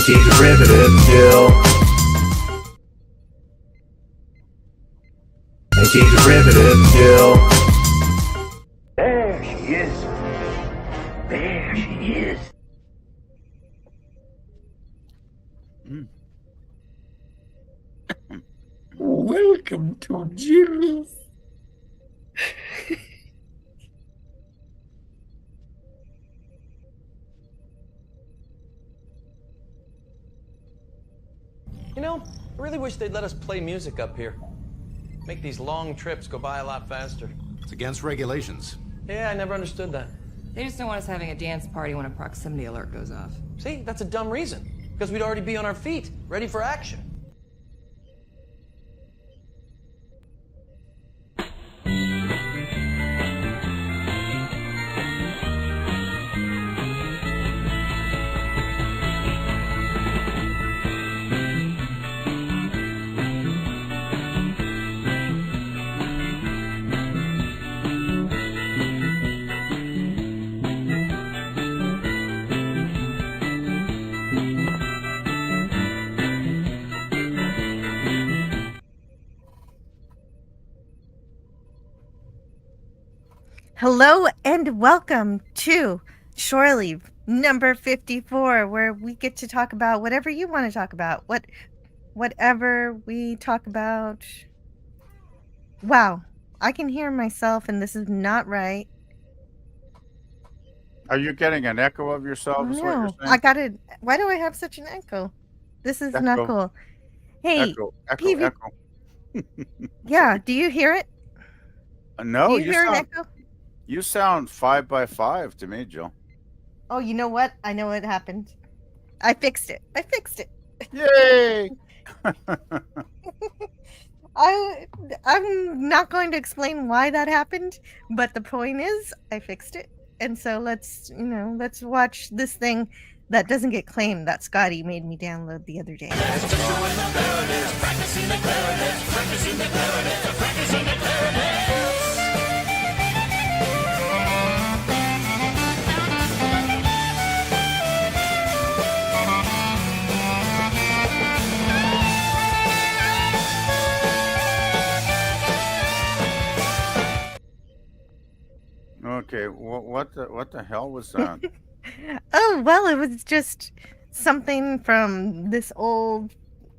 She's a riveted Jill. And she's a riveted Jill. There she is. There she is. Welcome to Jill's. You know, I really wish they'd let us play music up here. Make these long trips go by a lot faster. It's against regulations. Yeah, I never understood that. They just don't want us having a dance party when a proximity alert goes off. See, that's a dumb reason. Because we'd already be on our feet, ready for action. Hello and welcome to Shore Leave number 54, where we get to talk about whatever you want to talk about. Whatever we talk about. Wow, I can hear myself and this is not right. Are you getting an echo of yourself? Is what you're No, saying? I got it. Why do I have such an echo? This is not Echo. cool. Hey, Echo. PV yeah, do you hear it? No, Do you hear an echo? you sound 5 by 5 to me, Jill. Oh, you know what? I know what happened. I fixed it. Yay! I'm not going to explain why that happened, but the point is I fixed it. And so let's watch this thing that doesn't get claimed that Scotty made me download the other day. Okay, what the hell was that? Oh, well, it was just something from this old,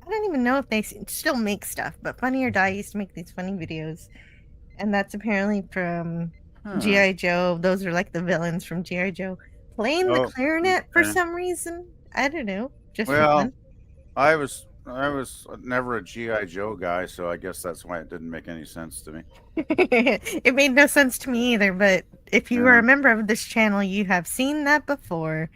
I don't even know if they still make stuff, but Funny or Die used to make these funny videos. And that's apparently from G.I. Joe. Those are like the villains from G.I. Joe. Playing the clarinet for some reason. I don't know. Just for Well, fun. I was never a G.I. Joe guy, so I guess that's why it didn't make any sense to me. It made no sense to me either, but if you are a member of this channel, you have seen that before.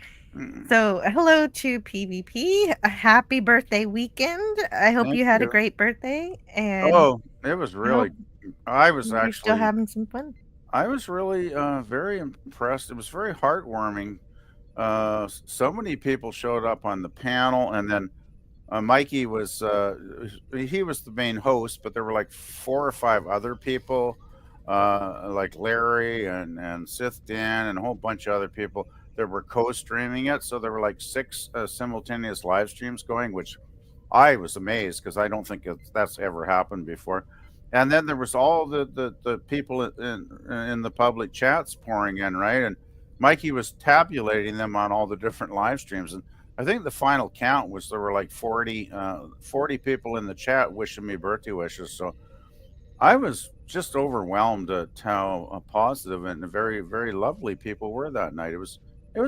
So, hello to PvP. A happy birthday weekend. I hope Thank you had a you. great birthday. And Oh, it was really. I was you're still actually. having some fun. I was really very impressed. It was very heartwarming. So many people showed up on the panel, and then Mikey was he was the main host, but there were like 4 or 5 other people, like Larry and Sith Dan and a whole bunch of other people that were co-streaming it. So there were like 6 simultaneous live streams going, which I was amazed because I don't think that's ever happened before. And then there was all the people in the public chats pouring in, right? And Mikey was tabulating them on all the different live streams. And I think the final count was there were like 40 people in the chat wishing me birthday wishes. So I was just overwhelmed at how positive and very, very lovely people were that night. It was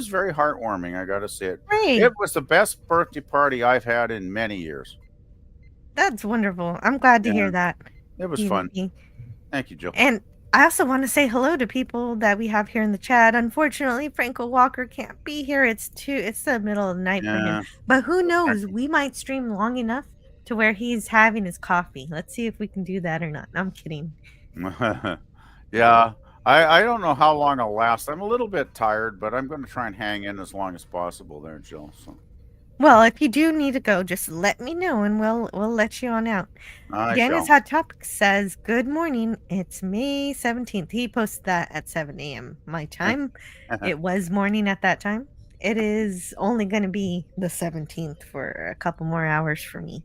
very heartwarming. I got to say it. Great. It was the best birthday party I've had in many years. That's wonderful. I'm glad to hear that. It was fun. PvP. Thank you, Jill. And I also want to say hello to people that we have here in the chat. Unfortunately, Franco Walker can't be here. It's the middle of the night for him. But who knows? We might stream long enough to where he's having his coffee. Let's see if we can do that or not. I'm kidding. Yeah, I don't know how long I'll last. I'm a little bit tired, but I'm going to try and hang in as long as possible there, Jill. So Well, if you do need to go, just let me know and we'll let you on out. Dennis Hot Topic says, "Good morning. It's May 17th." He posted that at 7 a.m. my time. It was morning at that time. it is only going to be the 17th for a couple more hours for me.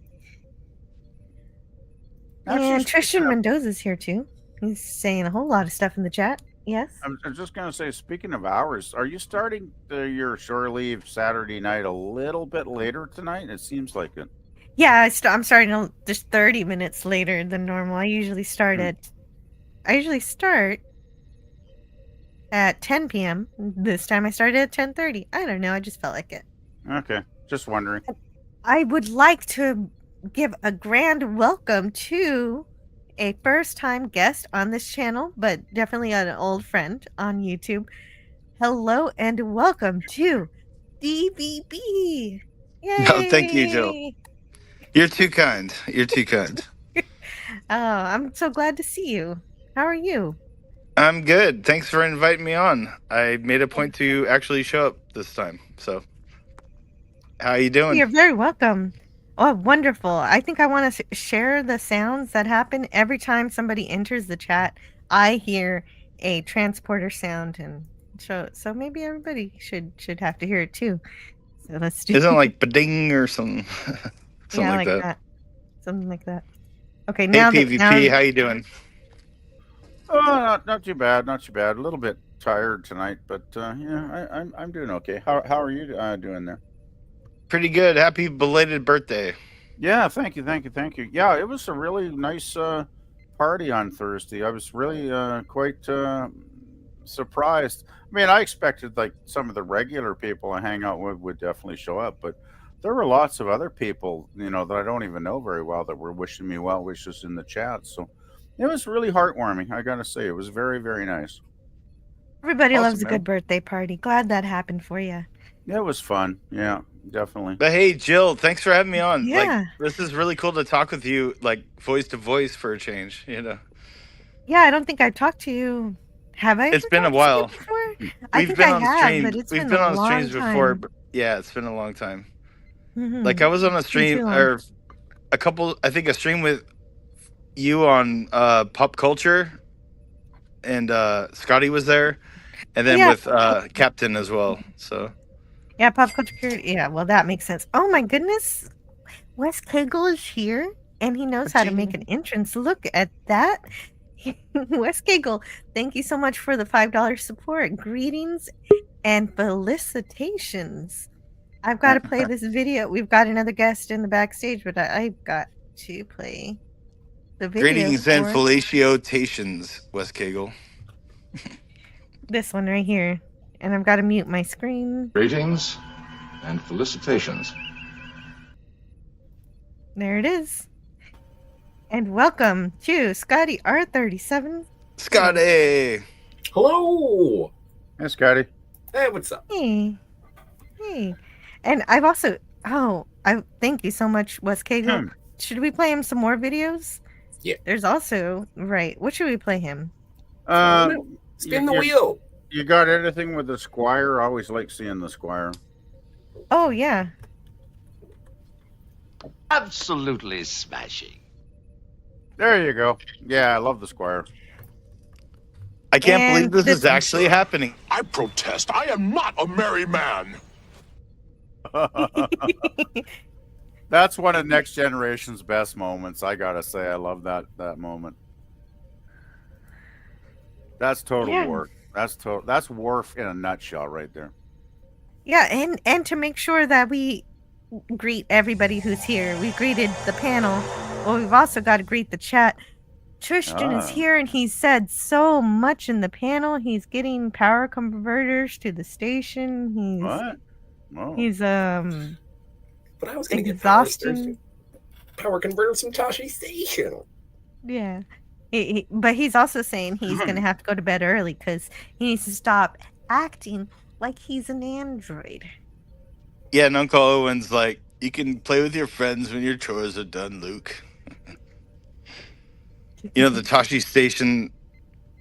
Actually, And speaking Tristan of- Mendoza's here too. He's saying a whole lot of stuff in the chat. Yes. I'm just going to say, speaking of hours, are you starting your shore leave Saturday night a little bit later tonight? It seems like it. Yeah, I'm starting just 30 minutes later than normal. I usually start at 10 p.m. This time I started at 10:30. I don't know. I just felt like it. Okay, just wondering. I would like to give a grand welcome to a first-time guest on this channel, but definitely an old friend on YouTube. Hello and welcome to DVB. Yay! No, thank you, Jill. You're too kind. You're too kind. Oh, I'm so glad to see you. How are you? I'm good. Thanks for inviting me on. I made a point to actually show up this time. So, how you doing? You're very welcome. Oh, wonderful. I think I want to share the sounds that happen every time somebody enters the chat. I hear a transporter sound, and so maybe everybody should have to hear it too. So let's do Isn't it like ba-ding or something? Something yeah, like that. Something like that. Okay, Hey, now PvP, how you doing? Oh, not too bad, not too bad. A little bit tired tonight, but yeah, I'm doing okay. How are you doing there? Pretty good. Happy belated birthday. Yeah, thank you. Yeah, it was a really nice party on Thursday. I was really quite surprised. I mean, I expected like some of the regular people I hang out with would definitely show up, but there were lots of other people, that I don't even know very well that were wishing me well wishes in the chat. So it was really heartwarming. I gotta say, it was very, very nice. everybody Awesome, loves a man. good birthday party. Glad that happened for you. It was fun. Yeah, definitely. But hey, Jill, thanks for having me on. Yeah. Like, this is really cool to talk with you, like voice to voice for a change. Yeah, I don't think I've talked to you. Have I? It's ever been a talked to you while. before? I We've think been I on have, streams. but it's We've been been a on long streams before. time. But yeah, it's been a long time. Mhm. Like I was on a too stream long. or a stream with you on pop culture, and Scotty was there, and then Yeah. with Captain as well. So Yeah, pop culture. Yeah, well, that makes sense. Oh my goodness, Wes Kegel is here, and he knows how to make an entrance. Look at that, Wes Kegel. Thank you so much for the $5 support. Greetings and felicitations. I've got to play this video. We've got another guest in the backstage, but I've got to play the video. greetings and for felicitations, Wes Kegel. this one right here, and I've got to mute my screen. Greetings and felicitations. There it is. And welcome to Scotty R37. Scotty. Hello. Hey, Scotty. Hey, what's up? Hey. And I've also I thank you so much, Wes Kegel. Should we play him some more videos? Yeah. There's also what should we play him? Spin the wheel. You got anything with the Squire? I always like seeing the Squire. Oh yeah. Absolutely smashing. There you go. Yeah, I love the Squire. I can't And believe this this is actually happening. I protest. I am not a merry man. That's one of Next Generation's best moments. I gotta say, I love that moment. That's total Yeah. Worf. That's Worf in a nutshell, right there. Yeah, and to make sure that we greet everybody who's here. We greeted the panel. Well, we've also got to greet the chat. Tristan is here, and he said so much in the panel. He's getting power converters to the station. What? Oh. He's But I was going to get power exhausting. converters from Tashi Station. Yeah. But he's also saying he's going to have to go to bed early because he needs to stop acting like he's an android. Yeah, and Uncle Owen's like, you can play with your friends when your chores are done, Luke. You know the Tashi Station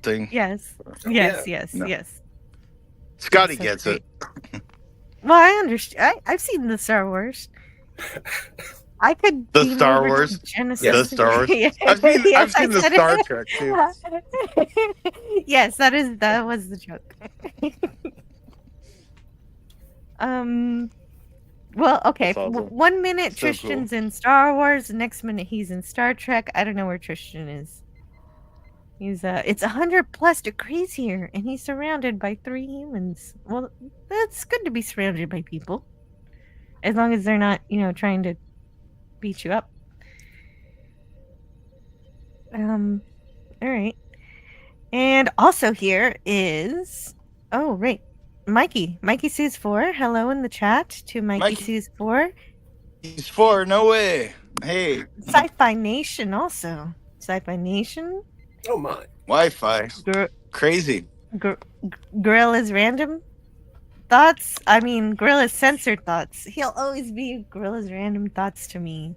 thing? Yes. Yeah. Yes. No. Yes. Scotty That's gets so it. Well, I understand. I've seen the Star Wars. I could. The beam Star over to Wars? Genesis. The Star Wars? Yeah. I've seen Yes, I the said Star it. Trek too. Yes, that was the joke. Well, okay. That's awesome. 1 minute So cool. Tristan's in Star Wars, the next minute he's in Star Trek. I don't know where Tristan is. He's it's 100+ degrees here, and he's surrounded by 3 humans. Well, that's good to be surrounded by people, as long as they're not, trying to beat you up. All right. And also here is, oh right, Mikey Sues 4. Hello in the chat to Mikey Sues 4. He's 4. No way. Hey. Sci-Fi Nation also. Sci-Fi Nation. Oh my. Wi-Fi. Crazy. Gorilla's random thoughts. I mean, Gorilla's censored thoughts. He'll always be Gorilla's random thoughts to me.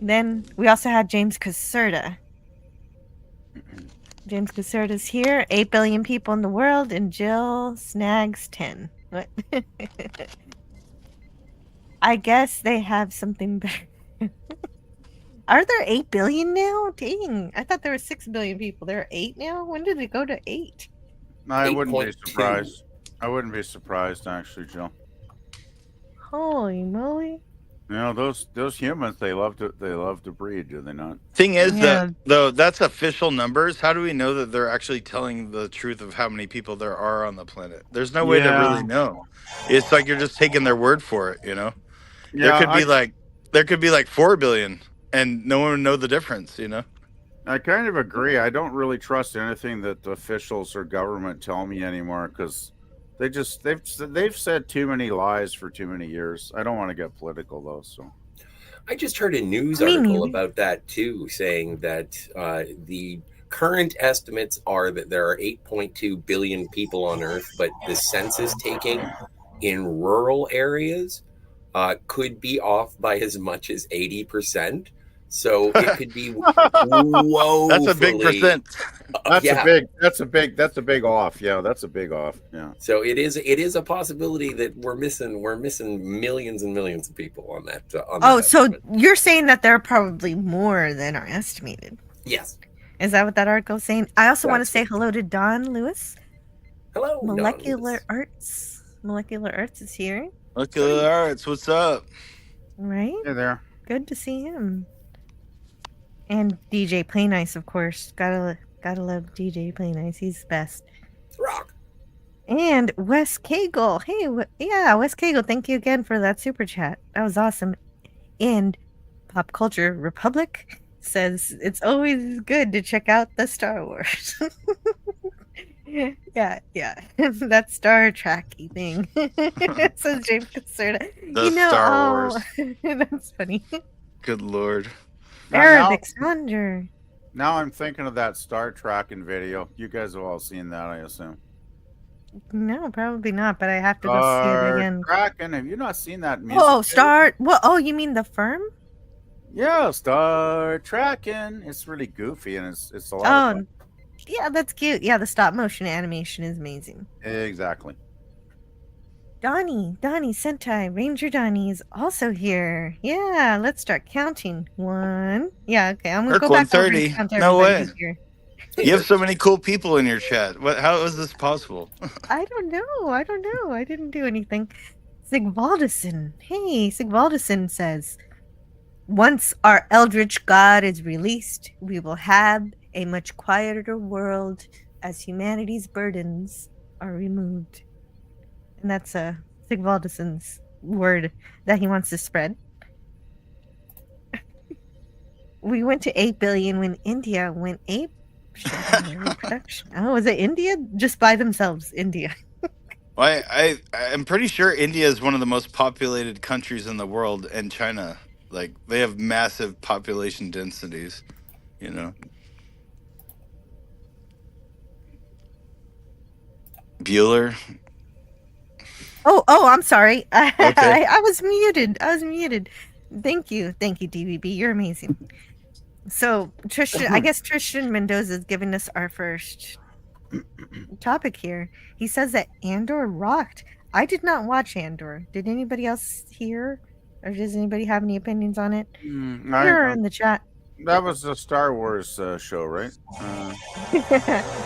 Then we also had James Caserta. James Caserta's here. 8 billion people in the world, and Jill snags 10. What? I guess they have something better. Are there 8 billion now? Dang, I thought there were 6 billion people. There are 8 now? When did it go to 8? I wouldn't be surprised. I wouldn't be surprised, actually, Jill. Holy moly. You know, those humans, they love to breed, do they not? Thing is that though that's official numbers. How do we know that they're actually telling the truth of how many people there are on the planet? There's no way to really know. It's like you're just taking their word for it, you know? Yeah, there could be like 4 billion and no one would know the difference, you know? I kind of agree. I don't really trust anything that the officials or government tell me anymore, because they've said too many lies for too many years. I don't want to get political though, so. I just heard a news article about that too, saying that the current estimates are that there are 8.2 billion people on Earth, but the census taking in rural areas could be off by as much as 80%. So it could be woefully. That's a big percent. That's a big off. Yeah, that's a big off. Yeah. So it is a possibility that we're missing millions and millions of people on that. So you're saying that there are probably more than are estimated. Yes. Is that what that article is saying? I also want to say hello to Don Lewis. Hello. Molecular Arts. Molecular Arts is here. Molecular Arts, what's up? Right? Hey there. Good to see him. And DJ Play Nice, of course. Gotta love DJ Play Nice. He's the best. Rock. And Wes Cagle. Hey, Wes Cagle. Thank you again for that super chat. That was awesome. And Pop Culture Republic says it's always good to check out the Star Wars. yeah. That Star Trek-y thing. Says James Caserta. Star Wars. That's funny. Good lord. Alexander. Now I'm thinking of that Star Tracking video. You guys have all seen that, I assume. No, probably not, but I have to go see it again. Tracking. Have you not seen that music? Oh, you mean the firm? Yeah, Star Tracking. It's really goofy and it's a lot of fun. Yeah, that's cute. Yeah, the stop motion animation is amazing. Exactly. Donnie Sentai Ranger Donnie is also here. Yeah, let's start counting. 1. Yeah, okay. I'm gonna go back over and count No way. Here. You have so many cool people in your chat. How is this possible? I don't know. I didn't do anything. Sigvaldison. Hey, Sigvaldison says, once our Eldritch God is released, we will have a much quieter world as humanity's burdens are removed. And that's Sigvaldison's word that he wants to spread. We went to 8 billion when India went ape. Production. Oh, was it India? Just by themselves, India. I'm pretty sure India is one of the most populated countries in the world, and China. Like, they have massive population densities, you know. Bueller. Oh, I'm sorry. Okay. I was muted. Thank you, DVB. You're amazing. So, Tristan, I guess Tristan Mendoza is giving us our first topic here. He says that Andor rocked. I did not watch Andor. Did anybody else hear? Or does anybody have any opinions on it? Here in the chat. That was a Star Wars show, right?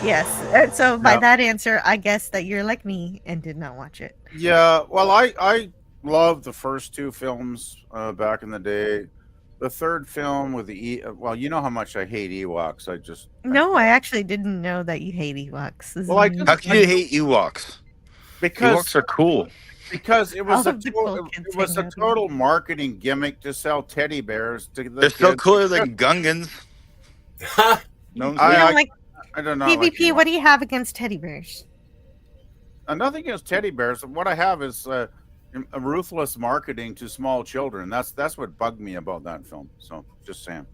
Yes. And so by Yeah. that answer, I guess that you're like me and did not watch it. Yeah, well, I loved the first two films back in the day. The third film with the well, you know how much I hate Ewoks. No, I actually didn't know that you hate Ewoks. This is Well, I news. did- How can you hate Ewoks? because Ewoks are cool. because it was All a of the cool total, kids it was hang a out total marketing gimmick to sell teddy bears to the They're still kids. cooler than Gungans. No, You don't like I don't know. PvP. What do you have against teddy bears? Nothing against teddy bears. What I have is a ruthless marketing to small children. That's what bugged me about that film. So just saying.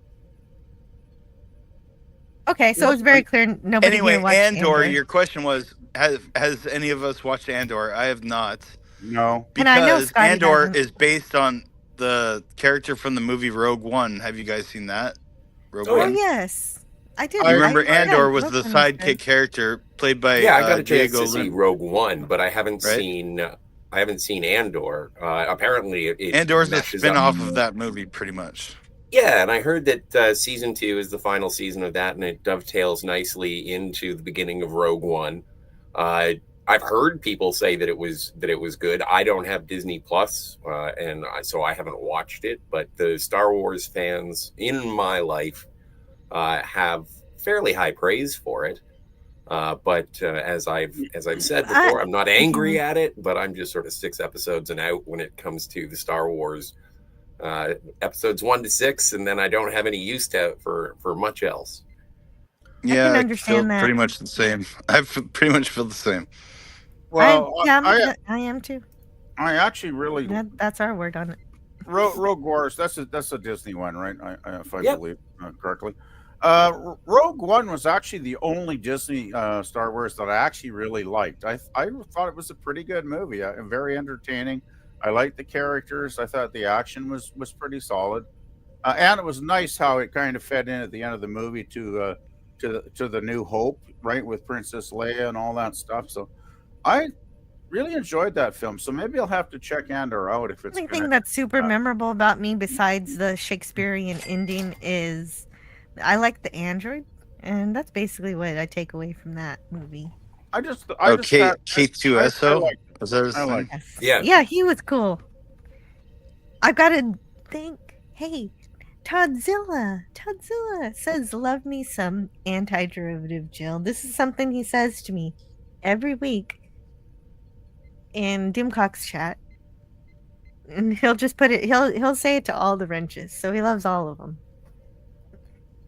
Okay, so it's very clear nobody Anyway, here watched Andor, your question was, has any of us watched Andor? I have not. No. And I know Because Scotty Andor hasn't. is based on the character from the movie Rogue One. Have you guys seen that? Rogue Oh One? yes, I did. You remember yeah, Andor was Rogue the One was sidekick good. character played by Yeah, I got a chance Diego to see Luna. Rogue One, but I haven't Right? seen. I haven't seen Andor. Apparently, it Andor's a meshes spin-off up. of that movie, pretty much. Yeah, and I heard that season 2 is the final season of that, and it dovetails nicely into the beginning of Rogue One. I've heard people say that it was good. I don't have Disney Plus, so I haven't watched it. But the Star Wars fans in my life have fairly high praise for it. But as I've said before, I'm not angry at it, but I'm just sort of 6 episodes and out when it comes to the Star Wars episodes 1 to 6, and then I don't have any use to for much else. Yeah, I understand feel that. pretty much the same. Pretty much feel the same. Well, I am too. I actually really That's our word on it. Rogue Wars. That's a Disney one, right? If I Yep. believe correctly. Rogue One was actually the only Disney Star Wars that I actually really liked. I thought it was a pretty good movie. Very entertaining. I liked the characters. I thought the action was pretty solid, and it was nice how it kind of fed in at the end of the movie to the New Hope, right, with Princess Leia and all that stuff. So I really enjoyed that film. So maybe I'll have to check Andor out if it's. The only thing that's super memorable about me, besides the Shakespearean ending, is I like the android, and that's basically what I take away from that movie. K2SO? Is that his name? Yes. Yeah, he was cool. I've got to think. Hey, Todzilla says, "Love me some anti-derivative, Jill." This is something he says to me every week in Dimcock's chat, and he'll just put it. He'll say it to all the wrenches, so he loves all of them.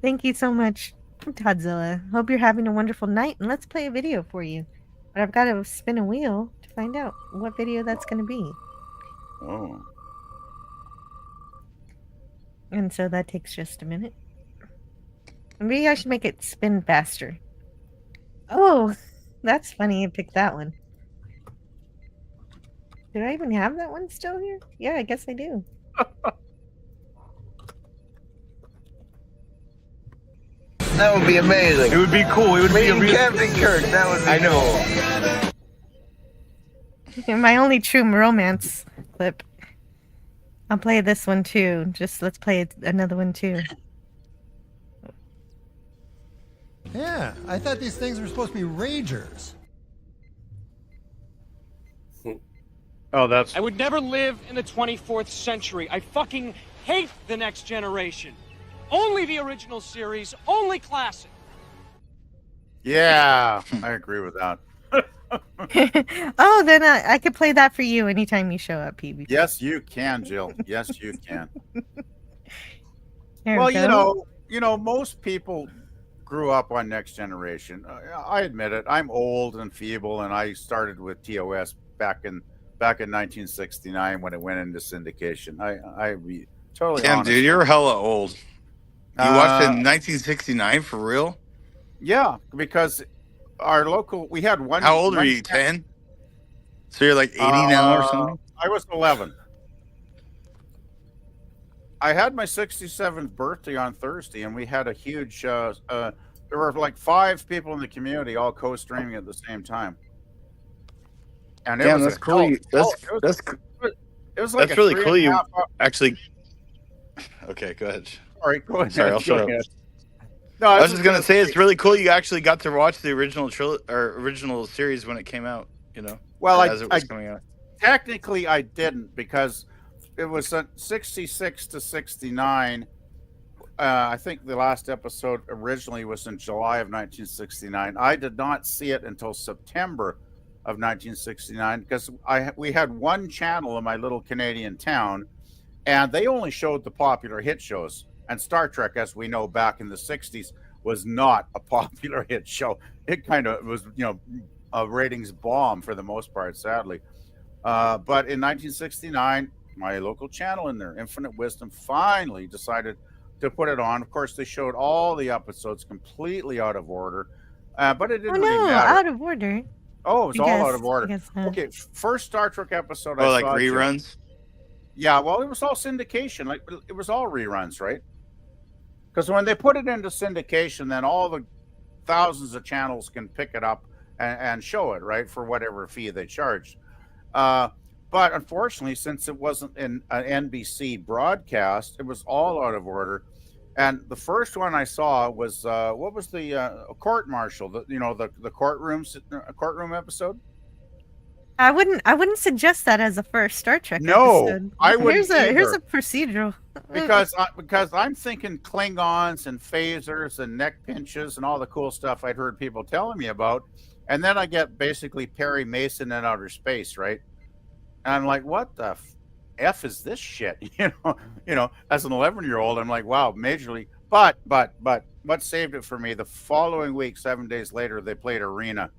Thank you so much, Todzilla. Hope you're having a wonderful night, and let's play a video for you. But I've got to spin a wheel to find out what video that's going to be. Oh. And so that takes just a minute. Maybe I should make it spin faster. Oh, that's funny. You picked that one. Did I even have that one still here? Yeah, I guess I do. That would be amazing. It would be cool. It would be a real... Captain Kirk. That would be I know. My only true romance clip. I'll play this one too. Just let's play another one too. Yeah, I thought these things were supposed to be Ragers. Oh, that's. I would never live in the 24th century. I fucking hate the next generation. Only the original series, only classic. Yeah, I agree with that. Oh, then I could play that for you anytime you show up, PB. Yes, you can, Jill. Yes, you can. There Well, we go. you know, most people grew up on Next Generation. I admit it. I'm old and feeble, and I started with TOS back in 1969 when it went into syndication. I be totally Damn, honest. dude, you're hella old. You watched it in 1969 for real? Yeah, because our local, we had one. How old are you? 10? So you're like 80 now or something? I was 11. I had my 67th birthday on Thursday, and we had a huge. There were like 5 people in the community all co-streaming at the same time. And it Damn, was that's cool. It was like that's a really cool. You 3.5 actually. Okay, go ahead. Sorry, go ahead. Sorry, I'll go shut up. ahead. No, I was just gonna say it's really cool. You actually got to watch the original original series when it came out. You know, well, as it was coming out. Technically, I didn't because it was 66 to 69. I think the last episode originally was in July of 1969. I did not see it until September of 1969 because we had one channel in my little Canadian town, and they only showed the popular hit shows. And Star Trek, as we know, back in the 60s, was not a popular hit show. It kind of was, a ratings bomb for the most part, sadly. But in 1969, my local channel in their infinite wisdom finally decided to put it on. Of course, they showed all the episodes completely out of order, but it didn't really matter. Out of order. Oh, it's all out of order. not. Okay, first Star Trek episode. Oh, I like saw reruns? Yeah, well, it was all syndication. Like it was all reruns, right? Because when they put it into syndication, then all the thousands of channels can pick it up and show it, right, for whatever fee they charged. But unfortunately, since it wasn't in an NBC broadcast, it was all out of order. And the first one I saw was what was the court martial? The courtroom episode. I wouldn't suggest that as a first Star Trek No, episode. I wouldn't Here's either. a procedural. because I'm thinking Klingons and phasers and neck pinches and all the cool stuff I'd heard people telling me about, and then I get basically Perry Mason in outer space, right? And I'm like, what the f is this shit? As an 11-year-old, I'm like, wow, majorly. But what saved it for me? The following week, 7 days later, they played Arena,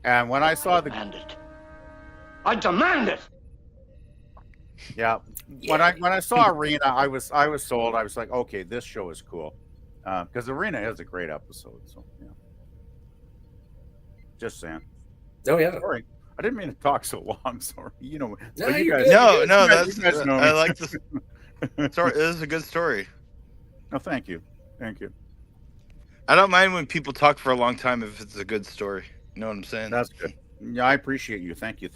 and when I saw I demand it. Yeah. When I saw Arena, I was sold. I was like, okay, this show is cool, because Arena is a great episode. So yeah, just saying. Oh yeah. Sorry, I didn't mean to talk so long. Sorry. No, but you're guys, good. No, you guys know me. I like this. Story. This is a good story. No, thank you. I don't mind when people talk for a long time if it's a good story. You know what I'm saying? That's good. Yeah, I appreciate you. Thank you.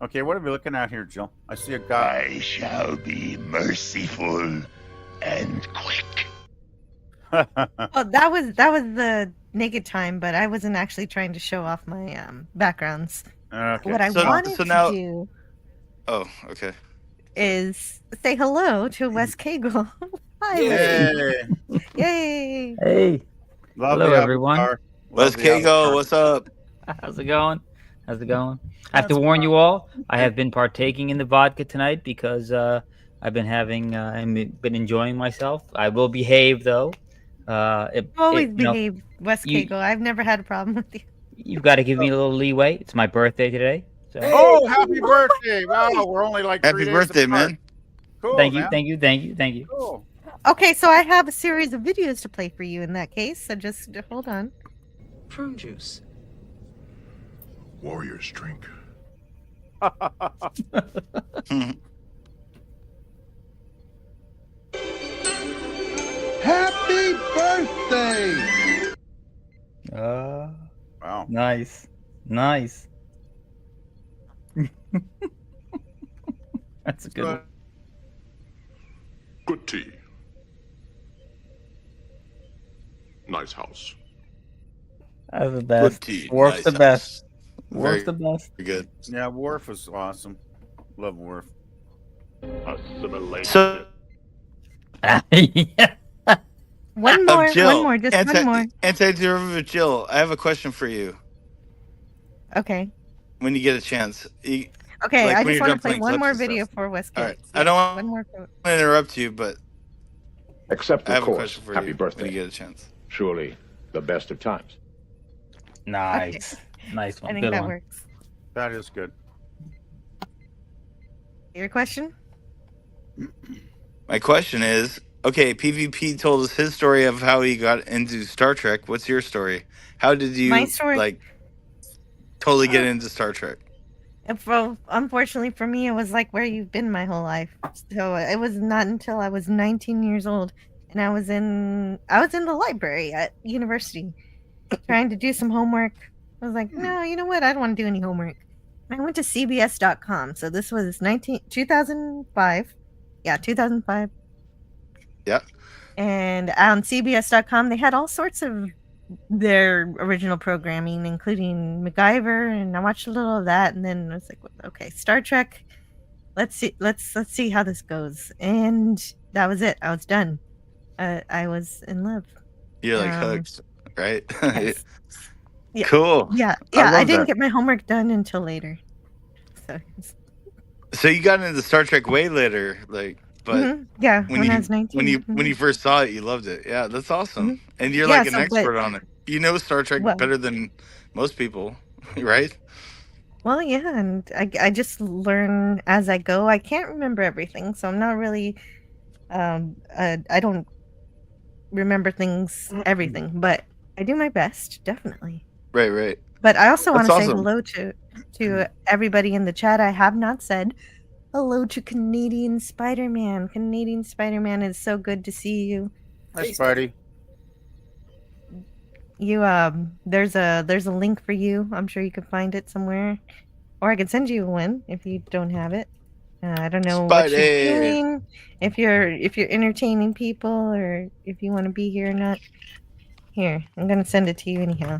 Okay, what are we looking at here, Jill? I see a guy. I shall be merciful and quick. Oh, that was the naked time, but I wasn't actually trying to show off my backgrounds. Okay. What I wanted to do Oh, okay. is say hello to Wes Cagle. Hi, Yay. Wes. Yay. Hey. Love Hello, the everyone. avatar. Let's Love the avatar. Kago. What's up? How's it going? I have to warn you all, I have been partaking in the vodka tonight because I've been been enjoying myself. I will behave though. Always behave, Wes Cagle. I've never had a problem with you. You've got to give me a little leeway. It's my birthday today. So. Oh, happy birthday! Wow, we're only like 3 Happy days birthday, apart. man. Cool, Thank man. you. Cool. Okay, so I have a series of videos to play for you in that case, so just hold on. Prune juice. Warriors drink. Happy birthday! Wow. Nice. That's a good one. Good tea. Nice house. That's the best. tea, Worf's nice the house. best. Very- Worf's the best. Very good. Yeah, Worf was awesome. Love Worf. Assimilation. So, One more, Jill, one more, just one more. Anti-derivative Jill, I have a question for you. Okay. When you get a chance. Okay, Like I when just you're want done to play playing one clips more and stuff. video for Wes Cagle. All right. I don't want One more. For... to interrupt you, but Accept I the have a course. question for Happy you birthday. when you get a chance. Surely the best of times. Nice. Nice I one. think Good that one. works. That is good. Your question? My question is, okay, PvP told us his story of how he got into Star Trek. What's your story? How did you My story- totally get into Star Trek? Well, unfortunately for me, it was like where you've been my whole life. So it was not until I was 19 years old, and I was in the library at university, trying to do some homework. I was like, no, you know what? I don't want to do any homework. I went to CBS.com. So this was 2005, Yeah, 2005. Yeah. And on CBS.com, they had all sorts of their original programming, including MacGyver, and I watched a little of that, and then I was like, okay, Star Trek. Let's see how this goes. And that was it. I was done. I was in love. You're like hooked, right? Yes. Yeah. Cool. Yeah. I I didn't that. get my homework done until later. So you got into Star Trek way later, like, but yeah, when I was 19. when you first saw it, you loved it. Yeah, that's awesome. And you're Yeah, like an so, expert on it. You know Star Trek Well- better than most people, right? Well, yeah, and I just learn as I go. I can't remember everything, so I'm not really I don't remember everything, but I do my best, definitely. Right. But I also want That's to say awesome. hello to everybody in the chat. I have not said hello to Canadian Spider-Man. Canadian Spider-Man, is so good to see you. Hi, Spidey. You there's a link for you. I'm sure you can find it somewhere, or I can send you one if you don't have it. I don't know what you're Spidey. doing, if you're entertaining people, or if you want to be here or not. Here, I'm gonna send it to you anyhow.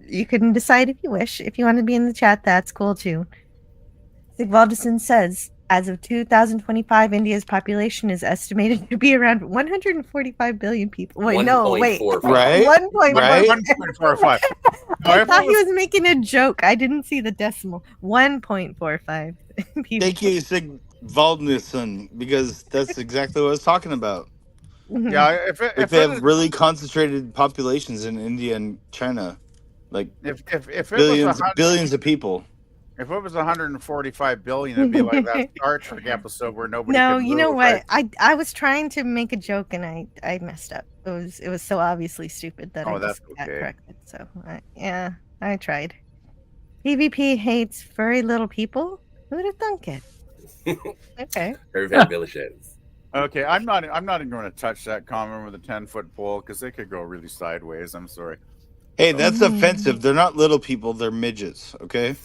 You can decide if you wish. If you want to be in the chat, that's cool too. Sigvaldison says, as of 2025, India's population is estimated to be around 145 billion people. Wait, no, wait. 1.45. Right? 1.45. Right? 1.45. I thought he was making a joke. I didn't see the decimal. 1.45 people. Thank you, Sigvaldson, because that's exactly what I was talking about. Yeah, if They have really concentrated populations in India and China, like if it billions of people. If it was 145 billion, it'd be like that Star Trek episode where nobody. No, could you know move, what? right? I was trying to make a joke and I messed up. It was so obviously stupid that I that's just got okay. corrected. So I tried. PvP hates furry little people. Who'd have thunk it? Okay. Very fabulous. Okay, I'm not even going to touch that comment with a 10-foot pole because they could go really sideways. I'm sorry. Hey, that's offensive. They're not little people. They're midgets. Okay.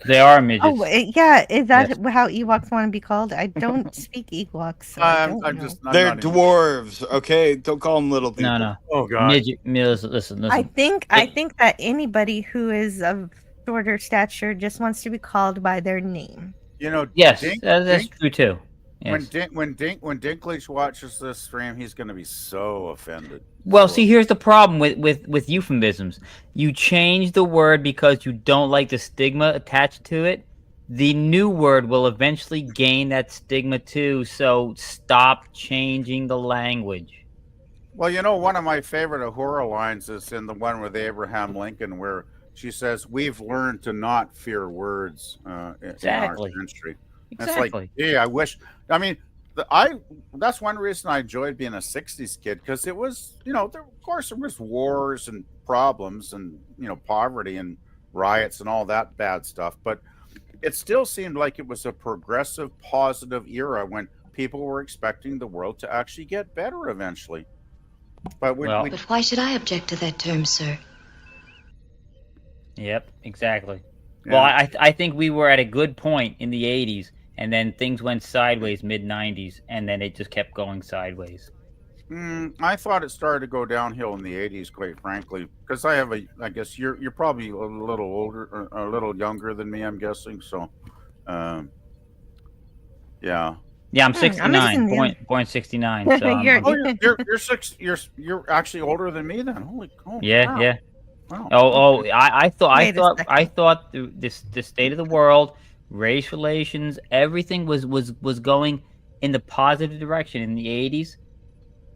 They are midgets. Oh yeah, is that how Ewoks want to be called? I don't speak Ewoks. So I'm know. They're dwarves. Okay, don't call them little people. No. Oh god. Midget. Listen. I think that anybody who is of shorter stature just wants to be called by their name. You know. Yes, that's true too. Yes. When Dinklage watches this stream, he's going to be so offended. Well, see, here's the problem with euphemisms. You change the word because you don't like the stigma attached to it. The new word will eventually gain that stigma too, so stop changing the language. Well, you know, one of my favorite Uhura lines is in the one with Abraham Lincoln where she says, "We've learned to not fear words in our century." Exactly. It's like, yeah, I wish. I mean, that's one reason I enjoyed being a '60s kid because it was, of course, there was wars and problems and poverty and riots and all that bad stuff, but it still seemed like it was a progressive, positive era when people were expecting the world to actually get better eventually. But But why should I object to that term, sir? Yep, exactly. Yeah. Well, I think we were at a good point in the 80s, and then things went sideways mid-90s, and then it just kept going sideways. I thought it started to go downhill in the 80s, quite frankly, because I guess you're probably a little older, or a little younger than me, I'm guessing. So, yeah. Yeah, I'm 69, born 69. So you're actually older than me then. Holy cow! Yeah, yeah. Wow. I thought the state of the world, race relations, everything was going in the positive direction in the 80s,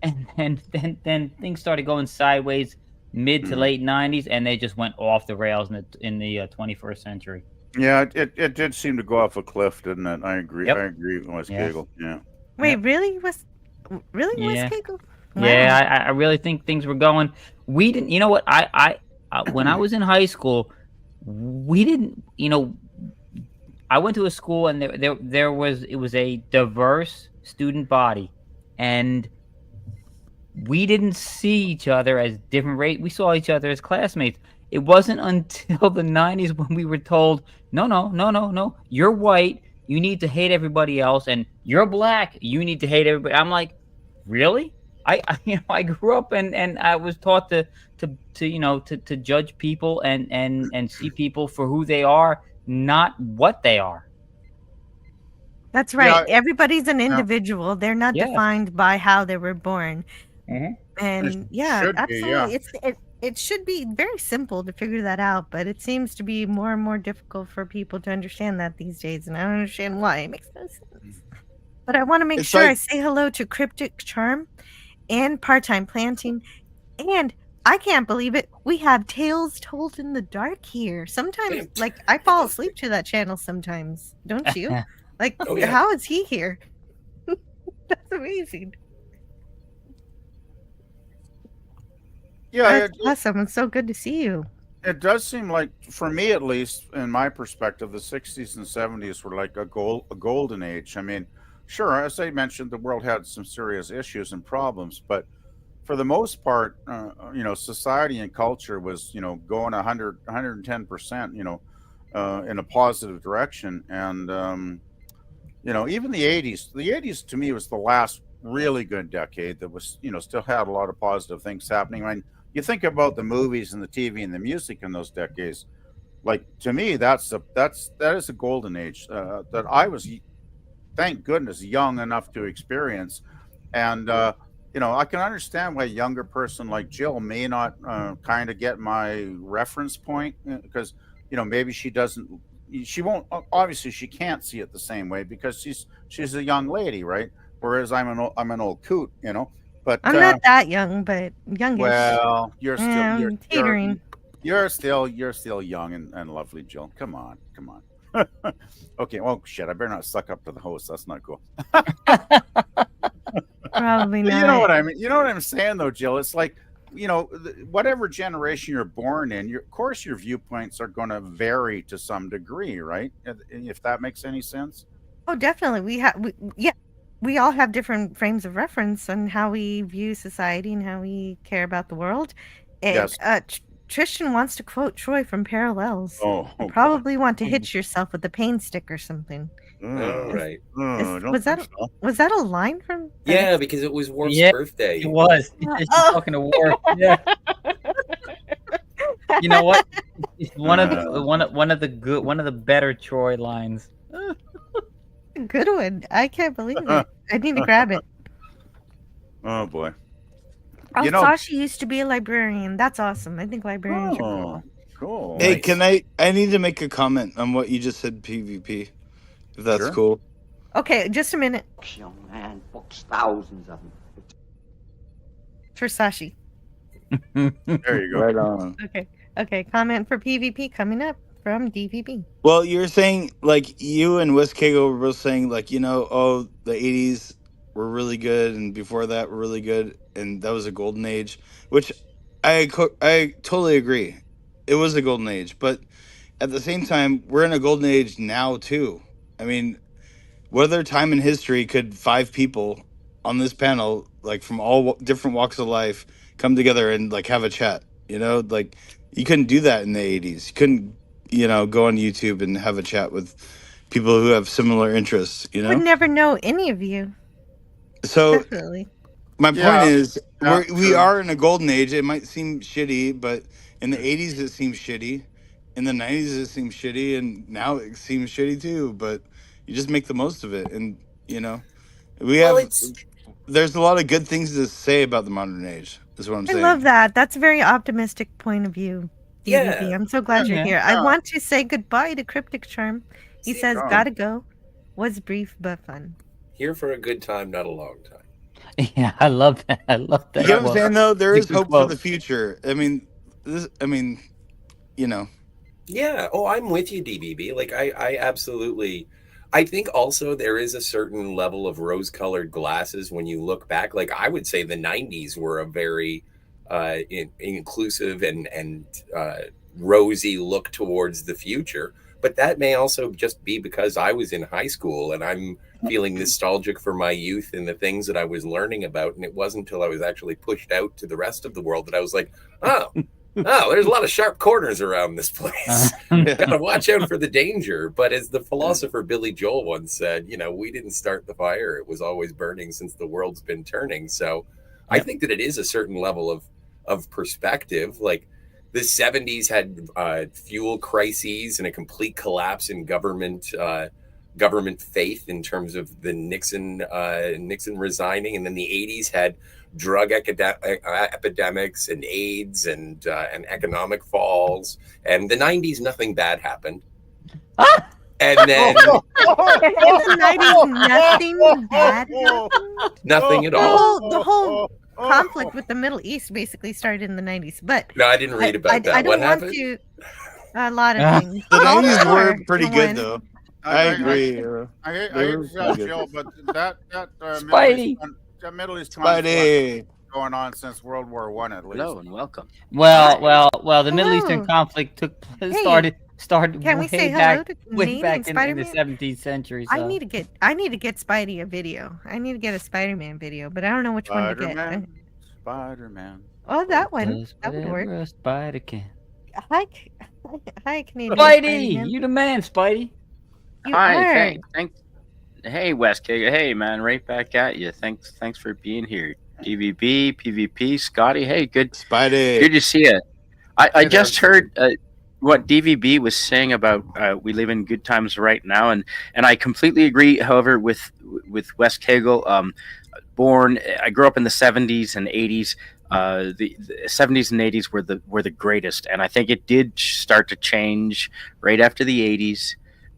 and then things started going sideways mid to late 90s, and they just went off the rails in the 21st century. Yeah, it did seem to go off a cliff, didn't it? I agree. Yep. I agree with West Cagle. Yeah. Wait, really? West Yeah. Cagle? Wow. Yeah, I really think things were going. We didn't. You know what? I when I was in high school, we didn't. I went to a school and it was a diverse student body, and we didn't see each other as different race. We saw each other as classmates. It wasn't until the 90s when we were told, no, you're white, you need to hate everybody else, and you're black, you need to hate everybody. I'm like, really? I grew up and I was taught to judge people and see people for who they are, not what they are. That's right. Yeah, Everybody's an individual. They're not Yeah. defined by how they were born. Mhm. And yeah, should be, absolutely. yeah. It should be very simple to figure that out, but it seems to be more and more difficult for people to understand that these days, and I don't understand why. It makes no sense. But I want to make It's sure I like- say hello to Cryptic Charm and Part-Time Planting, and I can't believe it. We have Tales Told in the Dark here. Sometimes, like, I fall asleep to that channel sometimes, don't you? Like, Oh, yeah. how is he here? That's amazing. Yeah, That's awesome. It's so good to see you. it does seem like, for me at least, in my perspective, the 60s and 70s were like a golden age. I mean, sure, as I mentioned, the world had some serious issues and problems, but for the most part, society and culture was, going 110%, in a positive direction. And, even the 80s to me was the last really good decade that was, still had a lot of positive things happening. I mean, you think about the movies and the TV and the music in those decades, like, to me, that is a golden age that I was, thank goodness, young enough to experience. And, I can understand why a younger person like Jill may not kind of get my reference point, because, maybe she won't, obviously she can't see it the same way because she's a young lady, right? Whereas I'm an old coot, but I'm not that young, but youngish. well, you're still catering. you're still young and lovely, Jill. Come on. Okay, well, shit, I better not suck up to the host. That's not cool. Probably But not. you know what I mean? You know what I'm saying, though, Jill? It's like, whatever generation you're born in, of course your viewpoints are going to vary to some degree, right? If that makes any sense. Oh, definitely. We all have different frames of reference on how we view society and how we care about the world. And, Yes. Tristan wants to quote Troy from Parallels. Oh, You probably want to hit yourself with a pain stick or something. All right. Was that a line from? Yeah, because it was Worf's Yeah, birthday. It was. She's Oh. talking to War. Yeah. You know what? It's one of the better Troy lines. Good one. I can't believe it. I need to grab it. Oh boy. Oh, You know- Sashi used to be a librarian. That's awesome. I think librarians are cool. Cool. Hey, I need to make a comment on what you just said, PvP, if that's Sure. cool. Okay, just a minute Young man, books, thousands of them. for Sashi. There you go. Right on. Okay. Comment for PvP coming up from DVP. Well, you're saying, like, you and Wiskego were both saying, like, the 80s were really good, and before that were really good, and that was a golden age, which I totally agree. It was a golden age, but at the same time, we're in a golden age now, too. I mean, what other time in history could 5 people on this panel, like, from all different walks of life, come together and, like, have a chat? Like, you couldn't do that in the 80s. You couldn't, go on YouTube and have a chat with people who have similar interests, Would never know any of you. So Definitely. my Yeah. point is, Yeah, we true. are in a golden age. It might seem shitty, but in the 80s it seems shitty. In the 90s it seems shitty, and now it seems shitty too. But you just make the most of it, and there's a lot of good things to say about the modern age. Is what I'm I saying. love that. That's a very optimistic point of view. DVP. Yeah. I'm so glad you're Yeah. here. I want to say goodbye to Cryptic Charm. He says, Charm. gotta go. Was brief but fun. Here for a good time, not a long time. Yeah, I love that. I love that. You know what I'm saying, though? There is Good hope for quote. the future. I mean, Yeah. Oh, I'm with you, DBB. Like, I absolutely. I think also there is a certain level of rose-colored glasses when you look back. Like, I would say the '90s were a very inclusive and rosy look towards the future. But that may also just be because I was in high school and I'm feeling nostalgic for my youth and the things that I was learning about. And it wasn't until I was actually pushed out to the rest of the world that I was like, oh, Oh, there's a lot of sharp corners around this place. Gotta watch out for the danger. But as the philosopher Billy Joel once said, we didn't start the fire. It was always burning since the world's been turning. So I think that it is a certain level of perspective. Like the 70s had fuel crises and a complete collapse in government faith in terms of the Nixon resigning. And then the 80s had drug epidemics and AIDS and economic falls, and the 90s nothing bad happened. And then In the 90s, nothing bad happened. Nothing at all. The whole conflict with the Middle East basically started in the 90s. But No, I didn't read about that. I What don't want happened? to. A lot of things. The All 90s were four pretty in good, one. though. I agree. I hate They to were tell pretty Jill, good. but that Spidey. Middle East Spidey. conflict going on since World War One at least. Hello and welcome. Well. The Middle Eastern Hello. conflict Hey, started can we way say hello back, to way Nate back and in the Spider-Man? 17th century. I So. need to get Spidey a video. I need to get a Spider-Man video, but I don't know which one to get. Spider-Man. Oh, that one. Does That would whatever work. a spider can. Hi, Canadian Spidey, Spider-Man. you the man, Spidey. You Hi, are. thanks. Hey, Wes Kiga. Hey, man, right back at you. Thanks for being here. DVB, PvP, Scotty. Hey, good Spidey. to see you. I Hey just there. heard what DVB was saying about we live in good times right now, and I completely agree. However, with Wes Kegel, I grew up in the 70s and 80s. The 70s and 80s were the greatest, and I think it did start to change right after the 80s.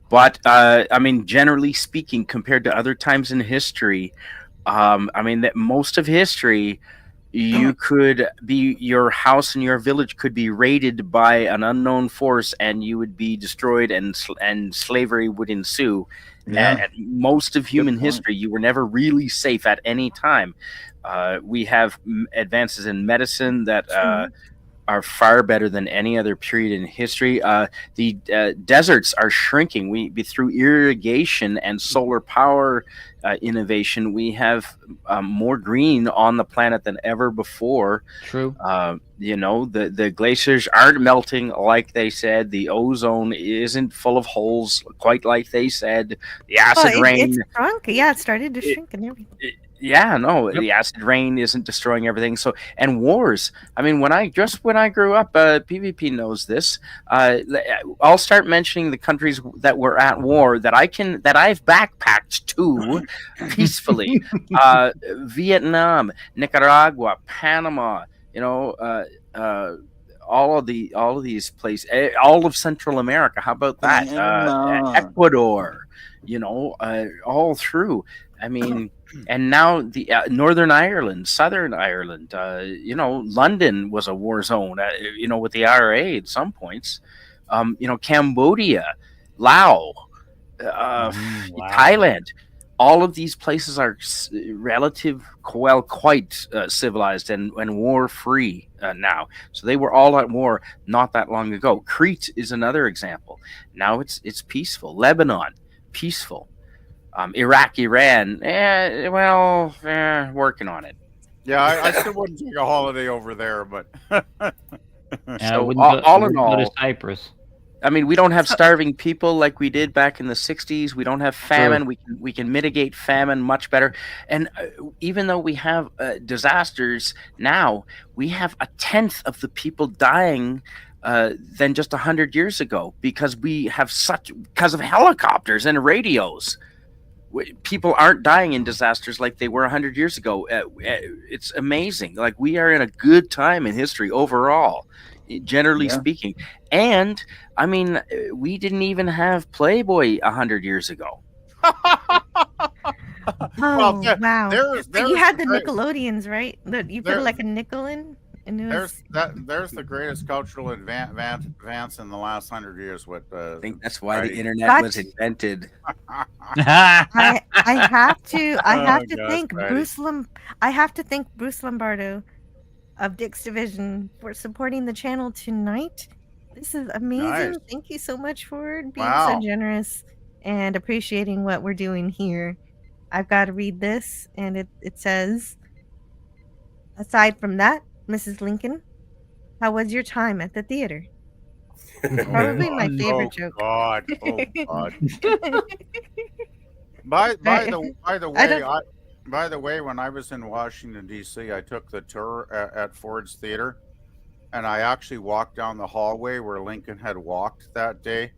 But I mean, generally speaking, compared to other times in history, I mean that most of history, your house and your village could be raided by an unknown force, and you would be destroyed, and slavery would ensue. Yeah. At most of human point. history, you were never really safe at any time. We have advances in medicine that are far better than any other period in history. The deserts are shrinking. Through irrigation and solar power innovation, we have more green on the planet than ever before. True. The glaciers aren't melting like they said. The ozone isn't full of holes quite like they said. The acid rain. It's shrunk. Yeah, it started to shrink and everything. The acid rain isn't destroying everything. So, and wars. I mean, when I grew up, PvP knows this. I'll start mentioning the countries that were at war that I've backpacked to peacefully. Vietnam, Nicaragua, Panama. All of these places, all of Central America. How about that? Ecuador. All through. I mean, and now the Northern Ireland, Southern Ireland, London was a war zone, with the IRA at some points. Cambodia, Laos, Thailand, all of these places are quite civilized and war-free now. So they were all at war not that long ago. Crete is another example. Now it's peaceful. Lebanon, peaceful. Iraq, Iran, working on it. Yeah, I still wouldn't take a holiday over there, but So all in go to all, Cyprus. I mean, we don't have starving people like we did back in the 60s. We don't have famine. We can mitigate famine much better. And even though we have disasters now, we have 1/10 of the people dying than just 100 years ago because of helicopters and radios. People aren't dying in disasters like they were 100 years ago. It's amazing. Like, we are in a good time in history overall, generally speaking. And I mean, we didn't even have Playboy 100 years ago. Oh, wow. there's But you had the great- Nickelodeons, right? You put There- like a nickel in, and it was. There's the greatest cultural advance in the last 100 years. I think that's why the Spidey. internet was invented. I have to Oh, thank Spidey. I have to thank Bruce Lombardo of Dick's Division for supporting the channel tonight. This is amazing. Nice. Thank you so much for being Wow. so generous and appreciating what we're doing here. I've got to read this, and it says, aside from that, Mrs. Lincoln, How was your time at the theater? Probably my favorite joke. God. Oh God. By the way, when I was in Washington D.C., I took the tour at Ford's Theater, and I actually walked down the hallway where Lincoln had walked that day,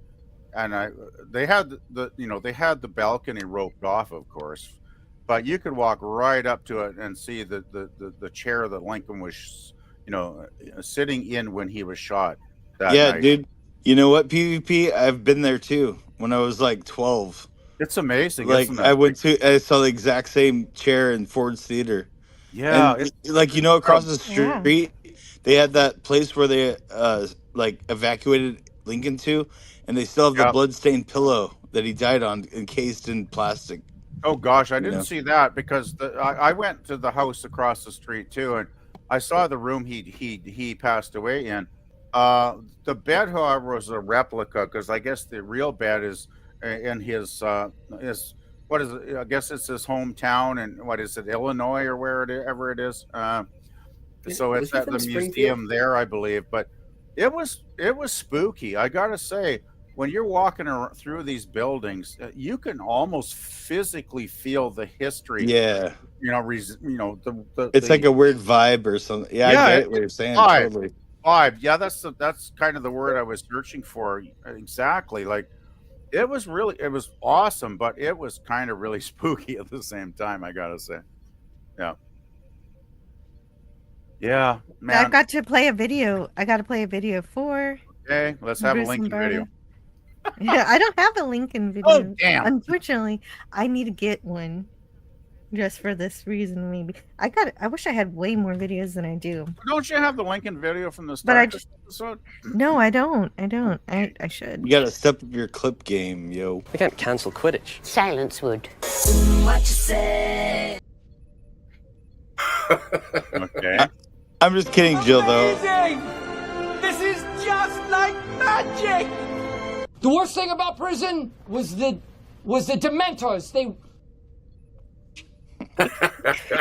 and they had the balcony roped off, of course, but you could walk right up to it and see the chair that Lincoln was, sitting in when he was shot. That night. Dude. You know what, PvP? I've been there too. When I was like 12. It's amazing. Like isn't it? I saw the exact same chair in Ford's Theater. Yeah. And, across the street, they had that place where they evacuated Lincoln to, and they still have the bloodstained pillow that he died on, encased in plastic. Oh gosh, I didn't see that because I went to the house across the street too, and I saw the room he passed away in. The bed, however, was a replica because I guess the real bed is in his what is it? I guess it's his hometown, and what is it, Illinois or wherever it is. So it's at the museum there, I believe. But it was spooky. I gotta say, when you're walking through these buildings, you can almost physically feel the history. Yeah. It's like a weird vibe or something. Yeah, I get what you're saying. Totally. Vibe. Yeah, that's kind of the word I was searching for. Exactly. Like, it was awesome, but it was kind of really spooky at the same time, I gotta say. Yeah. Yeah, man. I've got to play a video. I got to play a video for. Okay, let's have a Lincoln video. Yeah, I don't have a Lincoln video. Oh, damn. Unfortunately, I need to get one. Just for this reason, maybe. I wish I had way more videos than I do. Don't you have the Lincoln video from the start episode? No, I don't. I should. You gotta step up your clip game, yo. I can't cancel Quidditch. Silence would. What you say? Okay. I'm just kidding, Jill, though. This is just like magic! The worst thing about prison was the Dementors.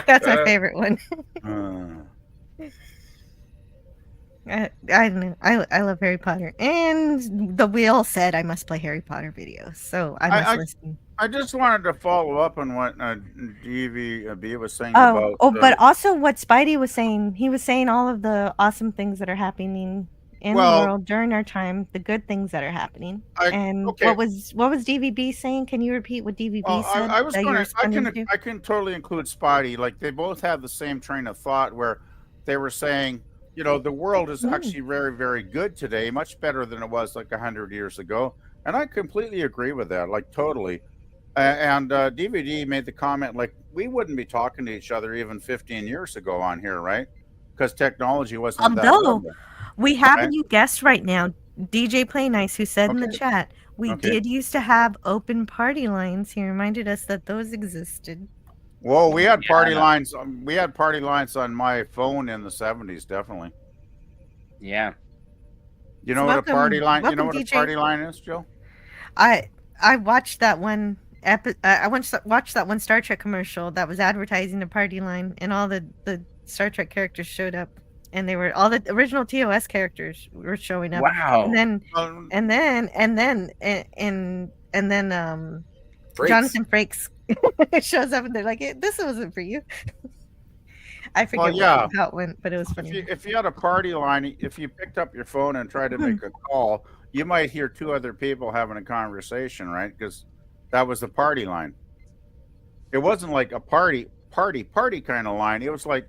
That's my favorite one. I don't know. I love Harry Potter, and the wheel said I must play Harry Potter videos, so I must listen. I just wanted to follow up on what DVB was saying about. But also what Spidey was saying. He was saying all of the awesome things that are happening in the world during our time, the good things that are happening. What was DVB saying? Can you repeat what DVB said? I can totally include Spidey. Like, they both have the same train of thought where they were saying, the world is actually very, very good today, much better than it was like 100 years ago. And I completely agree with that, like totally. And DVD made the comment, like, we wouldn't be talking to each other even 15 years ago on here, right? Because technology wasn't that good. We have a new guest right now, DJ Play Nice, who said in the chat, we did used to have open party lines. He reminded us that those existed. Whoa, we had party lines. We had party lines on my phone in the 70s, definitely. Yeah. You know what a party line? You know what a party line is, Jill? I watched that one. I watched that one Star Trek commercial that was advertising a party line, and all the Star Trek characters showed up. And they were all the original TOS characters were showing up. Wow! And then Jonathan Frakes shows up, and they're like, "This wasn't for you." I forget how it went, but it was funny. If you had a party line, if you picked up your phone and tried to make a call, you might hear two other people having a conversation, right? Because that was the party line. It wasn't like a party kind of line. It was like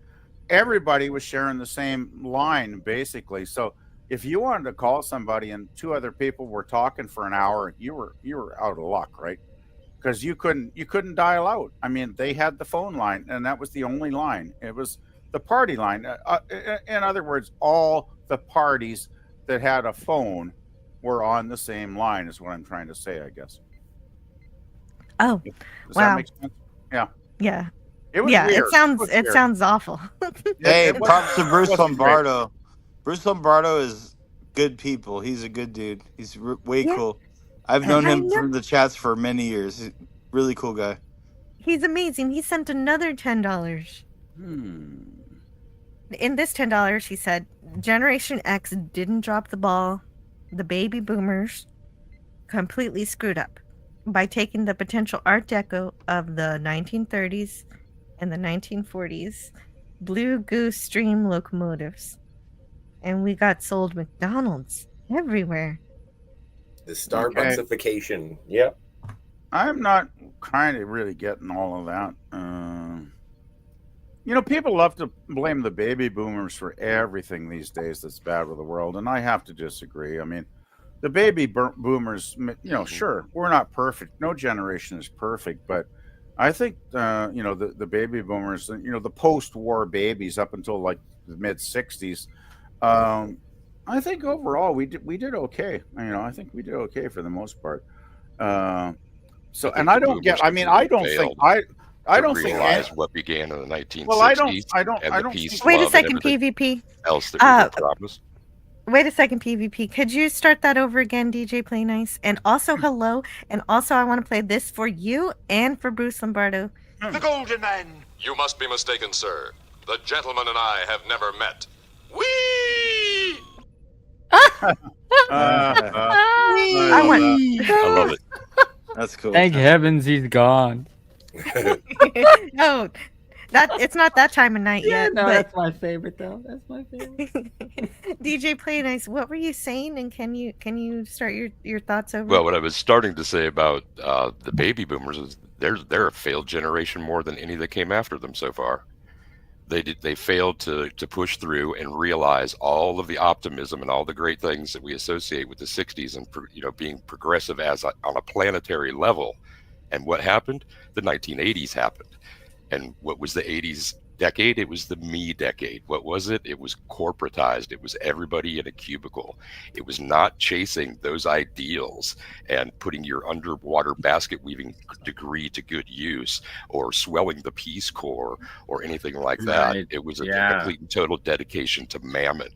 everybody was sharing the same line, basically. So if you wanted to call somebody and two other people were talking for an hour, you were out of luck, right? Because you couldn't dial out. I mean, they had the phone line, and that was the only line. It was the party line. In other words, all the parties that had a phone were on the same line, is what I'm trying to say, I guess. Oh, Does that make sense? Yeah. Yeah. It was weird. It sounds awful. Hey, props to Bruce Lombardo. Bruce Lombardo is good people. He's a good dude. He's way cool. I've known him through the chats for many years. He's a really cool guy. He's amazing. He sent another $10. in this $10, he said, Generation X didn't drop the ball. The baby boomers completely screwed up by taking the potential Art Deco of the 1930s and the 1940s Blue Goose Stream locomotives. And we got sold McDonald's everywhere. The Starbucksification. Yep. I'm not kind of really getting all of that. You know, people love to blame the baby boomers for everything these days that's bad with the world, and I have to disagree. I mean, the baby boomers, you know, sure, we're not perfect. No generation is perfect, but I think, you know, the baby boomers, you know, the post-war babies up until like the mid-'60s, I think overall we did okay. You know, I think we did okay for the most part. So, and I don't get. I mean, I don't think I don't think realize what began in the 1960s. Well, I don't. Wait a second, PvP. Else that we promised. Wait a second, PvP. Could you start that over again, DJ Play Nice? And also, hello. And also, I want to play this for you and for Bruce Lombardo. The Golden Man. You must be mistaken, sir. The gentleman and I have never met. Whee! I love it. That's cool. Thank heavens he's gone. No, it's not that time of night yet. No, but... that's my favorite though. That's my favorite. DJ Play Nice, what were you saying? And can you start your thoughts over? Well, what I was starting to say about the baby boomers is they're a failed generation more than any that came after them so far. They failed to push through and realize all of the optimism and all the great things that we associate with the 60s and, you know, being progressive on a planetary level. And what happened? The 1980s happened. And what was the 80s decade? It was the me decade. What was it? It was corporatized. It was everybody in a cubicle. It was not chasing those ideals and putting your underwater basket weaving degree to good use or swelling the Peace Corps or anything like that. Right. It was a complete and total dedication to mammon.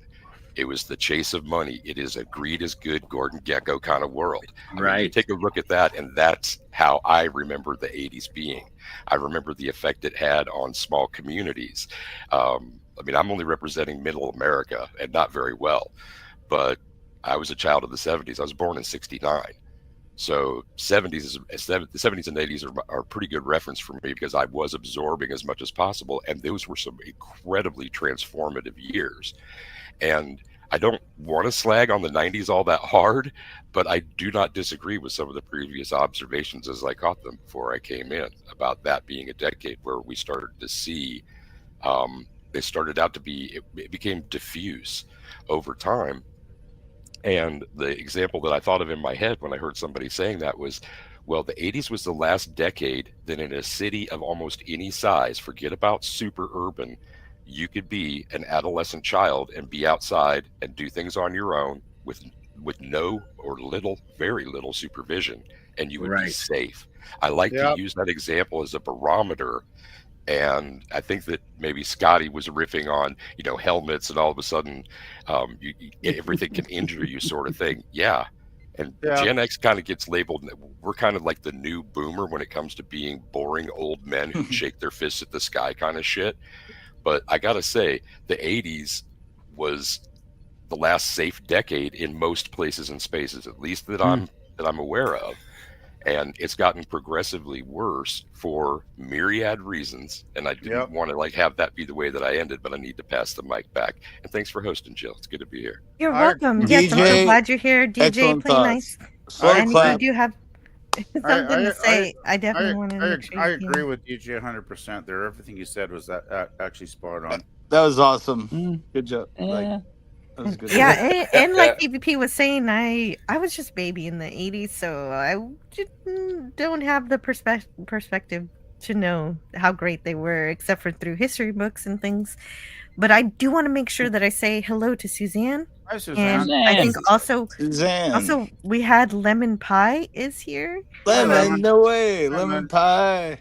It was the chase of money. It is a greed is good, Gordon Gekko kind of world. I mean, you take a look at that, and that's how I remember the 80s being. I remember the effect it had on small communities. I mean, I'm only representing middle America and not very well, but I was a child of the 70s. I was born in 69. So the 70s and 80s are a pretty good reference for me because I was absorbing as much as possible, and those were some incredibly transformative years. And I don't want to slag on the 90s all that hard, but I do not disagree with some of the previous observations as I caught them before I came in about that being a decade where we started to see, it started out to be, it became diffuse over time. And the example that I thought of in my head when I heard somebody saying that was, well, the 80s was the last decade that in a city of almost any size, forget about super urban, you could be an adolescent child and be outside and do things on your own with no or little, very little supervision, and you would be safe. I like to use that example as a barometer. And I think that maybe Scotty was riffing on, you know, helmets and all of a sudden everything can injure you sort of thing. Yeah. And Gen X kind of gets labeled, we're kind of like the new boomer when it comes to being boring old men who shake their fists at the sky kind of shit. But I got to say, the 80s was the last safe decade in most places and spaces, at least that I'm aware of. And it's gotten progressively worse for myriad reasons. And I didn't want to like have that be the way that I ended, but I need to pass the mic back. And thanks for hosting, Jill. It's good to be here. You're welcome. Yes, I'm so glad you're here, DJ Play Nice. And you do have something to say. I definitely want to. I agree with DJ 100% there. Everything you said was actually spot on. That was awesome. Good job. Like, that was good. Yeah, and like PvP was saying, I was just baby in the 80s, so I don't have the perspective to know how great they were, except for through history books and things. But I do want to make sure that I say hello to Suzanne. Hi, Suzanne. And I think also, Suzanne. We had Lemon Pie is here. Lemon, no way. Lemon Pie.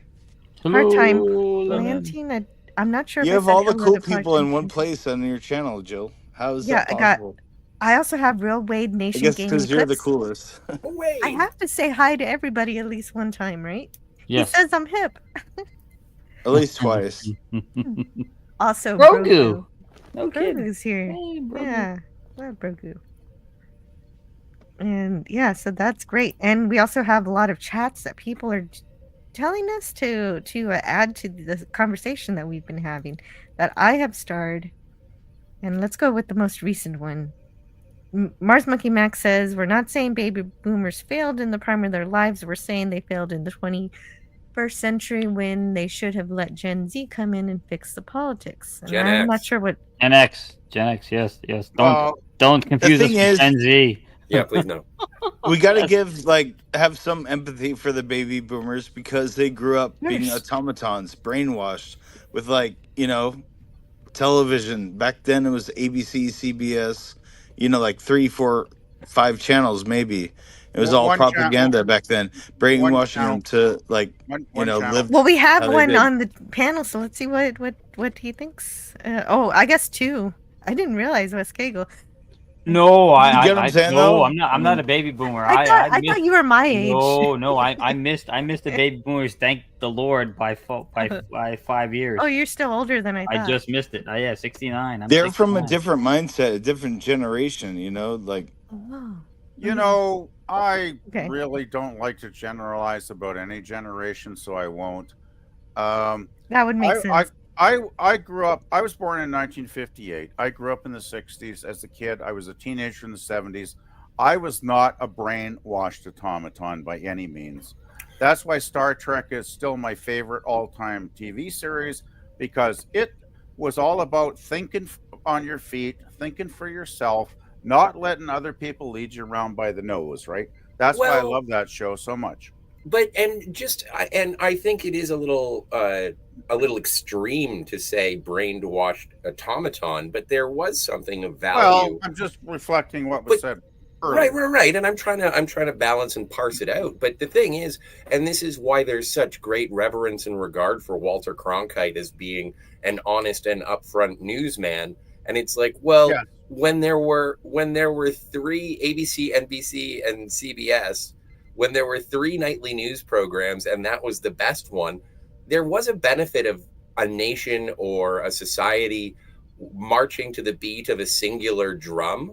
Part-time planting. I'm not sure. You if have I all said the hello cool to people in part-time. one place on your channel, Jill. How is that possible? I also have Real Wade Nation I guess Gaming because you're the Clips. coolest. I have to say hi to everybody at least one time, right? Yes. He says I'm hip. At least twice. Also, Grogu. No kidding. Grogu's here. Hey, Grogu. Yeah, love Grogu. And yeah, so that's great. And we also have a lot of chats that people are telling us to add to the conversation that we've been having that I have starred. And let's go with the most recent one. Mars Monkey Max says, we're not saying baby boomers failed in the prime of their lives. We're saying they failed in the 21st century when they should have let Gen Z come in and fix the politics. And I'm not sure what... Gen X, yes. Don't confuse us with Gen Z. Yeah, please no. We got to have some empathy for the baby boomers because they grew up being automatons, brainwashed with television. Back then it was ABC, CBS, 3, 4, 5 channels maybe. It was all propaganda back then, brainwashing them to live. Well, we have one on the panel, so let's see what he thinks. I guess 2. I didn't realize Wes Cagle. No, You get what I'm saying, though? I'm not a baby boomer. I thought you were my age. No, I missed the baby boomers. Thank the Lord by 5 years. Oh, you're still older than I thought. I just missed it. Yeah, 69. They're 69. from a different mindset, a different generation. I really don't like to generalize about any generation, so I won't. That would make sense. I grew up, I was born in 1958. I grew up in the 60s as a kid. I was a teenager in the 70s. I was not a brainwashed automaton by any means. That's why Star Trek is still my favorite all-time TV series, because it was all about thinking on your feet, thinking for yourself, not letting other people lead you around by the nose, right? That's why I love that show so much. And I think it is a little extreme to say brainwashed automaton, but there was something of value. Well, I'm just reflecting what was said earlier. Right. And I'm trying to balance and parse it out. But the thing is, and this is why there's such great reverence and regard for Walter Cronkite as being an honest and upfront newsman. And it's like, when there were 3 ABC, NBC, and CBS. When there were 3 nightly news programs, and that was the best one, there was a benefit of a nation or a society marching to the beat of a singular drum.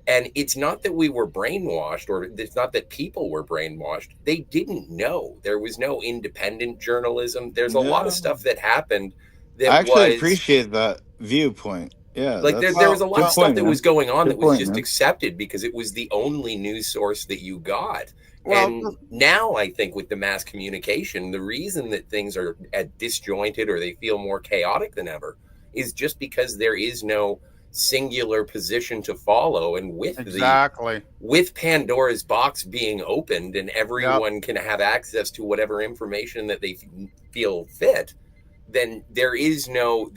And it's not that we were brainwashed, or it's not that people were brainwashed. They didn't know. There was no independent journalism. There's a lot of stuff that happened that I actually appreciate that viewpoint. Yeah, there was a lot of stuff that was going on that was just accepted because it was the only news source that you got. And now I think with the mass communication, the reason that things are disjointed or they feel more chaotic than ever is just because there is no singular position to follow. And with Pandora's box being opened and everyone can have access to whatever information that they feel fit, then there is no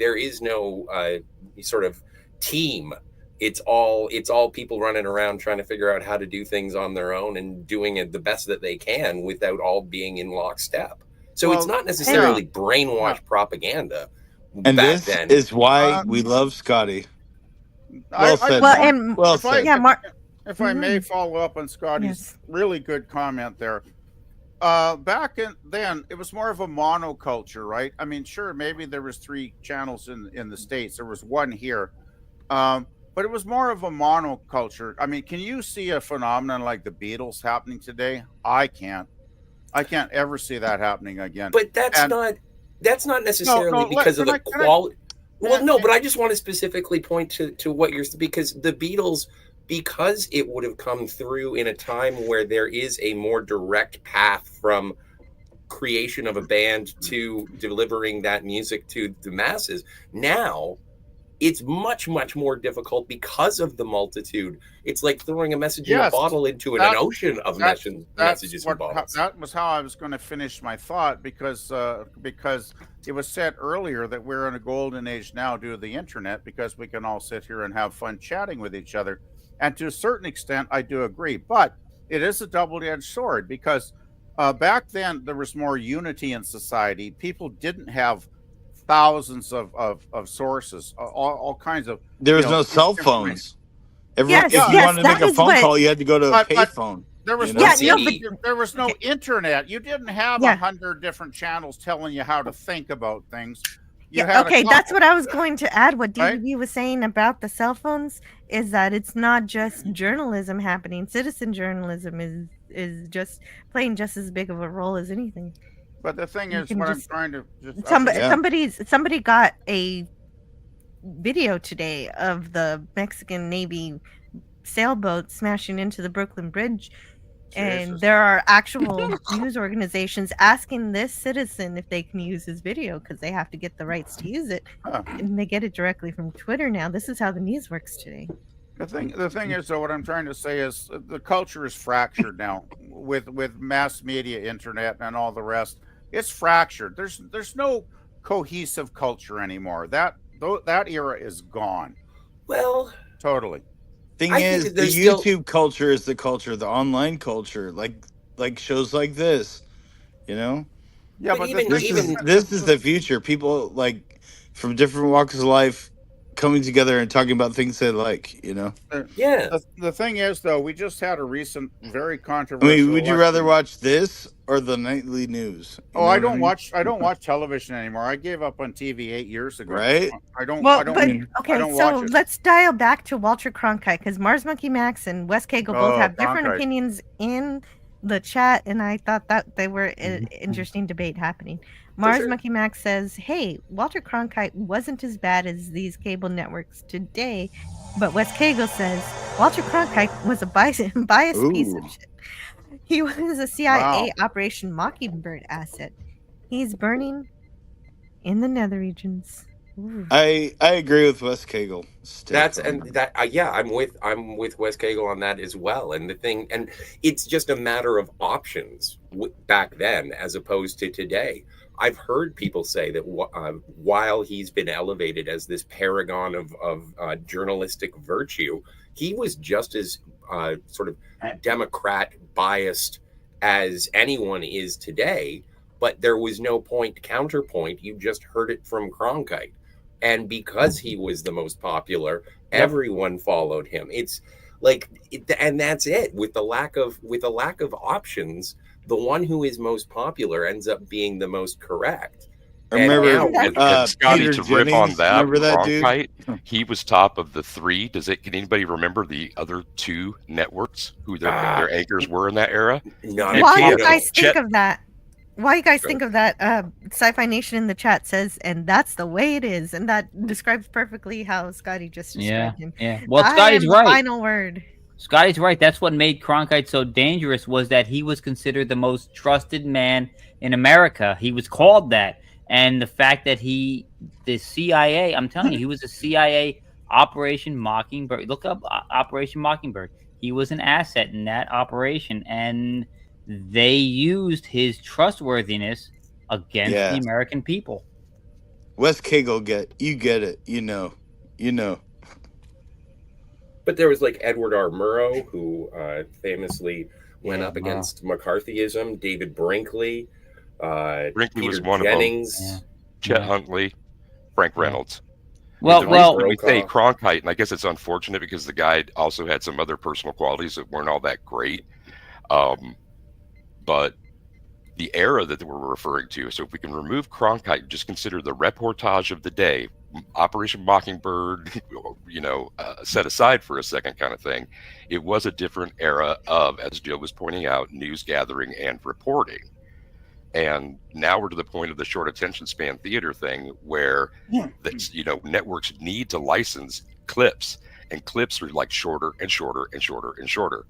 sort of team. It's all people running around trying to figure out how to do things on their own and doing it the best that they can without all being in lockstep. So it's not necessarily brainwashed propaganda. And this is why we love Scotty. Well said. Well said. If I may follow up on Scotty's really good comment there. Back then, it was more of a monoculture, right? I mean, sure, maybe there was 3 channels in the States. There was 1 here. But it was more of a monoculture. I mean, can you see a phenomenon like the Beatles happening today? I can't ever see that happening again. But that's not necessarily because of the quality. Well, no, but I just want to specifically point to what you're, because the Beatles, because it would have come through in a time where there is a more direct path from creation of a band to delivering that music to the masses. Now, it's much, much more difficult because of the multitude. It's like throwing a message in a bottle into an ocean of messages and bottles. That was how I was going to finish my thought, because it was said earlier that we're in a golden age now due to the internet, because we can all sit here and have fun chatting with each other. And to a certain extent, I do agree. But it is a double-edged sword, because back then there was more unity in society. People didn't have thousands of sources, all kinds of. There was no cell phones. If you wanted to make a phone call, you had to go to a payphone. There was there was no internet. You didn't have 100 different channels telling you how to think about things. Okay, that's what I was going to add. What Right? DDB was saying about the cell phones is that it's not just journalism happening. Citizen journalism is just playing just as big of a role as anything. But the thing You is, can what I'm just- trying to just Somebody got a video today of the Mexican Navy sailboat smashing into the Brooklyn Bridge. And Jesus. there are actual news organizations asking this citizen if they can use his video because they have to get the rights to use it. And they get it directly from Twitter now. This is how the news works today. The thing is, though, what I'm trying to say is the culture is fractured now with mass media, internet, and all the rest. It's fractured. There's no cohesive culture anymore. That era is gone. Well, totally. Thing I is, think the that there's still- YouTube culture is the culture, the online culture, like shows like this, you know. Yeah, but this is the future. People like from different walks of life coming together and talking about things they like, you know. Yeah. The thing is, though, we just had a recent very I controversial. mean, would you rather watch this or the nightly news? You Oh, know I what don't mean? watch. I don't watch television anymore. I gave up on TV 8 years ago. Right? I don't. Well, I don't. but I don't so watch it. let's dial back to Walter Cronkite because Mars Monkey Max and Wes Cagle both Oh, have different Cronkite. opinions in the chat, and I thought that they were an interesting debate happening. Mars sure. Monkey Max says, "Hey, Walter Cronkite wasn't as bad as these cable networks today," but Wes Cagle says Walter Cronkite was a biased piece of Ooh. shit. He was a CIA Operation Mockingbird asset. He's burning in the nether regions. Ooh. I agree with Wes Cagle. That's and that yeah, I'm with Wes Cagle on that as well. And the thing, and it's just a matter of options back then as opposed to today. I've heard people say that while he's been elevated as this paragon of journalistic virtue, he was just as sort of Democrat biased as anyone is today. But there was no counterpoint. You just heard it from Cronkite. And because he was the most popular, everyone followed him. It's like, and that's it. With the lack of options, the one who is most popular ends up being the most correct. I remember and Scotty, Peter to rip on Jennings, that, remember that dude? Cronkite, he was top of the three. Can anybody remember the other two networks who their anchors were in that era? While you guys think of that, Sci-Fi Nation in the chat says, and that's the way it is, and that describes perfectly how Scotty just described him. Yeah. Well, I Scotty's am right. Final word. Scotty's right. That's what made Cronkite so dangerous, was that he was considered the most trusted man in America. He was called that. And the fact that the CIA, I'm telling you, he was a CIA Operation Mockingbird. Look up Operation Mockingbird. He was an asset in that operation, and they used his trustworthiness against the American people. Wes Cagle get it, you know. But there was like Edward R. Murrow, who famously went up against McCarthyism. David Brinkley. Brinkley Peter was one Jennings, of them. Chet Huntley, Frank Reynolds. Well, The reason we say Cronkite, and I guess it's unfortunate because the guy also had some other personal qualities that weren't all that great. But the era that we're referring to, so if we can remove Cronkite, just consider the reportage of the day, Operation Mockingbird, set aside for a second kind of thing. It was a different era of, as Jill was pointing out, news gathering and reporting. And now we're to the point of the short attention span theater thing where networks need to license clips, and clips are like shorter and shorter and shorter and shorter.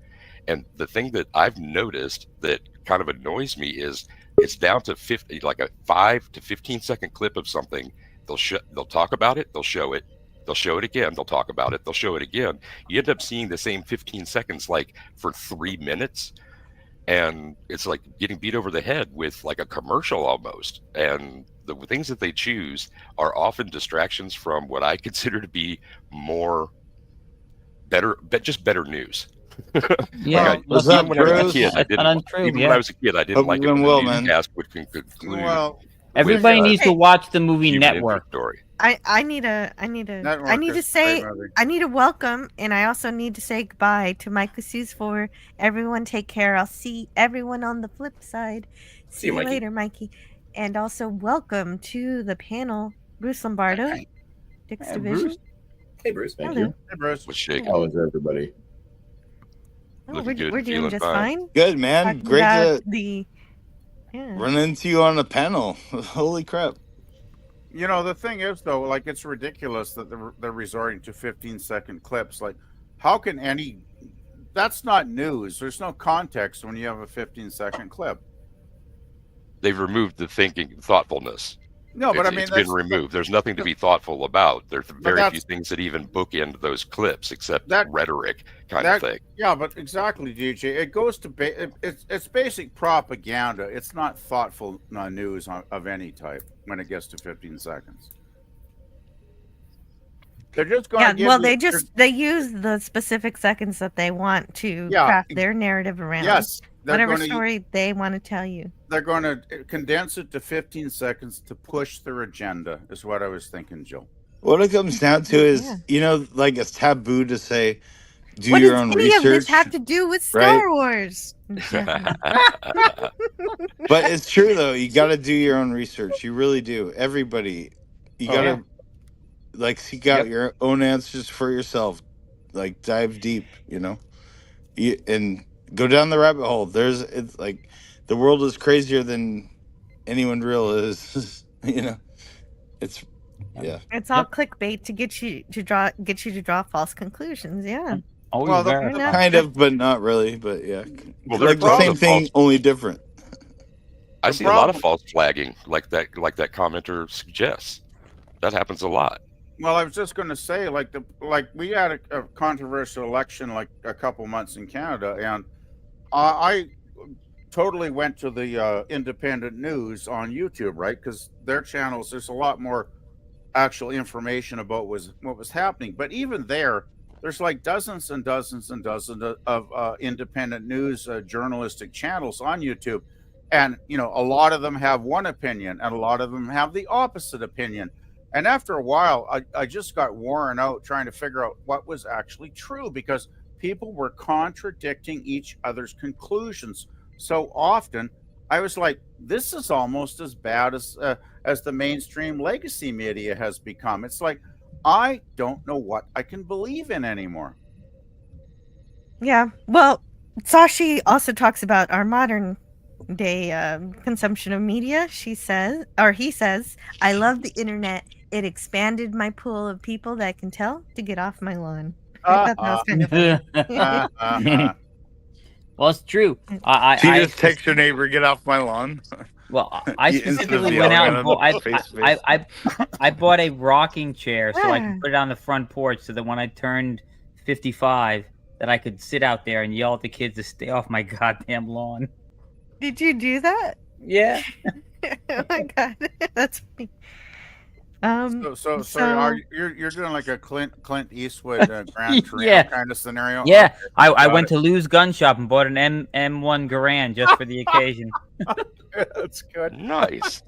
And the thing that I've noticed that kind of annoys me is it's down to 50, like a 5 to 15 second clip of something. They'll talk about it, they'll show it again, they'll talk about it, they'll show it again. You end up seeing the same 15 seconds like for 3 minutes. And it's like getting beat over the head with like a commercial almost. And the things that they choose are often distractions from what I consider to be better news. Yeah, when I was a kid, I didn't like it when the newscast would conclude. Everybody needs to watch the movie Network. I need to welcome, and I also need to say goodbye to Mike Cassuse for everyone. Take care. I'll see everyone on the flip side. See you Mikey. later, Mikey. And also welcome to the panel, Bruce Lombardo, Dick's Division. Bruce. Hey, Bruce. Thank Hello. you. Hey, Bruce. Was shaking. How is everybody? Oh, Looking we're, good, we're doing feeling just fine. fine. Good, man. Talking Great about to yeah. run into you on a panel. Holy crap. You know, the thing is, though, like, it's ridiculous that they're resorting to 15-second clips. Like, how can any... That's not news. There's no context when you have a 15-second clip. They've removed the thoughtfulness. No, but I mean, it's been removed. There's nothing to be thoughtful about. There's very few things that even bookend those clips, except rhetoric kind of thing. Yeah, but exactly, DJ. It goes to it's basic propaganda. It's not thoughtful news of any type when it gets to 15 seconds. They're just going. Yeah, well, they use the specific seconds that they want to craft their narrative around. Yes, whatever story they want to tell you. They're going to condense it to 15 seconds to push their agenda. Is what I was thinking, Joe. What it comes down to is, you know, like it's taboo to say, do what your does own any research. of this have to do with Star Wars? But it's true though. You got to do your own research. You really do. Everybody, you got to like seek out your own answers for yourself. Like dive deep, you know, and go down the rabbit hole. It's like the world is crazier than anyone real is. You know, it's It's all clickbait to get you to draw false conclusions. Yeah. Oh, well, kind of, but not really. But yeah, Well, like the same thing, only different. I see a lot of false flagging, like that commenter suggests. That happens a lot. Well, I was just going to say, like we had a controversial election like a couple months in Canada, and I totally went to the independent news on YouTube, right? Because their channels, there's a lot more actual information about what was happening. But even there's like dozens and dozens and dozens of independent news journalistic channels on YouTube, and you know, a lot of them have one opinion, and a lot of them have the opposite opinion. And after a while, I just got worn out trying to figure out what was actually true, because people were contradicting each other's conclusions so often. I was like, this is almost as bad as the mainstream legacy media has become. It's like, I don't know what I can believe in anymore. Yeah. Well, Sashi also talks about our modern day consumption of media. He says, I love the internet. It expanded my pool of people that I can tell to get off my lawn. I thought that was kind of funny. Well, it's true. I just text your neighbor, get off my lawn. Well, I specifically went out and I bought a rocking chair so I could put it on the front porch, so that when I turned 55, that I could sit out there and yell at the kids to stay off my goddamn lawn. Did you do that? Yeah. Oh my god, that's funny. So you're doing like a Clint Eastwood Grand Torino kind of scenario? Yeah, Okay. I went to Lou's Gun Shop and bought an M1 Garand just for the occasion. That's good. Nice.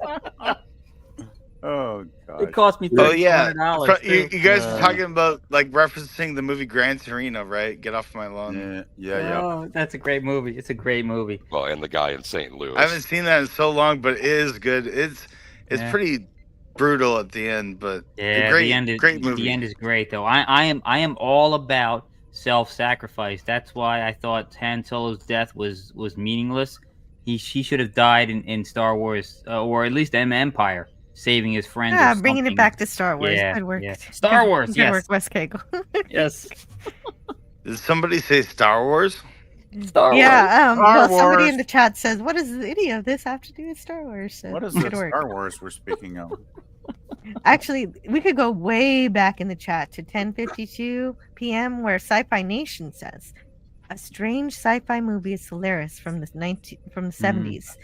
Oh god. It cost me $300. You guys are talking about like referencing the movie Gran Torino, right? Get off my lawn. Yeah. Oh, that's a great movie. It's a great movie. Well, and the guy in St. Louis. I haven't seen that in so long, but it is good. It's pretty brutal at the end, but great movie. The end is great, though. I am all about self-sacrifice. That's why I thought Han Solo's death was meaningless. He should have died in Star Wars, or at least Empire, saving his friends. Yeah, bringing it back to Star Wars. Yeah, Good work. yeah. Star Wars. Good Yes. work, Wes Cagle. Yes. Did somebody say Star Wars? Star Wars. Yeah. Star somebody Wars. in the chat says, "What does any of this have to do with Star Wars?" So, What is good the work. Star Wars we're speaking of? Actually, we could go way back in the chat to 10:52 p.m. where Sci-Fi Nation says, "A strange sci-fi movie is Solaris from the 70s.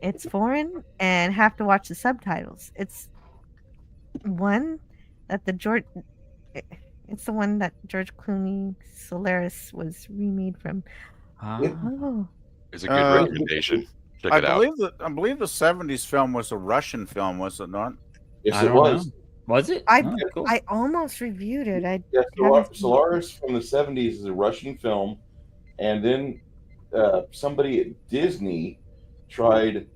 It's foreign and have to watch the subtitles. It's one that it's the one that George Clooney Solaris was remade from." Oh. It's a good recommendation. Check it out. I believe the 70s film was a Russian film, was it not? Yes, it was. Was it? I almost reviewed it. Solaris from the 70s is a Russian film, and then somebody at Disney tried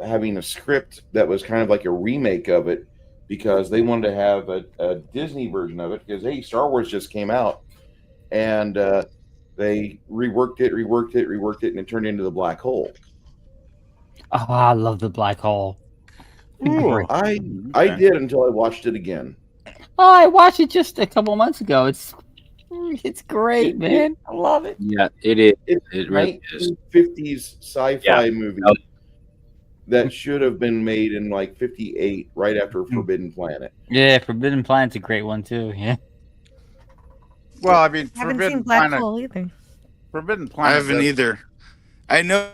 having a script that was kind of like a remake of it, because they wanted to have a Disney version of it because, hey, Star Wars just came out, and they reworked it, and it turned into the black hole. Oh, I love the black hole. Ooh, I did until I watched it again. Oh, I watched it just a couple months ago. It's great, man. I love it. Yeah, it is. It's It really is. 1950s sci-fi Yeah. movie that should have been made in like 58, right after Forbidden Planet. Yeah, Forbidden Planet's a great one too. Yeah. Well, I mean, I haven't Forbidden seen Black Planet. Hole either. Forbidden I Planet. haven't either. I know.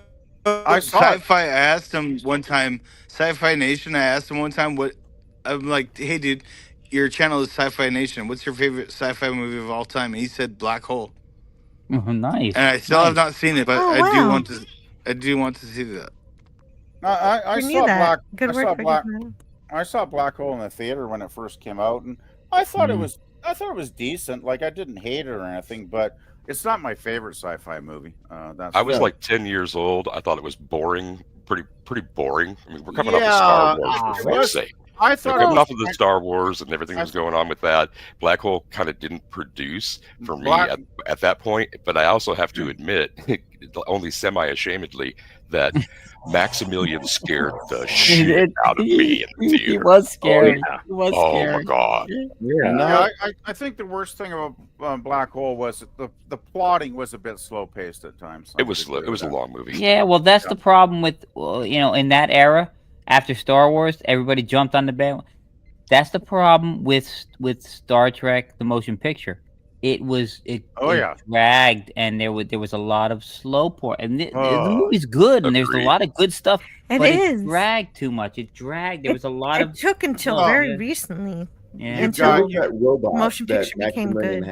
I saw it. Sci-Fi. I asked him one time. Sci-Fi Nation. I asked him one time what. I'm like, hey, dude, your channel is Sci-Fi Nation. What's your favorite sci-fi movie of all time? And he said Black Hole. Oh, nice. And I still have not seen it, but Oh, I do wow. want to. I do want to see that. I Who knew saw that? Black. Good I work saw for Black. getting I saw Black Hole in the theater when it first came out, and I thought Mm. I thought it was decent. Like, I didn't hate it or anything, but it's not my favorite sci-fi movie. That's I was fair. like 10 years old. I thought it was boring, pretty boring. I mean, we're coming off of Star Wars, for it fuck's was- sake. I We're thought it coming was off of the Star Wars and everything that was going on with that. Black Hole kind of didn't produce for me at that point. But I also have to admit, only semi-ashamedly, that Maximilian scared the shit out of me in the theater. He was scary. Oh, yeah. He was Oh, scary. my God. Yeah, I think the worst thing about Black Hole was that the plotting was a bit slow paced at times. It was slow. It was a long movie. Yeah, well, that's the problem with in that era after Star Wars, everybody jumped on the band. That's the problem with Star Trek: The Motion Picture. It dragged, and there was a lot of slow pour. And the movie's good, and there's a lot of good stuff. It but is. It dragged too much. It dragged. There was a lot of. It took until very recently. Yeah. Until that robot motion that picture became Maximilian good.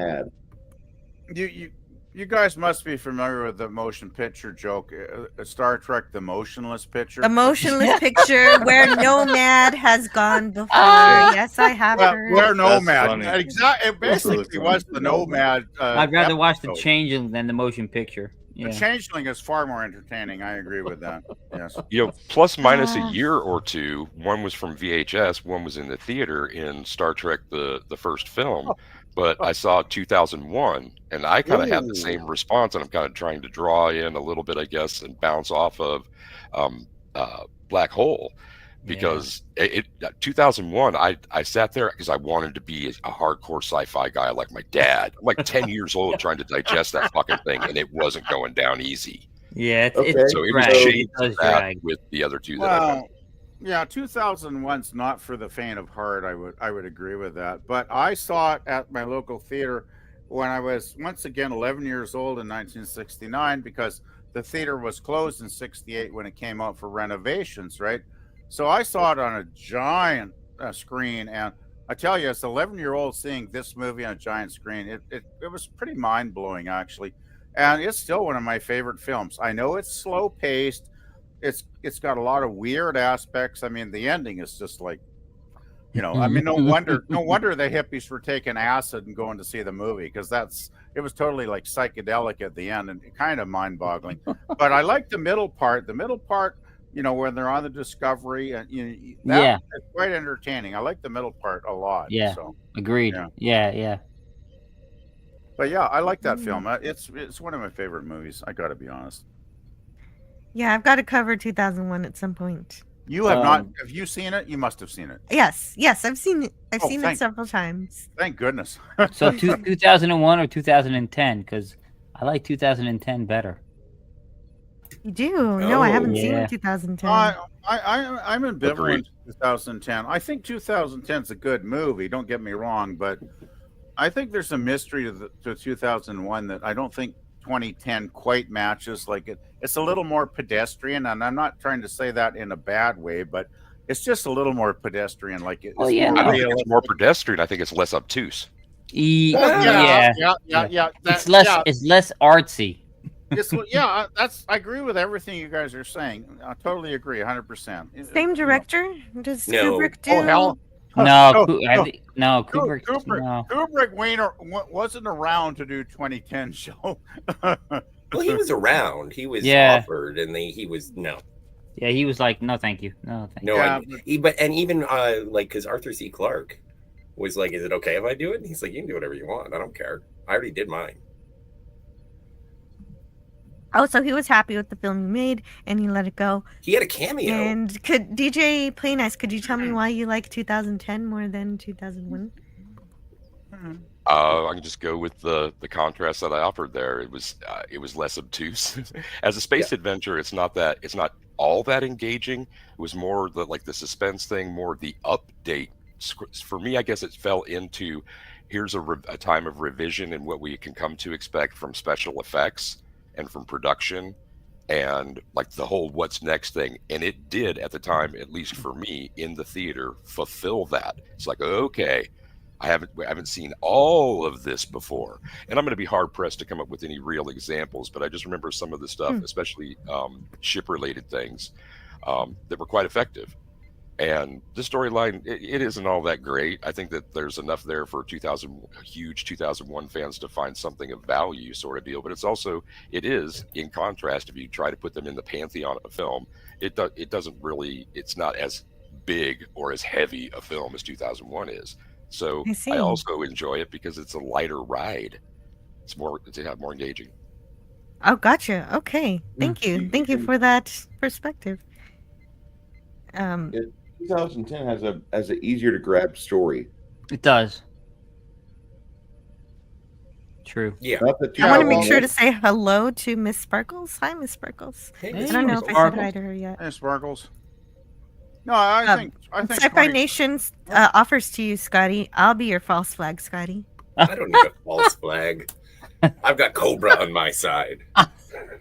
had. You guys must be familiar with the motion picture joke, Star Trek: The Motionless Picture. The motionless picture where Nomad has gone before. Yes, I have heard. Where Nomad? funny. Exactly. It basically was the Nomad. I'd rather watch the episode. Changeling than the motion picture. Yeah. The Changeling is far more entertaining. I agree with that. Yes. Plus minus a year or two, one was from VHS, one was in the theater in Star Trek the first film. But I saw 2001, and I kind of had the same response, and I'm kind of trying to draw in a little bit, I guess, and bounce off of Black Hole, because 2001, I sat there because I wanted to be a hardcore sci-fi guy like my dad. I'm like 10 years old trying to digest that fucking thing, and it wasn't going down easy. Yeah, So it was shades of that with the other two that I Well, mentioned. yeah, 2001's not for the faint of heart. I would agree with that. But I saw it at my local theater when I was once again 11 years old in 1969, because the theater was closed in 68 when it came out for renovations, right? So I saw it on a giant screen, and I tell you, as an 11-year-old seeing this movie on a giant screen, it was pretty mind-blowing, actually. And it's still one of my favorite films. I know it's slow paced. It's got a lot of weird aspects. I mean, the ending is just like, I mean, no wonder the hippies were taking acid and going to see the movie, because it was totally like psychedelic at the end and kind of mind-boggling. But I like the middle part. The middle part, when they're on the Discovery, and it's quite entertaining. I like the middle part a lot. Yeah, So, agreed. Yeah. but yeah, I like that film. It's one of my favorite movies. I got to be honest. Yeah, I've got to cover 2001 at some point. You have not? Have you seen it? You must have seen it. Yes, I've seen it. I've seen it thank- several times. Thank goodness. So 2001 or 2010? Because I like 2010 better. You do? No, I haven't seen Yeah. 2010. I'm ambivalent Agreed. to 2010. I think 2010 is a good movie. Don't get me wrong, but I think there's a mystery to 2001 that I don't think 2010 quite matches. Like it's a little more pedestrian, and I'm not trying to say that in a bad way, but it's just a little more pedestrian. Like it's Oh, yeah, more I don't think realistic. it's more pedestrian. I think it's less obtuse. Yeah. It's less artsy. I agree with everything you guys are saying. I totally agree, 100%. Same director? Does No. Kubrick do? Oh hell, No, no, Kubrick. Kubrick wasn't around to do 2010 show. Well, he was around. He was Yeah. offered, and he was no. Yeah, he was like, no, thank you. No, thank No, you. and even like, because Arthur C. Clarke was like, "Is it okay if I do it?" And he's like, "You can do whatever you want. I don't care. I already did mine." Oh, so he was happy with the film you made, and he let it go. He had a cameo. And could DJ Play Nice? Could you tell me why you like 2010 more than 2001? I can just go with the contrast that I offered there. It was less obtuse. As a space adventure, it's not all that engaging. It was more the suspense thing, more the update. For me, I guess it fell into here's a time of revision and what we can come to expect from special effects and from production and like the whole what's next thing. And it did at the time, at least for me in the theater, fulfill that. It's like, okay, I haven't seen all of this before. And I'm going to be hard pressed to come up with any real examples, but I just remember some of the stuff, especially ship related things that were quite effective. And the storyline, it isn't all that great. I think that there's enough there for huge 2001 fans to find something of value sort of deal. But it is, in contrast, if you try to put them in the pantheon of a film, it's not as big or as heavy a film as 2001 is. So I also enjoy it because it's a lighter ride. It's more engaging. Oh, gotcha. Okay. Thank you. Thank you for that perspective. 2010 has an easier to grab story. It does. True. Yeah. I want to make sure to say hello to Miss Sparkles. Hi, Miss Sparkles. Hey, I don't know if I said hi to her yet. Hey, Sparkles. No, I think Sci-Fi Nation offers to you, Scotty. I'll be your false flag, Scotty. I don't need a false flag. I've got Cobra on my side.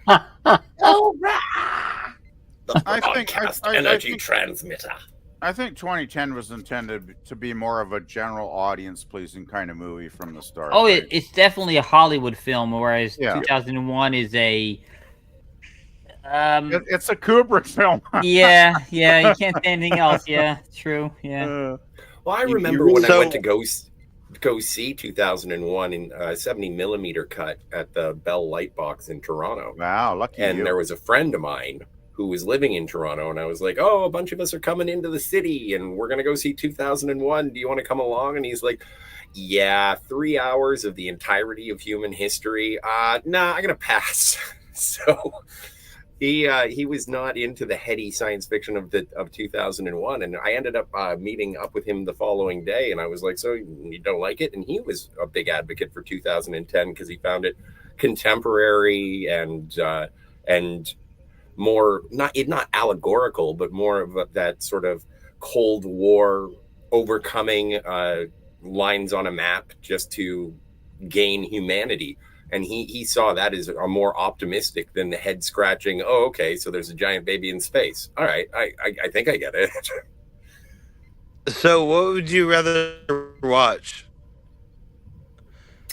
Cobra! The broadcast energy transmitter. I think 2010 was intended to be more of a general audience-pleasing kind of movie from the start. Oh, it's definitely a Hollywood film, whereas 2001 is a... it's a Kubrick film. yeah, you can't say anything else. Yeah, true. Yeah. Well, I remember when I went to go see 2001 in 70mm cut at the Bell Lightbox in Toronto. Wow, lucky And you. there was a friend of mine who was living in Toronto, and I was like, "Oh, a bunch of us are coming into the city, and we're gonna go see 2001. Do you want to come along?" And he's like, "Yeah, 3 hours of the entirety of human history. Nah, I'm gonna pass." So he was not into the heady science fiction of 2001, and I ended up meeting up with him the following day, and I was like, "So you don't like it?" And he was a big advocate for 2010 because he found it contemporary and more not allegorical, but more of that sort of Cold War overcoming lines on a map just to gain humanity. And he saw that as a more optimistic than the head scratching. Oh, okay, so there's a giant baby in space. All right, I think I get it. So, what would you rather watch?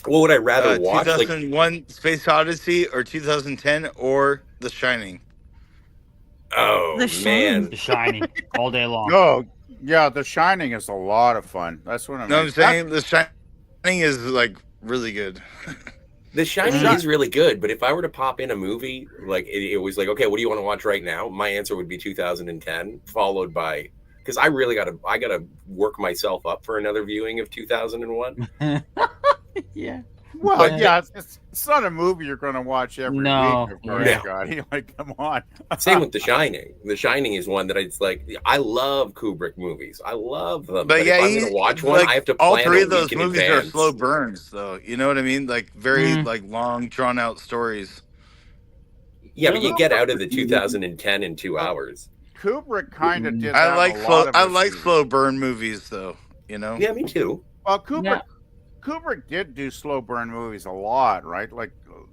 What would I rather watch? 2001 Space Odyssey or 2010 or The Shining? Oh, man. The Shining all day long. Oh, yeah, The Shining is a lot of fun. That's what I'm saying. The Shining is like really good. The Shining is really good, but if I were to pop in a movie, like it was like, okay, what do you want to watch right now? My answer would be 2010, followed by, because I gotta work myself up for another viewing of 2001. Yeah. Well, But- yeah, it's not a movie you're going to watch every No, week, of course, yeah. Scotty. Like, come on. Same with The Shining. The Shining is one that it's like, I love Kubrick movies. I love them. But yeah, if I'm gonna watch one, like, I have to all plan three a of those week in movies advance. are slow burns, though. You know what I mean? Like very like long, drawn out stories. Yeah, but you get out of the 2010 in 2 hours. Kubrick kind of did that. I like in a slow. lot of I his like movies. slow burn movies, though. You know. Yeah, me too. Well, Kubrick did do slow burn movies a lot, right? Like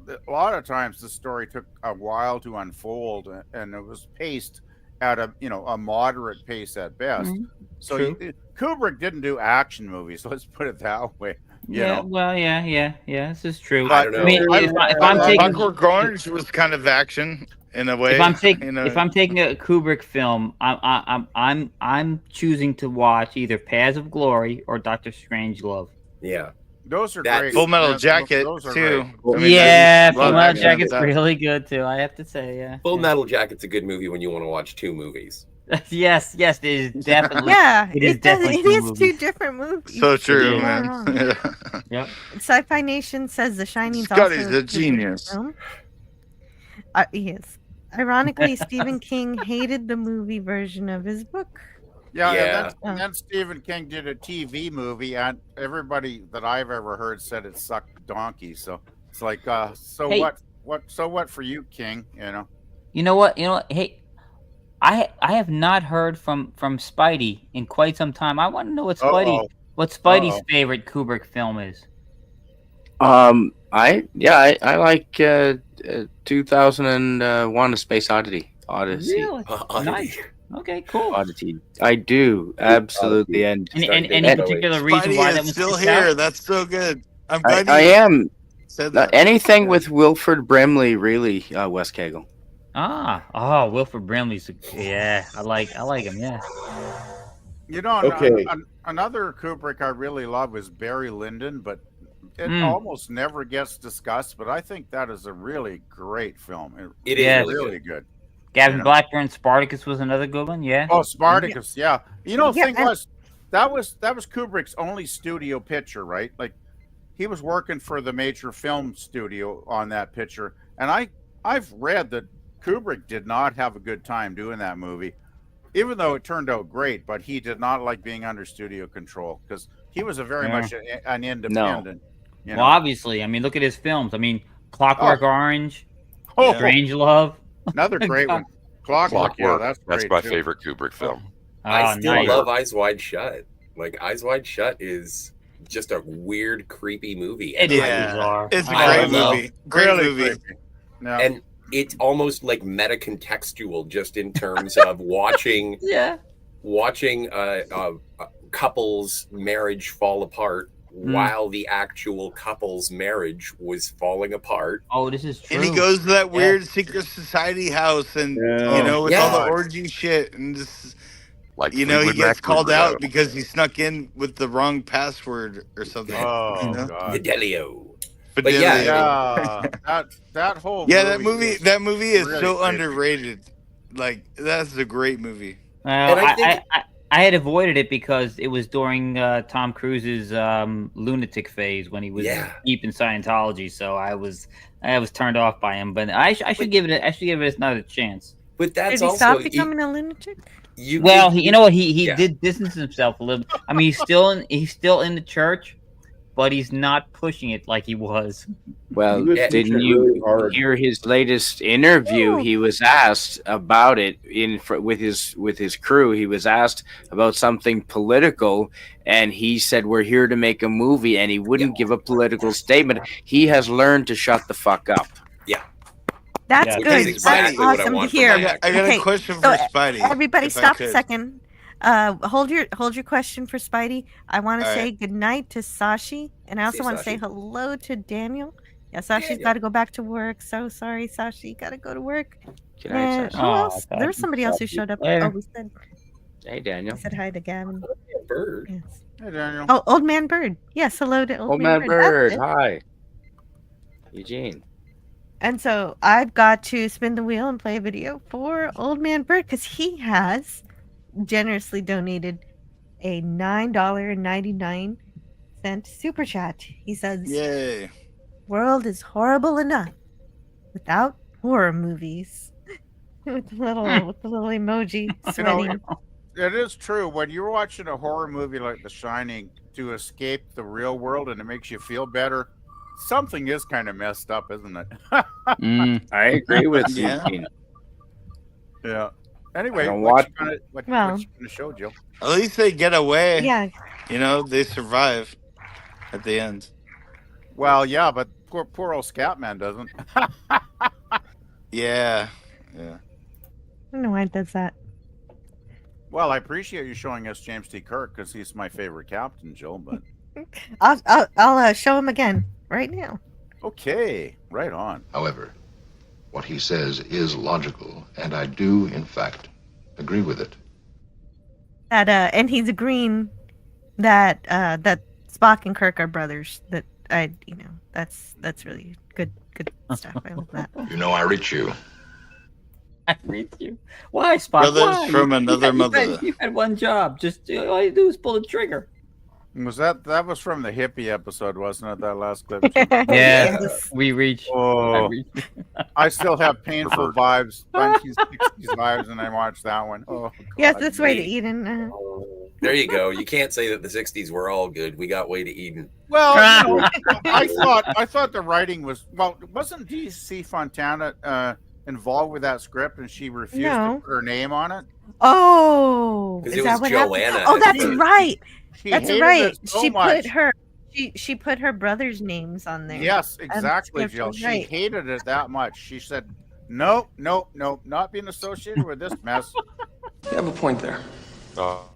a lot of times the story took a while to unfold, and it was paced at a moderate pace at best. So Kubrick didn't do action movies. Let's put it that way. You Yeah. know? Well, yeah. This is true. I don't know. I mean, if I'm taking Clockwork Orange was kind of action in a way. if I'm taking you know? if I'm taking a Kubrick film, I'm choosing to watch either Paths of Glory or Doctor Strangelove. Yeah. Those are That great. Full Metal Jacket Those are too. great. I mean, Yeah, there's a lot Full of Metal action Jacket's with that. really good too. I have to say, yeah. Full Metal Jacket's a good movie when you want to watch two movies. yes, it is definitely. Yeah, it is definitely it two is movies. two different movies. So true, You're not man. wrong. Yep. Sci-Fi Nation says The Shining's Scotty's also a genius. film. He is. Ironically, Stephen King hated the movie version of his book. Yeah. And then Stephen King did a TV movie, and everybody that I've ever heard said it sucked donkey. So it's like, so Hey. what for you, King? You know. You know what? Hey, I have not heard from Spidey in quite some time. I want to know what Spidey's favorite Kubrick film is. I like 2001: A Space Odyssey. Really? Nice. Okay, cool. Odyssey. I do absolutely, and any particular reason why that was still picked here. out? That's so good. I'm glad I you am. said that. Anything with Wilford Brimley, really, Wes Cagle. Wilford Brimley's. Yeah, I like him. Yeah. You know, Okay. another Kubrick I really love is Barry Lyndon, but it almost never gets discussed. But I think that is a really great film. It is Yeah. really good. Gavin Blackburn, Spartacus was another good one. Yeah. Oh, Spartacus, yeah. You know, the Yeah, thing was that was Kubrick's only studio picture, right? Like he was working for the major film studio on that picture, and I've read that Kubrick did not have a good time doing that movie, even though it turned out great. But he did not like being under studio control because he was a very much an independent. You know? Well, obviously, I mean, look at his films. I mean, Clockwork Orange, Oh. Strange Love. Another great one. Clockwork. Yeah, that's great. my too. favorite Kubrick film. I still nice. love Eyes Wide Shut. Like Eyes Wide Shut is just a weird, creepy movie. It is Yeah. bizarre. It's a I great love- movie. Great Really movie. creepy. Yeah. And it's almost like meta-contextual, just in terms of watching a couple's marriage fall apart while the actual couple's marriage was falling apart. Oh, this is true. And he goes to that weird secret society house, and you know, with all the orgy shit, and just Like you know, he Fleetwood gets Mac called River. out because he snuck in with the wrong password or something. Oh, you know? God. Fidelio. But Fidelio. Yeah, that whole that movie is really so creepy. underrated. Like that's a great movie. And I think- I had avoided it because it was during Tom Cruise's lunatic phase when he was deep in Scientology. So I was turned off by him. But I should give it another chance. But that's Did he also stop becoming a lunatic? you know what? He Yeah. did distance himself a little. I mean, he's still in the church, but he's not pushing it like he was. Well, He was didn't pushing you really hard. hear his latest interview? Oh. He was asked about it with his crew. He was asked about something political, and he said, "We're here to make a movie," and he wouldn't give a political statement. He has learned to shut the fuck up. That's Yeah, good. that's That's exactly what I awesome to want from hear. my actor. I got Okay, a question so for Spidey. Everybody, if I stop a could. second. Hold your question for Spidey. I want to All say right. goodnight to Sashi, and I also See want to say Sashi. hello to Daniel. Yeah, Sashi's Daniel. got to go back to work. So sorry, Sashi, got to go to work. Good night, And Sashi. who else? There was Sashi. somebody else who showed up. Later. Oh, we said Hey, Daniel. we said hi to Gavin. Bird. Yes. Hey, Daniel. Oh, Old Man Bird. Yes, hello to Old, Old Man That's Bird. it. Hi, Eugene. And so I've got to spin the wheel and play a video for Old Man Bird because he has generously donated a $9.99 super chat. He says, Yay. "World is horrible enough without horror movies." with the little emoji You know, sweating. it is true. When you're watching a horror movie like The Shining to escape the real world and it makes you feel better, something is kind of messed up, isn't it? I agree with you. Yeah. Eugene. Yeah. Anyway, don't what watch you gonna, what Well. you gonna show, Jill? At least they get away. Yeah, You know, they survive at the end. Well, yeah, but poor old Scatman doesn't. Yeah. I don't know why it does that. Well, I appreciate you showing us James T. Kirk because he's my favorite captain, Jill. But I'll show him again right now. okay, right on. However, what he says is logical, and I do, in fact, agree with it. That and he's agreeing that that Spock and Kirk are brothers. That's really good stuff. I love that. You know I reach you. I read you. Why, Spock? Brothers Why? from another mother. You had one job. Just all you do is pull the trigger. Was that was from the hippie episode, wasn't it? That last clip. Yeah, we reach. Oh, I still have painful vibes, 1960s vibes, and I watched that one. Oh, God. Yes, that's way to Eden. There you go. You can't say that the 60s were all good. We got way to Eden. Well, I thought the writing was wasn't DC Fontana involved with that script, and she refused to put her name on it? Oh, Because is it that was what Joanna. happened? Oh, that's right. That's right. It so She much. put her she put her brother's names on there. Yes, exactly, Jill. She hated it that much. She said, "Nope, not being associated with this mess." You have a point there. Oh,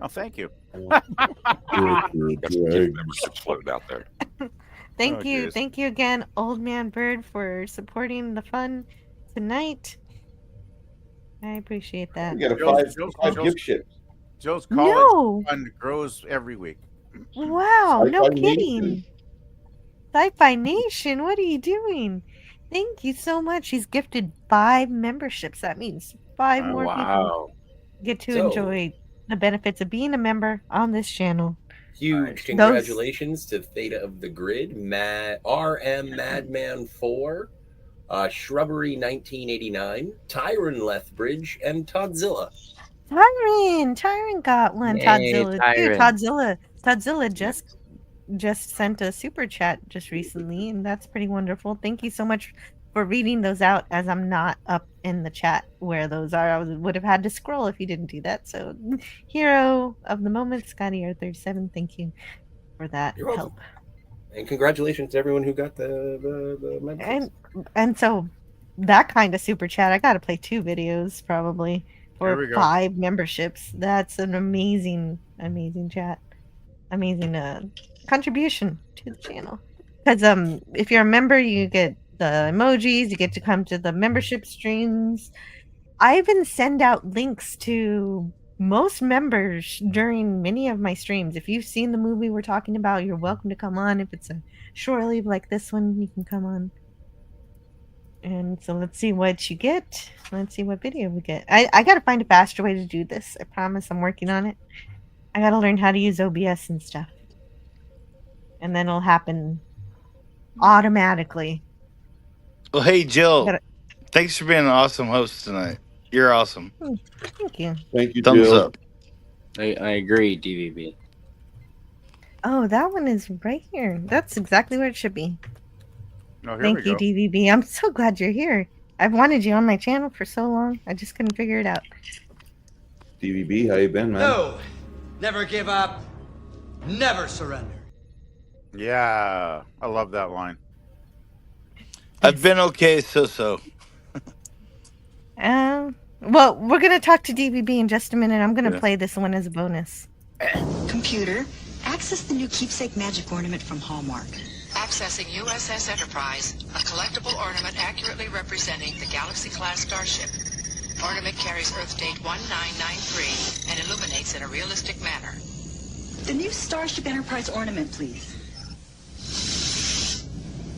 thank you. Got some good memberships floating out there. Thank you. geez. Thank you again, Old Man Bird, for supporting the fun tonight. I appreciate that. We got a five gift ships. Joe's college fund grows every week. Wow, no Sci-Fi kidding. Nation. Sci-Fi Nation, what are you doing? Thank you so much. He's gifted 5 memberships. That means 5 more people get to enjoy the benefits of being a member on this channel. Huge congratulations to Theta of the Grid, RM Madman 4, Shrubbery 1989, Tyron Lethbridge, and Todzilla. Tyron got one. Yay, Todzilla. Dude, Tyron. Todzilla just sent a super chat just recently, and that's pretty wonderful. Thank you so much for reading those out, as I'm not up in the chat where those are. I would have had to scroll if you didn't do that. So, hero of the moment, Scotty R37, thank you for that You're help. welcome. And congratulations to everyone who got the membership. And so that kind of super chat, I got to play 2 videos probably There we for go. 5 memberships. That's an amazing chat, amazing contribution to the channel. Because if you're a member, you get the emojis, you get to come to the membership streams. I even send out links to most members during many of my streams. If you've seen the movie we're talking about, you're welcome to come on. If it's a shore leave like this one, you can come on. And so let's see what you get. Let's see what video we get. I gotta find a faster way to do this. I promise I'm working on it. I gotta learn how to use OBS and stuff. And then it'll happen automatically. Well, hey, Jill. Thanks for being an awesome host tonight. You're awesome. Thank you. Thank you, Thumbs Jill. up. I agree, DVB. Oh, that one is right here. That's exactly where it should be. Oh, here Thank we you, go. DVB. I'm so glad you're here. I've wanted you on my channel for so long. I just couldn't figure it out. DVB, how you been, man? No, never give up, never surrender. Yeah, I love that line. I've been okay, so. Well, we're gonna talk to DVB in just a minute. I'm gonna Yeah. play this one as a bonus. Computer, access the new keepsake magic ornament from Hallmark. Accessing USS Enterprise, a collectible ornament accurately representing the Galaxy-class starship. Ornament carries Earth date 1993 and illuminates in a realistic manner. The new Starship Enterprise ornament, please.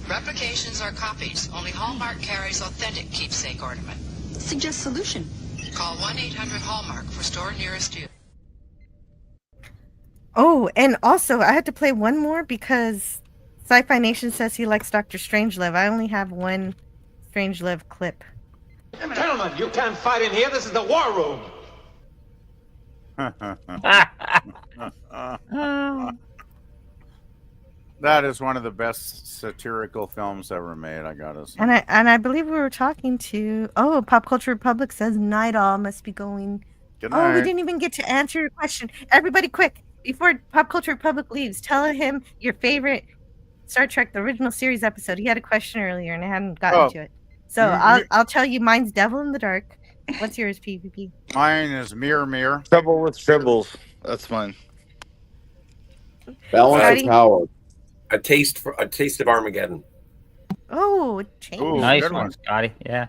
Replications are copies. Only Hallmark carries authentic keepsake ornament. Suggest solution. Call 1-800-HALLMARK for store nearest you. Oh, and also I had to play one more because Sci-Fi Nation says he likes Dr. Strangelove. I only have one Strangelove clip. Gentlemen, you can't fight in here. This is the war room. That is one of the best satirical films ever made, I gotta say. And I believe we were talking to Pop Culture Republic says Night All must be going. Good Oh, we night. didn't even get to answer your question. Everybody quick, before Pop Culture Republic leaves, tell him your favorite Star Trek the original series episode. He had a question earlier and I hadn't gotten to it. So I'll tell you mine's Devil in the Dark. What's yours, PvP? Mine is Mirror. Trouble with Tribbles. That's mine. Balance of power. A taste of Armageddon. Oh, change. Nice one, Scotty. Yeah.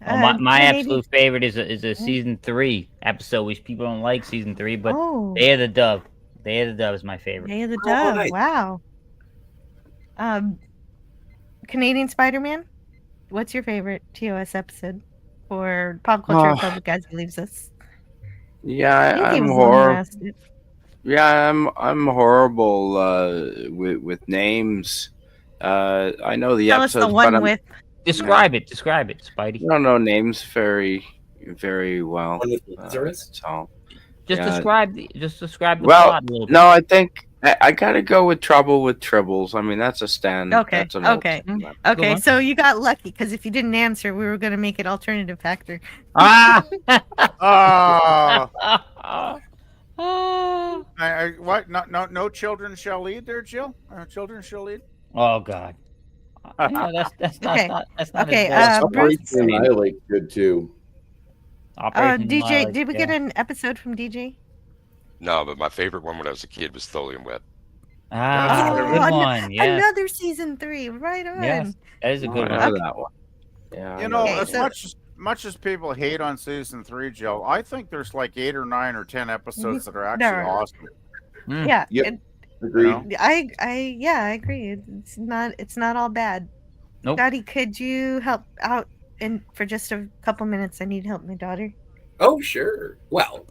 Well, my maybe- absolute favorite is a season 3 episode, which people don't like season 3, but Oh. Day of the Dove. Day of the Dove is my favorite. Day of the Dove. nice. Wow. Canadian Spider-Man. What's your favorite TOS episode for Pop Culture Republic as he leaves us? Yeah, I think he I'm was the one who horrible. asked it. Yeah, I'm horrible with names. I know the Tell us episodes, the but one with. Describe it, Spidey. I don't know names very well. One with Lazarus? So Just yeah. describe the Well, plot a little bit. no, I think I gotta go with Trouble with Tribbles. I mean, that's a stand. Okay. That's an old Okay. stand. Okay. So you got lucky because if you didn't answer, we were going to make it alternative factor. Ah! What? No children shall lead there, Jill? Children shall lead? Oh God. No, that's not. Okay. That's not. Okay, as bad. Bruce- Annihilate's good too. Operation DJ, Annihilate, did we get yeah. an episode from DJ? No, but my favorite one when I was a kid was Tholian Web. Ah, good one. Yeah. Another season 3. Right on. Yes, that is a good I know one. that one. Yeah, You know, Okay, as so- much as people hate on season 3, Jill, I think there's like 8 or 9 or 10 episodes that are actually There are. awesome. Yeah. Yep. it- Agreed. I agree. It's not all bad. Nope. Daddy, could you help out for just a couple minutes? I need help my daughter. Oh, sure. Well,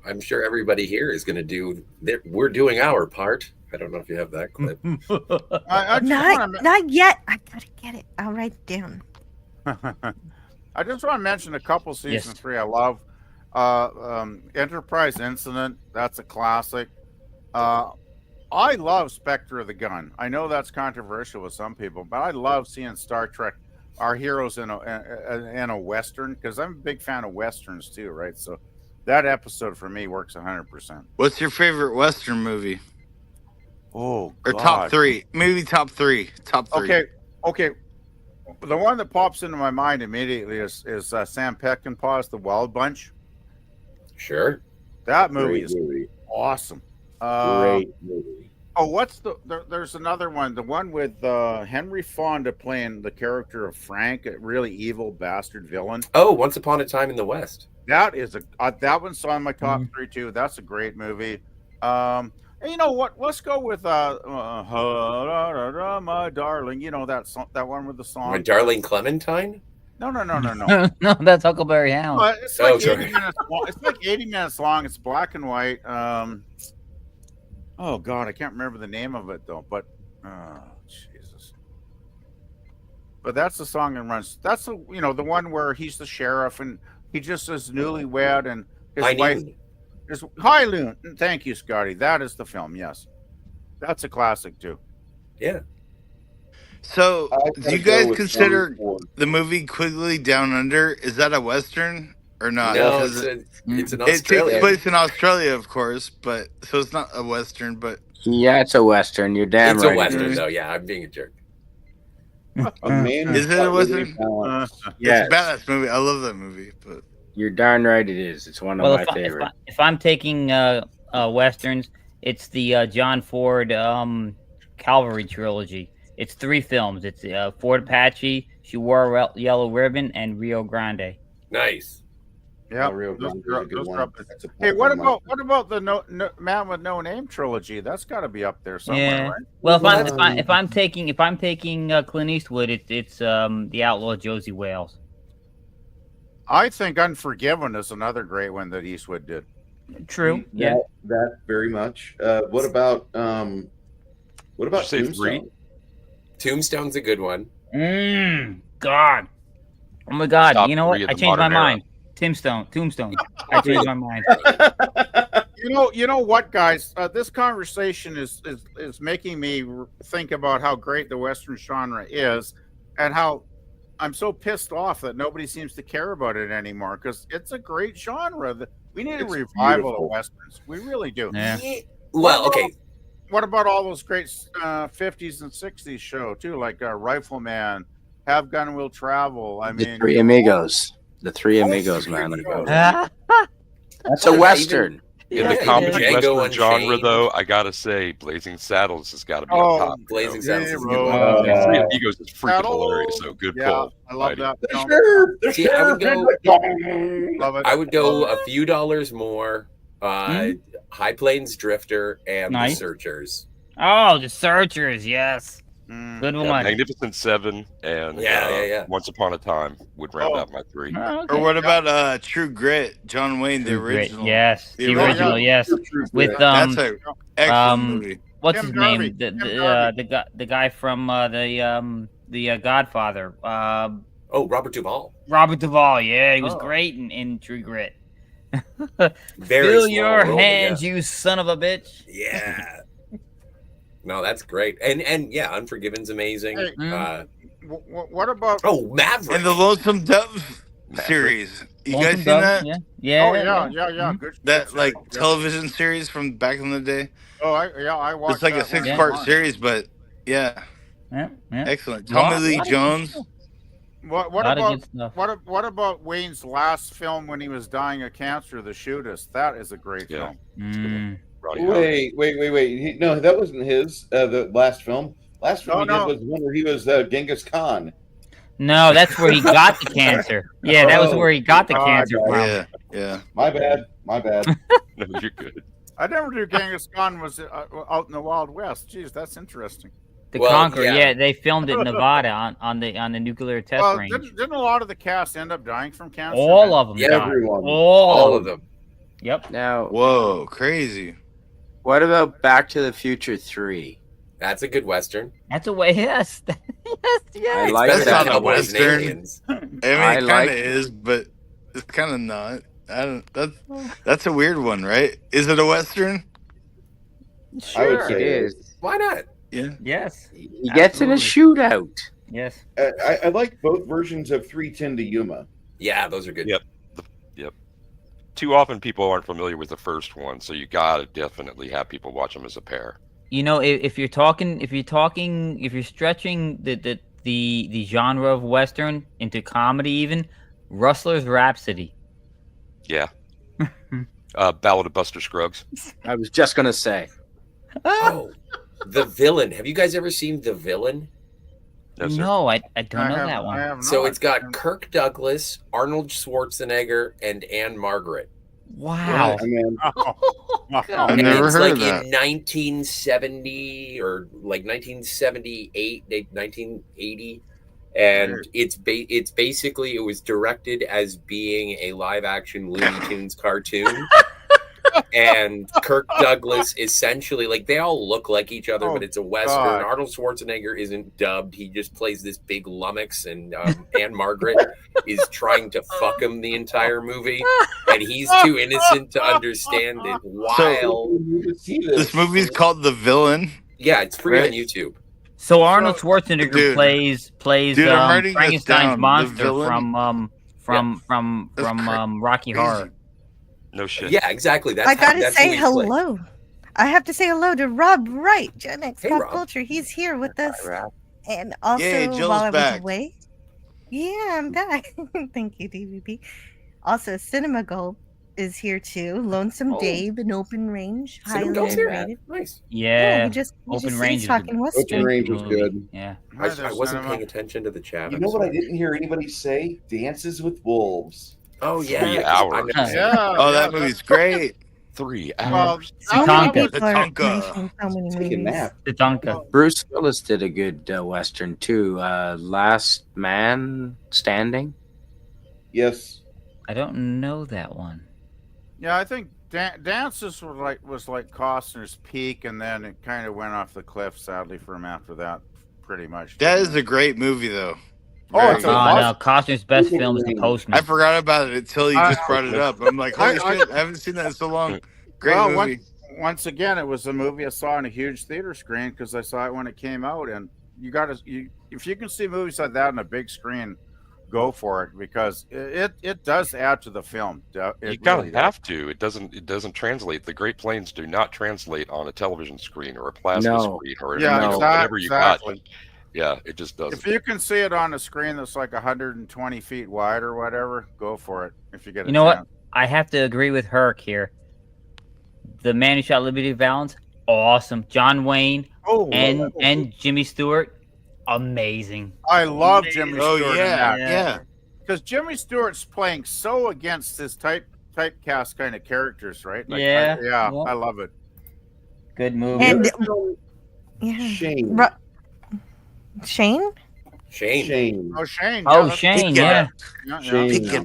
I'm sure everybody here is going to do. We're doing our part. I don't know if you have that clip. I just wanna Not yet. I gotta get it. I'll write it down. I just want to mention a couple season Yes. 3 I love. Enterprise Incident, that's a classic. I love Spectre of the Gun. I know that's controversial with some people, but I love seeing Star Trek, our heroes in a Western, because I'm a big fan of Westerns too, right? So that episode for me works 100%. What's your favorite Western movie? Oh, Or top 3? Maybe top 3. Top 3. Okay. The one that pops into my mind immediately is Sam Peckinpah's The Wild Bunch. Sure. That movie Great is movie. awesome. Great movie. Oh, what's there's another one. The one with Henry Fonda playing the character of Frank, a really evil bastard villain. Oh, Once Upon a Time in the West. That is that one's on my top 3 too. That's a great movie. And you know what? Let's go with my darling. You know that song, that one with the song. My Darling Clementine? No. No, that's Huckleberry Hound. It's like Oh, 80 sorry. minutes long. It's like 80 minutes long. It's black and white. Oh God, I can't remember the name of it though. But Jesus. But that's the song that runs. That's the the one where he's the sheriff and he just is newlywed and his High wife Noon. is High Noon. Thank you, Scotty. That is the film. Yes, that's a classic too. Yeah. So, I do gotta you go guys with consider Johnny Ford. the movie Quigley Down Under? Is that a Western or not? No, Because it's an it takes Australian. place in Australia, of course, but so it's not a Western, but Yeah, it's a Western. You're damn It's right. a Western, it though. Yeah, I'm being a jerk. A man is it a Western? Yes. It's a badass movie. I love that movie, but You're darn right it is. It's one of Well, my favorites. if I'm taking westerns, it's the John Ford Calvary trilogy. It's 3 films. It's Fort Apache, She Wore a Yellow Ribbon, and Rio Grande. Nice. Yeah, Rio those Grande are- is a good those are one. up- That's a Hey, what platform about the no, Man with No Name trilogy? That's got to be up there somewhere, Yeah. right? Well, Well, if I'm taking Clint Eastwood, it's the Outlaw Josie Wales. I think Unforgiven is another great one that Eastwood did. True. Yeah. That very much. What about Did you say three? Tombstone? Tombstone's a good one. God. Oh my God. Top you know what? three of I the changed my modern era. mind. Tombstone. I changed my mind. You know what, guys? This conversation is making me think about how great the Western genre is, and how I'm so pissed off that nobody seems to care about it anymore. Because it's a great genre. We need a It's revival beautiful. of westerns. We really do. Yeah. Well, okay. What about all those great 50s and 60s show too, like Rifleman, Have Gun Will Travel? I The mean, Three Amigos. The Three Amigos, man. Amigos. That's a Western. In the Yeah, comedy Django western genre, Unchained. though, I gotta say, Blazing Saddles has got to be Oh, on top. Blazing you know? Saddles is a good Zero. one. And Three Amigos is freaking Saddles. hilarious. So good Yeah, pull. I love Mighty. that. film. See, I would go. Love it. I would go a few dollars more. High Plains Drifter and Nice. The Searchers. Oh, The Searchers, yes. Good Yeah, one. Magnificent Seven and Yeah. Once Upon a Time would round out my 3. Oh, okay. Or what about True Grit? John Wayne, the True Grit, original. yes. The original, yes. With That's an excellent movie. What's Tim his Darby. name? Tim Darby. The guy from the Godfather. Robert Duvall. Robert Duvall. Yeah, he was great in True Grit. Very Fill small your role, but hands, yeah. you son of a bitch. Yeah. No, that's great. And yeah, Unforgiven's amazing. Hey, what about? Oh, Maverick. And the Lonesome Dove series. You guys Lonesome seen Dove, that? Yeah. Yeah. Oh yeah. Mhm. Good. That good like series, yeah. television series from back in the day. Oh, I watched. It's like a that one. 6-part series, but yeah, Yeah. excellent. Lot- Tommy Lee lot of Jones. good What Lot of about good stuff. what about Wayne's last film when he was dying of cancer, The Shootist? That is a great Yeah. film. Mm. Roddy Howard. Wait. No, that wasn't his. The last film. Last film he No. did was the one where he was Genghis Khan. No, that's where he got the cancer. Yeah, that was where he got the Oh, cancer from. Yeah. My bad. No, you're good. I never knew Genghis Khan was out in the Wild West. Jeez, that's interesting. The Well, Conqueror, yeah. yeah, they filmed it in Nevada on the nuclear test Well, range. didn't a lot of the cast end up dying from cancer? All of them. Yeah, died. everyone. All of them. Yep. Now, Whoa, crazy. what about Back to the Future 3? That's a good Western. That's a way. Yes. yes. I like That's that. not a Cowboys and Western. Aliens. I mean, I it kind like of it. is, but it's kind of not. I don't. That's a weird one, right? Is it a Western? I would It say is. Why not? Yeah. Yes. He gets in a shootout. Yes. I like both versions of 310 to Yuma. Yeah, those are good. Yep. Too often people aren't familiar with the first one, so you gotta definitely have people watch them as a pair. You know, if you're stretching the genre of Western into comedy, even Rustler's Rhapsody. Yeah. Ballad of Buster Scruggs. I was just gonna say. Oh, The Villain. Have you guys ever seen The Villain? No, sir. No, I don't know that I one. have So not. it's got Kirk Douglas, Arnold Schwarzenegger, and Anne Margaret. Wow. I mean, I've And never it's heard like of that. in 1970 or like 1978, 1980, and it's basically, it was directed as being a live action Looney Tunes cartoon. And Kirk Douglas essentially, like, they all look like each other, but it's a Western. God. Arnold Schwarzenegger isn't dubbed. He just plays this big lummox, and Anne Margaret is trying to fuck him the entire movie, and he's too innocent to understand it. While This movie's called The Villain. yeah, it's free on Right. YouTube. So Arnold Schwarzenegger Dude. plays Dude, I'm writing this Frankenstein's down. The monster Villain? from Rocky Horror. No shit. Yeah, exactly. That's I gotta that's say who he plays. hello. I have to say hello to Rob Wright, Gen X Hey, Pop Rob. Culture. He's here with us. And also, Yay, Jill's while I was back. away, yeah, I'm back. Thank you, DVP. Also, Cinema Gold is here too. Lonesome Oh. Dave and Open Range, Cinema highly Gold's here? underrated. Nice. Yeah. we just Open Range is talking a Western. Open Range was movie. good. Yeah. I wasn't paying attention to the chat. You I'm know what I sorry. didn't hear anybody say? Dances with Wolves. Oh yeah, 3 'cause hours. I've never seen it. Yeah. Oh, that movie's great. 3 Well, hours. Tatanka. People are Tatanka. mentioning so many Take a movies. nap. Tatanka. Bruce Willis did a good Western too. Last Man Standing. Yes. I don't know that one. Yeah, I think Dances was like Costner's peak, and then it kind of went off the cliff, sadly, for him after that, pretty much. That is a great movie, though. Oh, Very it's a good. lot- No, Costner's best film is The Postman. I forgot about it until you just brought it up. I'm like, holy I- shit, I haven't seen that in so long. Great Well, movie. once again, it was a movie I saw on a huge theater screen because I saw it when it came out. And if you can see movies like that on a big screen, go for it because it does add to the film. You gotta have to. It doesn't translate. The Great Plains do not translate on a television screen or a plasma No. screen or Yeah, whatever you got. exactly. Yeah, it just doesn't. If you can see it on a screen that's like 120 feet wide or whatever, go for it. If you get a You know what? chance. I have to agree with Herc here. The Man Who Shot Liberty Valance, awesome. John Wayne and Jimmy Stewart, amazing. I love Jimmy Oh, Stewart. yeah, yeah. Because Jimmy Stewart's playing so against his type typecast kind of characters, right? Like, Yeah, yeah, yeah. I love it. Good movie. And yeah. Shane. Shane? Shane. Oh, Shane. Oh, that's- Shane, yeah. Shane. yeah.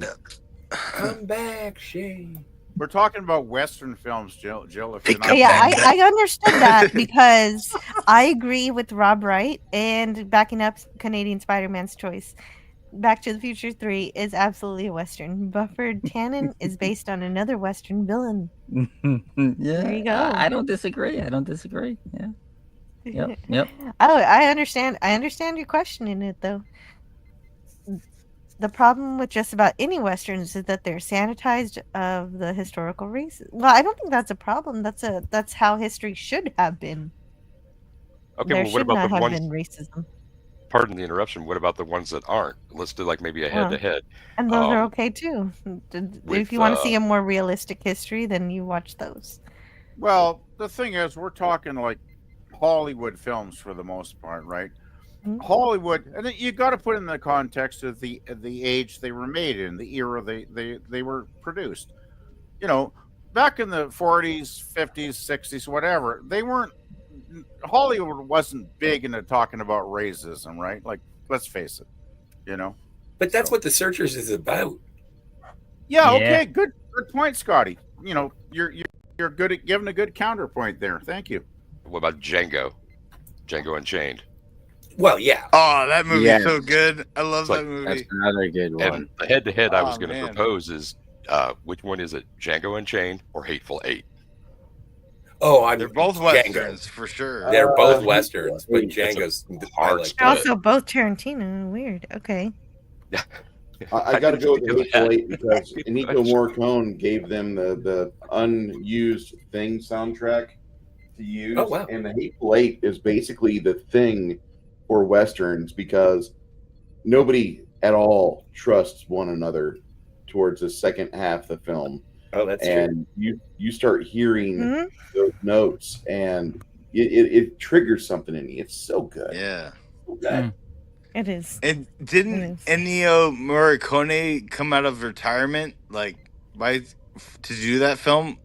Come back, Shane. We're talking about Western films, Jill. If you're not Yeah, I understood that because I agree with Rob Wright and backing up Canadian Spider-Man's choice. Back to the Future 3 is absolutely a Western. Buford Tannen is based on another Western villain. Yeah, There you go. I don't disagree. Yeah. Yep. Oh, I understand. I understand your question in it, though. The problem with just about any westerns is that they're sanitized of the historical races. Well, I don't think that's a problem. That's how history should have been. Okay, There well, what should about not the have ones? been racism, Pardon the interruption. What about the ones that aren't? Let's do like maybe a head-to-head. and those are okay too. If with, you want to see a more realistic history, then you watch those. Well, the thing is, we're talking like Hollywood films for the most part, right? Hollywood, and then you got to put in the context of the age they were made in, the era they were produced. You know, back in the 40s, 50s, 60s, whatever, they weren't. Hollywood wasn't big into talking about racism, right? Like, let's face it, you know. But that's what The Searchers is about. Yeah. Yeah. Okay. Good point, Scotty. You know, you're good at giving a good counterpoint there. Thank you. What about Django? Django Unchained. Well, yeah. Oh, that movie's Yes. so good. I love It's like- that movie. That's another good one. And the head-to-head I was Oh, going to man. propose is which one is it? Django Unchained or Hateful Eight? Oh, They're both Django. westerns for sure. They're both westerns, but It's a Django's hard I like They're that. also both Tarantino. Weird. Okay. I got to go with the Hateful Eight because Ennio Morricone gave them the unused Thing soundtrack to use. Oh, wow. And the Hateful Eight is basically the thing for westerns because nobody at all trusts one another towards the second half of the film. Oh, that's and you start hearing Mhm. those notes, and it triggers something in you. It's so good. Yeah. So good. It is. And didn't Ennio Morricone come out of retirement to do that film?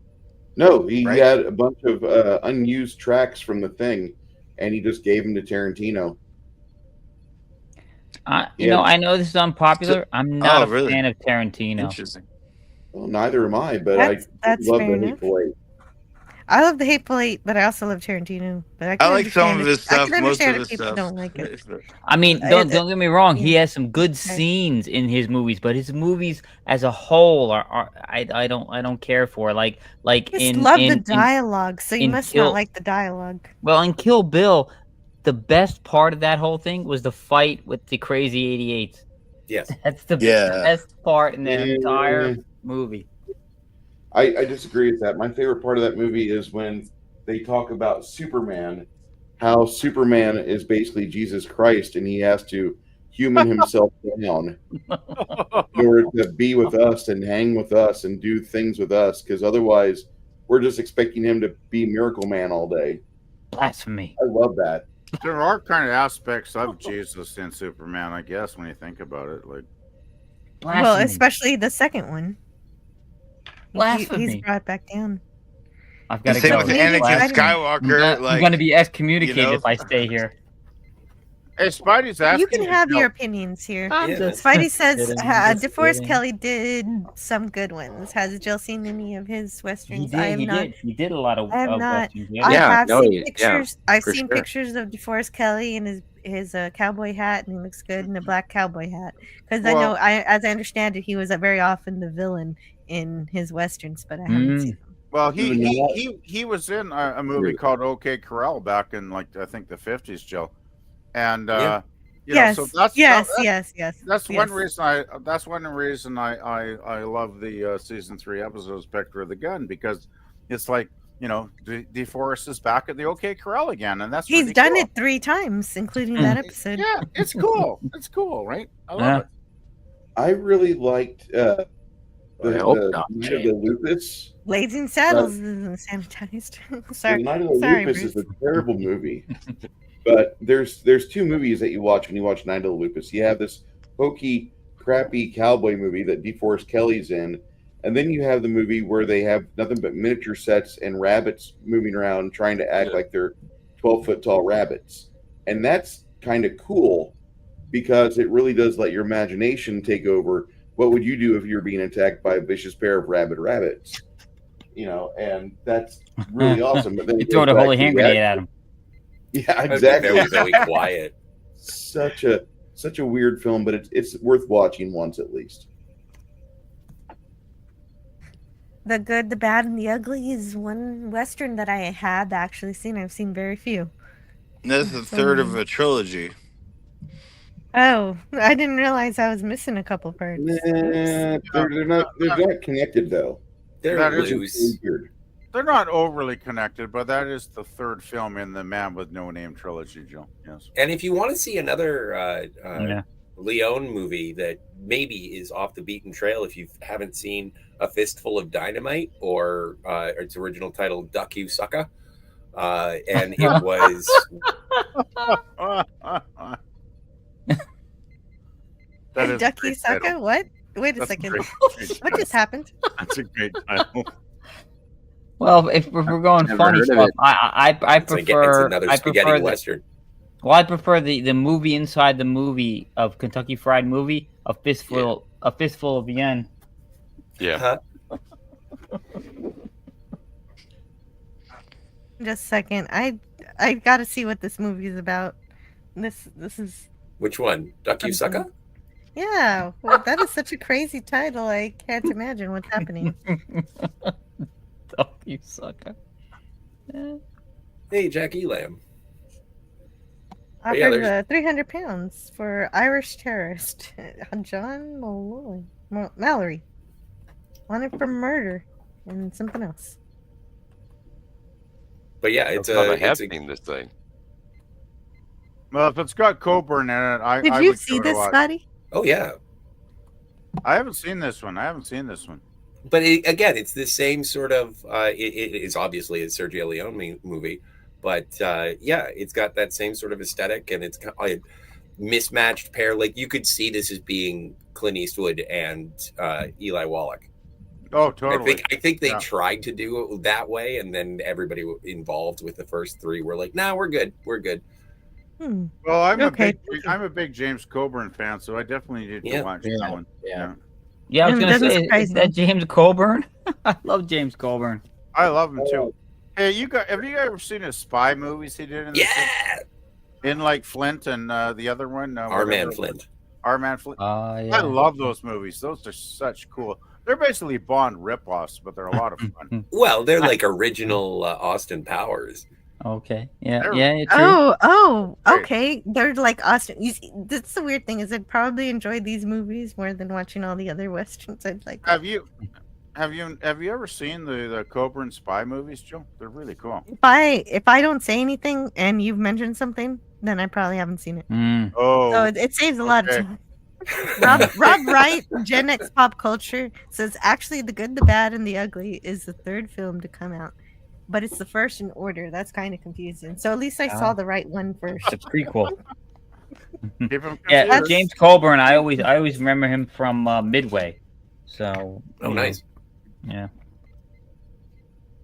No, he Right. had a bunch of unused tracks from the thing, and he just gave them to Tarantino. You know, I know this is unpopular. I'm not a really? fan of Tarantino. Interesting. Well, neither am I, but That's I love fair the enough. Hateful Eight. I love the Hateful Eight, but I also love Tarantino. But I, can I like some understand of if- his stuff, I can most understand of if his people stuff. don't like it. I mean, don't get me wrong. He has some good scenes in his movies, but his movies as a whole are I don't care for. Like Just in love in, the in- dialogue, so you in must Kill- not like the dialogue. Well, in Kill Bill, the best part of that whole thing was the fight with the crazy 88. Yes. That's the Yeah. best part in the Yeah. entire movie. I disagree with that. My favorite part of that movie is when they talk about Superman, how Superman is basically Jesus Christ, and he has to human himself down in order to be with us and hang with us and do things with us, because otherwise we're just expecting him to be Miracle Man all day. Blasphemy. I love that. There are kind of aspects of Jesus in Superman, I guess, when you think about it. Like, Well, especially the second one. Blasphemy. He's brought back down. I've got to Same go. with Anakin Skywalker. I'm going to be excommunicated you know? if I stay here. Hey, Spidey's asking. You can have Jill. your opinions here. I'm just Spidey says kidding, I'm just DeForest kidding. Kelly did some good ones. Has Jill seen any of his westerns? I have not. He did a lot of I have not. westerns. I have no, seen yeah, pictures. I've for seen sure. pictures of DeForest Kelly in his cowboy hat, and he looks good in a black cowboy hat. Because I know, as I understand it, he was very often the villain in his westerns, but I haven't seen them. Well, he was in a movie called OK Corral back in I think the 50s, Jill, and you know, Yes, so that's yes, that- yes. That's yes. one reason that's one reason I love the season 3 episode Spectre of the Gun, because it's like, you know, DeForest is back at the OK Corral again, and that's He's pretty done cool. it 3 times, including that episode. Yeah, it's cool. It's cool, right? I love Yeah. it. I really liked the hope not, Night of the Lupus. Blazing Saddles isn't sanitized. The sorry, Night of the sorry, Lupus Bruce. is a terrible movie. But there's 2 movies that you watch when you watch Night of the Lupus. You have this hokey, crappy cowboy movie that DeForest Kelly's in, And then you have the movie where they have nothing but miniature sets and rabbits moving around trying to act like they're 12-foot tall rabbits. And that's kind of cool because it really does let your imagination take over. What would you do if you're being attacked by a vicious pair of rabid rabbits? You know, and that's really awesome. But then You throw the holy hand grenade at him. Yeah, exactly. Very, very quiet. Such a weird film, but it's worth watching once at least. The Good, the Bad, and the Ugly is one Western that I have actually seen. I've seen very few. That's the third of a trilogy. Oh, I didn't realize I was missing a couple parts. They're not connected though. That Which is- is weird. They're not overly connected, but that is the third film in the Man with No Name trilogy, Joe. Yes. And if you want to see another Yeah. Leone movie that maybe is off the beaten trail, if you haven't seen A Fistful of Dynamite or its original title Duck You Sucka, and it was That is a Ducky great Sucker? title. What? Wait a That's a second. great What title. just happened? That's a great title. Well, if we're going Never funny heard of stuff, it. I It's like- prefer it's another I spaghetti prefer the, western. Well, I prefer the movie inside the movie of Kentucky Fried Movie, a fistful of yen. Yeah. Just a second. I got to see what this movie is about. This is Which one? Duck You Sucka? yeah. Well, that is such a crazy title. I can't imagine what's happening. Duck You Sucker. Hey, Jackie Lamb. Offered yeah, there's- 300 pounds for Irish terrorist John Mallory. Wanted for murder and something else. But yeah, it's I have it's a seen this thing. Well, if it's got Coburn in it, I Did I you would see give it a this, watch. Scotty? Oh yeah, I haven't seen this one. but again, it's the same sort of. It is obviously a Sergio Leone movie, but yeah, it's got that same sort of aesthetic, and it's a mismatched pair. Like you could see this as being Clint Eastwood and Eli Wallach. Oh, totally. I think they Yeah. tried to do it that way, and then everybody involved with the first three were like, "Nah, we're good. We're good." Well, I'm Okay. I'm a big James Coburn fan, so I definitely need to Yeah. watch Yeah. that one. Yeah. Yeah, I was It gonna doesn't say, surprise is that James Coburn? I love James Coburn. I love him too. Hey, have you ever seen his spy movies he did in the in like Flint and the other one? Our Man whatever. Flint. Our Man Flint. Yeah. I love those movies. Those are such cool. They're basically Bond ripoffs, but they're a lot of fun. Well, they're like original Austin Powers. Okay. Yeah. They're- Yeah. True. Oh, Great. okay. They're like Austin. You see, that's the weird thing is I'd probably enjoy these movies more than watching all the other westerns. I'd like. Have you ever seen the Coburn spy movies, Joe? They're really cool. If I don't say anything and you've mentioned something, then I probably haven't seen it. Oh, So it saves a lot okay. of time. Rob Wright, Gen X Pop Culture says actually The Good, the Bad, and the Ugly is the third film to come out, but it's the first in order. That's kind of confusing. So at least I saw the right one first. It's prequel. Keep 'em Yeah, confused. James Coburn. I always remember him from Midway. So. Oh, you know, nice. Yeah.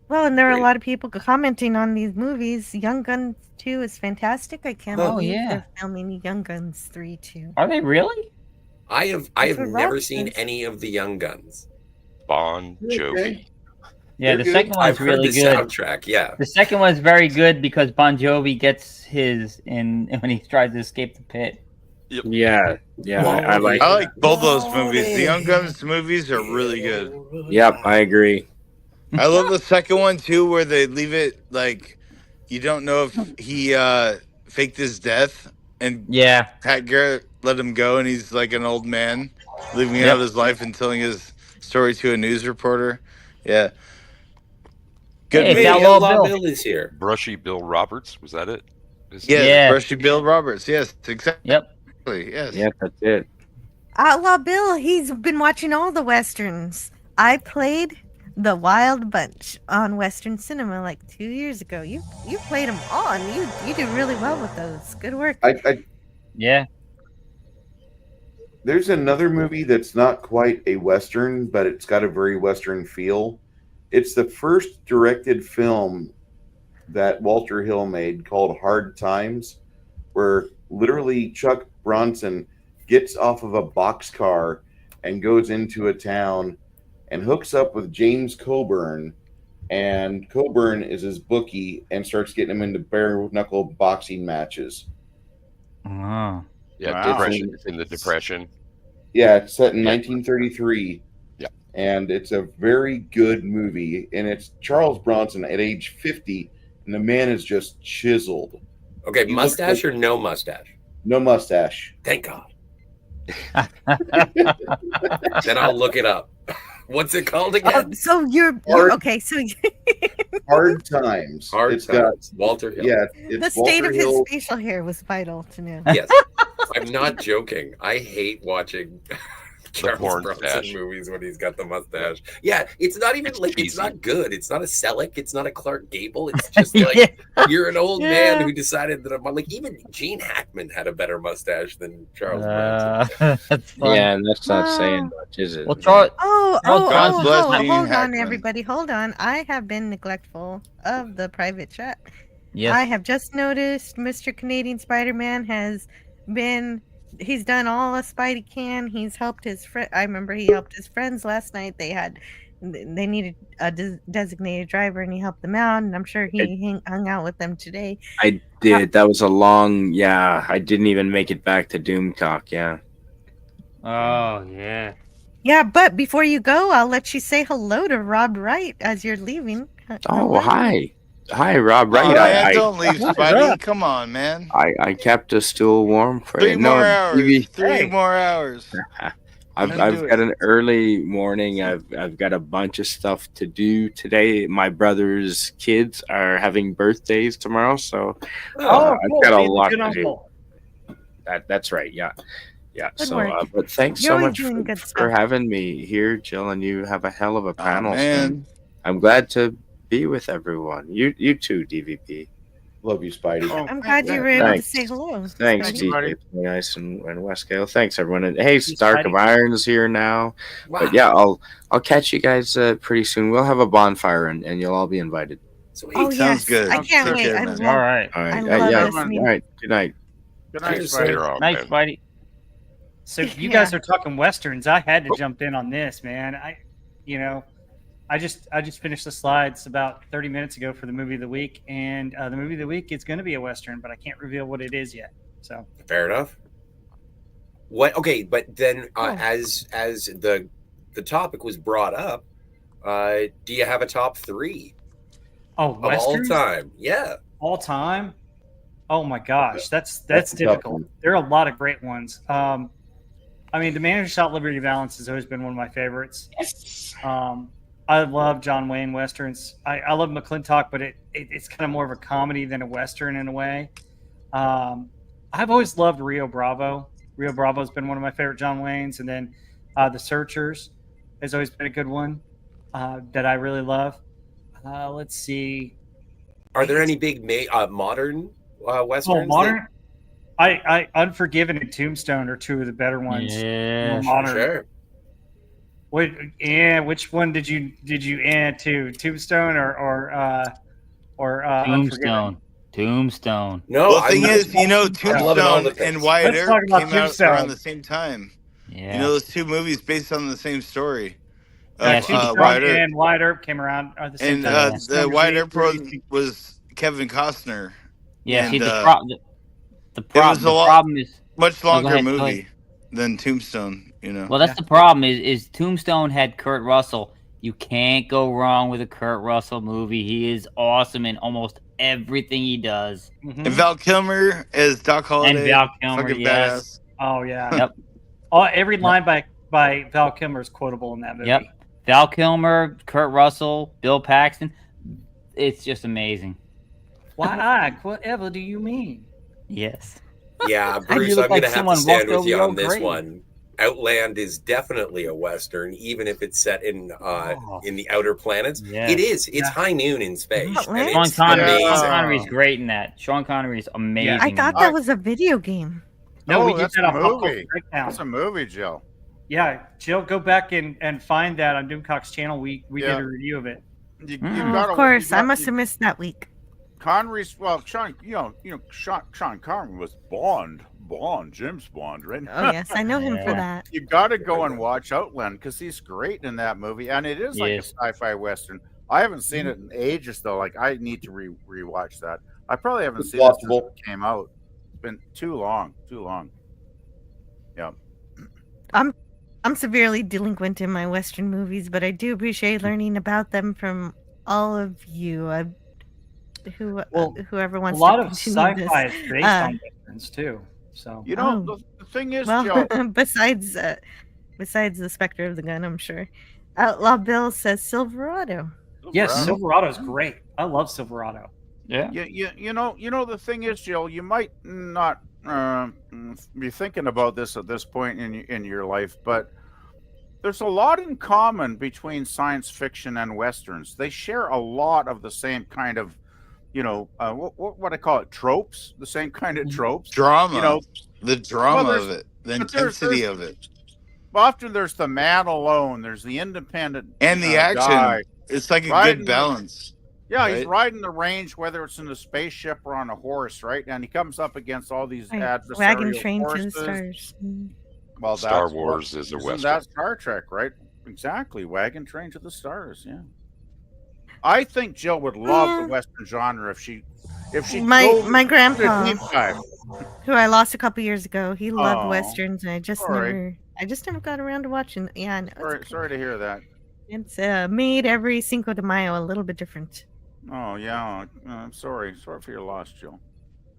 Well, and there are a Great. lot of people commenting on these movies. Young Guns 2 is fantastic. I can't Oh, believe yeah. they're filming Young Guns 3 too. Are they really? I have That's what never Rob seen says. any of the Young Guns. Bon Jovi. Okay. Yeah, They're the good. second one's I've heard really the good. soundtrack. Yeah, The second one's very good because Bon Jovi gets his in when he tries to escape the pit. Yeah, I like. I like both those movies. The Young Guns movies are really good. Yep, I agree. I love the second one too, where they leave it like you don't know if he faked his death and Yeah. Pat Garrett let him go, and he's like an old man living Yep. out his life and telling his story to a news reporter. Yeah, good. Hey, movie. it's Outlaw Bill. is here. Brushy Bill Roberts. Was that it? Yeah, Yeah. Brushy Bill Roberts. Yes, exactly. Yep. Yes. Yep, that's it. Outlaw Bill, he's been watching all the westerns. I played The Wild Bunch on Western Cinema like 2 years ago. You played them all, and you do really well with those. Good work. I Yeah. There's another movie that's not quite a Western, but it's got a very Western feel. It's the first directed film that Walter Hill made called Hard Times, where literally Chuck Bronson gets off of a boxcar and goes into a town and hooks up with James Coburn. And Coburn is his bookie and starts getting him into bare knuckle boxing matches. Oh. Yeah, Wow. depression. It's in the Depression. Yeah, it's set in 1933. Yeah. And it's a very good movie. And it's Charles Bronson at age 50, and the man is just chiseled. Okay, He mustache looks or no mustache? No mustache. Thank God. Then I'll look it up. What's it called again? So you're Hard- okay. So Hard Times. Hard It's Times. Walter Hill. Yeah, the it's state Walter of Hill. his facial hair was vital to know. Yes. I'm not joking. I hate watching Charles porn Bronson stash. movies when he's got the mustache. Yeah, it's not even like it's not good. It's not a Selleck. It's not a Clark Gable. It's just like you're an old man who decided that I'm like even Gene Hackman had a better mustache than Charles Bronson. That's fun. Yeah, and that's not saying much, is it? Well, Charles. God bless Gene hold on, Hackman. everybody. Hold on. I have been neglectful of the private chat. Yes. I have just noticed Mr. Canadian Spider-Man has been. He's done all a Spidey can. He's helped his friend. I remember he helped his friends last night. They needed a designated driver, and he helped them out. And I'm sure he hung out with them today. I did. That was a long. Yeah, I didn't even make it back to Doom Talk. Yeah. Oh yeah. Yeah, but before you go, I'll let you say hello to Rob Wright as you're leaving. Oh, hi, Rob. Right. Oh, man, don't leave, Spidey. Come on, man. I kept us still warm for Three you. more hours. Evie, Three more hours. I've Let's do got it. an early morning. I've got a bunch of stuff to do today. My brother's kids are having birthdays tomorrow, so Oh, I've cool. got a Being a lot good to do. uncle. That's right. Yeah. Good So, work. but thanks You're so always much doing for, good for stuff. having me here, Jill, and you have a hell of a panel. man. soon. I'm glad to be with everyone. You too, DVP. Love you, Spidey. I'm glad you were able Thanks. to say hello. Thanks, Spidey. DJ Nice and Westgale. Thanks, everyone. And hey, Stark of Spidey. Iron's here now. But yeah, I'll catch you guys pretty soon. We'll have a bonfire and you'll all be invited. Oh, Sounds yes. good. I can't Take wait. care, I man. love, All right. All right. I love yeah. this All meeting. right. Good night. Good night, Just Spidey. later on, Nice, man. Spidey. So you guys are talking westerns. I had to jump in on this, man. I just finished the slides about 30 minutes ago for the movie of the week, and the movie of the week is going to be a western, but I can't reveal what it is yet. So Fair enough. What? Okay, but then as the topic was brought up, do you have a top three oh, of all westerns? time? Yeah. All time? Oh my gosh, that's a tough difficult. one. There are a lot of great ones. I mean, The Man Who Shot Liberty Valance has always been one of my favorites. I love John Wayne westerns. I love McClintock, but it's kind of more of a comedy than a western in a way. I've always loved Rio Bravo. Rio Bravo has been one of my favorite John Waynes, and then The Searchers has always been a good one that I really love. Let's see. Are there any big modern westerns? Oh, modern. I Unforgiven and Tombstone are two of the better ones. Yeah, More modern. Sure. Which one did you add to Tombstone or Unforgiven? Tombstone. Tombstone. No, Well, the thing is, I'm loving all Tombstone the and things. Wyatt Let's Earp talk about came out Tombstone. around the same time. Yeah. You know, those two movies based on the same story. Yeah, Of, Tombstone Wyatt Earp. and Wyatt Earp came around at the same And time. the December Wyatt Earp 8th, one was Kevin Costner. Yeah. And, See, the it was a lot, problem is much go longer ahead, go movie ahead. than Tombstone. You know. Well, that's the problem. Is Tombstone had Kurt Russell. You can't go wrong with a Kurt Russell movie. He is awesome in almost everything he does. And Val Kilmer as Doc Holliday. And Val Kilmer, fucking yes. Oh yeah. Yep. Every line by Val Kilmer is quotable in that movie. Yep. Val Kilmer, Kurt Russell, Bill Paxton. It's just amazing. Why? Whatever do you mean? Yes. Yeah, I Bruce, look I'm like going to have to someone stand walked with over you your on this grave. one. Outland is definitely a western, even if it's set in the outer planets. Yeah. It is. It's high noon in space. And Sean it's Connery. amazing. Sean Connery's great in that. Sean Connery is amazing. I thought that was a video game. No, we that's did that a on Pop Culture movie. Breakdown. That's a movie, Jill. Yeah, Jill, go back and find that on Doomcock's channel. We did Yeah. a review of it. You Oh, gotta, of course, you I got- must you- have missed that week. Connery's Sean, Sean Connery was Bond, James Bond, right? Oh yes, I know him for Yeah. that. You got to go and watch Outland because he's great in that movie, and it is like Yes. a sci-fi western. I haven't seen it in ages though. Like I need to rewatch that. I probably haven't It's seen it since possible. it came out. It's been too long. Yeah. I'm severely delinquent in my Western movies, but I do appreciate learning about them from all of you. Whoever A wants lot to of continue this. sci-fi is based on westerns too. So You know, the thing is, well, Joe, besides the Spectre of the Gun, I'm sure. Outlaw Bill says Silverado. yes, Silverado's great. I love Silverado. Yeah. You know the thing is, Jill, you might not be thinking about this at this point in your life, but there's a lot in common between science fiction and westerns. They share a lot of the same kind of, what I call it, tropes. The same kind of tropes. Drama. The drama Well, of it. The but there's- intensity of it. Often there's the man alone. There's the independent And the action. guy. It's like a Riding good the- balance. Yeah, he's right? riding the range, whether it's in a spaceship or on a horse, right? And he comes up against all these Right. adversarial Wagon Train to the forces. Stars. Well, Star that's Wars is a isn't western. that Star Trek, right? Exactly. Wagon Train to the Stars. Yeah. I think Jill would love the Western genre if she My dove my into grandpa, deep dive. who I lost a couple years ago, he loved Oh, westerns, and I just sorry. never got around to watching. Yeah, I know. Sorry to hear that. It's made every Cinco de Mayo a little bit different. Oh yeah, I'm sorry. Sorry for your loss, Jill.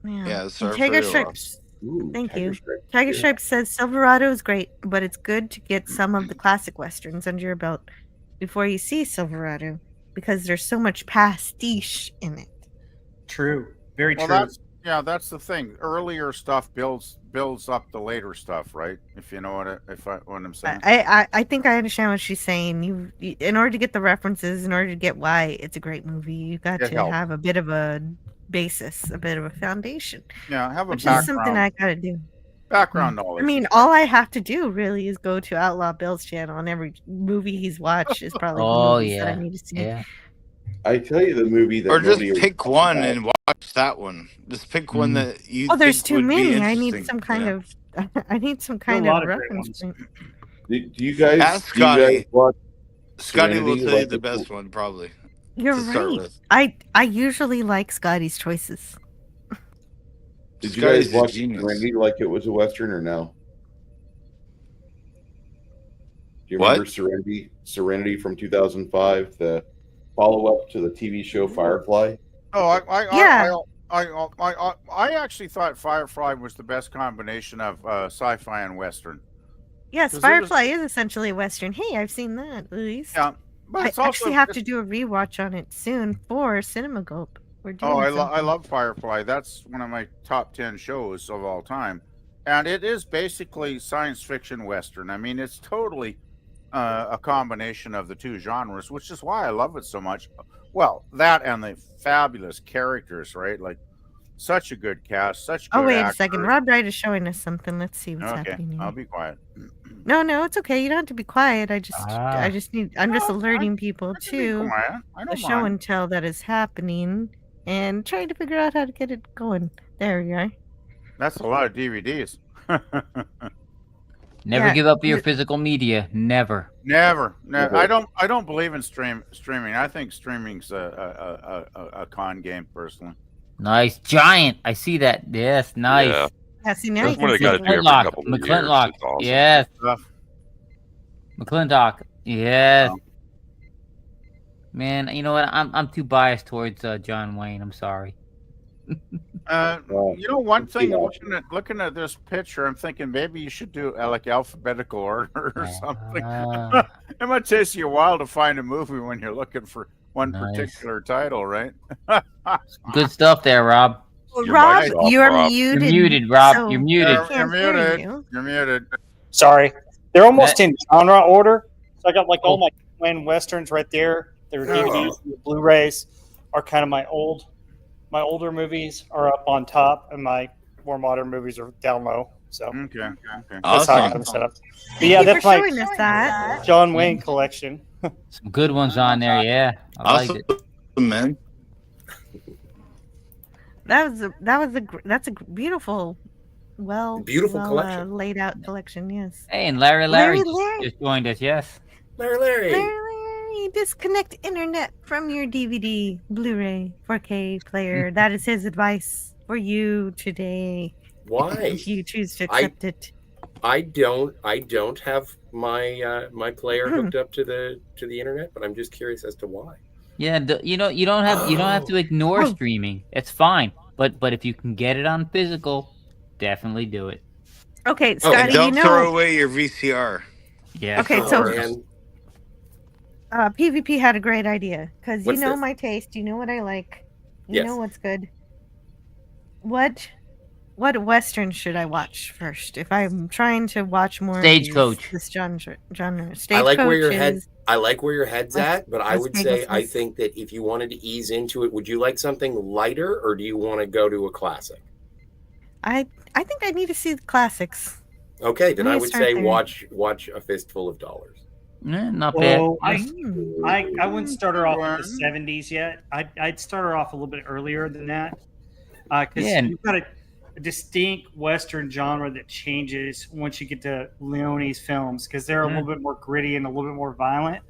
Yeah. sorry And for Tiger your Stripes. Ooh, Thank you. Stripes. Tiger Yeah. Stripes says Silverado is great, but it's good to get some of the classic westerns under your belt before you see Silverado, because there's so much pastiche in it. True. Very Well, true. that's the thing. Earlier stuff builds up the later stuff, right? If you know what I'm saying. I think I understand what she's saying. You, in order to get the references, in order to get why it's a great movie, you got Get to help. have a bit of a basis, a bit of a foundation. Yeah, have a Which background. is something I gotta do. Background I knowledge. mean, all I have to do really is go to Outlaw Bill's channel, and every movie he's watched is probably the Oh movies that I yeah. need to see. Yeah. I tell you the movie that Or just nobody pick talks one about. and watch that one. Just pick one that you. Oh, there's think too would be many. I need interesting. some kind Yeah. of. I need some There are a kind lot of of great reference ones. point. Do you guys? Ask do you guys Scotty. watch Scotty will Serenity tell you like the the- best one, probably. You're to start right. with. I usually like Scotty's choices. Did you Scotty's guys a watch genius. Serenity like it was a western or no? Do you What? remember Serenity from 2005, the follow-up to the TV show Firefly? Oh, Yeah. I actually thought Firefly was the best combination of sci-fi and western. Yes, 'Cause it was- Firefly is essentially a western. Hey, I've seen that at least. Yeah, but I it's also actually have to do a rewatch on it soon for Cinema Gulp. We're doing Oh, I something. love Firefly. That's one of my top 10 shows of all time, and it is basically science fiction western. I mean, it's totally a combination of the two genres, which is why I love it so much. Well, that and the fabulous characters, right? Like such a good cast, such good Oh, wait a actors. second. Rob Wright is showing us something. Let's see what's Okay, happening. I'll Here. be quiet. No, it's okay. You don't have to be quiet. I just Ah. I'm just alerting people Be to quiet. I the don't show mind. and tell that is happening and trying to figure out how to get it going. There we are. That's a lot of DVDs. Never Yeah, give up your th- physical media. Never. Never. Never. I don't believe in streaming. I think streaming's a con game personally. Nice. Giant. I see that. Yes. Nice. Yeah. Yeah, see, now That's you what can I see gotta it. do every McClintock. couple of years. McClintock. It's awesome. Yes. Stuff. McClintock. Yes. Man, you know what? I'm too biased towards John Wayne. I'm sorry. You know, one thing Yeah. looking at this picture, I'm thinking maybe you should do like alphabetical order or something. Ah. It might take you a while to find a movie when you're looking for one Nice. particular title, right? Good stuff there, Rob. Your Rob, mic's off, you're Rob. muted. You're muted, Rob. so You're muted. You're can't hear muted. you. You're muted. Sorry. They're almost in genre order. So I got like all my Wayne westerns right there. Their DVDs, and the Blu-rays are kind of my older movies are up on top, and my more modern movies are down low. So Okay. that's how I have it set up. But yeah, Thank you that's for my showing us that. John Wayne collection. Some good ones on there. Yeah, I liked it. Man. That's a beautiful, Beautiful collection. laid out collection. Yes. Hey, and Larry Larry. just joined us. Yes. Larry, disconnect internet from your DVD, Blu-ray, 4K player. That is his advice for you today. Why? If you choose to accept it. I don't have my my player hooked up to the internet, but I'm just curious as to why. Yeah, you don't have to ignore streaming. It's fine. But if you can get it on physical, definitely do it. Okay, Scotty, Don't throw away your VCR. Yeah. Okay, PvP had a great idea because you What's know this? my taste. You know what I like. You Yes. know what's good. What Western should I watch first if I'm trying to watch more? Stagecoach. This genre. I like where your Stagecoach head. is- I like where your head's at, but I would say I Stagecoach. think that if you wanted to ease into it, would you like something lighter, or do you want to go to a classic? I think I need to see the classics. Okay, then I I need to would start say there. watch A Fistful of Dollars. Not bad. Well, I wouldn't start her off in the 70s yet. I'd start her off a little bit earlier than that. Because Yeah. you've got a distinct Western genre that changes once you get to Leone's films because they're a little bit more gritty and a little bit more violent.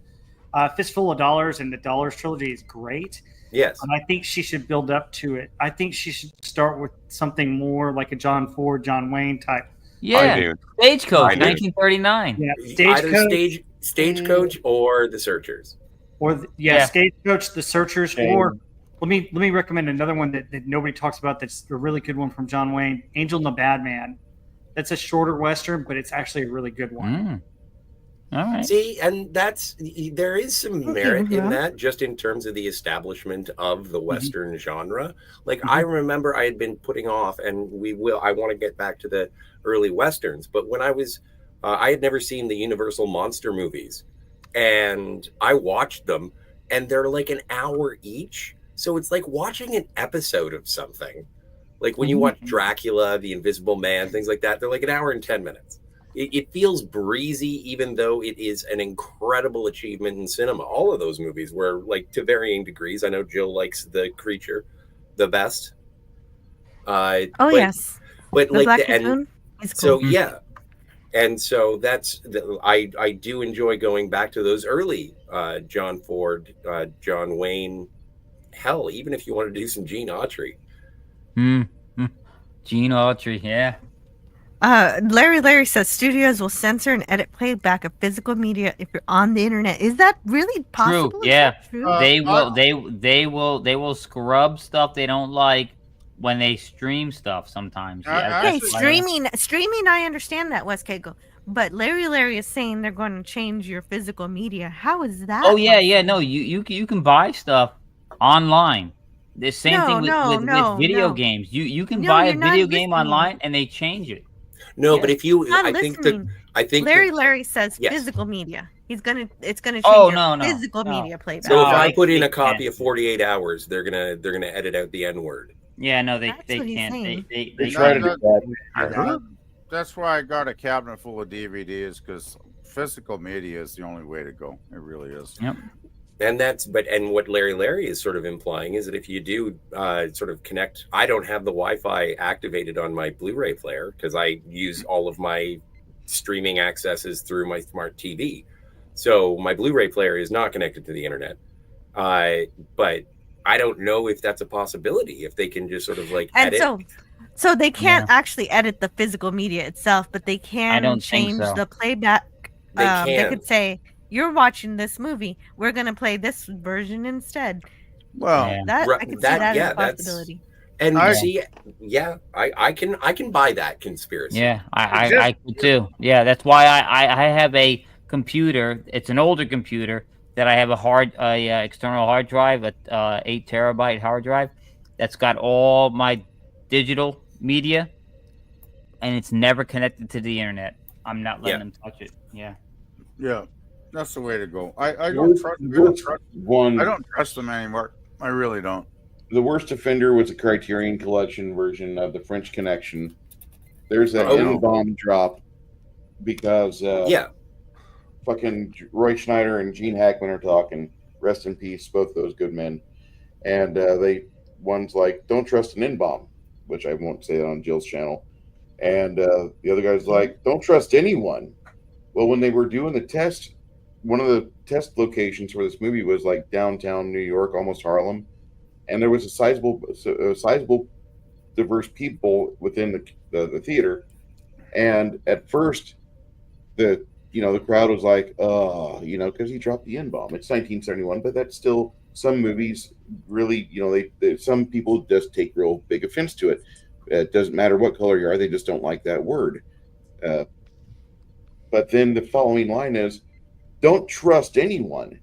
Fistful of Dollars and the Dollars trilogy is great. Yes. And I think she should build up to it. I think she should start with something more like a John Ford, John Wayne type. Yeah. Stagecoach, I do. 1939. Yeah, Either Stagecoach or The Searchers. Or Stagecoach, The Searchers, or let me recommend another one that nobody talks about. That's a really good one from John Wayne, Angel and the Bad Man. That's a shorter Western, but it's actually a really good one. All right. See, and there is some merit in that, just in terms of the establishment of the Western genre. Like I remember I had been putting off, and I want to get back to the early Westerns, but when I was, I had never seen the Universal monster movies, and I watched them, and they're like an hour each. So it's like watching an episode of something. Like when you watch Dracula, The Invisible Man, things like that, they're like an hour and 10 minutes. It feels breezy, even though it is an incredible achievement in cinema. All of those movies were, like, to varying degrees. I know Jill likes The Creature the best. Yes. But The like, Black and Lagoon is so cool. yeah, and so I do enjoy going back to those early John Ford, John Wayne. Hell, even if you want to do some Gene Autry. Gene Autry, yeah. Larry says studios will censor and edit playback of physical media if you're on the internet. Is that really possible? True. Is Yeah. that true? They will scrub stuff they don't like when they stream stuff sometimes. Yeah, Okay, that's why- streaming. I understand that, Wes Cagle. But Larry is saying they're going to change your physical media. How is that? Oh yeah. No, you can buy stuff online. The same thing with video games. You can buy a you're not video game listening. online and they change it. No, but if you, Not I think listening. Larry says Yes. physical media. It's gonna change Oh, your no. physical media playback. So if I they- put in they a copy can't. of 48 Hours, they're gonna edit out the N word. Yeah, no, they what he's can't. saying. They try to can't. do That's why I got a cabinet full of DVDs, because physical media is the only way to go. It really is. Yep. And what Larry is sort of implying is that if you do sort of connect, I don't have the Wi-Fi activated on my Blu-ray player because I use all of my streaming accesses through my smart TV. So my Blu-ray player is not connected to the internet. But I don't know if that's a possibility, if they can just sort of like And edit. so they can't actually edit the physical media itself, but they can don't think change so. the playback. They They can. could say, "You're watching this movie. We're going to play this version instead." Well, I could see that as a possibility. And I- see, yeah, I can buy that conspiracy. Yeah, I could too. Yeah, that's why I have a computer. It's an older computer that I have a external hard drive, a 8 terabyte hard drive that's got all my digital media, and it's never connected to the internet. I'm not letting them touch it. Yeah. Yeah, that's the way to go. I The don't worst- trust. the worst one. I don't trust them anymore. I really don't. The worst offender was a Criterion Collection version of The French Connection, There's an Oh. N-bomb drop because Yeah. fucking Roy Schneider and Gene Hackman are talking. Rest in peace, both those good men. And one's like, "Don't trust an N-bomb," which I won't say that on Jill's channel. And the other guy's like, "Don't trust anyone." Well, when they were doing the test, one of the test locations for this movie was like downtown New York, almost Harlem, and there was a sizable diverse people within the theater. And at first, the crowd was like, because he dropped the N-bomb. It's 1971, but that's still, some movies really, some people just take real big offense to it. It doesn't matter what color you are, they just don't like that word. But then the following line is, "Don't trust anyone."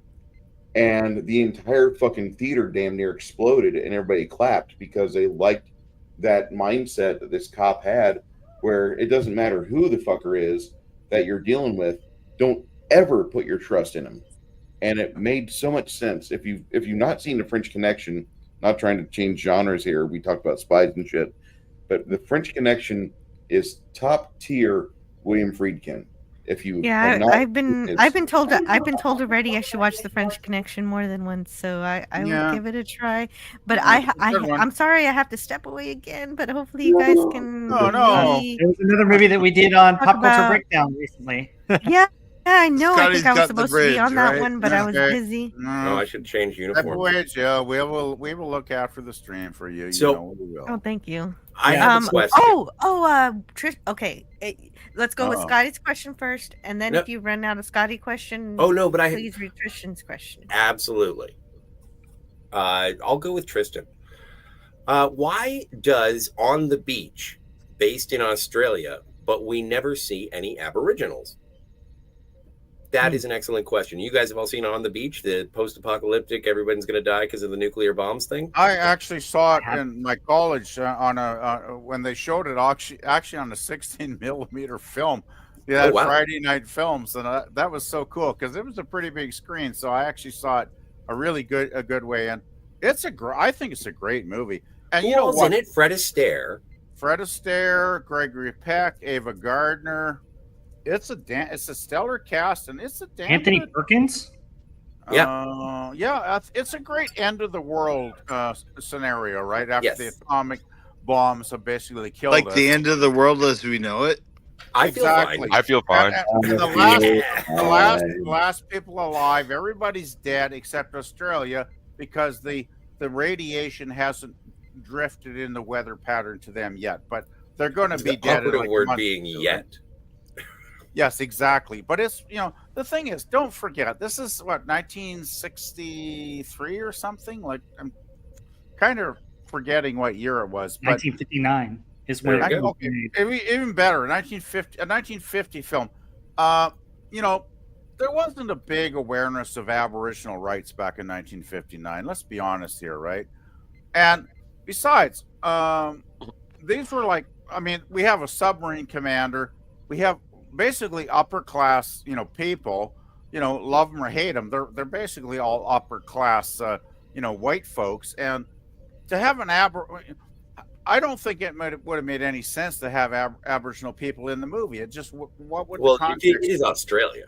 And the entire fucking theater damn near exploded, and everybody clapped because they liked that mindset that this cop had, where it doesn't matter who the fucker is that you're dealing with, don't ever put your trust in him. And it made so much sense. If you've not seen The French Connection, not trying to change genres here, we talked about spies and shit, but The French Connection is top tier William Friedkin. If you have not, I've been told already I should watch The French Connection more than once, so I will give it a try. But I'm sorry I have to step away again. But hopefully you guys can. No. It was another movie that we did on Pop Culture Breakdown recently. Yeah, I know. I think I was cut the supposed to bridge, be on that right? one, but I was Okay. busy. No, I should change Step uniform. away, Joe. We will look after the stream for you. So- we will. Oh, thank you. I have a question. Trish. Okay, let's go with Uh-oh. Scotty's question first, and then No. if you run out of Scotty question, Oh, no, but please read Tristan's question. Absolutely. I'll go with Tristan. Why does On the Beach, based in Australia, but we never see any Aboriginals? That is an excellent question. You guys have all seen On the Beach, the post-apocalyptic, everybody's going to die because of the nuclear bombs thing? I actually saw it in my college when they showed it actually on a 16 millimeter film. Yeah, Oh, wow. Friday night films, and that was so cool because it was a pretty big screen. So I actually saw it a good way in. I think it's a great movie. And you know Who was what? in it? Fred Astaire. Fred Astaire, Gregory Peck, Ava Gardner. It's a stellar cast, and it's a damn Anthony good- Perkins. It's a great end of the world scenario, right after Yes. the atomic bombs have basically killed Like us. the end of the world as we know it. I feel Exactly. I feel fine. And the last people alive, everybody's dead except Australia because the radiation hasn't drifted in the weather pattern to them yet. But they're going to be The dead. in operative like a word month being or two. yet. Yes, exactly. But it's, the thing is, don't forget, this is what, 1963 or something? Like, I'm kind of forgetting what year it was. But 1959 is when it was made. even better, a 1950 film. There wasn't a big awareness of Aboriginal rights back in 1959. Let's be honest here, right? And besides, these were like, we have a submarine commander. We have basically upper class, people, love them or hate them. They're basically all upper class, white folks. And to have I don't think it would have made any sense to have Aboriginal people in the movie. It just, what would Well, the context? it is Australia.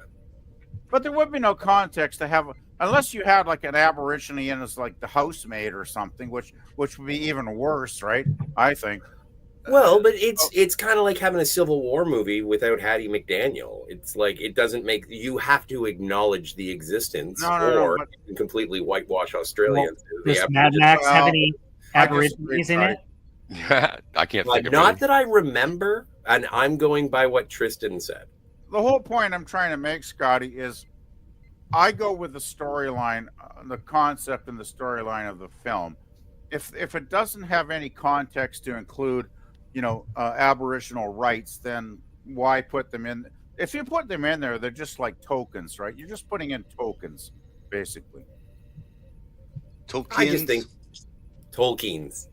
But there would be no context to have, unless you had like an Aborigine in as like the housemaid or something, which would be even worse, right? I think. Well, but it's kind of like having a Civil War movie without Hattie McDaniel. It's like it doesn't make you have to acknowledge the existence, or you can completely whitewash Australians. Does Mad Max have any Aborigines in it? I can't think of Not any. that I remember, and I'm going by what Tristan said. The whole point I'm trying to make, Scotty, is I go with the storyline, the concept and the storyline of the film. If it doesn't have any context to include, Aboriginal rights, then why put them in? If you put them in there, they're just like tokens, right? You're just putting in tokens, basically. I just think Tolkien's.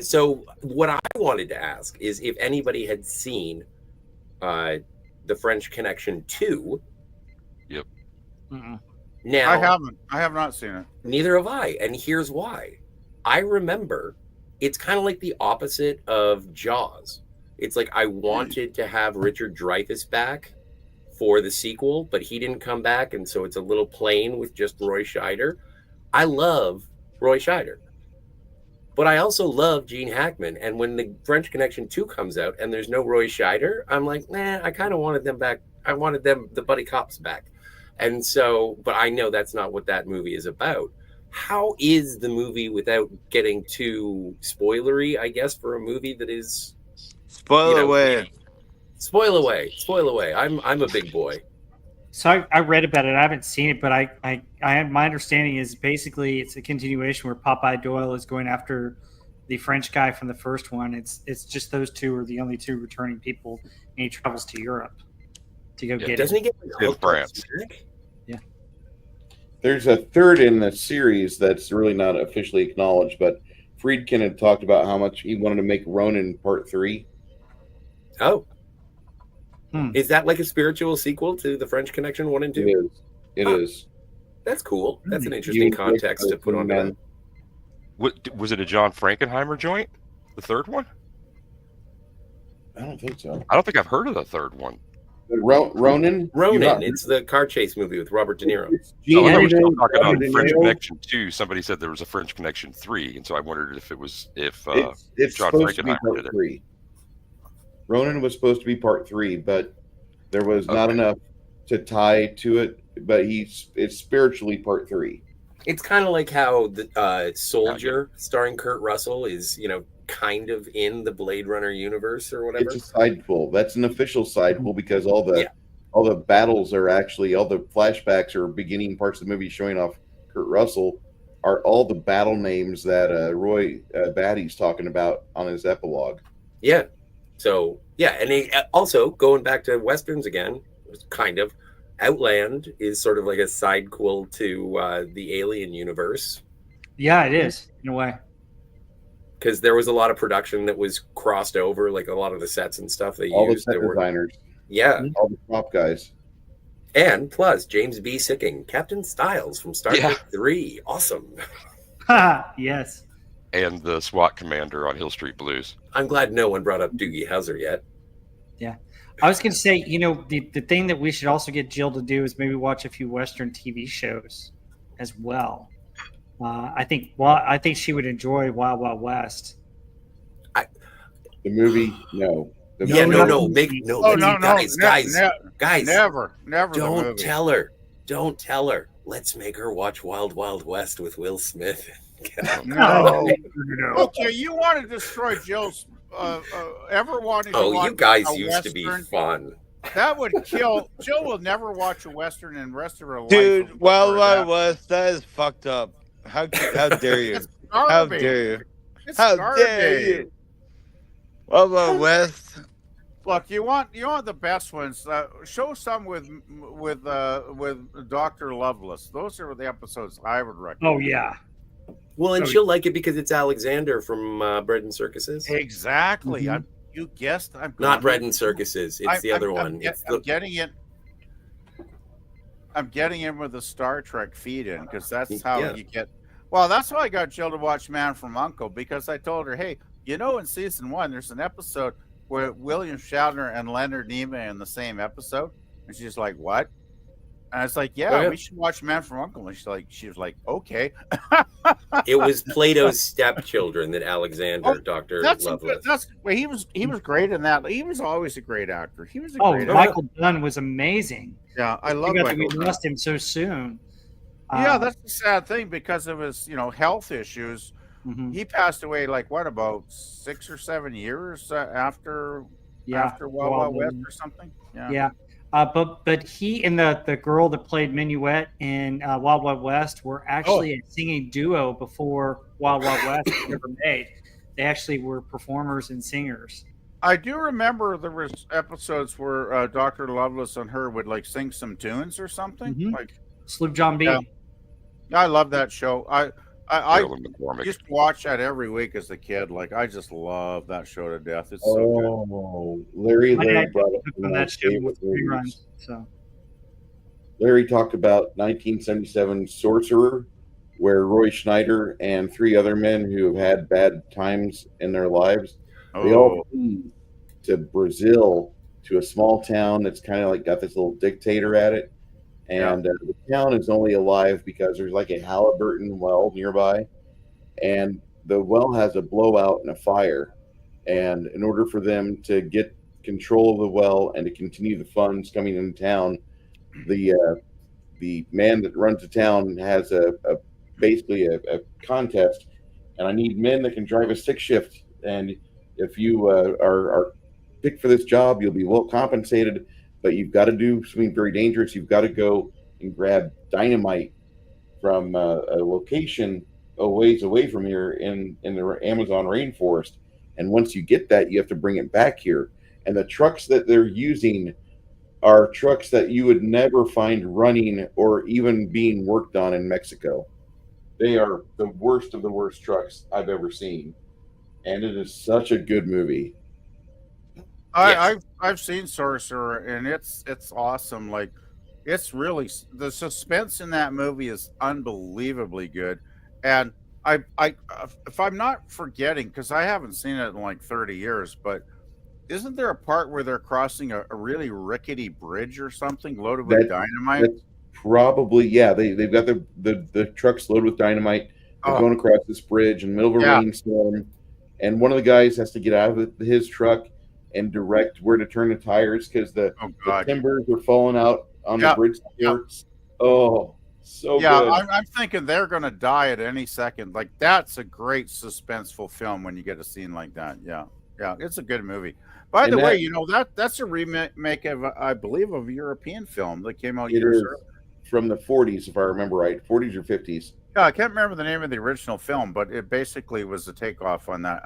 So what I wanted to ask is if anybody had seen The French Connection 2. Yep. Now I haven't. I have not seen it. Neither have I, and here's why. I remember it's kind of like the opposite of Jaws. It's like I wanted to have Richard Dreyfuss back for the sequel, but he didn't come back, and so it's a little plain with just Roy Scheider. I love Roy Scheider, but I also love Gene Hackman. And when the French Connection 2 comes out and there's no Roy Scheider, I'm like, nah, I kind of wanted them back. I wanted the buddy cops back. And so, but I know that's not what that movie is about. How is the movie, without getting too spoilery, I guess, for a movie that is Spoil away. Spoil away. Spoil away. I'm a big boy. So I read about it. I haven't seen it, but I my understanding is basically it's a continuation where Popeye Doyle is going after the French guy from the first one. It's just those two are the only two returning people, and he travels to Europe to go get doesn't it. he get in France? Yeah. There's a third in the series that's really not officially acknowledged, but Friedkin had talked about how much he wanted to make Ronin Part 3. Oh. Is that like a spiritual sequel to the French Connection 1 and 2? It is. That's cool. That's an interesting context to put on that. Was it a John Frankenheimer joint? The third one? I don't think so. I don't think I've heard of the third one. Ronin? Ronin. It's the car chase movie with Robert De Niro. Oh, I was still talking about French Connection 2. Somebody said there was a French Connection 3, and so I wondered if it was it's John supposed to be Frankenheimer did Part it. 3. Ronin was supposed to be Part 3, but there was not enough to tie to it. But it's spiritually Part 3. It's kind of like how the Soldier, starring Kurt Russell, is kind of in the Blade Runner universe or whatever. It's a side pull. That's an official side pull because all the battles are actually, all the flashbacks or beginning parts of the movie showing off Kurt Russell are all the battle names that Roy Batty's talking about on his epilogue. Yeah. So, and he, also going back to Westerns again, kind of, Outland is sort of like a sidequel to the Alien universe. Yeah, it is, in a way. Because there was a lot of production that was crossed over, like a lot of the sets and stuff they All used. the set designers. Yeah. All the prop guys. And plus, James B. Sicking, Captain Styles from Star Trek 3. Awesome. Yes. And the SWAT commander on Hill Street Blues. I'm glad no one brought up Doogie Howser yet. Yeah. I was going to say, the thing that we should also get Jill to do is maybe watch a few Western TV shows as well. I think she would enjoy Wild Wild West. The movie, no. Guys. Never. Don't tell her. Don't tell her. Let's make her watch Wild Wild West with Will Smith. No. Okay, you want to destroy Jill's ever wanting to watch you guys a used to be Western? fun. That would kill. Jill will never watch a Western in the rest of her life. Dude, Wild Wild West, that is fucked up. How dare you? How dare you? It's How garbage. dare you? Wild Wild West. Look, you want the best ones. Show some with Dr. Lovelace. Those are the episodes I would recommend. Oh yeah. Well, and she'll like it because it's Alexander from Bread and Circuses. Exactly. Mm-hmm. You guessed. Not Bread and Circuses. It's the other one. I'm getting it. I'm getting in with the Star Trek feed in because that's how you get. Well, that's why I got Jill to watch Man from U.N.C.L.E. because I told her, hey, in season 1, there's an episode where William Shatner and Leonard Nimoy in the same episode, and she's like, "What?" And I was like, "Yeah, we should watch Man from U.N.C.L.E." And she was like, "Okay." It was Plato's stepchildren that Alexander, Dr. Lovelace. He was great in that. He was always a great actor. He was a great Michael Dunn was amazing. Yeah, I love Michael. We lost him so soon. Yeah, that's the sad thing because of his, health issues. Mm-hmm. He passed away about 6 or 7 years after Wild Wild West or something. Yeah. But he and the girl that played Minuet in Wild Wild West were actually a singing duo before Wild Wild West was ever made. They actually were performers and singers. I do remember there was episodes where Dr. Lovelace and her would sing some tunes or something. Mm-hmm. Sloop John B. Yeah. I love that show. I used to watch that every week as a kid. I just love that show to death. It's so good. Larry brought up that show with reruns. So Larry talked about 1977 Sorcerer, where Roy Schneider and 3 other men who have had bad times in their lives, they all flee to Brazil, to a small town that's kind of like got this little dictator at it. And the town is only alive because there's like a Halliburton well nearby, and the well has a blowout and a fire. And in order for them to get control of the well and to continue the funds coming into town, the man that runs the town has basically a contest, and I need men that can drive a stick shift. And if you are picked for this job, you'll be well compensated, but you've got to do something very dangerous. You've got to go and grab dynamite from a location a ways away from here in the Amazon rainforest. And once you get that, you have to bring it back here. And the trucks that they're using are trucks that you would never find running or even being worked on in Mexico. They are the worst of the worst trucks I've ever seen. And it is such a good movie. I've seen Sorcerer, and it's awesome. Like, it's really, the suspense in that movie is unbelievably good. And I if I'm not forgetting, because I haven't seen it in like 30 years, but isn't there a part where they're crossing a really rickety bridge or something loaded with dynamite? That's probably, yeah. They've got the trucks loaded with dynamite. They're going across this bridge in the middle of a rainstorm, and one of the guys has to get out of his truck and direct where to turn the tires because the timbers are falling out on the bridge supports. Oh, so good. I'm thinking they're going to die at any second. Like, that's a great suspenseful film when you get a scene like that. Yeah, it's a good movie. By the way, you know, that's a remake of, I believe, of a European film that came out years earlier. From the 40s, if I remember right, 40s or 50s. Yeah, I can't remember the name of the original film, but it basically was a takeoff on that.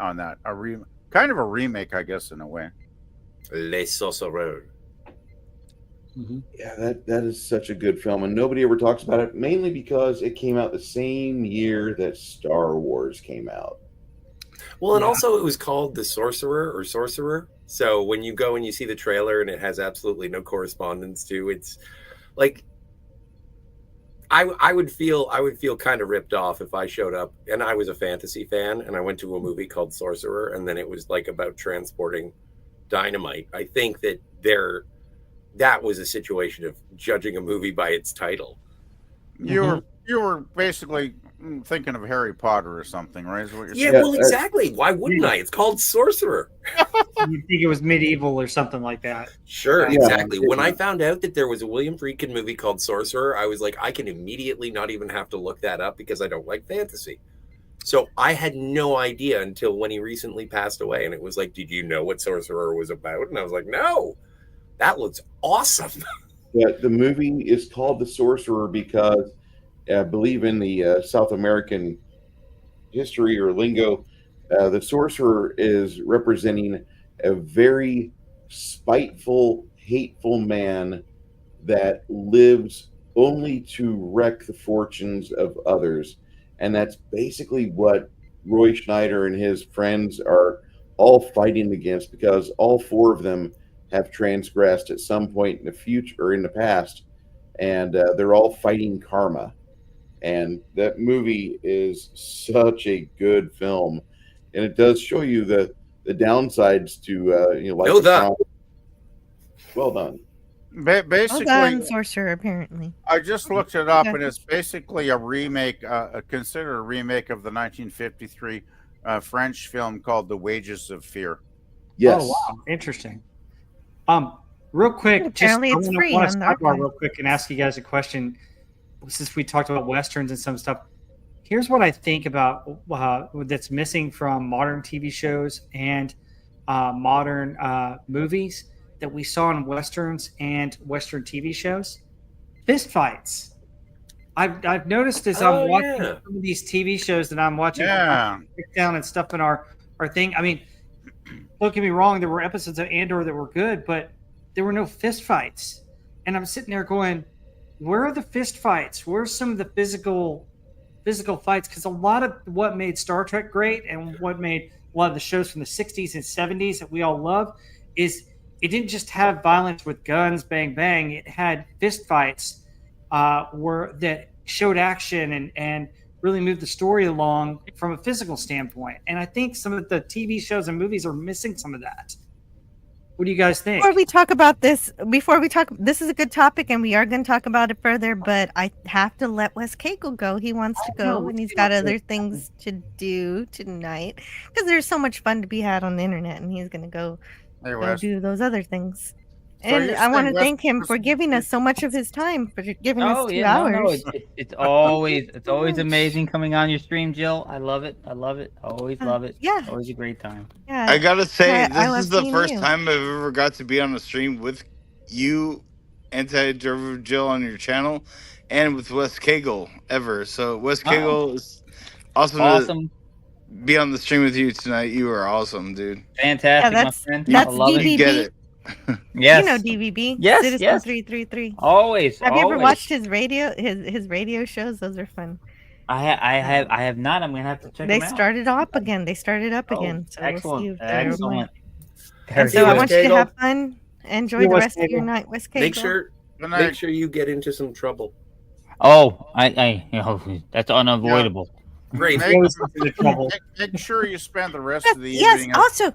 Kind of a remake, I guess, in a way. Les Sorcereurs. Yeah, that is such a good film, and nobody ever talks about it, mainly because it came out the same year that Star Wars came out. Well, and also it was called The Sorcerer or Sorcerer. So when you go and you see the trailer and it has absolutely no correspondence to, it's like, I would feel kind of ripped off if I showed up and I was a fantasy fan and I went to a movie called Sorcerer and then it was like about transporting dynamite. I think that was a situation of judging a movie by its title. You were basically thinking of Harry Potter or something, right? Is what you're saying? Well, exactly. Why wouldn't I? It's called Sorcerer. You think it was medieval or something like that? Sure, exactly. When I found out that there was a William Friedkin movie called Sorcerer, I was like, I can immediately not even have to look that up because I don't like fantasy. So I had no idea until when he recently passed away, and it was like, did you know what Sorcerer was about? And I was like, no, that looks awesome. Yeah, the movie is called The Sorcerer because I believe in the South American history or lingo, the sorcerer is representing a very spiteful, hateful man that lives only to wreck the fortunes of others. And that's basically what Roy Schneider and his friends are all fighting against, because all four of them have transgressed at some point in the future or in the past, and they're all fighting karma. And that movie is such a good film, and it does show you the downsides to like. Well done. Basically, well done, Sorcerer. Apparently, I just looked it up, and it's basically a remake, considered a remake of the 1953 French film called The Wages of Fear. Yes. Oh wow, interesting. Real quick, apparently it's free I want on to the sidebar archive. real quick and ask you guys a question. Since we talked about westerns and some stuff, here's what I think about that's missing from modern TV shows and modern movies that we saw in westerns and western TV shows: fist fights. I've noticed as I'm watching some of these TV shows that I'm watching, down and stuff in our thing. I mean, don't get me wrong, there were episodes of Andor that were good, but there were no fist fights, and I'm sitting there going, where are the fist fights? Where's some of the physical fights? Because a lot of what made Star Trek great and what made a lot of the shows from the 60s and 70s that we all love is it didn't just have violence with guns, bang, bang. It had fist fights that showed action and really moved the story along from a physical standpoint. And I think some of the TV shows and movies are missing some of that. What do you guys think? Before we talk about this, this is a good topic, and we are going to talk about it further. But I have to let Wes Cagle go. He wants to go, and he's got other things to do tonight because there's so much fun to be had on the internet, and he's going to go do those other things. And I want to thank him for giving us so much of his time, for giving us 2 hours. It's always amazing coming on your stream, Jill. I love it. I always love it. Yeah, always a great time. Yeah, I gotta say, I this is the seeing first you. time I've ever got to be on a stream with you, Anti-Derivative Jill, on your channel, and with Wes Cagle ever. So Wes Cagle is awesome to be on the stream with you tonight. You are awesome, dude. Fantastic, Yeah, my friend. that's I love DVB. You get it. Yes. You know DVB. Yes, Citizen yes. 333. Always. Have you ever always. watched his radio shows? Those are fun. I have not. I'm gonna have to check They them out. started up again. So excellent. we'll see if they're Excellent. And so I want you to have fun. Enjoy the rest of your night, Wes Cagle. Make sure you get into some trouble. Oh, that's unavoidable. Great. Make sure you spend the rest of the Yes. evening. Also,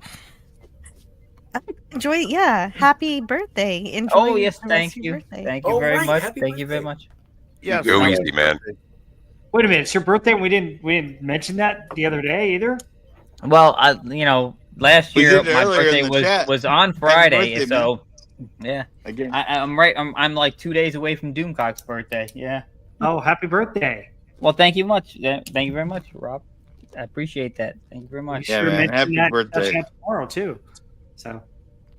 enjoy. Yeah. Happy birthday. Enjoy. Oh yes, the rest thank of your you. birthday. Thank you very much. Thank you very much. Yes. Go easy, man. Wait a minute, it's your birthday, and we didn't mention that the other day either. Well, last We year did my earlier birthday in the chat. was on Happy Friday, birthday, so yeah. Again. I'm right. I'm like 2 days away from Doomcock's birthday. Yeah. Oh, happy birthday! Well, thank you much. Thank you very much, Rob. I appreciate that. Thank you very much. Yeah, man. Happy birthday. Tomorrow too. So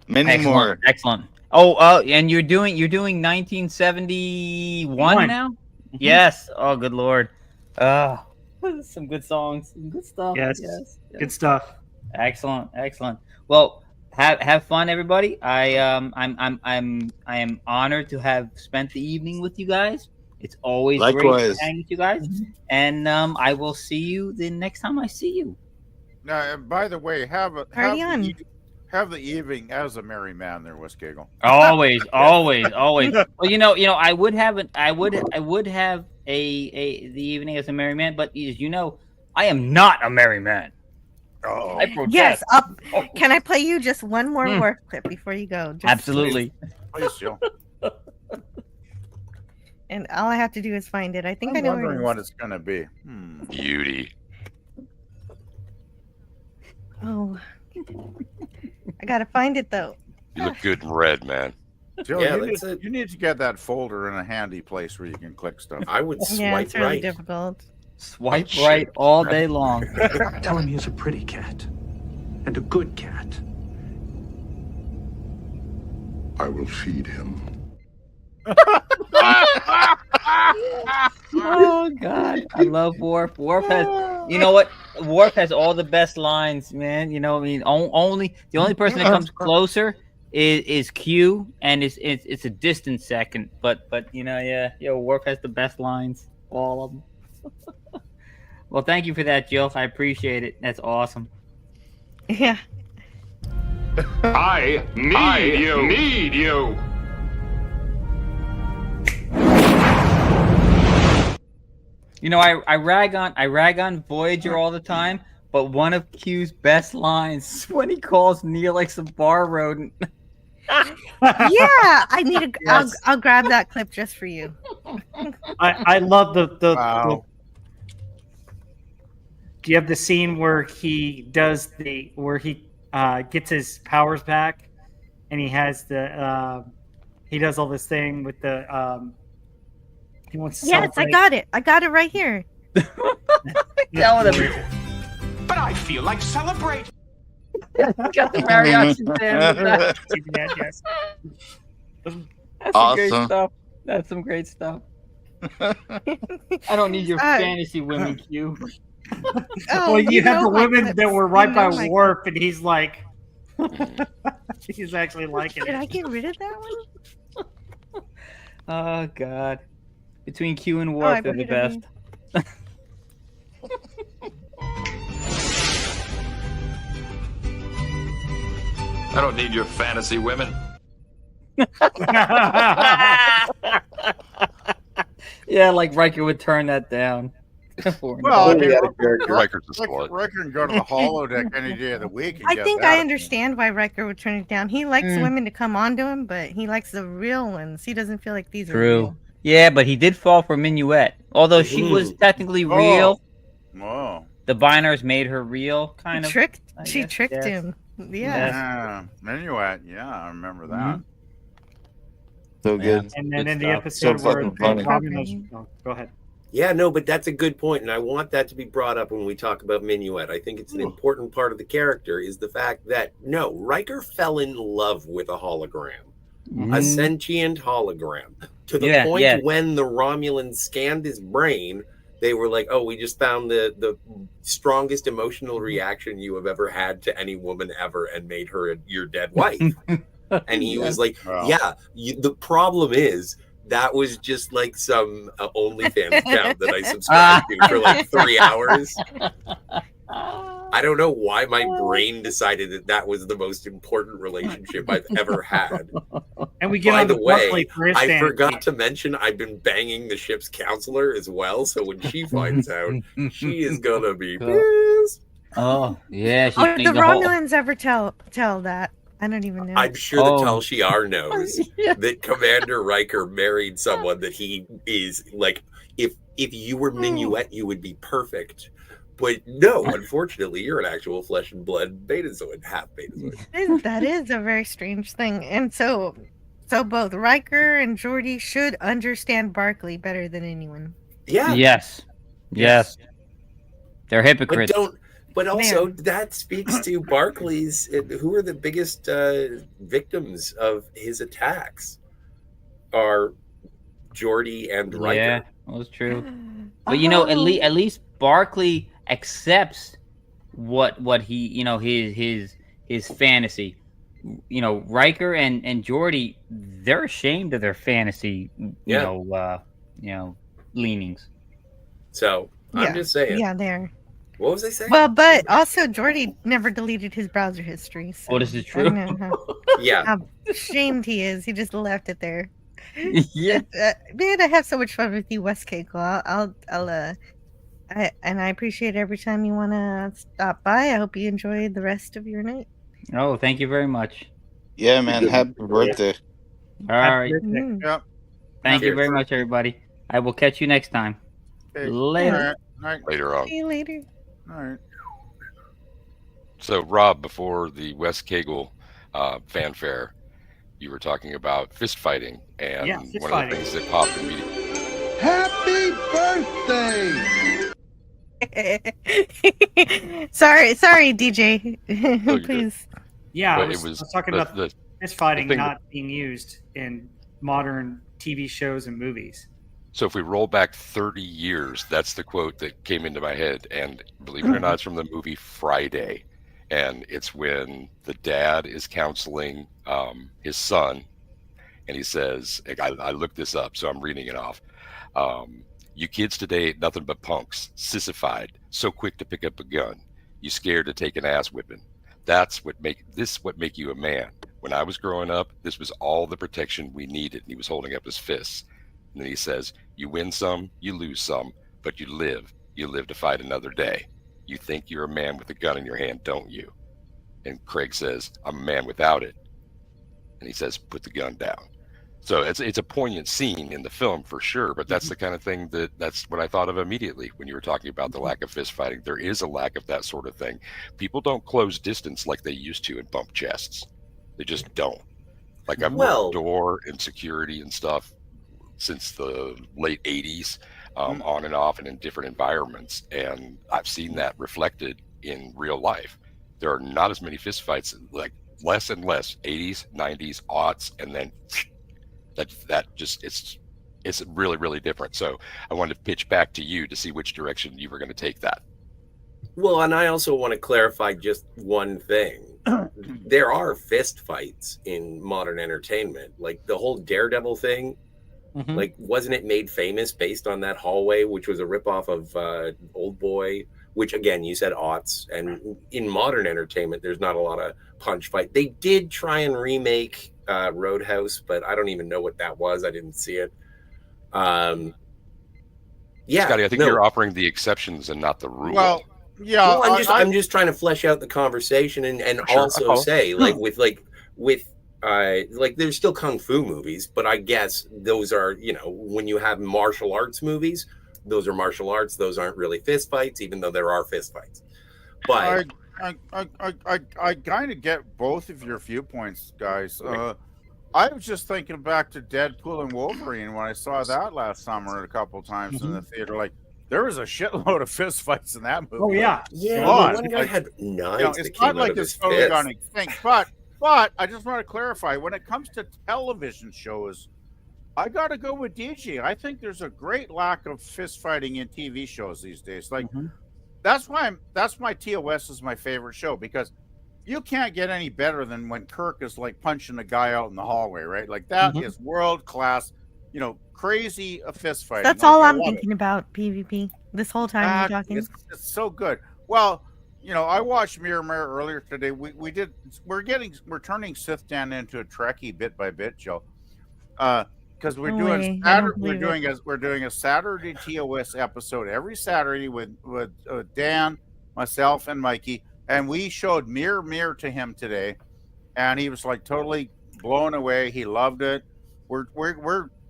Many Excellent. more. Excellent. Oh, and you're doing 1971 now? Yes. Oh, good lord. Some good songs, some good stuff. Yes. Good stuff. Excellent. Well, have fun, everybody. I am honored to have spent the evening with you guys. It's always great to Likewise. hang with you guys, and I will see you the next time I see you. Now, by the way, have Party on. the evening as a merry man there, Wes Cagle. Always. Well, I would have the evening as a merry man, but as you know, I am not a merry man. Oh, I protest. Yes. Can I play you just one more work clip before you go? Just Absolutely. Please, Jill. And all I have to do is find it. I think I'm I know wondering where what it is. it's going to be. Beauty. Oh, I gotta find it though. You look good in red, man. Jill, Yeah, you need to get that folder in a handy place where you can click stuff. I would Yeah, swipe it's really right. difficult. Swipe right all day long. Tell him he's a pretty cat. And a good cat. I will feed him. Oh God, I love Worf. Worf has, you know what? Worf has all the best lines, man. You know, I mean, only the only person that comes closer is Q, and it's a distant second. But yeah, Worf has the best lines, all of them. Well, thank you for that, Jill. I appreciate it. That's awesome. Yeah. I need you. You know, I rag on Voyager all the time, but one of Q's best lines is when he calls Neelix a bar rodent. Yeah, I need to. Yes. I'll grab that clip just for you. I love the Wow. do you have the scene where he gets his powers back, and he has he does all this thing with the he wants to Yes, I got it. I got it right here. Tell him. But I feel like celebrating. Got the mariachi band. Yes. That's Awesome. some great stuff. That's some great stuff. I don't need your fantasy women, Q. Well, you have the women that were right by my Worf, and he's like, he's actually liking Did it. I get rid of that one? Oh God. Between Q and I Worf, they're put the it best. I don't need your fantasy women. Yeah, like Riker would turn that down. Well, I mean, Totally out of character. Riker's a slut. Riker can go to the holodeck any day of the week. And I get think that. I understand why Riker would turn it down. He likes Mm. women to come on to him, but he likes the real ones. He doesn't feel like these are True. real. Yeah, but he did fall for Minuet. Although she was technically real. Oh. The Biners made her real, kind of. She tricked him. Yeah. Minuet. Yeah, I remember that. So good. And then Good in the stuff. episode So where fucking funny. Robin was, oh, go ahead. Yeah, no, but that's a good point, and I want that to be brought up when we talk about Minuet. I think it's an important part of the character is the fact that no, Riker fell in love with a hologram, a sentient hologram, to the point when the Romulans scanned his brain, they were like, "Oh, we just found the strongest emotional reaction you have ever had to any woman ever, and made her your dead wife." And he was like, "Yeah, the problem is." That was just like some OnlyFans account that I subscribed to for like 3 hours. I don't know why my brain decided that that was the most important relationship I've ever had. And we get By on the way, Barclay for his I fantasy. forgot to mention I've been banging the ship's counselor as well. So when she finds out, she is gonna be pissed. Oh yeah. Oh, did the Romulans ever tell that? I don't even know. I'm sure that Tal Shiar knows that Commander Riker married someone that he is like. If you were Minuet, you would be perfect. But no, unfortunately, you're an actual flesh and blood Betazoid, half Betazoid. That is a very strange thing. And so both Riker and Geordi should understand Barclay better than anyone. Yeah. Yes. They're hypocrites. But also, that speaks to Barclay's. Who are the biggest victims of his attacks? Are Geordi and Riker. Yeah, that was true. But you know, at least Barclay accepts what he, you know, his fantasy. You know, Riker and Geordi, they're ashamed of their fantasy. You know, leanings. So I'm just saying. Yeah, there. What was I saying? Well, but also Geordi never deleted his browser history. So Oh, this is I true? know how ashamed he is. He just left it there. Yeah. Man, I have so much fun with you, West Keiko. I appreciate every time you want to stop by. I hope you enjoy the rest of your night. Oh, thank you very much. Yeah, man. Happy birthday. All right. Yep. Thank you Cheers. very much, everybody. I will catch you next time. Later. Later on. See you later. All right. So, Rob, before the West Kegel fanfare, you were talking about fist fighting, and Yeah, fist one fighting. of the things that popped immediately. Happy birthday! sorry, DJ. you're good. Please. Yeah, I But was, it was I was talking the- about the- fist fighting the thing not being used in modern TV shows and movies. So if we roll back 30 years, that's the quote that came into my head. And believe it or not, it's from the movie Friday. And it's when the dad is counseling his son. And he says, I looked this up, so I'm reading it off. You kids today ain't nothing but punks, sissified, so quick to pick up a gun. You scared to take an ass whipping. That's what make you a man. When I was growing up, this was all the protection we needed. And he was holding up his fists. And then he says, you win some, you lose some, but you live. You live to fight another day. You think you're a man with a gun in your hand, don't you? And Craig says, I'm a man without it. And he says, put the gun down. So it's a poignant scene in the film for sure, but that's the kind of thing that's what I thought of immediately when you were talking about the lack of fist fighting. There is a lack of that sort of thing. People don't close distance like they used to and bump chests. They just don't. Like I've worked door and security and stuff since the late 80s, on and off and in different environments. And I've seen that reflected in real life. There are not as many fistfights, like less and less, 80s, 90s, aughts, and then that just, it's really, really different. So I wanted to pitch back to you to see which direction you were going to take that. Well, and I also want to clarify just one thing. There are fist fights in modern entertainment. Like the whole Daredevil thing, like wasn't it made famous based on that hallway, which was a ripoff of Old Boy, which again, you said aughts. And in modern entertainment, there's not a lot of punch fight. They did try and remake Roadhouse, but I don't even know what that was. I didn't see it. Yeah, Scotty, I think no. you're offering the exceptions and not the rule. Well, yeah, Well, I'm just trying to flesh out the conversation and Sure. also Oh. say with there's still kung fu movies, but I guess those are, when you have martial arts movies, those are martial arts. Those aren't really fist fights, even though there are fist fights. But I kind of get both of your viewpoints, guys. I was just thinking back to Deadpool and Wolverine when I saw that last summer a couple times in the theater. Like, there was a shitload of fist fights in that movie. Oh, yeah. Yeah, Come on. one guy had knives that it's came not out like of it's his totally fist. gone extinct. But I just want to clarify, when it comes to television shows, I got to go with DJ. I think there's a great lack of fist fighting in TV shows these days. Like, that's why TOS is my favorite show, because you can't get any better than when Kirk is like punching a guy out in the hallway, right? Like that is world class, crazy fist fighting. That's all I'm thinking about, PvP, this whole time you're talking. It's so good. Well, I watched Mirror earlier today. We're turning Sith Dan into a Trekkie bit by bit, Joe. Because we're doing a Saturday TOS episode every Saturday with Dan, myself, and Mikey, and we showed Mirror to him today, and he was like totally blown away. He loved it. We're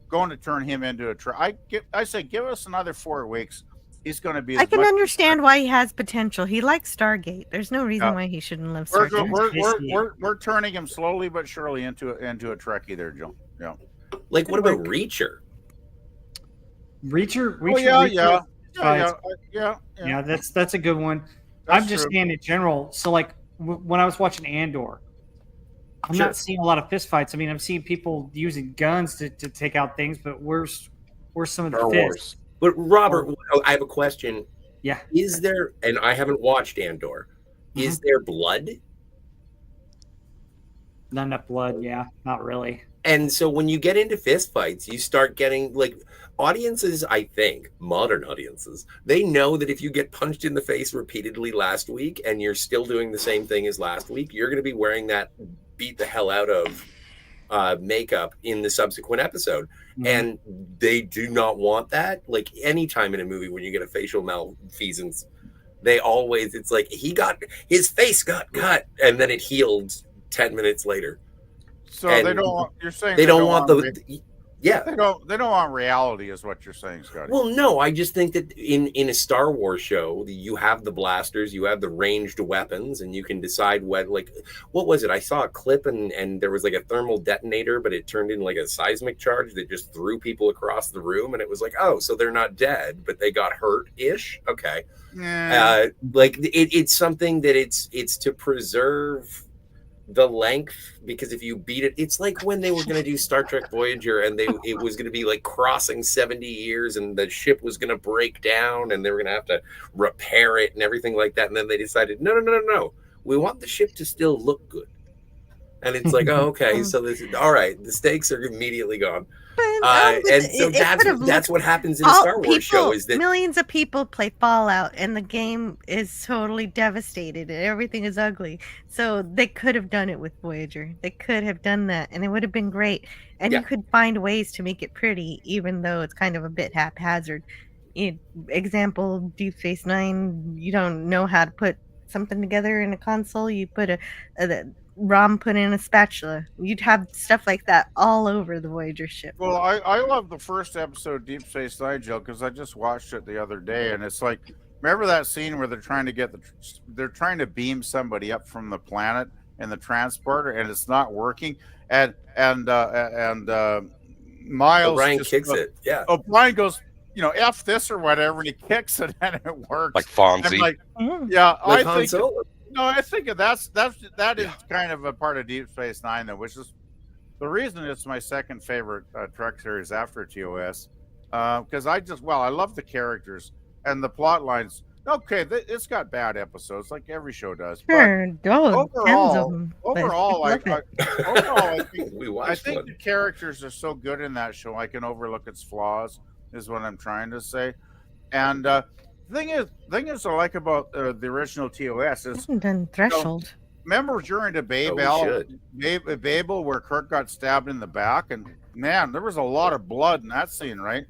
going to turn him into a I say give us another 4 weeks. He's going to be. I can understand why he has potential. He likes Stargate. There's no reason why he shouldn't love Stargate. We're turning him slowly but surely into a Trekkie there, Joe. Yeah. Like, what about Reacher? Reacher. Yeah. That's a good one. I'm just saying in general. So, like, when I was watching Andor, I'm not seeing a lot of fist fights. I mean, I'm seeing people using guns to take out things, but where's some of the fists? But Robert, I have a question. Yeah. Is there, and I haven't watched Andor, is there blood? Not enough blood, yeah, not really. And so when you get into fist fights, you start getting like audiences, I think, modern audiences, they know that if you get punched in the face repeatedly last week and you're still doing the same thing as last week, you're going to be wearing that beat the hell out of makeup in the subsequent episode. And they do not want that. Like anytime in a movie when you get a facial malfeasance, it's like his face got cut and then it healed 10 minutes later. So and they don't. You're saying they don't want yeah. They don't want reality, is what you're saying, Scotty. Well, no, I just think that in a Star Wars show, you have the blasters, you have the ranged weapons, and you can decide what was it? I saw a clip and there was like a thermal detonator, but it turned into like a seismic charge that just threw people across the room, and it was like, oh, so they're not dead, but they got hurt-ish. Okay, it's something that it's to preserve the length, because if you beat it, it's like when they were going to do Star Trek Voyager and it was going to be like crossing 70 years and the ship was going to break down and they were going to have to repair it and everything like that, and then they decided no, we want the ship to still look good, and it's like, oh, okay, so this is all right, the stakes are immediately gone. And so that's what happens in a Star Wars show, is that millions of people play Fallout and the game is totally devastated and everything is ugly. So they could have done it with Voyager. They could have done that and it would have been great. And you could find ways to make it pretty, even though it's kind of a bit haphazard. Example, Deep Space Nine, you don't know how to put something together in a console. You put a ROM put in a spatula. You'd have stuff like that all over the Voyager ship. Well, I love the first episode of Deep Space Nine, Jill, because I just watched it the other day, and it's like, remember that scene where they're trying to beam somebody up from the planet in the transporter, and it's not working, and Miles O'Brien kicks it. Yeah. O'Brien goes, F this or whatever, and he kicks it and it works. Like Fonzie. I'm like, I think that is kind of a part of Deep Space Nine, though, which is the reason it's my second favorite Trek series after TOS. Because I love the characters and the plot lines. Okay, it's got bad episodes like every show does. Sure, overall, I think the characters are so good in that show, I can overlook its flaws, is what I'm trying to say. And thing is I like about the original TOS is done Threshold. Remember during the Babel where Kirk got stabbed in the back, and man, there was a lot of blood in that scene, right?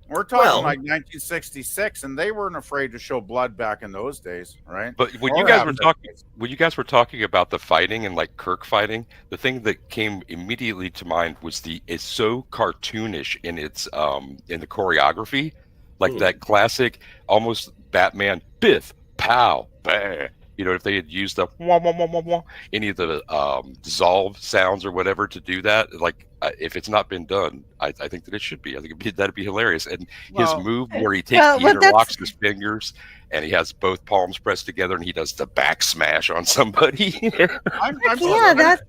We're talking Well- like 1966, and they weren't afraid to show blood back in those days, right? But when Or you guys after. were talking about the fighting and like Kirk fighting, the thing that came immediately to mind was it's so cartoonish in its in the choreography, like that classic almost Batman biff pow bang. You know, if they had used the wah, wah, wah, wah, wah, any of the dissolve sounds or whatever to do that, like if it's not been done, I think that it should be. I think that'd be hilarious. And Well- his move where he takes Well, he but that's- interlocks his fingers and he has both palms pressed together and he does the back smash on somebody. Yeah,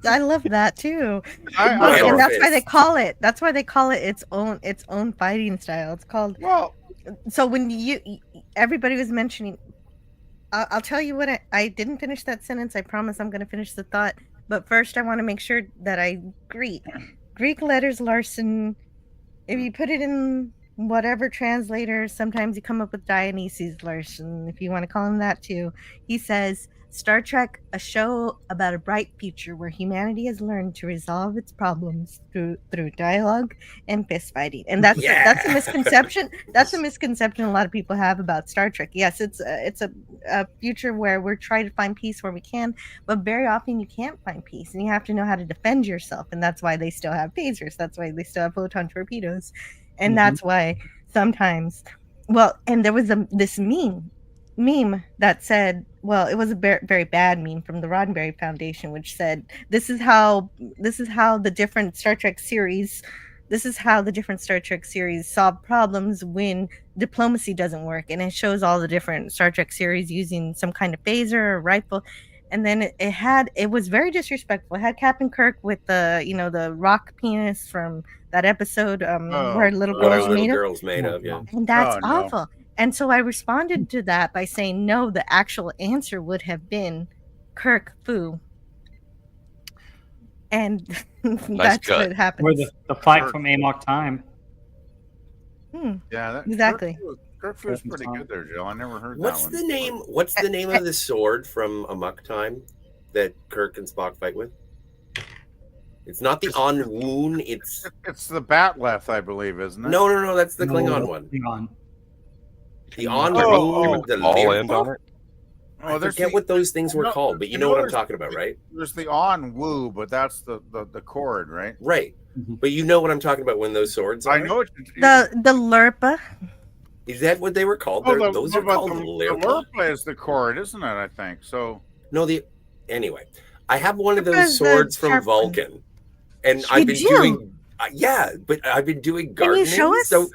I love that too. I and that's love why it. they call it. That's why they call it its own fighting style. It's called. Well, so when everybody was mentioning, I'll tell you what. I didn't finish that sentence. I promise I'm going to finish the thought. But first, I want to make sure that I Greek letters Larson. If you put it in whatever translator, sometimes you come up with Dionysius Larson, if you want to call him that too. He says, Star Trek, a show about a bright future where humanity has learned to resolve its problems through dialogue and fist fighting. And that's a misconception. That's a misconception a lot of people have about Star Trek. Yes, it's a future where we're trying to find peace where we can, but very often you can't find peace, and you have to know how to defend yourself. And that's why they still have phasers. That's why they still have photon torpedoes, and that's why sometimes. Well, and there was this meme that said, well, it was a very bad meme from the Roddenberry Foundation, which said, this is how the different Star Trek series solve problems when diplomacy doesn't work. And it shows all the different Star Trek series using some kind of phaser or rifle. And then it was very disrespectful. It had Captain Kirk with the rock penis from that episode where little What Our girls Little made Girls Made Of, yeah. And that's Oh, no. awful. And so I responded to that by saying, no, the actual answer would have been Kirk Fu. And that's what happened. Or the fight from Amok Time. Yeah, exactly. Kirk was pretty good there, Joe. I never heard What's that the one. name? What's the name of the sword from Amok Time that Kirk and Spock fight with? It's not the On Woon. It's the Batleth, I believe, isn't it? no. That's the Klingon one. Klingon. The On Oh, Woon. The all Lear- end on it? I forget what those things were called, but you know what I'm talking about, right? There's the On Woo, but that's the cord, right? Right. But you know what I'm talking about when those swords are? I know it. The Lurpa. Is that what they were called? Oh, Those are called the Lirpa. Lirpa is the cord, isn't it? I think so. No, anyway, I have one of Lirpa those is the swords from sharp one. Vulcan, and You I've been do? doing but I've been doing Can you gardening. show us? So,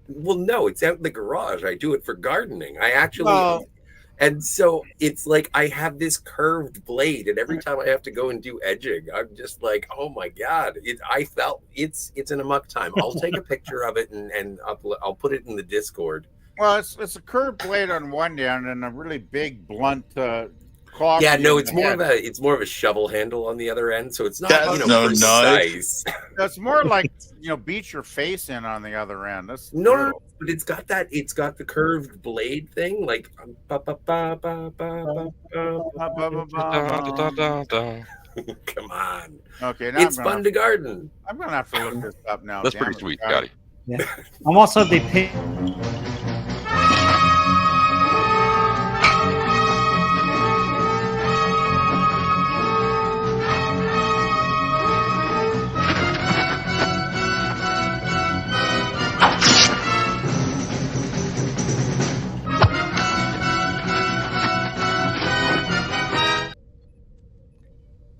well, no, it's out in the garage. I do it for gardening. I actually. Well- And so it's like I have this curved blade, and every time I have to go and do edging, I'm just like, oh my god! It's an Amok Time. I'll take a picture of it and I'll put it in the Discord. Well, it's a curved blade on one end and a really big blunt claw. Yeah, no, in it's the more of a shovel handle on the other end, so it's not That's no precise. That's more like beat your face in on the other end. That's No, but it's got the curved blade thing, like come on. Okay, now It's fun to garden. I'm gonna have to look this up now. That's damn pretty it, sweet, guys. Scotty. Yeah. I'm also the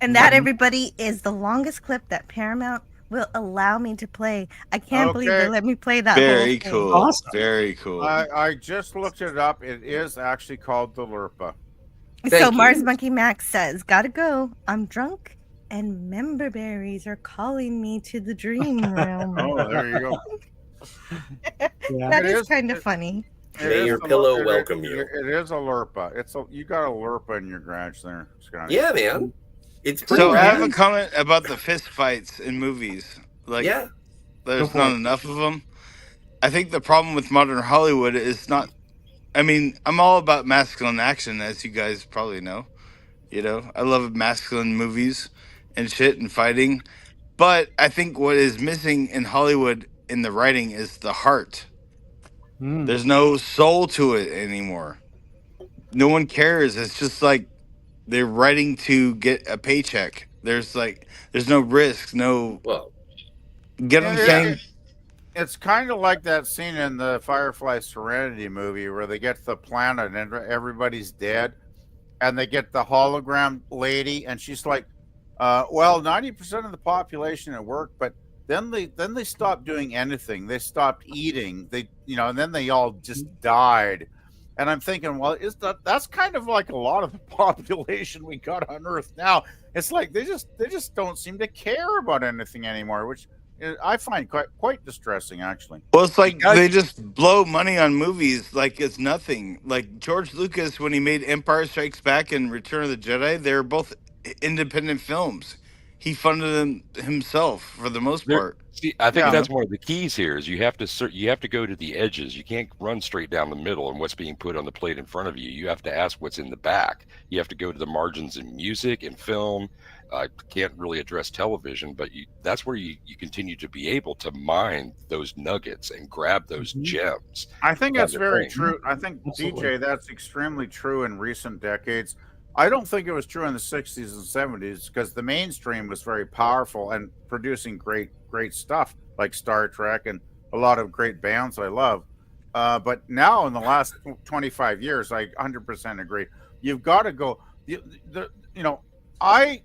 And that, everybody, is the longest clip that Paramount will allow me to play. I can't believe they Okay. let me play that. whole Very thing. cool. Very cool. I just looked it up. It is actually called the Lirpa. So Mars Monkey Max says, "Gotta go. I'm drunk, and member berries are calling me to the dream realm." Oh, there you go. That It is is- kind of funny. It May is your a pillow Lirpa. welcome you. It is a Lirpa. You got a Lirpa in your garage there, Scotty. Yeah, man. It's pretty So I have a rad. comment about the fist fights in movies. Like, Yeah. there's Go for not it. enough of them. I think the problem with modern Hollywood is not. I mean, I'm all about masculine action, as you guys probably know. You know, I love masculine movies and shit and fighting. But I think what is missing in Hollywood in the writing is the heart There's no soul to it anymore. No one cares. It's just like they're writing to get a paycheck. There's no risk, no. Well, get what I'm saying? It's kind of like that scene in the Firefly Serenity movie where they get to the planet and everybody's dead, and they get the hologram lady, and she's like, "Well, 90% of the population at work, but then they stopped doing anything. They stopped eating. And then they all just died." And I'm thinking, well, that's kind of like a lot of the population we got on Earth now. It's like they just don't seem to care about anything anymore, which I find quite distressing, actually. Well, it's like they just blow money on movies like it's nothing. Like George Lucas, when he made Empire Strikes Back and Return of the Jedi, they were both independent films. He funded them himself for the most part. See, I think that's one of the keys here. Is you have to go to the edges. You can't run straight down the middle and what's being put on the plate in front of you. You have to ask what's in the back. You have to go to the margins in music and film. I can't really address television, but that's where you continue to be able to mine those nuggets and grab those gems. I think that's very true. I think, DJ, that's extremely true in recent decades. I don't think it was true in the 60s and 70s because the mainstream was very powerful and producing great stuff like Star Trek and a lot of great bands I love. But now in the last 25 years, I 100% agree. You've got to go. I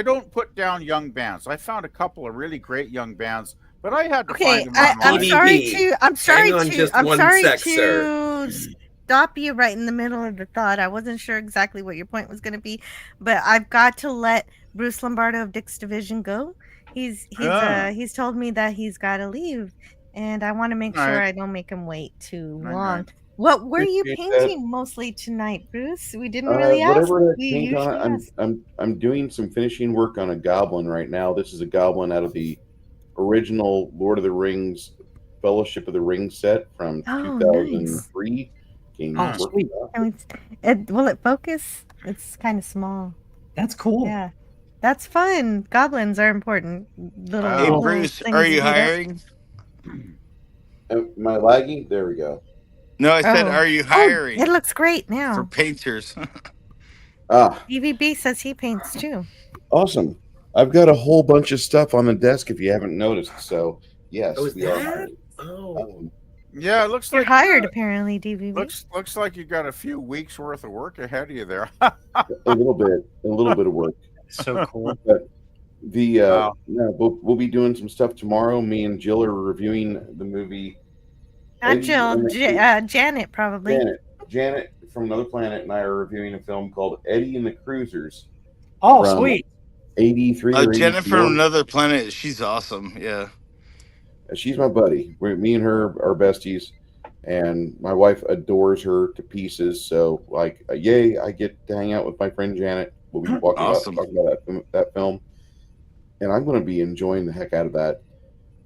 don't put down young bands. I found a couple of really great young bands, but I had to find them online. I'm sorry to stop you right in the middle of the thought. I wasn't sure exactly what your point was going to be, but I've got to let Bruce Lombardo of Dick's Division go. He's told me that he's got to leave, and I want to make sure I don't make him wait too long. What were you painting mostly tonight, Bruce? We didn't really ask. Whatever I paint on, I'm doing some finishing work on a goblin right now. This is a goblin out of the original Lord of the Rings Fellowship of the Ring set from 2003. Nice. Sweet. Will it focus? It's kind of small. That's cool. Yeah, that's fun. Goblins are important. Hey, Bruce, are you hiring? Am I lagging? There we go. No, I said, are you hiring? It looks great now. For painters. DVB says he paints too. Awesome. I've got a whole bunch of stuff on the desk if you haven't noticed. So, yes. Oh, is that? Oh. Yeah, it looks You're like hired apparently, DVB. Looks like you got a few weeks worth of work ahead of you there. a little bit of work. So cool. But we'll be doing some stuff tomorrow. Me and Jill are reviewing the movie. Not Jill, Janet probably. Janet from Another Planet and I are reviewing a film called Eddie and the Cruisers. Oh, sweet. 83. Janet from Another Planet. She's awesome. Yeah. She's my buddy. Me and her are besties, and my wife adores her to pieces. So, yay! I get to hang out with my friend Janet. We'll be talking about that film, and I'm going to be enjoying the heck out of that.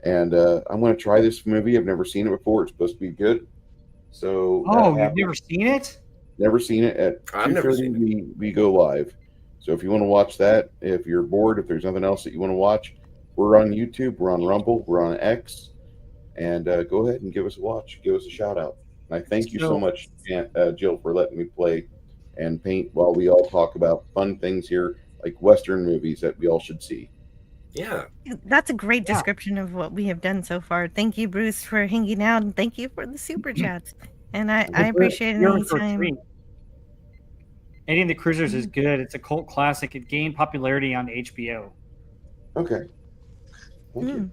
And I'm going to try this movie. I've never seen it before. It's supposed to be good. So, you've never seen it? Never seen it. At 2:30 we go live. So if you want to watch that, if you're bored, if there's nothing else that you want to watch, we're on YouTube, we're on Rumble, we're on X, and go ahead and give us a watch, give us a shout out. And I thank you so much, Jill, for letting me play and paint while we all talk about fun things here, like Western movies that we all should see. Yeah. That's a great description of what we have done so far. Thank you, Bruce, for hanging out, and thank you for the super chats. And I appreciate it anytime. Eddie and the Cruisers is good. It's a cult classic. It gained popularity on HBO. Okay. Yeah,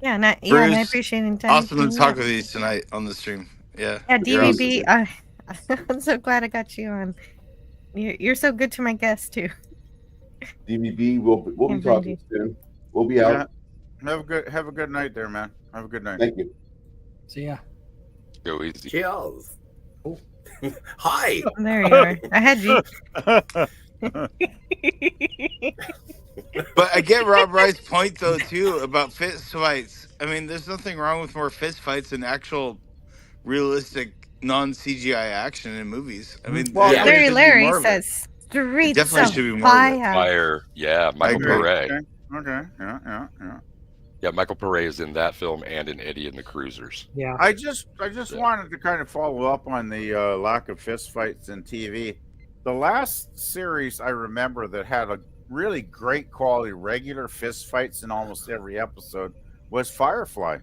and I appreciate it. Awesome to talk with you tonight on the stream. Yeah. Yeah, DVB. I'm so glad I got you on. You're so good to my guests too. DVB, we'll be talking soon. We'll be out. Have a good night there, man. Have a good night. Thank you. See ya. Go easy. Cheers. Oh. Hi. Oh, there you are. I had you. But I get Rob Wright's point though too about fist fights. I mean, there's nothing wrong with more fist fights than actual non-CGI action in movies. I mean, Larry says streets of fire. Yeah, Michael Beret. Okay. Yeah. Yeah, Michael Pare is in that film and in Eddie and the Cruisers. Yeah. I just wanted to kind of follow up on the lack of fistfights in TV. The last series I remember that had a really great quality regular fistfights in almost every episode was Firefly.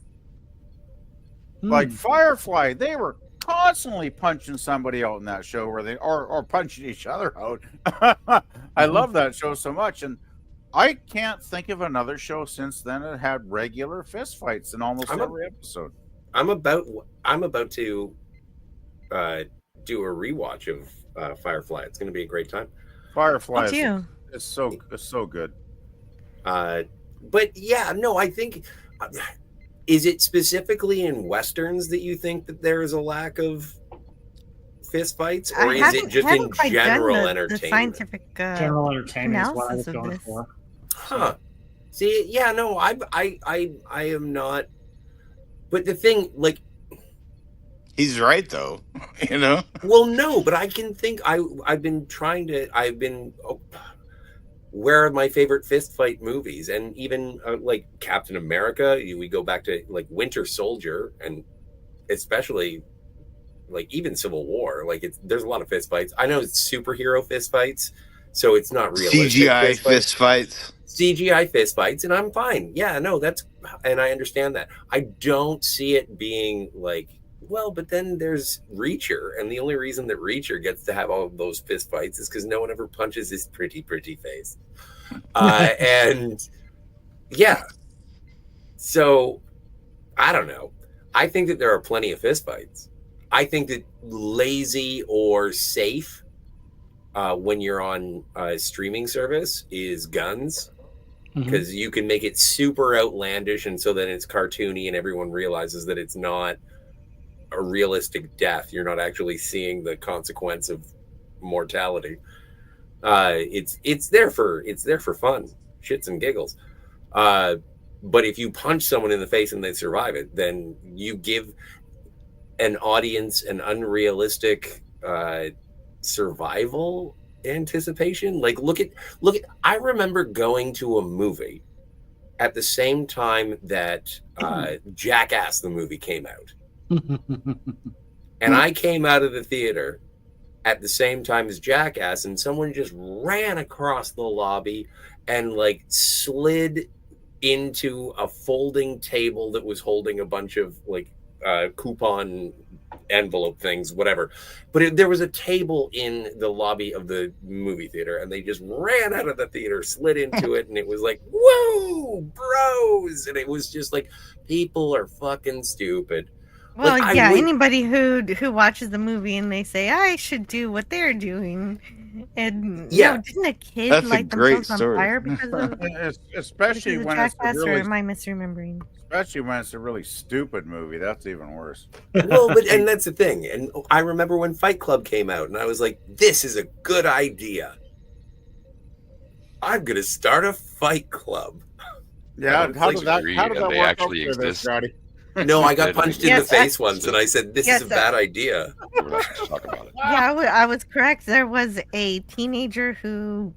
Like Firefly, they were constantly punching somebody out in that show, where they or punching each other out. I love that show so much, and I can't think of another show since then that had regular fistfights in almost every episode. I'm about to do a rewatch of Firefly. It's going to be a great time. Firefly is so good. But yeah, no, I think is it specifically in westerns that you think that there is a lack of fistfights, or is it just in general entertainment? The scientific general entertainment is what I was analysis going of this. for. Huh. See, yeah, no, I am not. But the thing, like, he's right though. You know. Well, no, but I can think. Where are my favorite fist fight movies? And even like Captain America, we go back to like Winter Soldier, and especially like even Civil War. Like there's a lot of fist fights. I know it's superhero fist fights, so it's not realistic. CGI fist fights. CGI fist fights, and I'm fine. Yeah, no, and I understand that. I don't see it being like, well, but then there's Reacher, and the only reason that Reacher gets to have all of those fist fights is because no one ever punches his pretty face. And yeah, so I don't know. I think that there are plenty of fist fights. I think that lazy or safe when you're on a streaming service is guns. Because you can make it super outlandish, and so then it's cartoony, and everyone realizes that it's not a realistic death. You're not actually seeing the consequence of mortality. It's there for fun, shits and giggles. But if you punch someone in the face and they survive it, then you give an audience an unrealistic survival anticipation. Like look at I remember going to a movie at the same time that Jackass the movie came out. And I came out of the theater at the same time as Jackass, and someone just ran across the lobby and like slid into a folding table that was holding a bunch of like coupon envelope things, whatever. But there was a table in the lobby of the movie theater, and they just ran out of the theater, slid into it, and it was like, whoa, bros! And it was just like, people are fucking stupid. Well, Like, yeah, anybody who watches the movie and they say I should do what they're doing, and Yeah. didn't a kid That's a light great themselves on story. fire because of Especially because of when it's a Jackass, or really, am I misremembering? especially when it's a really stupid movie. That's even worse. Well, and that's the thing. And I remember when Fight Club came out, and I was like, this is a good idea. I'm gonna start a Fight Club. Yeah, how did that agree, how did and that they work actually out for this, exist. Scotty? No, I got punched in Yes, the face once, and I said, this yes, is a bad idea. We're not supposed to talk about it. Yeah, I was correct. There was a teenager who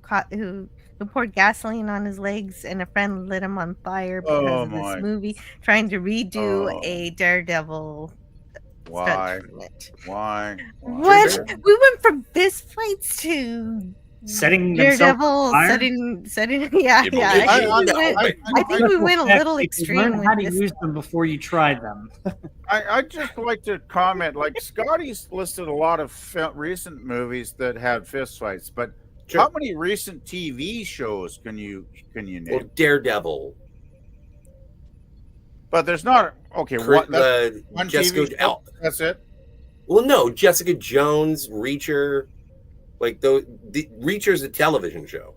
poured gasoline on his legs, and a friend lit him on fire because Oh of my. this movie, trying to redo Oh. a Daredevil. Why? Stunt from it. Why? What? We went from fist fights to Setting themselves on Daredevil, fire? setting. Yeah, yeah. I think we went a little extreme Learn how with to this. use them before you tried them. I'd just like to comment, like Scotty's listed a lot of recent movies that had fistfights, but how many recent TV shows can you name? Well, Daredevil. But there's not okay. What? That's one Jessica TV show? That's it. Well, no, Jessica Jones, Reacher, like the Reacher's a television show.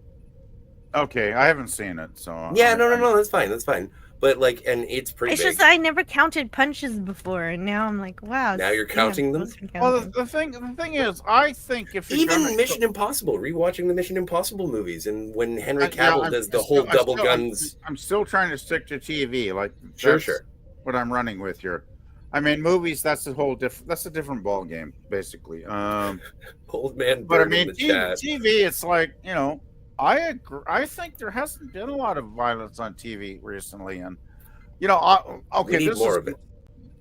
Okay, I haven't seen it, so Yeah, no, that's fine. But like, and it's pretty It's big. just I never counted punches before, and now I'm like, wow. Now you're counting them? Well, the thing is, I think if you're Even gonna- Mission Impossible, rewatching the Mission Impossible movies, and when Henry Yeah, Cavill I'm does the still- whole double guns. I'm still trying to stick to TV. Like, Sure. that's what I'm running with here. I mean, movies. That's a whole different. That's a different ball game, basically. Old man, But I Bird in mean, the chat. TV. It's like, you know, I agree. I think there hasn't been a lot of violence on TV recently, and You know, okay, We need this more is. of it.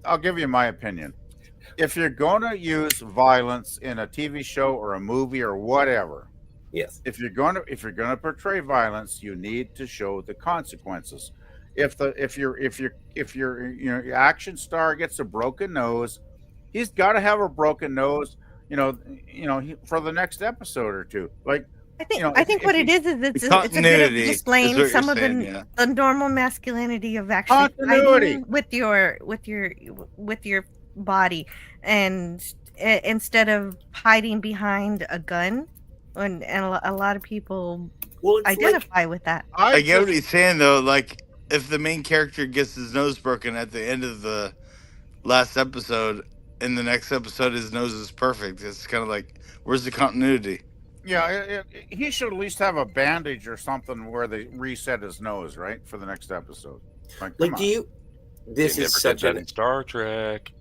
I'll give you my opinion. If you're going to use violence in a TV show or a movie or whatever, yes. If you're going to portray violence, you need to show the consequences. If your action star gets a broken nose, he's got to have a broken nose. For the next episode or two. Like, I think what it is it's a bit of displaying some of the normal masculinity of actually fighting with your body, and instead of hiding behind a gun, and a lot of people identify with that. I get what he's saying though. Like, if the main character gets his nose broken at the end of the last episode, in the next episode his nose is perfect, it's kind of like, where's the continuity? Yeah, he should at least have a bandage or something where they reset his nose, right, for the next episode. Like, come on. This is such an Star Trek.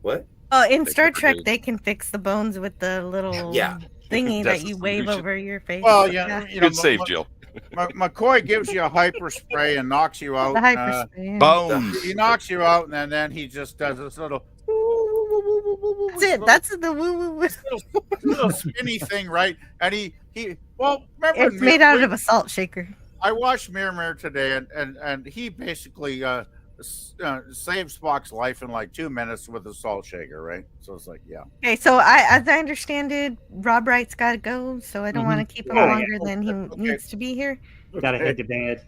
What? Oh, in Star Trek, they can fix the bones with the little thingy That's that you the wave solution. over your face. Well, yeah, Good save, Jill. McCoy gives you a hyper spray and knocks you out. The hyper spray. Bones. He knocks you out, and then he just does this little. That's it. That's the woo woo. Little spinny thing, right? And he. Well, remember, It's made out of a salt shaker. I watched Mirror today, and he basically saved Spock's life in like 2 minutes with a salt shaker, right? So it's like, yeah. Okay, so as I understand it, Rob Wright's got to go, so I don't want to keep him longer than he needs to be here. Gotta head to bed.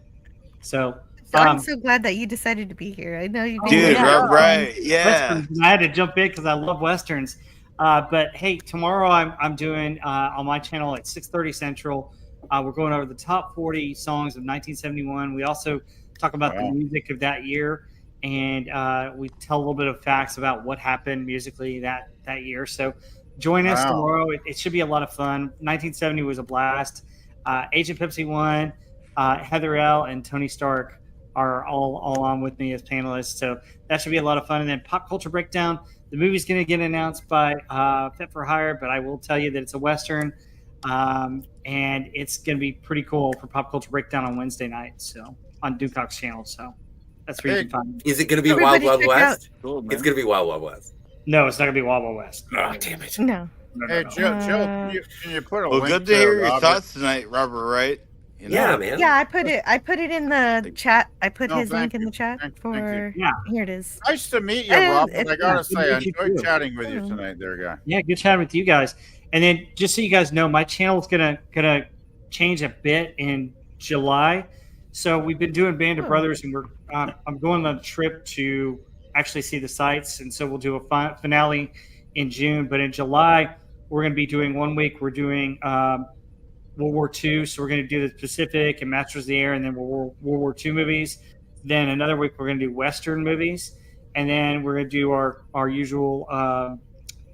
So I'm so glad that you decided to be here. I know you. Dude, Rob Wright, yeah. Westerns. I had to jump in because I love westerns. But hey, tomorrow I'm doing on my channel at 6:30 Central. We're going over the top 40 songs of 1971. We also talk about the music of that year, and we tell a little bit of facts about what happened musically that year. So join us tomorrow. It should be a lot of fun. 1970 was a blast. Agent Pepsi 1, Heather L, and Tony Stark are all on with me as panelists. So that should be a lot of fun. And then Pop Culture Breakdown. The movie's going to get announced by Fit for Hire, but I will tell you that it's a Western. And it's going to be pretty cool for Pop Culture Breakdown on Wednesday night. So on Dukak's channel. So that's where you can find it. Is it going to be Wild Wild West? Cool, it's going to be Wild Wild West. No, it's not going to be Wild Wild West. Oh, damn it. No. Hey, Jill, can you put a Well, link good to hear your Robert? thoughts tonight, Robert Wright. You know? Yeah, man. Yeah, I put it in the chat. I put his link in the chat for. you. Here it is. Nice to meet you, And Robert. it's- I gotta say, I meet you enjoyed too. chatting with you tonight, there, guy. Yeah, good chatting with you guys. And then just so you guys know, my channel is gonna change a bit in July. So we've been doing Band of Brothers, and we're I'm going on a trip to actually see the sites, and so we'll do a finale in June. But in July, we're going to be doing 1 week. We're doing World War II, so we're going to do the Pacific and Masters of the Air, and then World War II movies. Then another week we're going to do Western movies, and then we're going to do our usual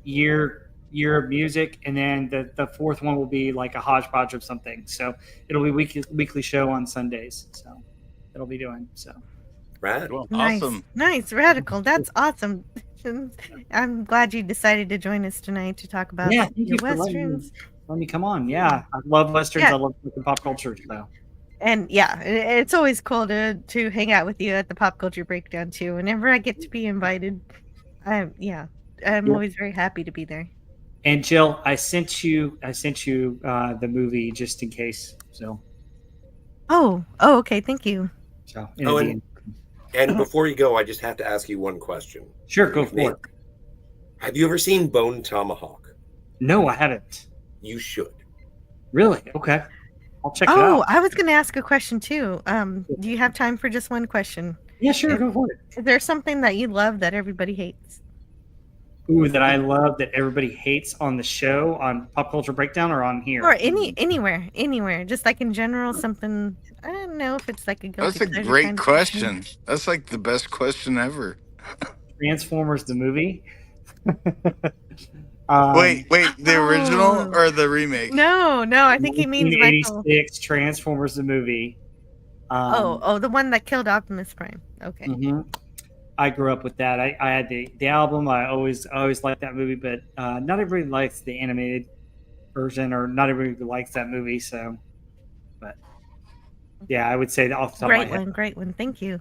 year of music, and then the fourth one will be like a hodgepodge of something. So it'll be weekly show on Sundays. So it'll be doing so. Rad. Nice, Awesome. nice, radical. That's awesome. I'm glad you decided to join us tonight to talk about Yeah, thank you your for westerns. letting me come on. Yeah, I love westerns. Yeah. I love pop culture. So. And yeah, it's always cool to hang out with you at the Pop Culture Breakdown too. Whenever I get to be invited, I'm always very happy to be there. And Jill, I sent you the movie just in case. So. Oh, okay. Thank you. So. And before you go, I just have to ask you one question. Sure, go for it. Have you ever seen Bone Tomahawk? No, I haven't. You should. Really? Okay. I'll check it Oh, out. I was going to ask a question too. Do you have time for just one question? Yeah, sure. Go for it. Is there something that you love that everybody hates? Ooh, that I love that everybody hates on the show, on Pop Culture Breakdown, or on here? Or anywhere. Just like in general, something. I don't know if it's like a guilty That's a pleasure great kind of question. That's like the best question ever. Transformers the movie. Wait, the original or the remake? No, I think he means Michael. 1986 Transformers the movie. The one that killed Optimus Prime. Okay. Mhm. I grew up with that. I had the album. I always liked that movie, but not everybody likes the animated version, or not everybody likes that movie. So, but Yeah, I would say that off the top Great of my head. one, great one. Thank you.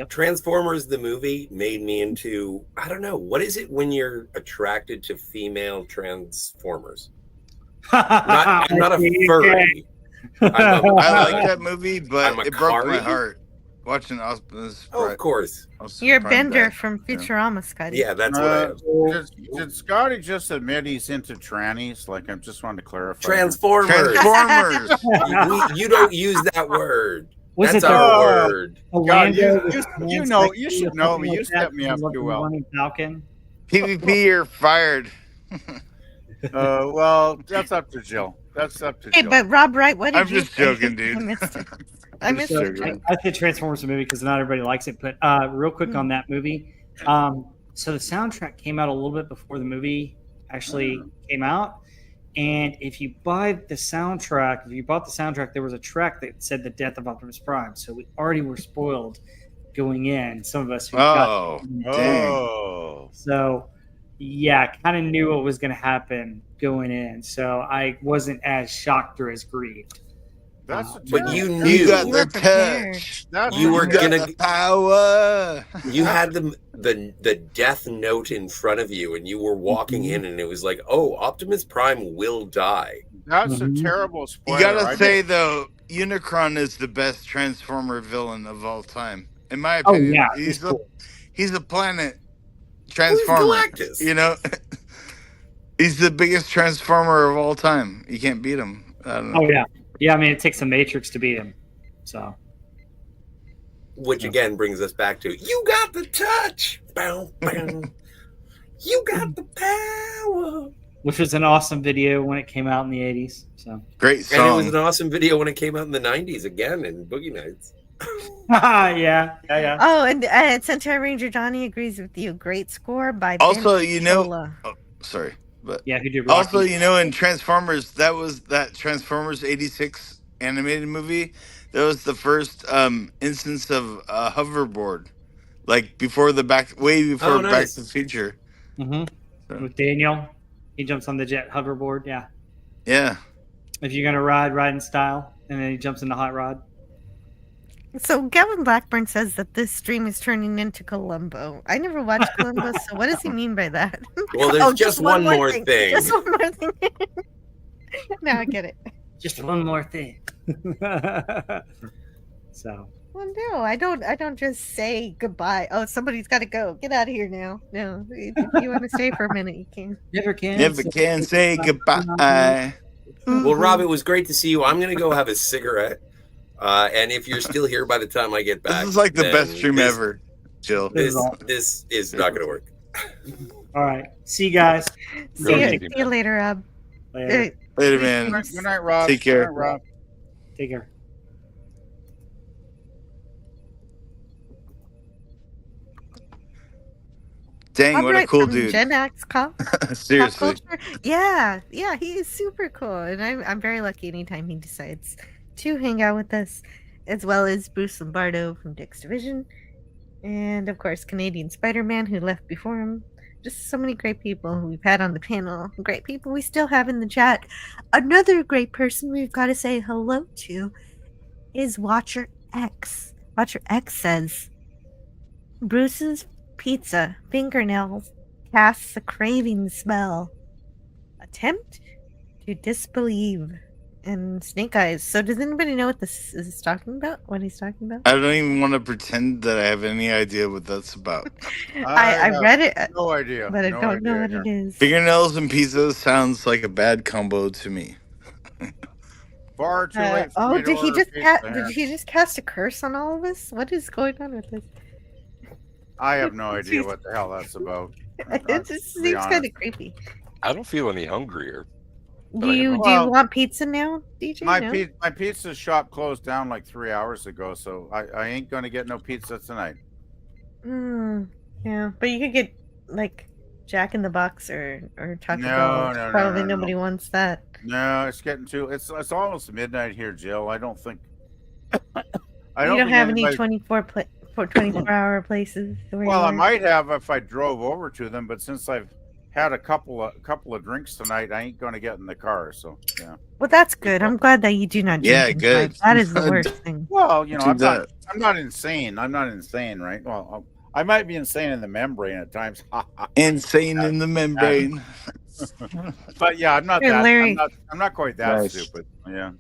Transformers the movie made me into, I don't know, what is it when you're attracted to female Transformers? I'm not a furry. I like that movie, but it broke my heart watching Optimus Prime. Oh, of course. You're a Prime Bender Day. from Futurama, Scotty. Yeah, that's what I am. Did Scotty just admit he's into trannies? Like, I just wanted to clarify. Transformers. you don't use that word. Was That's it our word. God, you Orlando should know me. You set me up too well. Falcon. PvP, you're fired. Well, that's up to Jill. That's up to Hey, Jill. but Rob Wright, what did I'm you just think? joking, dude. I missed it. I missed it. I think Transformers the movie because not everybody likes it. But real quick on that movie, so the soundtrack came out a little bit before the movie actually came out. And if you buy the soundtrack, there was a track that said "The Death of Optimus Prime," so we already were spoiled going in. Some of us who got so yeah, kind of knew what was going to happen going in, so I wasn't as shocked or as grieved. But you knew You got the touch. You were got gonna the power. You had the death note in front of you, and you were walking in, and it was like, oh, Optimus Prime will die. That's a terrible spoiler. You gotta say though, Unicron is the best Transformer villain of all time, in my opinion. yeah, he's a planet Transformer. Galactus? You know, he's the biggest Transformer of all time. You can't beat him. I don't know. Oh yeah, yeah. I mean, it takes the Matrix to beat him. So, Which again brings us back to you got the touch. Bow, bow. You got the power. which was an awesome video when it came out in the '80s. So great And it was an awesome video when it came out in the 90s again in Boogie Nights. yeah. Oh, and Centaur Ranger Johnny agrees with you. Great score by Also, Ben you know, Cola. sorry, but yeah, who did also, Rocky? you know, in Transformers, that Transformers '86 animated movie. That was the first instance of a hoverboard, like way before Back to the Future. Mm-hmm. With Daniel, he jumps on the jet hoverboard. Yeah. Yeah. If you're gonna ride in style, and then he jumps in the hot rod. So Gavin Blackburn says that this stream is turning into Columbo. I never watched Columbo, so what does he mean by that? Well, there's just one more thing. Just one more thing. Now I get it. Just one more thing. So. Well, no, I don't just say goodbye. Oh, somebody's got to go. Get out of here now. No, if you want to stay for a minute, you can. Never can. Never can say goodbye. Well, Rob, it was great to see you. I'm going to go have a cigarette. And if you're still here by the time I get back, This is like the then best stream ever, Jill. This is not going to work. All right. See you guys. See you later, Rob. Later. Later, man. Good night, Rob. Take care. Good night, Rob. Take care. Dang, Rob what a Wright cool from dude. Gen X Cop. Seriously. Pop culture. Yeah, he is super cool, and I'm very lucky anytime he decides to hang out with us, as well as Bruce Lombardo from Dick's Division, and of course Canadian Spider-Man who left before him. Just so many great people who we've had on the panel. Great people we still have in the chat. Another great person we've got to say hello to is Watcher X. Watcher X says, Bruce's pizza fingernails casts a craving smell. Attempt to disbelieve. And Snake Eyes. So does anybody know what this is talking about? What he's talking about? I don't even want to pretend that I have any idea what that's about. I read it. No idea. But I No don't know what idea, it is. Fingernails and pizza sounds like a bad combo to me. Far too late for Oh, me to did he order just pizza here. did he just cast a curse on all of us? What is going on with this? I have no idea what the hell that's about. It just to be seems kind honest. of creepy. I don't feel any hungrier. Do you want pizza now, DJ? My No? my pizza shop closed down like 3 hours ago, so I ain't gonna get no pizza tonight. Yeah, but you could get like Jack in the Box or Taco No, Bell. no, no, Probably no, nobody no. wants that. No, it's getting too. It's almost midnight here, Jill. I don't think. You don't think have any anybody- 24-hour places. where Well, you I are? might have if I drove over to them, but since I've had a couple of drinks tonight. I ain't going to get in the car. So yeah. Well, that's good. I'm glad that you do not drink. Yeah, and good. drive. That is the worst thing. Well, you know, Do I'm that. not insane. I'm not insane, right? Well, I might be insane in the membrane at times. Insane in the membrane. But yeah, I'm not Here, that. Larry. I'm not quite that Nice. stupid. Yeah.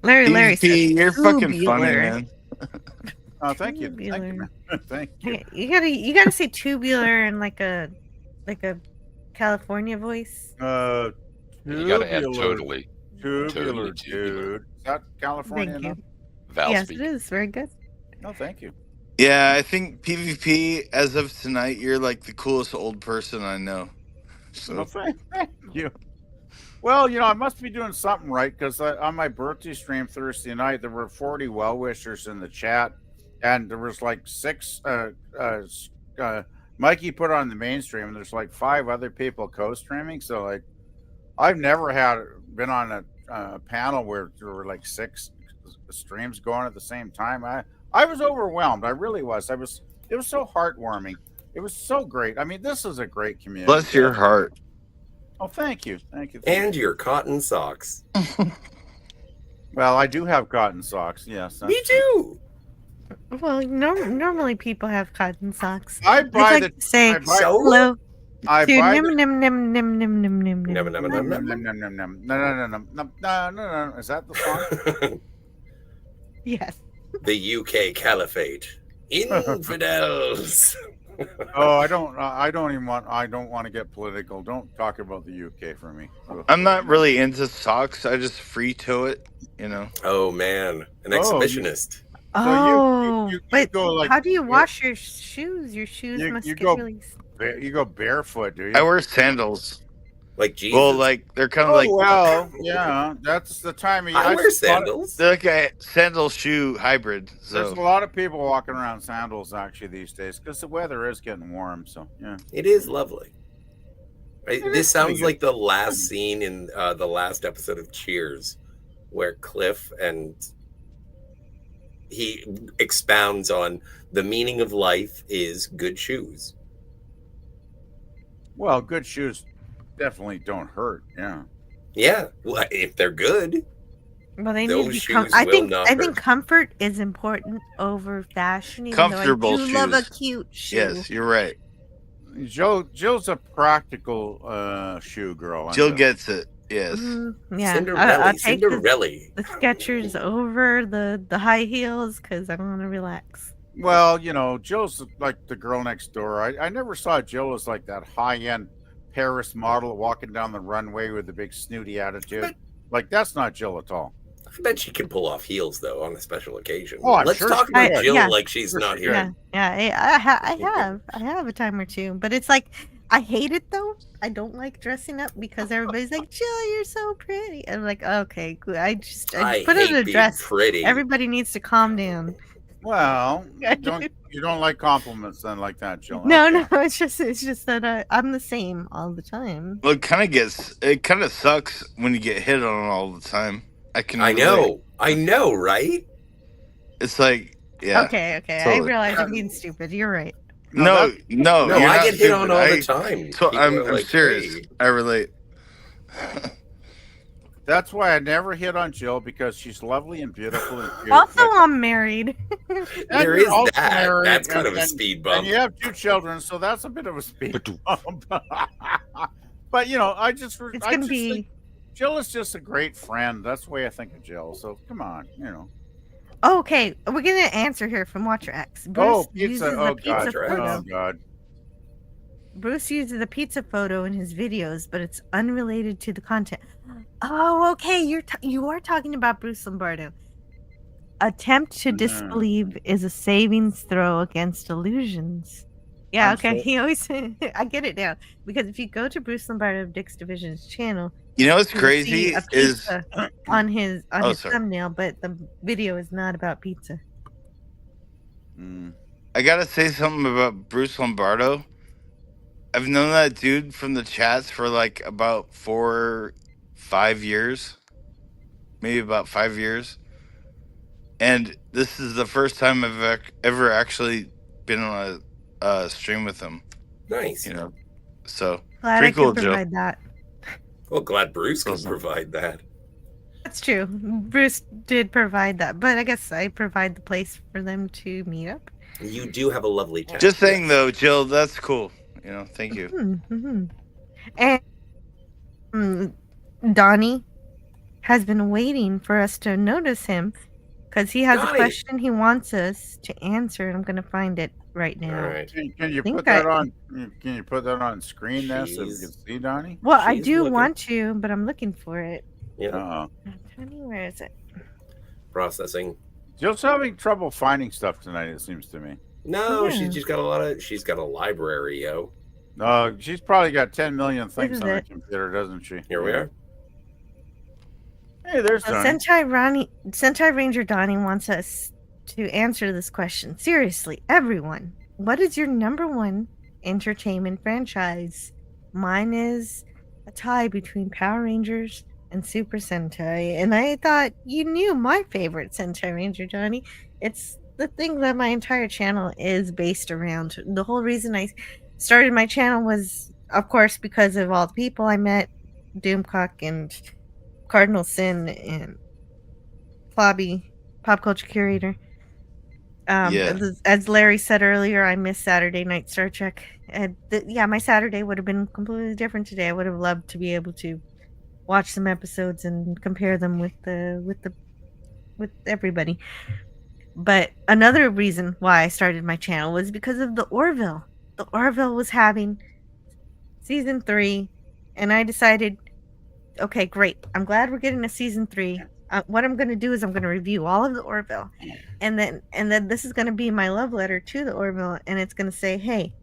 Larry said, PvP, you're fucking funny, tubular. man. Oh, thank you. Thank you, man. Thank you. Okay, you gotta say tubular in like a California voice. You got to add Tubular. totally. Tubular, Totally tubular. dude. Is that California Thank you. enough? Val Yes, speak. it is very good. No, thank you. Yeah, I think PvP, as of tonight, you're like the coolest old person I know. So Well, thank you. Well, you know, I must be doing something right because on my birthday stream Thursday night, there were 40 well wishers in the chat, and there was like 6. Mikey put on the mainstream, and there's like 5 other people co-streaming. So like, I've never been on a panel where there were like 6 streams going at the same time. I was overwhelmed. I really was. It was so heartwarming. It was so great. I mean, this is a great community. bless your heart. Oh, thank you. Thank you. And your cotton socks. Well, I do have cotton socks. Yes. Me too. Well, normally people have cotton socks. I I'd buy like the. to say I buy, hello I to buy nim the. nim nim nim nim nim nim Never, nim. never, No, never, no, never. no, no, no, no, no, no. Is that the song? Yes. The UK Caliphate. Infidels. Oh, I don't want to get political. Don't talk about the UK for me. I'm not really into socks. I just free toe it, you know. Oh man, an Oh, exhibitionist. Oh, but go like- how do you wash your shoes? Your shoes must you get go really. you go barefoot, do you? I wear sandals. Like Jesus. Well, like they're kind of Oh like well, yeah. That's the time of year. I wear sandals. they're like a sandal shoe hybrid. There's a So lot of people walking around sandals actually these days because the weather is getting warm. So yeah. It is lovely. Right? It This is sounds pretty like the last scene in the last episode of Cheers, where Cliff and he expounds on the meaning of life is good shoes. Well, good shoes definitely don't hurt. Yeah. Yeah, well, if they're good. Well, they need Those to be. shoes I will think. not I think hurt. comfort is important over fashion. Even Comfortable though I do love a shoes. cute shoe. yes, you're right. Jill's a practical shoe girl. Jill gets it. Yes. Yeah, Cinderella, I'll take Cinderella. the Skechers over the high heels because I want to relax. Well, you know, Jill's like the girl next door. I never saw Jill as like that high-end Paris model walking down the runway with a big snooty attitude. Like that's not Jill at all. I bet she can pull off heels though on a special occasion. Oh, I'm Let's sure talk she about could. Jill Yeah. like she's not here. Yeah. I have a time or two, but it's like I hate it though. I don't like dressing up because everybody's like, "Jill, you're so pretty." I'm like, okay, good. I just put hate on a being dress. pretty. Everybody needs to calm down. Well, you don't like compliments then like that, Jill. No, Okay. no, it's just that I'm the same all the time. Well, it kind of sucks when you get hit on all the time. I know, right? It's like, yeah. Okay, I totally. realize I'm being stupid. You're right. No, No, you're I not get hit on stupid. all the I- time. So People I'm are like, serious. "Hey." I relate. That's why I never hit on Jill because she's lovely and beautiful and cute. Also, I'm married. And There you're is also that. married, That's kind of a and- speed bump. And you have 2 children, so that's a bit of a speed bump. But you know, It's gonna be. think Jill is just a great friend. That's the way I think of Jill. So come on, you know. Oh, okay, we're gonna answer here from Watcher X. Bruce uses pizza! the Oh pizza god! photo. Oh god! Bruce uses the pizza photo in his videos, but it's unrelated to the content. Oh, okay. You are talking about Bruce Lombardo. Attempt to disbelieve is a savings throw against illusions. Yeah, I'm okay. so- He always I get it now because if you go to Bruce Lombardo of Dick's Division's channel, You know what's you will see crazy a is pizza on his Oh, his sorry. thumbnail, but the video is not about pizza. I gotta say something about Bruce Lombardo. I've known that dude from the chats for like about 5 years, maybe about 5 years, and this is the first time I've ever actually been on a stream with him. Nice. You know, So Glad I pretty cool, could Joe. provide that. Well, glad Bruce can provide that. That's true. Bruce did provide that, but I guess I provide the place for them to meet up. You do have a lovely town. Just saying though, Jill, that's cool. You know, thank you. Mm-hmm. And Donnie has been waiting for us to notice him because he has Donnie! a question he wants us to answer, and I'm going to find it right now. All right. Can you think put that I- on? Can you put that on screen there so we can see Donnie? Well, I She's do looking. want to, but I'm looking for it. Yeah. Donnie, where is it? Processing. Jill's having trouble finding stuff tonight. It seems to me. No, Yeah. she's just got a lot of. She's got a library, yo. She's probably got 10 million things is on her it. computer, doesn't she? Here we are. Hey, there's Well, Donnie. Sentai Ranger Donnie wants us to answer this question. Seriously, everyone, what is your number one entertainment franchise? Mine is a tie between Power Rangers and Super Sentai, and I thought you knew my favorite Sentai Ranger, Donnie. It's the thing that my entire channel is based around. The whole reason I started my channel was, of course, because of all the people I met, Doomcock and Cardinal Sin and Flobby, Pop Culture Curator. Yeah. As Larry said earlier, I miss Saturday Night Star Trek. And my Saturday would have been completely different today. I would have loved to be able to watch some episodes and compare them with everybody. But another reason why I started my channel was because of the Orville. The Orville was having season 3, and I decided, okay, great. I'm glad we're getting a season 3. What I'm going to do is I'm going to review all of the Orville, and then this is going to be my love letter to the Orville, and it's going to say, hey,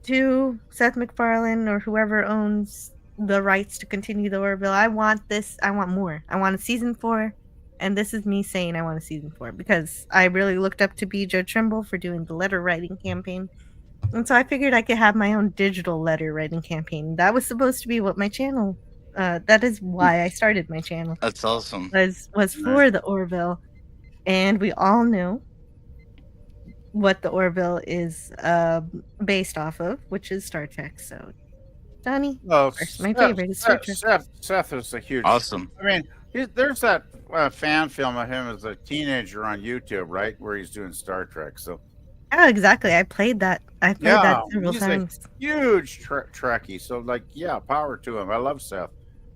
to Seth MacFarlane or whoever owns the rights to continue the Orville, I want this. I want more. I want a season 4. And this is me saying I want a season 4 because I really looked up to B. Joe Trimble for doing the letter writing campaign. And so I figured I could have my own digital letter writing campaign. That was supposed to be what my channel, that is why I started my channel. That's awesome. Was for the Orville. And we all know what the Orville is based off of, which is Star Trek. So, Donnie, Oh, first, my favorite is Star Trek. Seth is a huge. Awesome. I mean, there's that fan film of him as a teenager on YouTube, right, where he's doing Star Trek. So Oh, exactly. I played that. I played that several he's times. a huge Trekkie. So, like, yeah, power to him. I love Seth.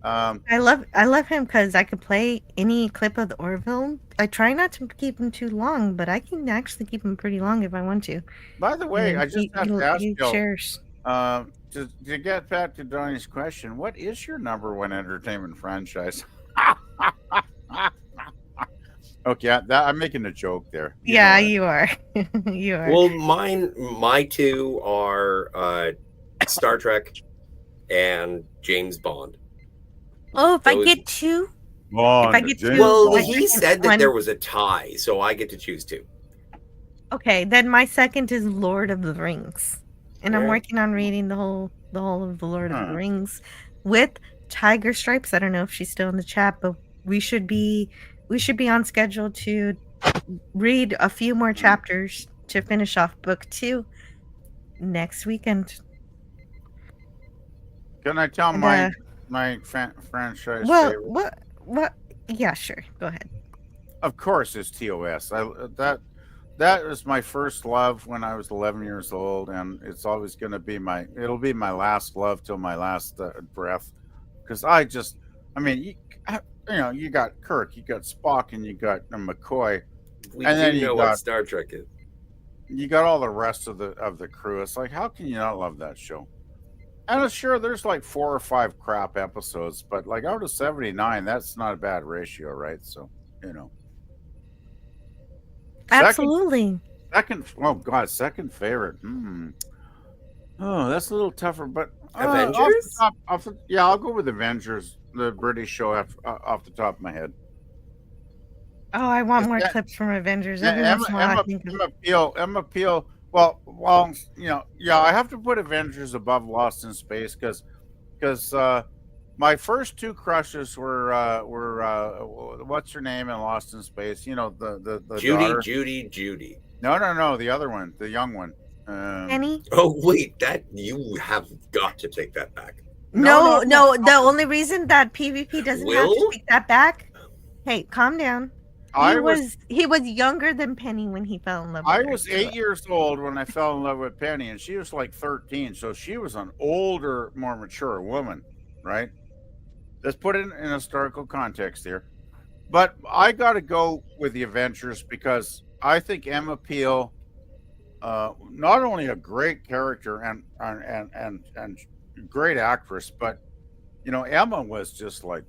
I love him because I could play any clip of the Orville. I try not to keep him too long, but I can actually keep him pretty long if I want to. By the way, And I just have to ask he you, shares. to get back to Donnie's question, what is your number one entertainment franchise? Okay, I'm making a joke there. Yeah, you are. You are. Well, my two are Star Trek and James Bond. Oh, if I those- get two, Bond, if I get two, Well, I he can said that one- there was a tie, so I get to choose two. Okay, then my second is Lord of the Rings, and I'm Yeah. working on reading the whole of the Lord of the Rings with Tiger Stripes. I don't know if she's still in the chat, but we should be on schedule to read a few more chapters to finish off book 2 next weekend. Can I tell And, my franchise Well, favorite? what? Yeah, sure. Go ahead. Of course, it's TOS. That was my first love when I was 11 years old, and it's always going to be it'll be my last love till my last breath. Because I mean, you got Kirk, you got Spock, and you got McCoy, We and then do you know got what Star Trek is. you got all the rest of the crew. It's like, how can you not love that show? And it's sure there's like 4 or 5 crap episodes, but like out of 79, that's not a bad ratio, right? So, Absolutely. Second favorite. Oh, that's a little tougher, but Avengers? I'll go with Avengers, the British show off the top of my head. Oh, I want more that- clips from Avengers. Every once in a while, I think of Emma Peel. Well, I have to put Avengers above Lost in Space because my first 2 crushes were what's her name in Lost in Space? The Judy, daughter. Judy. No, the other one, the young one. Penny? Oh wait, that you have got to take that back. No. The only reason that PvP doesn't have to Will? take that back. Hey, calm down. I He was younger than Penny when he fell in love with I her. was 8 years old when I fell in love with Penny, and she was like 13, so she was an older, more mature woman, right? Let's put it in historical context here. But I got to go with the Avengers because I think Emma Peel, not only a great character and great actress, but Emma was just like,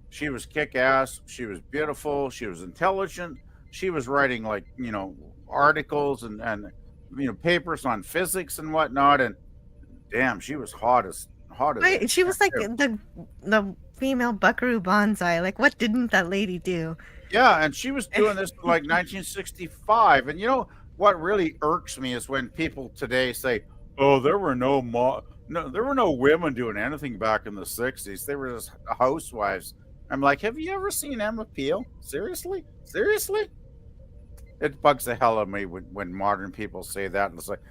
she was kick-ass. She was beautiful. She was intelligent. She was writing like articles and papers on physics and whatnot. And damn, she was hot as. Right, she was like the female Buckaroo Banzai. Like, what didn't that lady do? Yeah, and she was doing this in like 1965. And you know what really irks me is when people today say, "Oh, there were no women doing anything back in the 60s. They were just housewives." I'm like, have you ever seen Emma Peel? Seriously? It bugs the hell out of me when modern people say that. And it's like,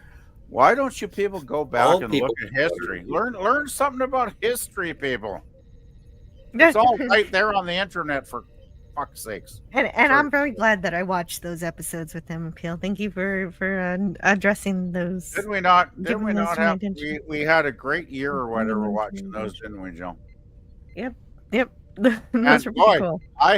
why don't you people go back and look at history? Learn something about history, people. It's all right there on the internet, for fuck's sakes. And I'm very glad that I watched those episodes with Emma Peel. Thank you for addressing those. Did we not giving those have? some attention. We had a great year or whatever watching those, didn't we, Joe? Yep. And Those were boy, pretty cool. I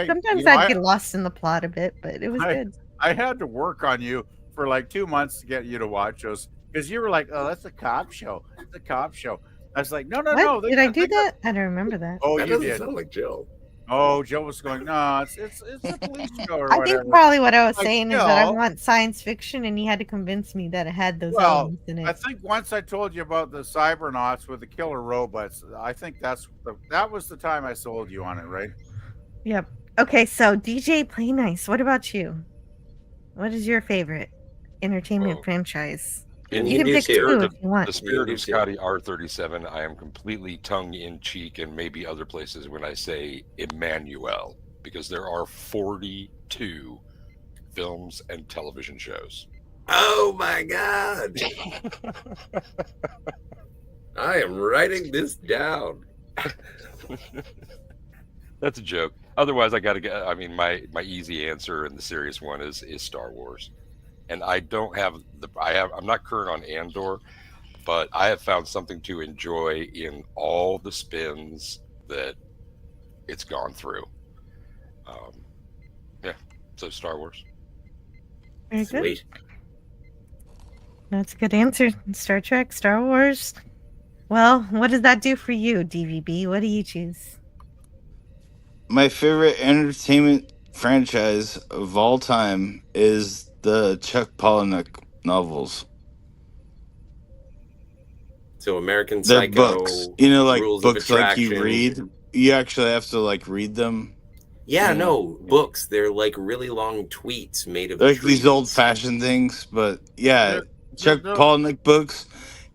Sometimes I'd get lost in the plot a bit, but it was good. I had to work on you for like 2 months to get you to watch those because you were like, "Oh, that's a cop show. It's a cop show." I was like, "No." What? Did I do that? I don't remember that. Oh, That you doesn't did. sound like Jill. Oh, Joe was going, "No, it's a police show or I whatever." think probably what I was Like, saying is that I no. want science fiction, and he had to convince me that it had those Well, elements in it. I think once I told you about the cybernauts with the killer robots, I think that was the time I sold you on it, right? Yep. Okay, so DJ Play Nice, what about you? What is your favorite entertainment franchise? You can pick two if you want. The spirit of Scotty R37, I am completely tongue-in-cheek and maybe other places when I say Emmanuel, because there are 42 films and television shows. Oh my God! I am writing this down. That's a joke. Otherwise, I got to get. I mean, my easy answer and the serious one is Star Wars, and I don't have the. I'm not current on Andor, but I have found something to enjoy in all the spins that it's gone through. Yeah, so Star Wars. Very good. That's a good answer. Star Trek, Star Wars. Well, what does that do for you, DVB? What do you choose? My favorite entertainment franchise of all time is the Chuck Palahniuk novels. So American They're Psycho, books. You know, like Rules of books like you Attraction. read. You actually have to like read them. Yeah, You know? no, books. They're like really long tweets made of Like trees. these old fashioned things, but yeah, Chuck they're- Palahniuk books.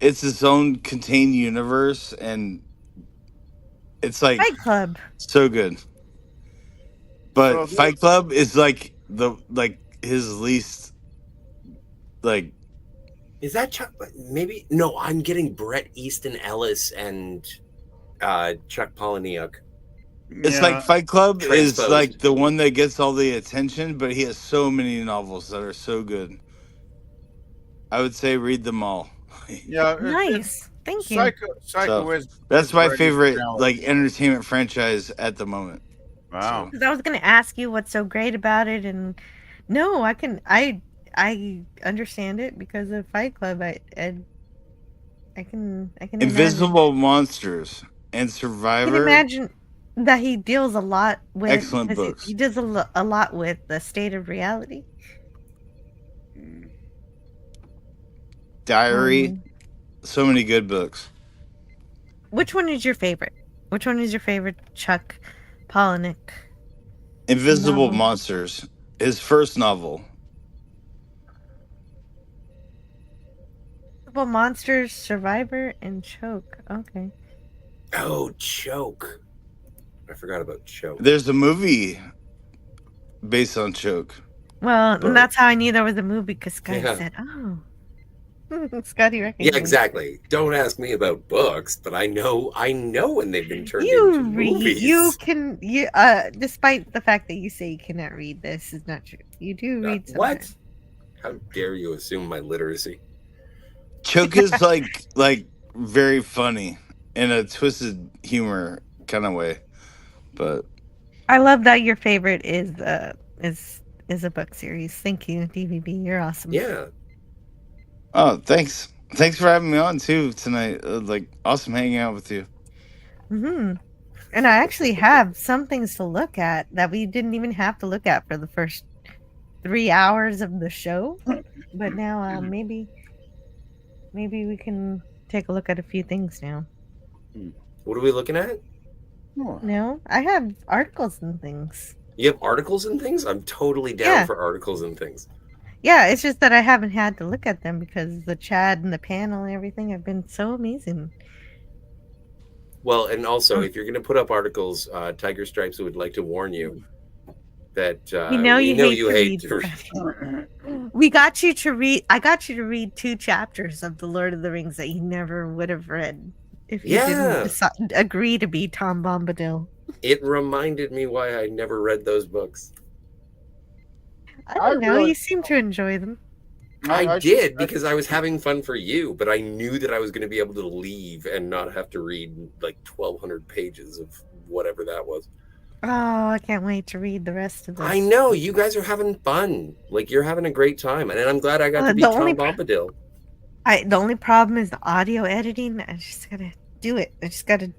It's its own contained universe, and it's like Fight Club. so good. But So Fight Club is like his least like. Is that Chuck? Maybe no. I'm getting Bret Easton Ellis and Chuck Palahniuk. It's like Fight Club is Transposed. like the one that gets all the attention, but he has so many novels that are so good. I would say read them all. Yeah, Nice. Thank you. Psycho So, is that's my Bret favorite Easton Ellis. like entertainment franchise at the moment. Wow. Because I was going to ask you what's so great about it, and no, I understand it because of Fight Club. I can Invisible Monsters and I can Survivor. imagine that he deals a lot with Excellent because books. He does a lot with the state of reality. Diary. So many good books. Which one is your favorite? Which one is your favorite Chuck Palahniuk? Invisible Novel. Monsters. His first novel. Invisible Monsters, Survivor, and Choke. Okay. Oh, Choke. I forgot about Choke. There's a movie based on Choke. Well, But- and that's how I knew there was a movie because Scotty Yeah. said, "Oh, Scotty recognized." Yeah, exactly. Don't ask me about books, but I know when they've been turned You into read. movies. You can. You despite the fact that you say you cannot read, this is not true. You do read. What? sometimes. How dare you assume my literacy? Choke is like very funny in a twisted humor kind of way, but I love that your favorite is a book series. Thank you, DVB. You're awesome. Yeah. oh, thanks for having me on too tonight. Like awesome hanging out with you. Hmm. And I actually have some things to look at that we didn't even have to look at for the first 3 hours of the show, but now maybe we can take a look at a few things now. What are we looking at? No, I have articles and things. You have articles and things? I'm totally down Yeah. for articles and things. Yeah, it's just that I haven't had to look at them because the Chad and the panel and everything have been so amazing. Well, and also, if you're going to put up articles, Tiger Stripes would like to warn you that We know you hate hate to to read We got you to read. I got you to read 2 chapters of the Lord of the Rings that you never would have read if you Yeah. didn't agree to be Tom Bombadil. It reminded me why I never read those books. I don't know. You seem to enjoy them. I did because I was having fun for you, but I knew that I was going to be able to leave and not have to read like 1,200 pages of whatever that was. Oh, I can't wait to read the rest of this. I know you guys are having fun. Like you're having a great time, and I'm glad I got to be the Tom only Bombadil. The only problem is the audio editing. I just gotta do it. I just gotta.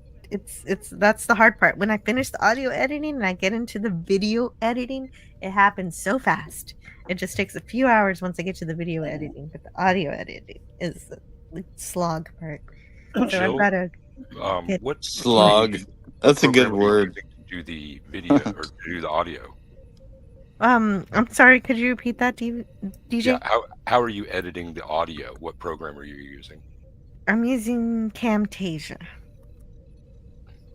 That's the hard part. When I finish the audio editing and I get into the video editing, it happens so fast. It just takes a few hours once I get to the video editing, but the audio editing is the slog part. So Jill, I've gotta. get- what Slog. That's a good program are you word. using to do the video or to do the audio? I'm sorry. Could you repeat that, DJ? Yeah, how are you editing the audio? What program are you using? I'm using Camtasia.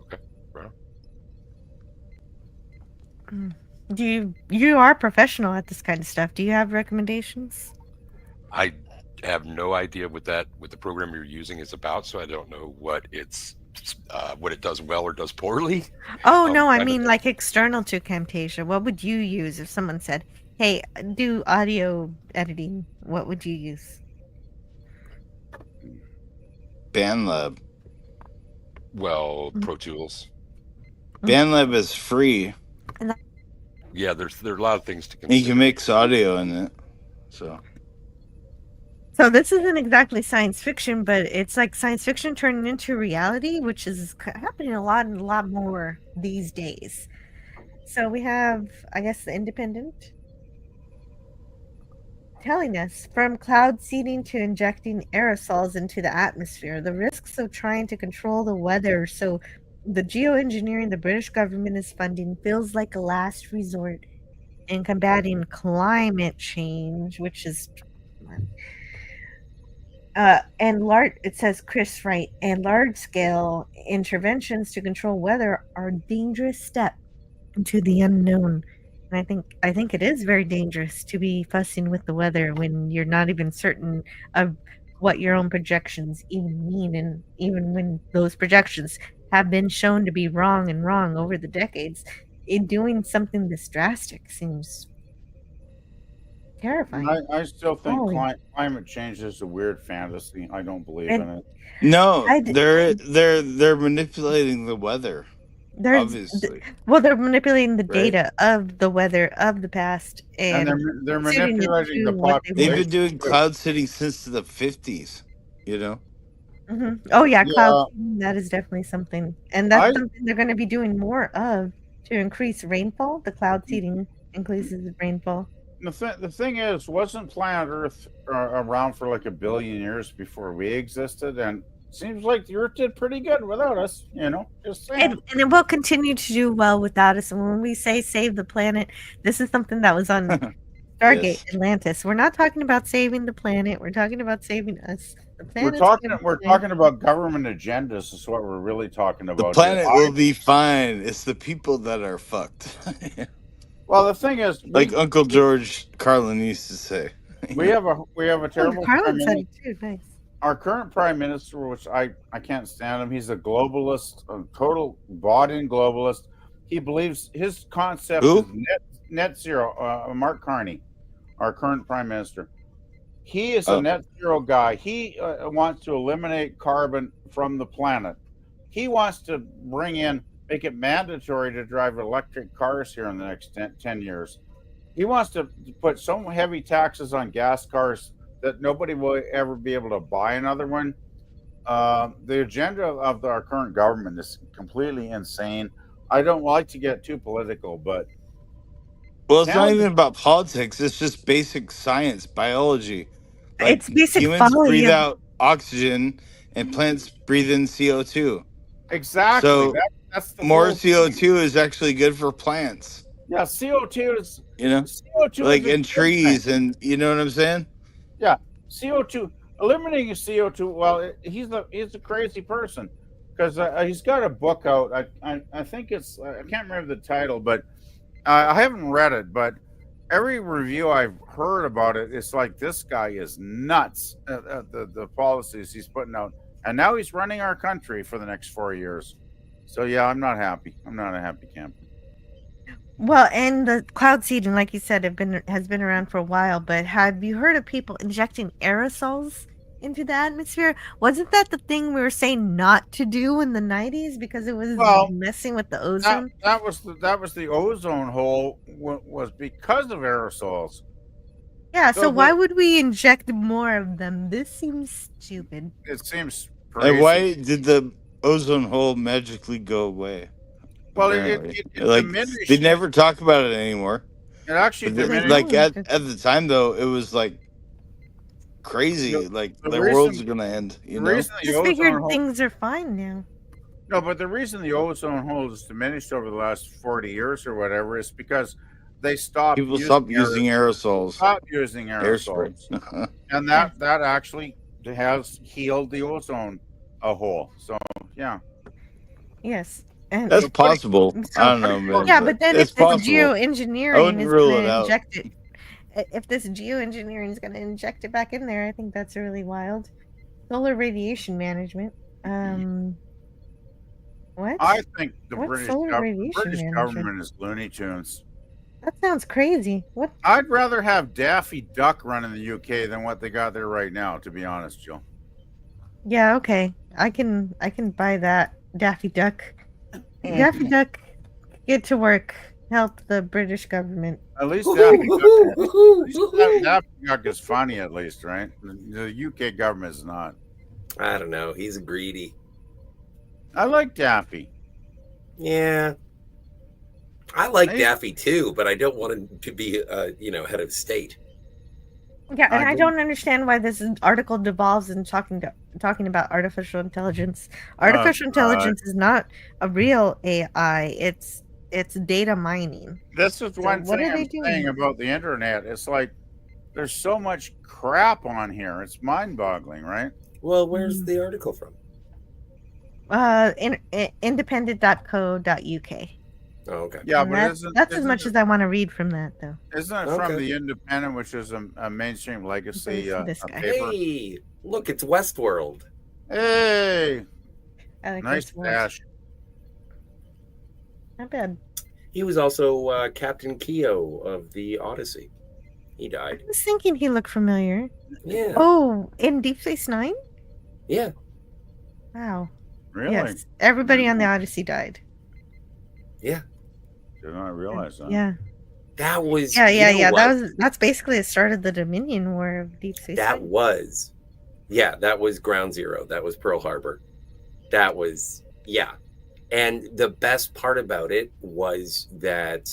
Okay, right. You are professional at this kind of stuff. Do you have recommendations? I have no idea what the program you're using is about, so I don't know what it does well or does poorly. Oh no, I kind of- mean like external to Camtasia. What would you use if someone said, "Hey, do audio editing"? What would you use? BandLab. Well, Pro Tools. BandLab is free. Yeah, there are a lot of things to And you consider. can mix audio in it. So So this isn't exactly science fiction, but it's like science fiction turning into reality, which is happening a lot more these days. So we have, I guess, the Independent telling us from cloud seeding to injecting aerosols into the atmosphere, the risks of trying to control the weather. So the geoengineering the British government is funding feels like a last resort in combating climate change, which is it says Chris Wright, and large scale interventions to control weather are a dangerous step into the unknown. And I think it is very dangerous to be fussing with the weather when you're not even certain of what your own projections even mean, and even when those projections have been shown to be wrong over the decades, doing something this drastic seems terrifying. I still think Oh. climate change is a weird fantasy. I don't believe And- in it. no, they're manipulating the weather. There's Obviously. well, they're manipulating the Right. data of the weather of the past, and they're suiting it manipulating the to what they They've want. been doing cloud sitting since the 50s. You know. Mhm. Oh yeah, Yeah. cloud seeding, that is definitely something, and that's I- something they're going to be doing more of to increase rainfall. The cloud seeding increases rainfall. The thing is, wasn't planet Earth around for like 1 billion years before we existed? And seems like the Earth did pretty good without us. Just saying. And it will continue to do well without us. And when we say save the planet, this is something that was on Stargate Yes. Atlantis. We're not talking about saving the planet. We're talking about saving us. The We're planet's talking. gonna We're be- talking about government agendas. Is what we're really talking The about. planet here. will be fine. It's the people that are fucked. Well, the thing is, Like Uncle George Carlin used to say. we have a terrible prime Carlin said minister. it too. Nice. Our current prime minister, which I can't stand him. He's a globalist, a total bought-in globalist. He believes his concept Who? is net zero. Mark Carney, our current prime minister. He is a net zero guy. He wants to eliminate carbon from the planet. He wants to make it mandatory to drive electric cars here in the next 10 years. He wants to put so heavy taxes on gas cars that nobody will ever be able to buy another one. The agenda of our current government is completely insane. I don't like to get too political, but Well, it's not even about politics. It's just basic science, biology. Like, It's basic humans folly breathe of- out oxygen, and plants breathe in CO2. exactly. So That's the more whole CO2 is actually good for plants. Yeah, CO2 is You know, CO2 like is a in good trees, thing. and you know what I'm saying? Yeah, CO2 eliminating CO2. Well, he's a crazy person because he's got a book out. I think it's I can't remember the title, but I haven't read it. But every review I've heard about it, it's like this guy is nuts at the policies he's putting out, and now he's running our country for the next 4 years. So yeah, I'm not happy. I'm not a happy camper. Well, and the cloud seeding, like you said, has been around for a while. But have you heard of people injecting aerosols into the atmosphere? Wasn't that the thing we were saying not to do in the 90s because it was messing with the ozone? That was the ozone hole was because of aerosols. Yeah, so why would we inject more of them? This seems stupid. It seems crazy. And why did the ozone hole magically go away? Well, Apparently. it like diminished. they never talk about it anymore. It actually But diminished. like at the time though, it was like crazy. Like the world's gonna end. You know. Just figured things are fine now. No, but the reason the ozone hole has diminished over the last 40 years or whatever is because they stopped. People stopped using aerosols. Stopped using aerosols, Hairspray. and that actually has healed the ozone hole. So yeah. Yes. And That's possible. I don't know, man. Yeah, but then it's if this possible. I geoengineering wouldn't is rule going it to out. inject it, if this geoengineering is going to inject it back in there, I think that's really wild. Solar radiation management. What? I think the What's British, solar radiation British management? government is Looney Tunes. That sounds crazy. What? I'd rather have Daffy Duck running the UK than what they got there right now, to be honest, Jill. Yeah, okay. I can buy that. Daffy Duck. Daffy Duck, get to work. Help the British government. At least Daffy Duck is funny, at least, right? The UK government is not. I don't know. He's greedy. I like Daffy. Yeah. I like Hey. Daffy too, but I don't want him to be, head of state. Yeah, and I I don't understand why this article devolves in talking about artificial intelligence. Artificial intelligence is not a real AI. It's data mining. This is one what thing are they I'm doing? saying about the internet. It's like there's so much crap on here. It's mind-boggling, right? Well, where's the article from? Independent.co.uk. Oh, okay. Yeah, And but that's as much as I want to read from that, though. Isn't it from the Independent, which is a mainstream legacy This a guy. paper? Hey, look, it's Westworld. Hey, I like nice this one. dash. Not bad. He was also Captain Keo of the Odyssey. He died. I was thinking he looked familiar. Yeah. Oh, in Deep Space Nine? Yeah. Wow. Really? Yes. Everybody on the Odyssey died. Yeah. Did not realize that. Yeah. That was. Yeah. what? That's basically the start of the Dominion War of Deep Space That Nine. was. Yeah, that was Ground Zero. That was Pearl Harbor. That was. Yeah. And the best part about it was that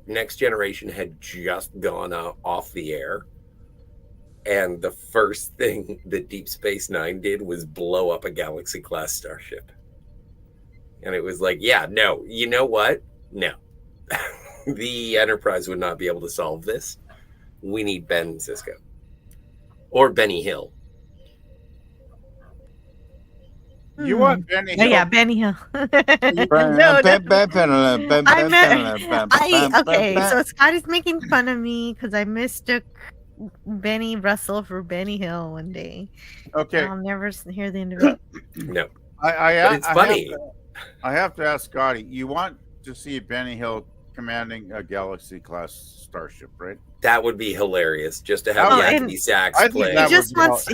Next Generation had just gone off the air. And the first thing that Deep Space Nine did was blow up a Galaxy class starship. And it was like, yeah, no, you know what? No. The Enterprise would not be able to solve this. We need Ben Sisko. Or Benny Hill. You want Benny Hill? Oh, yeah, Benny Hill. Okay, so Scotty's making fun of me because I mistook Benny Russell for Benny Hill one day. Okay. I'll never hear the end of it. No. But it's funny. I have to ask Scotty, you want to see Benny Hill commanding a Galaxy class starship, right? That would be hilarious, just to have Anthony Sachs play.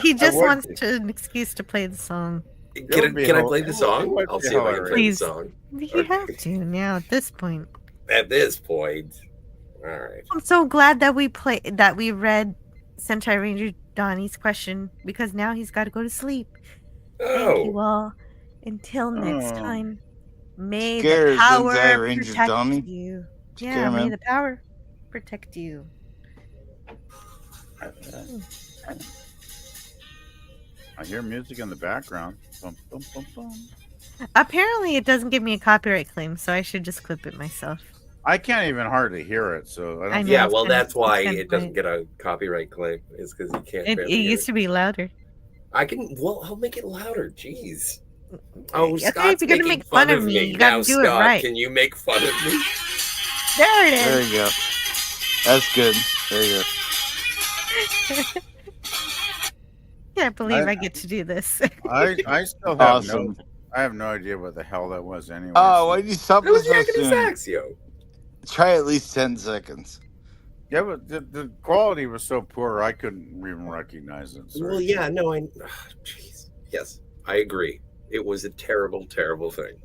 He just wants an excuse to play the song. Can I play the song? I'll see if I can play the song. You have to now at this point. At this point. All right. I'm so glad that we read Sentai Ranger Donnie's question because now he's got to go to sleep. Thank you all. Until next time, may the power protect you. Yeah, may the power protect you. I hear music in the background. Bum, bum, bum, bum. Apparently, it doesn't give me a copyright claim, so I should just clip it myself. I can't even hardly hear it, so I don't. Yeah, well, that's why it doesn't get a copyright claim. Is because you can't. It used to be louder. I can. Well, I'll make it louder. Jeez. Oh, Okay, Scott's if you're gonna making make fun of me, you gotta now, do it Scott, right. can you make fun of me? There it is. There you go. That's good. There you go. Can't believe I get to do this. I still have Awesome. I have no idea what the hell that was anyway. Oh, why did you stop It was so Anthony soon? Sachs, yo. Try at least 10 seconds. Yeah, but the quality was so poor I couldn't even recognize it. Sorry. Well, yeah, no, jeez. Yes, I agree. It was a terrible, terrible thing.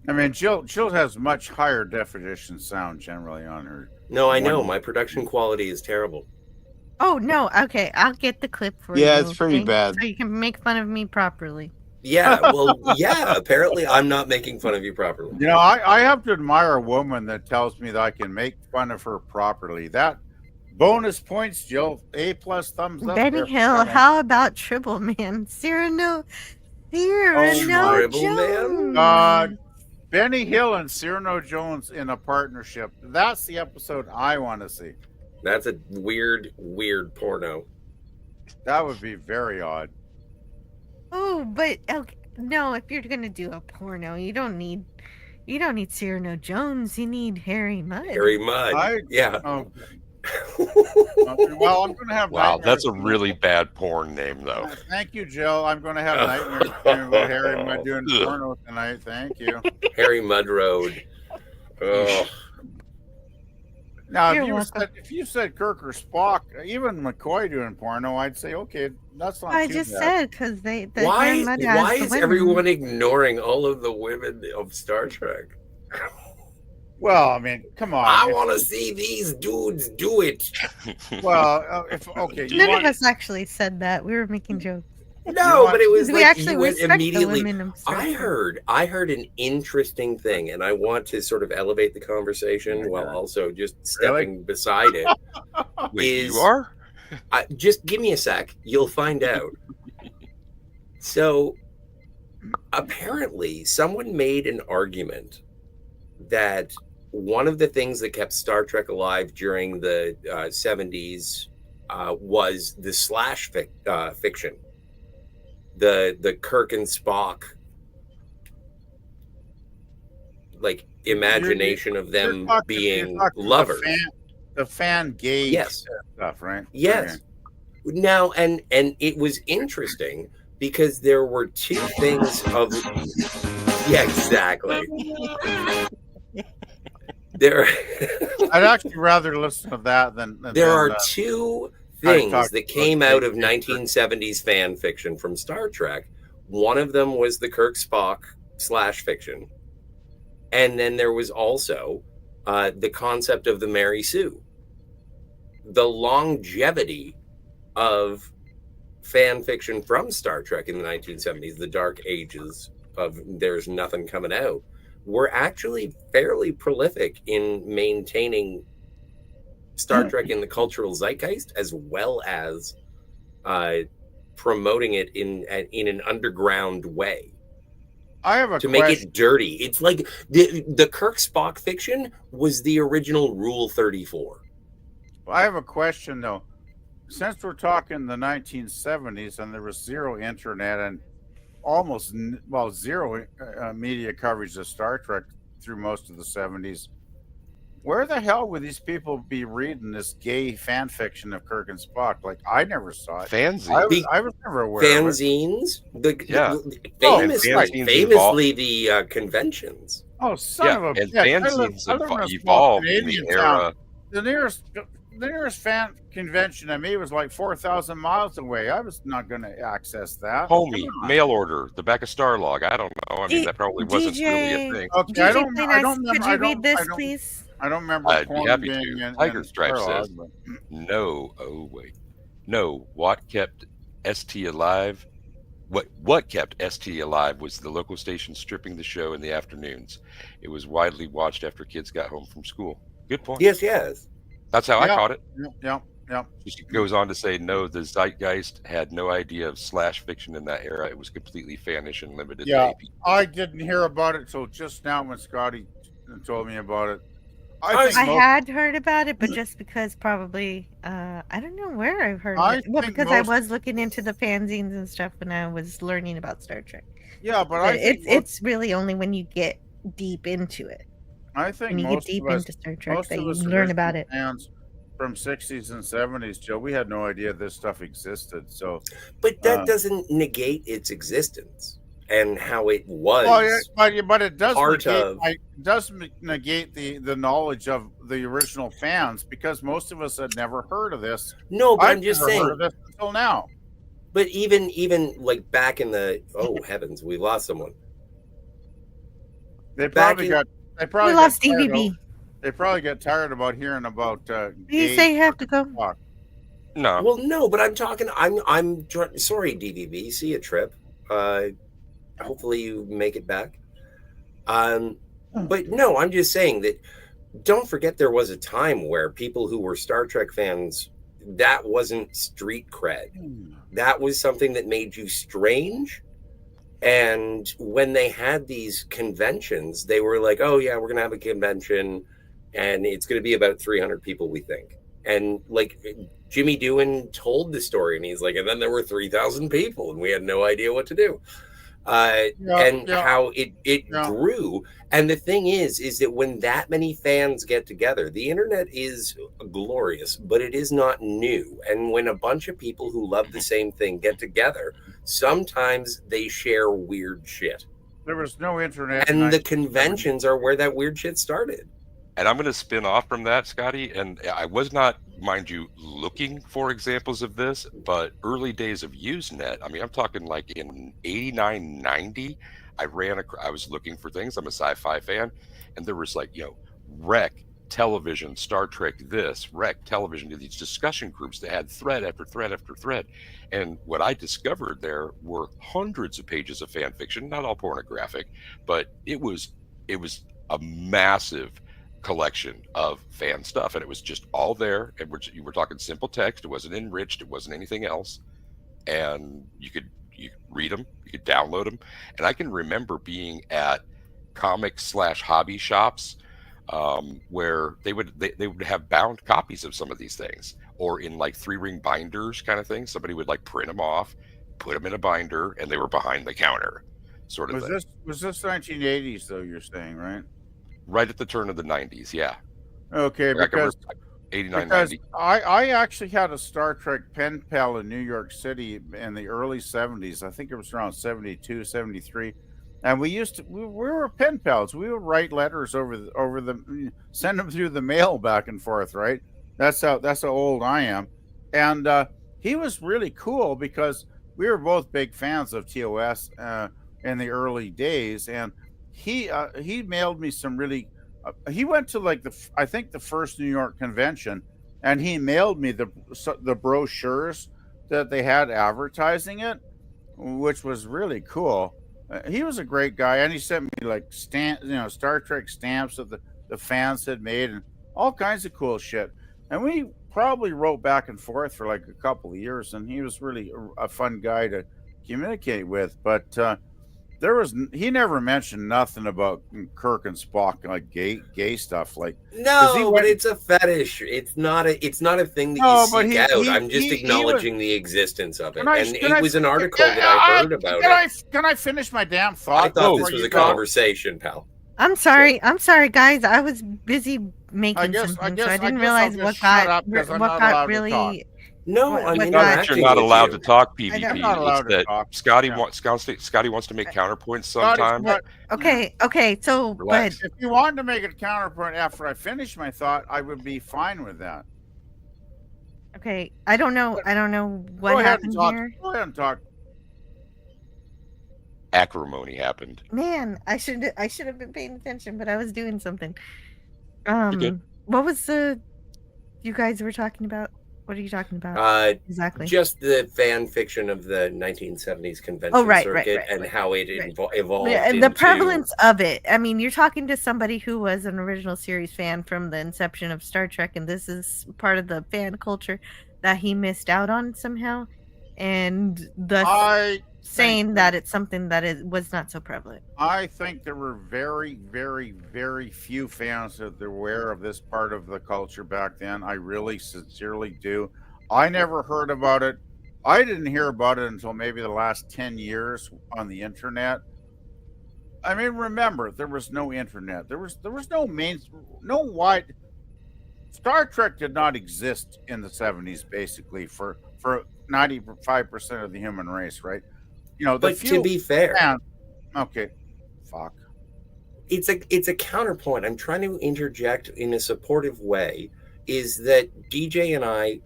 I mean, Jill has much higher definition sound generally on her. No, I know. My production quality is terrible. Oh no! Okay, I'll get the clip for you. Yeah, it's pretty okay? bad. So you can make fun of me properly. Yeah, well, yeah, apparently I'm not making fun of you properly. You know, I have to admire a woman that tells me that I can make fun of her properly. That bonus points, Jill. A+ thumbs up. Benny there. Hill, how about Tribble Man? Cyrano Jones. Benny Hill and Cyrano Jones in a partnership. That's the episode I want to see. That's a weird, weird porno. That would be very odd. Oh, but okay, no, if you're gonna do a porno, you don't need Cyrano Jones. You need Harry Mudd. Harry Mudd. Yeah. Oh. Well, I'm going to have. Wow, nightmares. that's a really bad porn name, though. Thank you, Jill. I'm going to have nightmares about Harry Mudd doing porno tonight. Thank you. Harry Mudd Road. Oh. Now, You're if you said Kirk or Spock, even McCoy doing porno, I'd say, okay, that's not I too just bad. said because Why has the is women. everyone ignoring all of the women of Star Trek? Well, I mean, come on. I want to see these dudes do it. Well, None of us actually said that. We were making jokes. No, but it was We like actually you went respect the immediately. women of Star I heard an interesting thing, and I want to sort of elevate the conversation while also just stepping beside it. Wait, you are? Just give me a sec. You'll find out. So, apparently, someone made an argument that one of the things that kept Star Trek alive during the 70s was the slash fiction. The Kirk and Spock like imagination of them being lovers. The fan gay stuff, right? Yes. Okay. Now and it was interesting because there were two things of exactly. There I'd actually rather listen to that than there are two things that came out of 1970s fan fiction from Star Trek. One of them was the Kirk Spock slash fiction. And then there was also the concept of the Mary Sue. The longevity of fan fiction from Star Trek in the 1970s, the dark ages of there's nothing coming out, were actually fairly prolific in maintaining Star Trek in the cultural zeitgeist, as well as promoting it in an underground way. I have a to make it dirty. It's like the Kirk Spock fiction was the original Rule 34. I have a question though. Since we're talking the 1970s and there was zero internet, and almost zero media coverage of Star Trek through most of the 70s. Where the hell would these people be reading this gay fan fiction of Kirk and Spock? Like, I never saw it. Fanzines. I was never aware Fanzines. Yeah. Famously, the conventions. Oh, son of a and bitch. fanzines I live in a small evolved in Canadian the era. town. The nearest fan convention to me was like 4,000 miles away. I was not going to access that. Homie, mail order, the back of Starlog. I don't know. I mean, that probably wasn't really a thing. Okay, I don't remember. Could you read this, please? I don't remember. I'd be porn happy being to. in Tiger Stripe says, Starlog, but- no. Oh, wait. No. What kept ST alive? What kept ST alive was the local station stripping the show in the afternoons. It was widely watched after kids got home from school. Good point. Yes. That's how I caught it. Yeah. She goes on to say, no, the zeitgeist had no idea of slash fiction in that era. It was completely fanish and limited. Yeah, to AP. I didn't hear about it till just now when Scotty told me about it. I had heard about it, but just because probably I don't know where I've heard it. Well, because I was looking into the fanzines and stuff when I was learning about Star Trek. Yeah, but it's really only when you get deep into it. I think when you most get deep of us, into Star Trek most that of you us learn about it. fans from 60s and 70s, Joe, we had no idea this stuff existed. So, But that doesn't negate its existence and how it was. but it does part negate, of. negate the knowledge of the original fans because most of us had never heard of this. No, but I've I'm just never saying. heard of this until now. But even like back in the heavens, we lost someone. They Back probably in- got. They probably We lost got tired DVB. of- They probably got tired about hearing about. You say you have to go. No. Well, no, but I'm talking. Sorry, DVB. See you, Trip. Hopefully you make it back. But no, I'm just saying that. Don't forget, there was a time where people who were Star Trek fans, that wasn't street cred. That was something that made you strange. And when they had these conventions, they were like, "Oh yeah, we're gonna have a convention, and it's gonna be about 300 people, we think." And like Jimmy Doohan told the story, and he's like, "And then there were 3,000 people, and we had no idea what to do." How it grew. And the thing is that when that many fans get together, the internet is glorious, but it is not new. And when a bunch of people who love the same thing get together, sometimes they share weird shit. There was no internet. And the conventions are where that weird shit started. And I'm going to spin off from that, Scotty. And I was not, mind you, looking for examples of this, but early days of Usenet. I mean, I'm talking like in 89, 90. I was looking for things. I'm a sci-fi fan. And there was like, Rec Television, Star Trek this, Rec Television, these discussion groups that had thread after thread after thread. And what I discovered there were hundreds of pages of fan fiction, not all pornographic, but it was a massive collection of fan stuff, and it was just all there, and you were talking simple text. It wasn't enriched, it wasn't anything else, and you could read them, you could download them. And I can remember being at comic/hobby shops where they would have bound copies of some of these things, or in like 3-ring binders kind of thing. Somebody would like print them off, put them in a binder, and they were behind the counter sort of thing. Was this 1980s though, you're saying, right? Right at the turn of the 90s, yeah. Okay, because 89, because 90. I actually had a Star Trek pen pal in New York City in the early 70s. I think it was around 72, 73. And we were pen pals. We would write letters over the send them through the mail back and forth, right? That's how old I am. And he was really cool because we were both big fans of TOS in the early days, and he mailed me some really he went to like I think the first New York convention, and he mailed me the brochures that they had advertising it, which was really cool. He was a great guy, and he sent me like Star Trek stamps that the fans had made and all kinds of cool shit. And we probably wrote back and forth for like a couple of years, and he was really a fun guy to communicate with. But he never mentioned nothing about Kirk and Spock, like gay stuff. Like, no, but it's a fetish. It's not a thing that you seek out. I'm just acknowledging the existence of it. It was an article that I heard about Can I finish my damn thought? I thought this was a conversation, pal. I'm sorry, guys. I was busy making something, so I didn't realize what got really. No, I mean, you're not allowed to talk PvP. I'm not allowed to talk. Scotty wants to make counterpoints sometimes. Okay. So, but if you wanted to make a counterpoint after I finish my thought, I would be fine with that. okay, I don't know what happened here. Go ahead and talk. Acrimony happened. Man, I should have been paying attention, but I was doing something. good. What was you guys were talking about? What are you talking about exactly? Just the fan fiction of the 1970s convention circuit and how it evolved. The prevalence of it. I mean, you're talking to somebody who was an original series fan from the inception of Star Trek, and this is part of the fan culture that he missed out on somehow, and saying that it's something that was not so prevalent. I think there were very, very, very few fans that were aware of this part of the culture back then. I really sincerely do. I never heard about it. I didn't hear about it until maybe the last 10 years on the internet. I mean, remember, there was no internet. There was no wide. Star Trek did not exist in the 70s, basically, for 95% of the human race, right? You know, but to be fair, okay, fuck. It's a counterpoint. I'm trying to interject in a supportive way. Is that DJ and I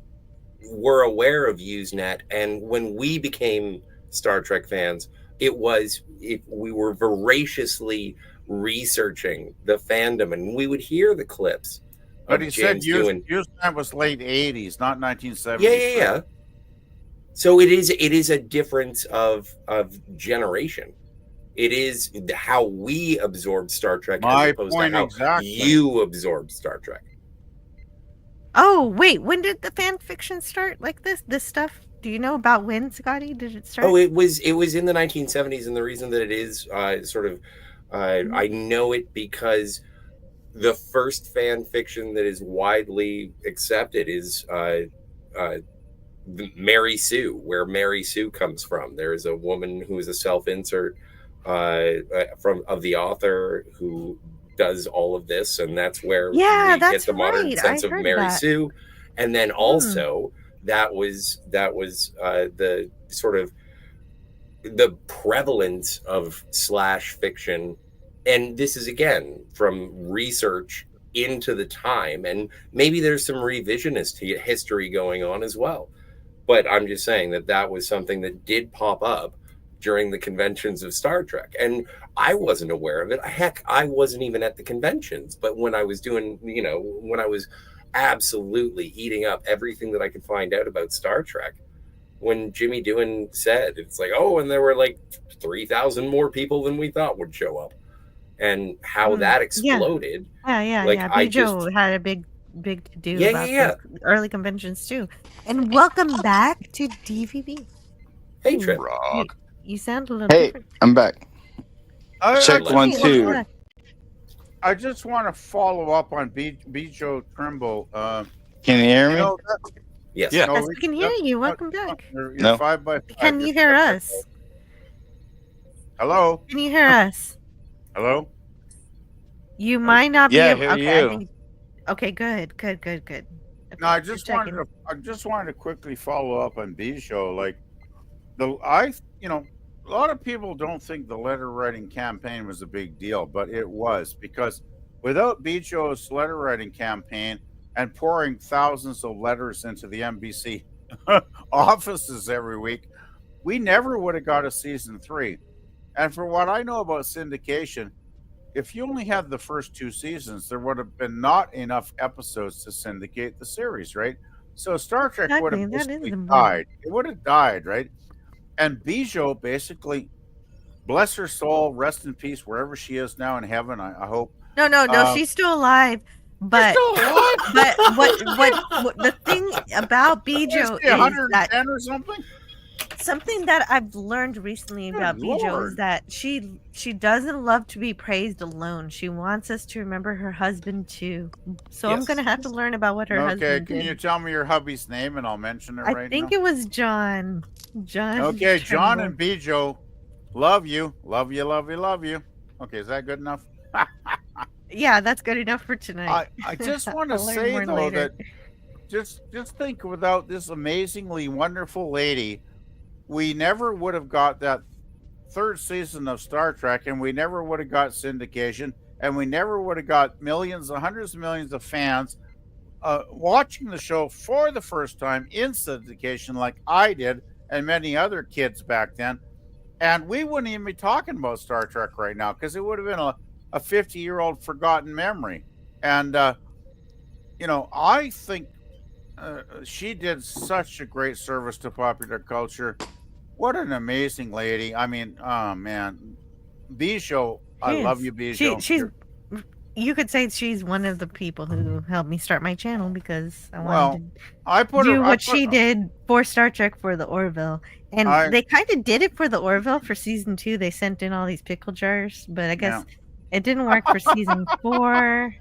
were aware of Usenet, and when we became Star Trek fans, we were voraciously researching the fandom, and we would hear the clips. But he said Usenet was late 80s, not 1970s. Yeah. So it is a difference of generation. It is how we absorb Star Trek as opposed to how you absorb Star Trek. Oh, wait, when did the fan fiction start like this stuff? Do you know about when, Scotty? Did it start? Oh, it was in the 1970s, and the reason that it is I know it because the first fan fiction that is widely accepted is Mary Sue, where Mary Sue comes from. There is a woman who is a self-insert of the author who does all of this, and that's where we get the modern sense of Mary Sue. And then also that was the sort of the prevalence of slash fiction. And this is again from research into the time, and maybe there's some revisionist history going on as well. But I'm just saying that was something that did pop up during the conventions of Star Trek. And I wasn't aware of it. Heck, I wasn't even at the conventions. But when I was when I was absolutely eating up everything that I could find out about Star Trek, when Jimmy Doohan said, it's like, oh, and there were like 3,000 more people than we thought would show up. And how that exploded. Yeah. Bijo had a big to do about the early conventions too. And welcome back to DVB. Hey, Trip. You sound a little different. I'm back. Check 1 2. I just want to follow up on Bijo Trimble. Can you hear me? Yes. Yes, we can hear you. Welcome back. You're No. 5 by 5. Can you hear us? Hello? Can you hear us? Hello? You might not Yeah, be I hear you. Okay, good. Okay, No, I just wanted to quickly follow up on Bijo. Like a lot of people don't think the letter writing campaign was a big deal, but it was, because without Bijo's letter writing campaign and pouring thousands of letters into the NBC offices every week, we never would have got a season 3. And for what I know about syndication, if you only had the first 2 seasons, there would have been not enough episodes to syndicate the series, right? So Star Trek would have basically died. It would have died, right? And Bijo basically, bless her soul, rest in peace wherever she is now in heaven, I hope. No, she's still alive. But what the thing about Bijo is 110 or something? Something that I've learned recently about Bijou Lord. is that she doesn't love to be praised alone. She wants us to remember her husband too. So I'm Yes. gonna have to learn about what her Okay, husband can did. you tell me your hubby's name and I'll mention it I right think now? it was John. John. Okay, John and Trimble. Bijou, love you, love you, love you, love you. Okay, is that good enough? Yeah, that's good enough for tonight. I just want to I'll learn say more though later. that just think, without this amazingly wonderful lady, we never would have got that third season of Star Trek, and we never would have got syndication, and we never would have got millions, hundreds of millions of fans watching the show for the first time in syndication, like I did and many other kids back then. And we wouldn't even be talking about Star Trek right now because it would have been a 50-year-old forgotten memory. And you know, I think she did such a great service to popular culture. What an amazing lady. I mean, oh man, Bijou, I She love is. you, Bijou. She's. You could say she's one of the people who helped me start my channel because I Well, wanted to I put do her, what she did for Star Trek for the Orville. And they kind of did it for the Orville for season 2. They sent in all these pickle jars, but I guess it didn't work for season 4.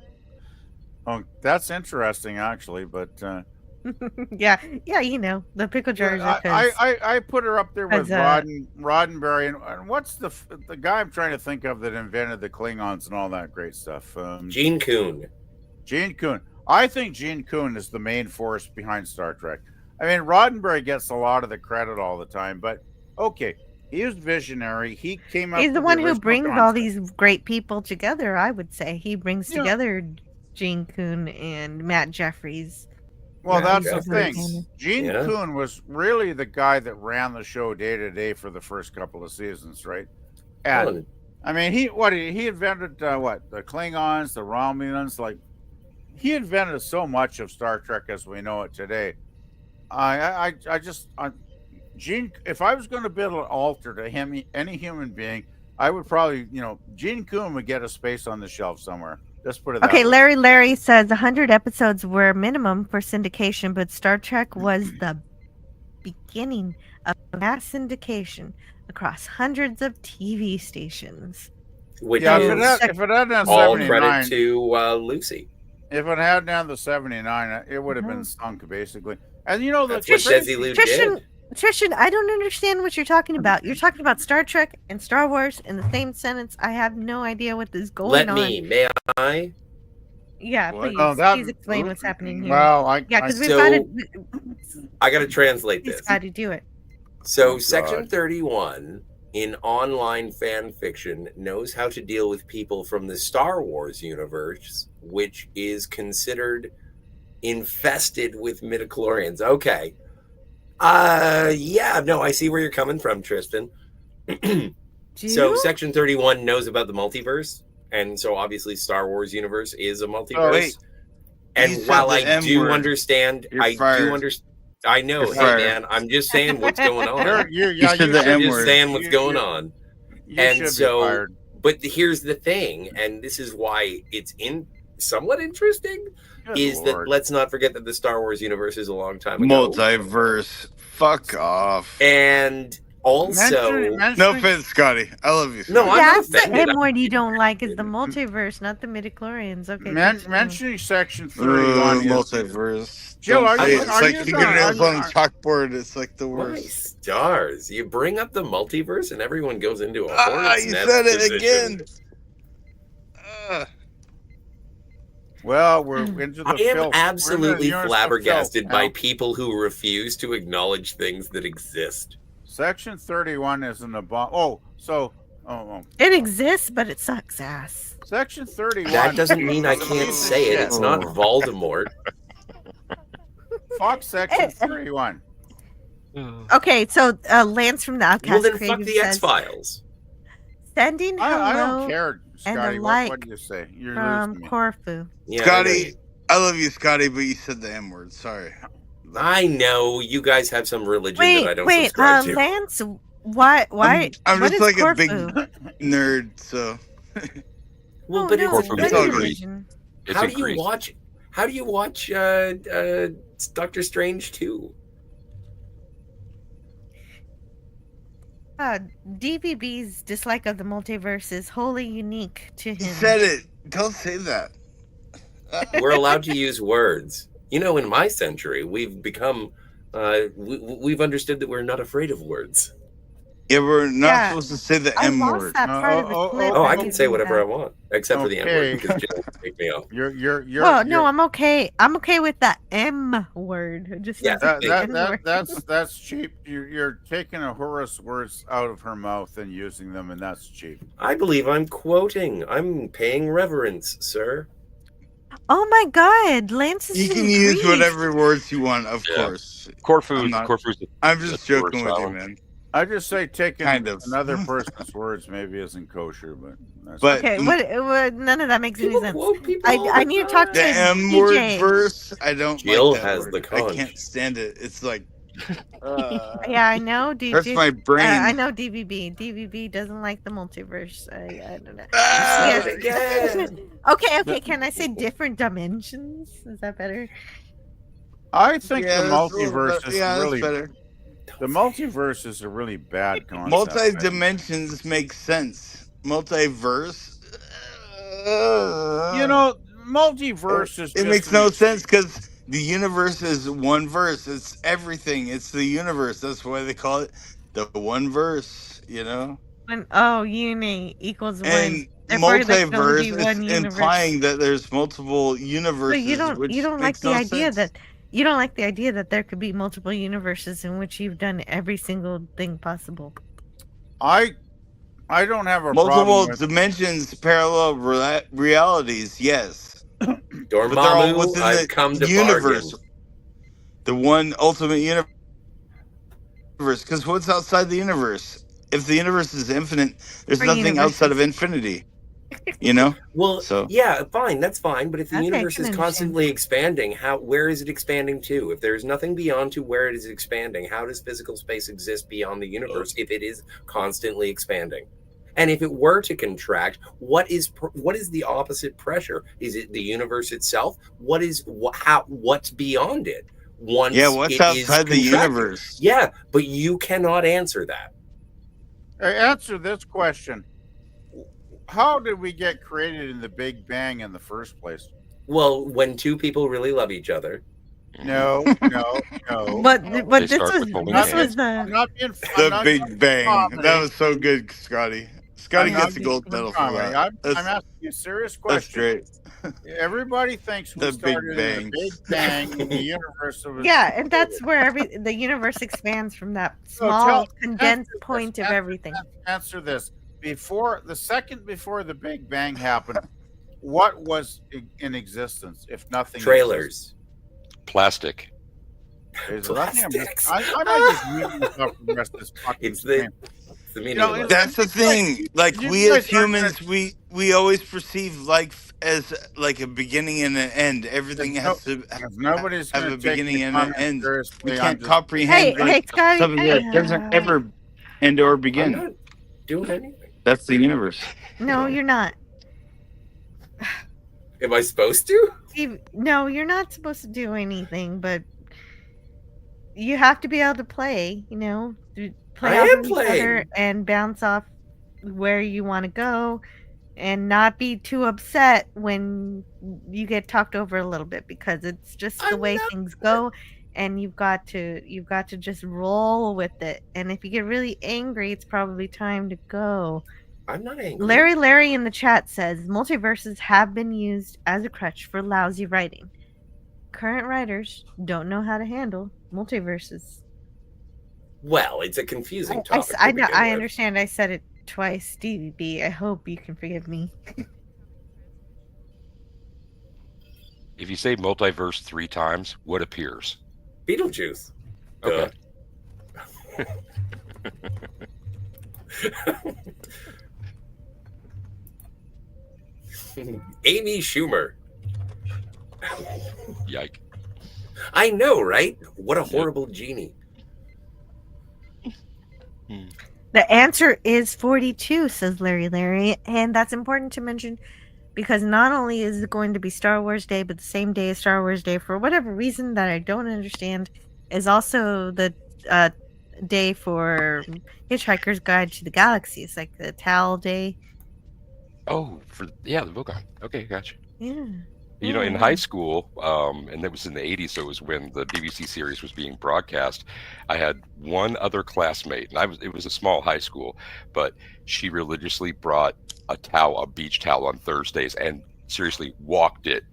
Oh, that's interesting, actually. But yeah, you know, the pickle jars are 'cause- I put her up there with 'cause, Roddenberry, and what's the guy I'm trying to think of that invented the Klingons and all that great stuff? Gene Kuhn. Gene Kuhn. I think Gene Kuhn is the main force behind Star Trek. I mean, Roddenberry gets a lot of the credit all the time, but okay, he was visionary. He came up. he's the with one who original brings all concept. these great people together, I would say. He brings Yeah. together Gene Kuhn and Matt Jeffries. Well, Yeah, that's he's the a thing. great Gene Yeah. Kuhn was really the guy that ran the show day to day for the first couple of seasons, right? And Oh. I mean, he invented what, the Klingons, the Romulans, like he invented so much of Star Trek as we know it today. Gene, if I was going to build an altar to him, any human being, I would probably, Gene Kuhn would get a space on the shelf somewhere. Let's put it that Okay, way. Larry says 100 episodes were minimum for syndication, but Star Trek was the beginning of mass syndication across hundreds of TV stations. Which Yeah, is if it hadn't had all 79, credit to Lucy. if it hadn't had the 79, it would have been sunk basically. And you know, That's what Desilu did. Tristan, I don't understand what you're talking about. You're talking about Star Trek and Star Wars in the same sentence. I have no idea what is going on. May I? Yeah, What? please, Oh, that- please explain what's happening here. Well, yeah, because we've so- got to. I got to translate He's this. got to do it. So, Oh, Section God. 31 in online fan fiction knows how to deal with people from the Star Wars universe, which is considered infested with midichlorians. Okay. Yeah, no, I see where you're coming from, Tristan. So, Section 31 knows about the multiverse, and so obviously Star Wars universe is a multiverse. wait. And You said while the I M do word. understand, You're I fired. do understand. I know, You're hey fired. man, I'm just saying what's going on. You said the I'm M just word. saying what's going on. You And should be so, fired. but here's the thing, and this is why it's somewhat interesting, Good is Lord. that let's not forget that the Star Wars universe is a long time ago. Multiverse. Fuck off. And also, No offense, Scotty. I love you. No, I'm not That's the offended. M word you don't like is the multiverse, not the midichlorians. Okay. continue. Mentioning Section 31 is- multiverse. Joe, Don't are say you- it. are It's you like you done? get nails Are on you- the chalkboard. It's like the my worst. stars, you bring up the multiverse and everyone goes into a hornet's You nest said it position. again. Well, we're into the I am filth. We're into absolutely the universe of flabbergasted filth by now. people who refuse to acknowledge things that exist. Section 31 isn't a bomb. Oh. It exists, but it sucks ass. Section 31. That doesn't mean I is a can't piece of say it. shit. It's not Voldemort. Fuck Section 31. Okay, so Lance from the Outcast Well, then fuck Creative the says, X-Files. sending hello I don't care, and Scotty. the What like do you say? You're from losing me. Corfu. Yeah, Scotty, I love you, Scotty, but you said the M word. Sorry. I know you guys have some religion Wait, that I don't wait, subscribe to. Lance, why? I'm what just is like Corfu? a big nerd, so. Well, Oh, but no, it's what It's all is good. religion? how do you watch? How do you watch Doctor Strange 2? DVB's dislike of the multiverse is wholly unique to him. He said it. Don't say that. We're allowed to use words. You know, in my century, we've become, we've understood that we're not afraid of words. Yeah, we're not supposed to say the M word. I can say whatever I want, except for the M word, because Jill will take me off. No, I'm okay. I'm okay with the M word. Just that's cheap. You're taking a Horace words out of her mouth and using them, and that's cheap. I believe I'm quoting. I'm paying reverence, sir. Oh my God, Lance is You can use whatever words you want, of course. Corfu's. I'm just joking with you, man. I just say taking Kind of. another person's words maybe isn't kosher, but that's Okay, what? None of that makes any sense. I need to talk to The M word DJ. verse. I don't. Jill like that has word. the conch. I can't stand it. It's like. Yeah, I know. Hurts my brain. I know DVB. DVB doesn't like the multiverse. I don't know. Okay. Can I say different dimensions? Is that better? I think Yeah, the that's a little multiverse better. is Yeah, that's really better. The multiverse is a really bad concept. Multi-dimensions make sense. Multiverse. You know, multiverse is. It just makes no sense because the universe is one verse. It's everything. It's the universe. That's why they call it the one verse. You know. Uni equals one. And Therefore, there's going to multiverse be is one universe. implying that there's multiple universes. But you don't like makes the no idea sense. that you don't like the idea that there could be multiple universes in which you've done every single thing possible. I don't have a multiple problem with dimensions, parallel realities. Yes, but they're all Dormammu, within I've the come to universe. bargain. The one ultimate universe. Because what's outside the universe? If the universe is infinite, there's Or nothing outside of universes. infinity. You know? Well, So yeah, fine, that's fine. But if the Okay, I universe can is understand. constantly expanding, where is it expanding to? If there's nothing beyond to where it is expanding, how does physical space exist beyond the universe if it is constantly expanding? And if it were to contract, what is the opposite pressure? Is it the universe itself? What's beyond it? Once yeah, what's it is outside the contracted? universe? Yeah, but you cannot answer that. answer this question. How did we get created in the Big Bang in the first place? Well, when two people really love each other. No. But They this start was with holding this hands. was the The Big Bang. That was so good, Scotty. Scotty gets the gold medal for that. I'm That's, asking you a serious that's question. great. Everybody thinks we The Big started Bang. in the Big Bang in the universe of yeah, and that's where the universe expands from that small condensed point of everything. Answer this. Before the Big Bang happened, what was in existence if nothing? Trailers. Plastic. Is nothing? Plastics. I might just read this up for the rest of this fucking It's the meaning of life. That's the thing. Like you we guys as aren't humans, we always perceive life as like a beginning and an end. Everything has to nobody's have gonna a take beginning the and an comment end. seriously. We I'm can't just- comprehend Hey, Scotty, something that doesn't ever end or I'm begin. not doing anything. That's the universe. No, you're not. Am I supposed to? No, you're not supposed to do anything, but you have to be able to play, play I off am of each other playing. and bounce off where you want to go and not be too upset when you get talked over a little bit, because it's just the way things go, and you've got to just roll with it. And if you get really angry, it's probably time to go. I'm not angry. Larry in the chat says multiverses have been used as a crutch for lousy writing. Current writers don't know how to handle multiverses. Well, it's a confusing I topic. to begin with. understand I said it twice, Stevie B. I hope you can forgive me. If you say multiverse 3 times, what appears? Beetlejuice. Okay. Amy Schumer. Yike. I know, right? What a horrible genie. The answer is 42, says Larry, and that's important to mention because not only is it going to be Star Wars Day, but the same day as Star Wars Day, for whatever reason that I don't understand, is also the day for Hitchhiker's Guide to the Galaxy. It's like the TAL day. Oh, the book on. Okay, gotcha. Yeah. You know, in high school, and that was in the 80s, so it was when the BBC series was being broadcast. I had one other classmate, and it was a small high school, but she religiously brought a beach towel on Thursdays, and seriously walked it,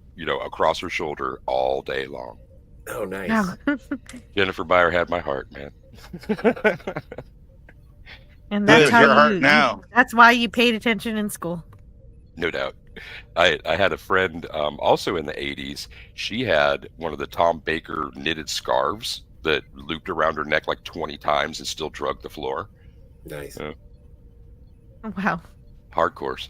across her shoulder all day long. Oh, nice. Jennifer Beyer had my heart, man. And that's how your heart now. That's why you paid attention in school. No doubt. I had a friend also in the 80s. She had one of the Tom Baker knitted scarves that looped around her neck like 20 times and still drug the floor. Nice. Wow. Hardcores.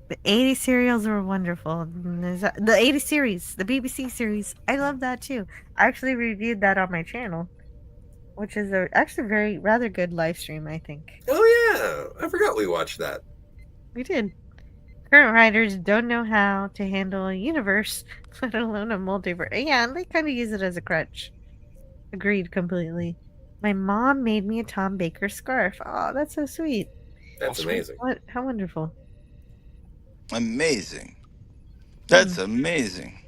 The 80s serials were wonderful. The 80s series, the BBC series, I love that too. I actually reviewed that on my channel, which is actually rather good live stream, I think. Oh yeah, I forgot we watched that. We did. Current writers don't know how to handle a universe, let alone a multiverse. Yeah, they kind of use it as a crutch. Agreed completely. My mom made me a Tom Baker scarf. Oh, that's so sweet. That's amazing. How wonderful. Amazing. That's amazing.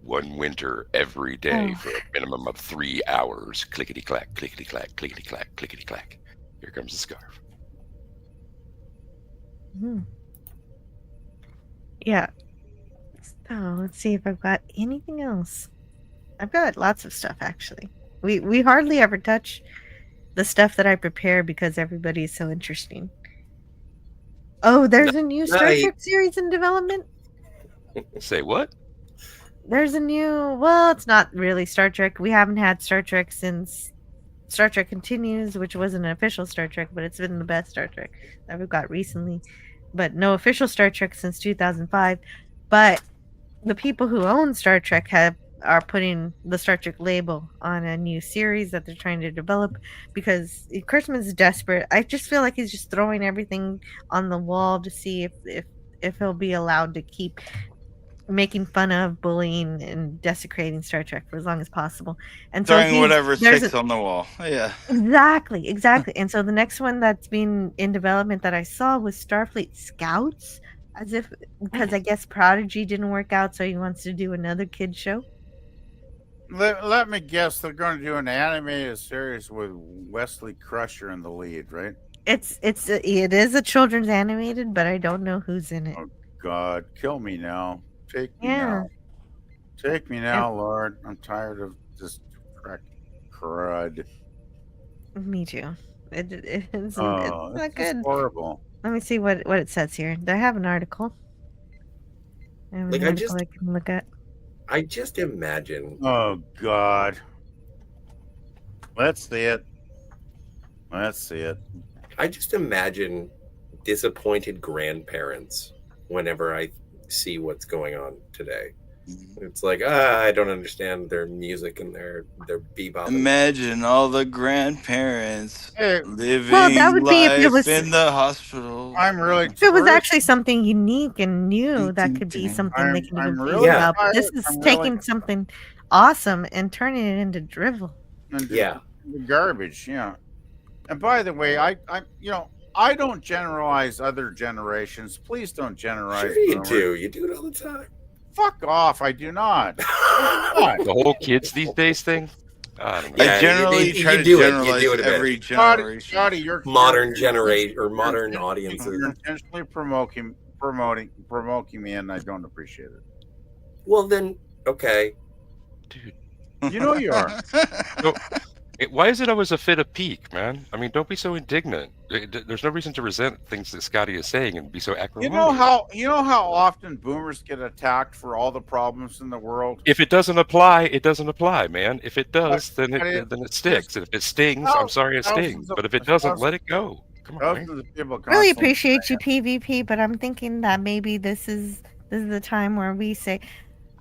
One winter every day for a minimum of 3 hours. Clickety clack, clickety clack, clickety clack, clickety clack. Here comes the scarf. Yeah. So let's see if I've got anything else. I've got lots of stuff actually. We hardly ever touch the stuff that I prepare because everybody is so interesting. Oh, there's a new Star Trek series in development. Say what? There's a new. Well, it's not really Star Trek. We haven't had Star Trek since Star Trek Continues, which wasn't an official Star Trek, but it's been the best Star Trek that we've got recently. But no official Star Trek since 2005. But the people who own Star Trek are putting the Star Trek label on a new series that they're trying to develop because Kurtzman is desperate. I just feel like he's just throwing everything on the wall to see if he'll be allowed to keep making fun of, bullying, and desecrating Star Trek for as long as possible. And so throwing whatever sticks on the wall. Yeah. Exactly. And so the next one that's been in development that I saw was Starfleet Scouts, because I guess Prodigy didn't work out, so he wants to do another kid show. Let me guess, they're going to do an animated series with Wesley Crusher in the lead, right? It is a children's animated, but I don't know who's in it. Oh God, kill me now. Take me now. Take me now, Lord. I'm tired of this crud. Me too. It's not good. Horrible. Let me see what it says here. Do I have an article? I have an article I can look at. I just imagine. Oh God. Let's see it. I just imagine disappointed grandparents whenever I see what's going on today. It's like, I don't understand their music and their bebop. Imagine all the grandparents living that would be if it was in the hospital. I'm really. If it was actually something unique and new, that could be something they can do really about. But this is taking something awesome and turning it into drivel. Garbage. Yeah. And by the way, I don't generalize other generations. Please don't generalize. Sure you do. You do it all the time. Fuck off! I do not. The whole kids these days thing. I generally try to generalize every generation. Scotty, you're modern generation or modern audiences. You're intentionally provoking me, and I don't appreciate it. Well, then, okay, dude. You know you are. Why is it always a fit of pique, man? I mean, don't be so indignant. There's no reason to resent things that Scotty is saying and be so acrimonious. You know how often boomers get attacked for all the problems in the world? If it doesn't apply, it doesn't apply, man. If it does, then it sticks. And if it stings, I'm sorry it stings. But if it doesn't, let it go. Come on, man. Really appreciate you, PvP, but I'm thinking that maybe this is the time where we say,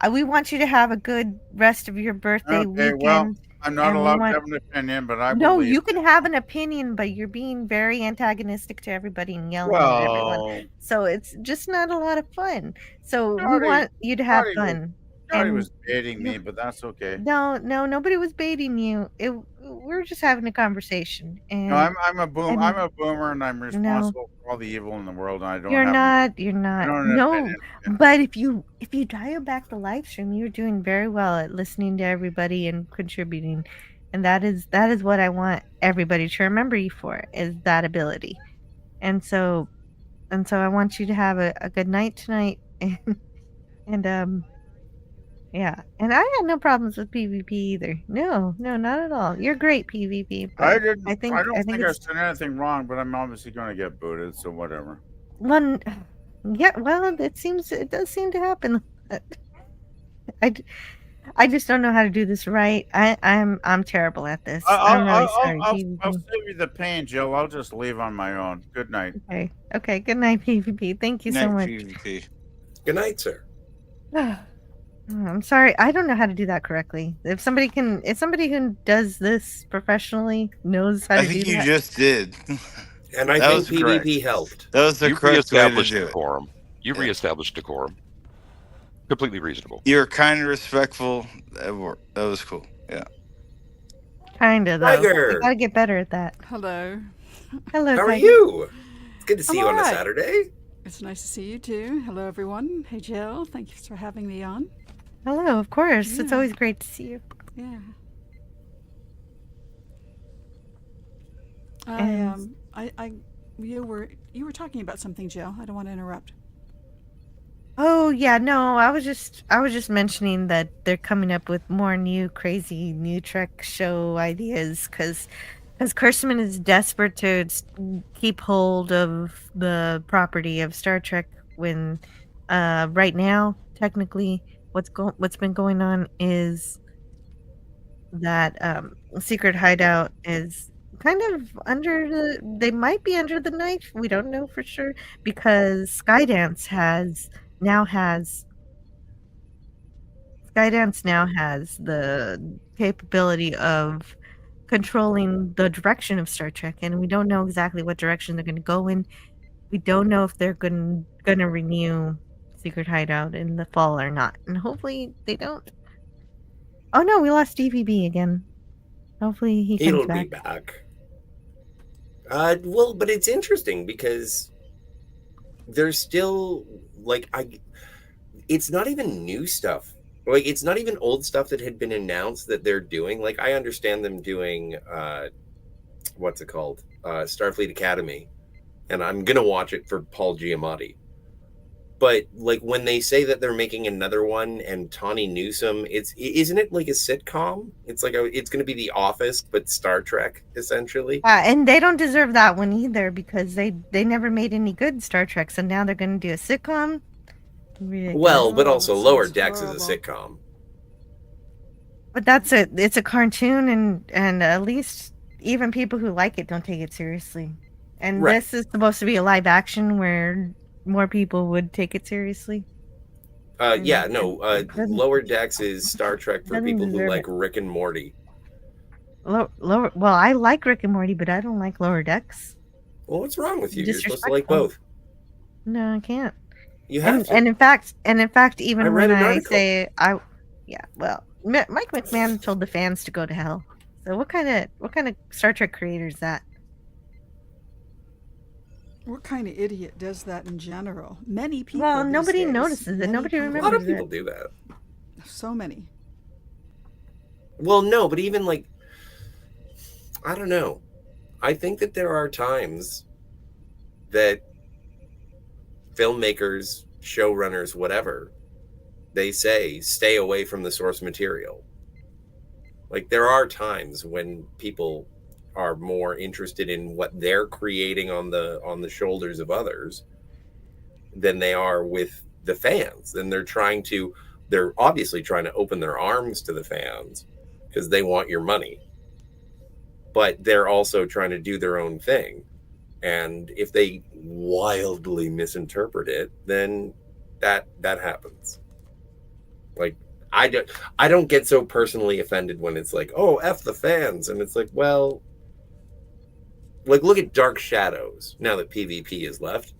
we want you to have a good rest of your birthday weekend. Well, I'm not allowed to have an opinion, but I No, you can have an opinion, but you're being very antagonistic to everybody and yelling at everyone. So it's just not a lot of fun. So we want you to have fun. thought he And was baiting me, but that's okay. no, nobody was baiting you. We were just having a conversation. And No, I'm a boom. and I'm a boomer, and I'm no, responsible for all the evil in the world. And I don't you're have. not. You're I not. don't admit No, anything. but if you dial back the live stream, you're doing very well at listening to everybody and contributing, and that is what I want everybody to remember you for, is that ability. And so I want you to have a good night tonight, and yeah. And I had no problems with PvP either. No, not at all. You're great PvP. I But didn't. I think I don't think I it's said anything wrong, but I'm obviously going to get booted, so whatever. one. Yeah, well, it does seem to happen. I just don't know how to do this right. I'm terrible at this. I'm really sorry. I'll PvP. save you the pain, Jill. I'll just leave on my own. Good night. Okay. Good night, PvP. Thank you so much. Good night, sir. I'm sorry. I don't know how to do that correctly. If somebody who does this professionally knows how to I do think you that. just did. And I That think was correct. PvP helped. That was the You correct way to reestablished do it. decorum. You reestablished decorum. Completely reasonable. You're kind and respectful. That was cool. Yeah. Kinda though. Tiger! I gotta get better at that. Hello. Hello. How are Tiger. you? It's good to see I'm you on a alright. Saturday. It's nice to see you too. Hello, everyone. Hey, Jill. Thank you for having me on. Hello. Of course. It's Yeah. always great to see you. Yeah. And- You were talking about something, Jill. I don't want to interrupt. Oh yeah, no, I was just mentioning that they're coming up with more new crazy new Trek show ideas because Kurtzman is desperate to keep hold of the property of Star Trek when right now technically what's been going on is that Secret Hideout is kind of they might be under the knife. We don't know for sure because Skydance now has the capability of controlling the direction of Star Trek, and we don't know exactly what direction they're going to go in. We don't know if they're going to renew Secret Hideout in the fall or not, and hopefully they don't. Oh no, we lost DVB again. Hopefully he comes He'll back. be back. Well, but it's interesting because there's still it's not even new stuff. Like, it's not even old stuff that had been announced that they're doing. Like, I understand them doing what's it called? Starfleet Academy, and I'm gonna watch it for Paul Giamatti. But like when they say that they're making another one and Tawny Newsome, isn't it like a sitcom? It's like it's going to be The Office but Star Trek essentially. And they don't deserve that one either because they never made any good Star Trek, so now they're going to do a sitcom. Well, but also Lower sounds Decks horrible. is a sitcom. But it's a cartoon, and at least even people who like it don't take it seriously. And Right. this is supposed to be a live action where more people would take it seriously. Yeah, no. Lower Decks is Star Trek for doesn't people who deserve like it. Rick and Morty. Lower. Well, I like Rick and Morty, but I don't like Lower Decks. Well, what's wrong with you? You're supposed to like both. No, I can't. You have and, to. and in fact, even I read when an I article. say well, Mike McMahon told the fans to go to hell. So what kind of Star Trek creator is that? What kind of idiot does that in general? Many people. Well, these nobody days. notices it. Many Nobody people. A lot of remembers people it. do that. So many. Well, no, but even like, I don't know. I think that there are times that filmmakers, showrunners, whatever, they say stay away from the source material. Like, there are times when people are more interested in what they're creating on the shoulders of others than they are with the fans. And they're obviously trying to open their arms to the fans because they want your money. But they're also trying to do their own thing. And if they wildly misinterpret it, then that happens. Like, I don't get so personally offended when it's like, oh, F the fans. And it's like, well, like, look at Dark Shadows now that PvP is left.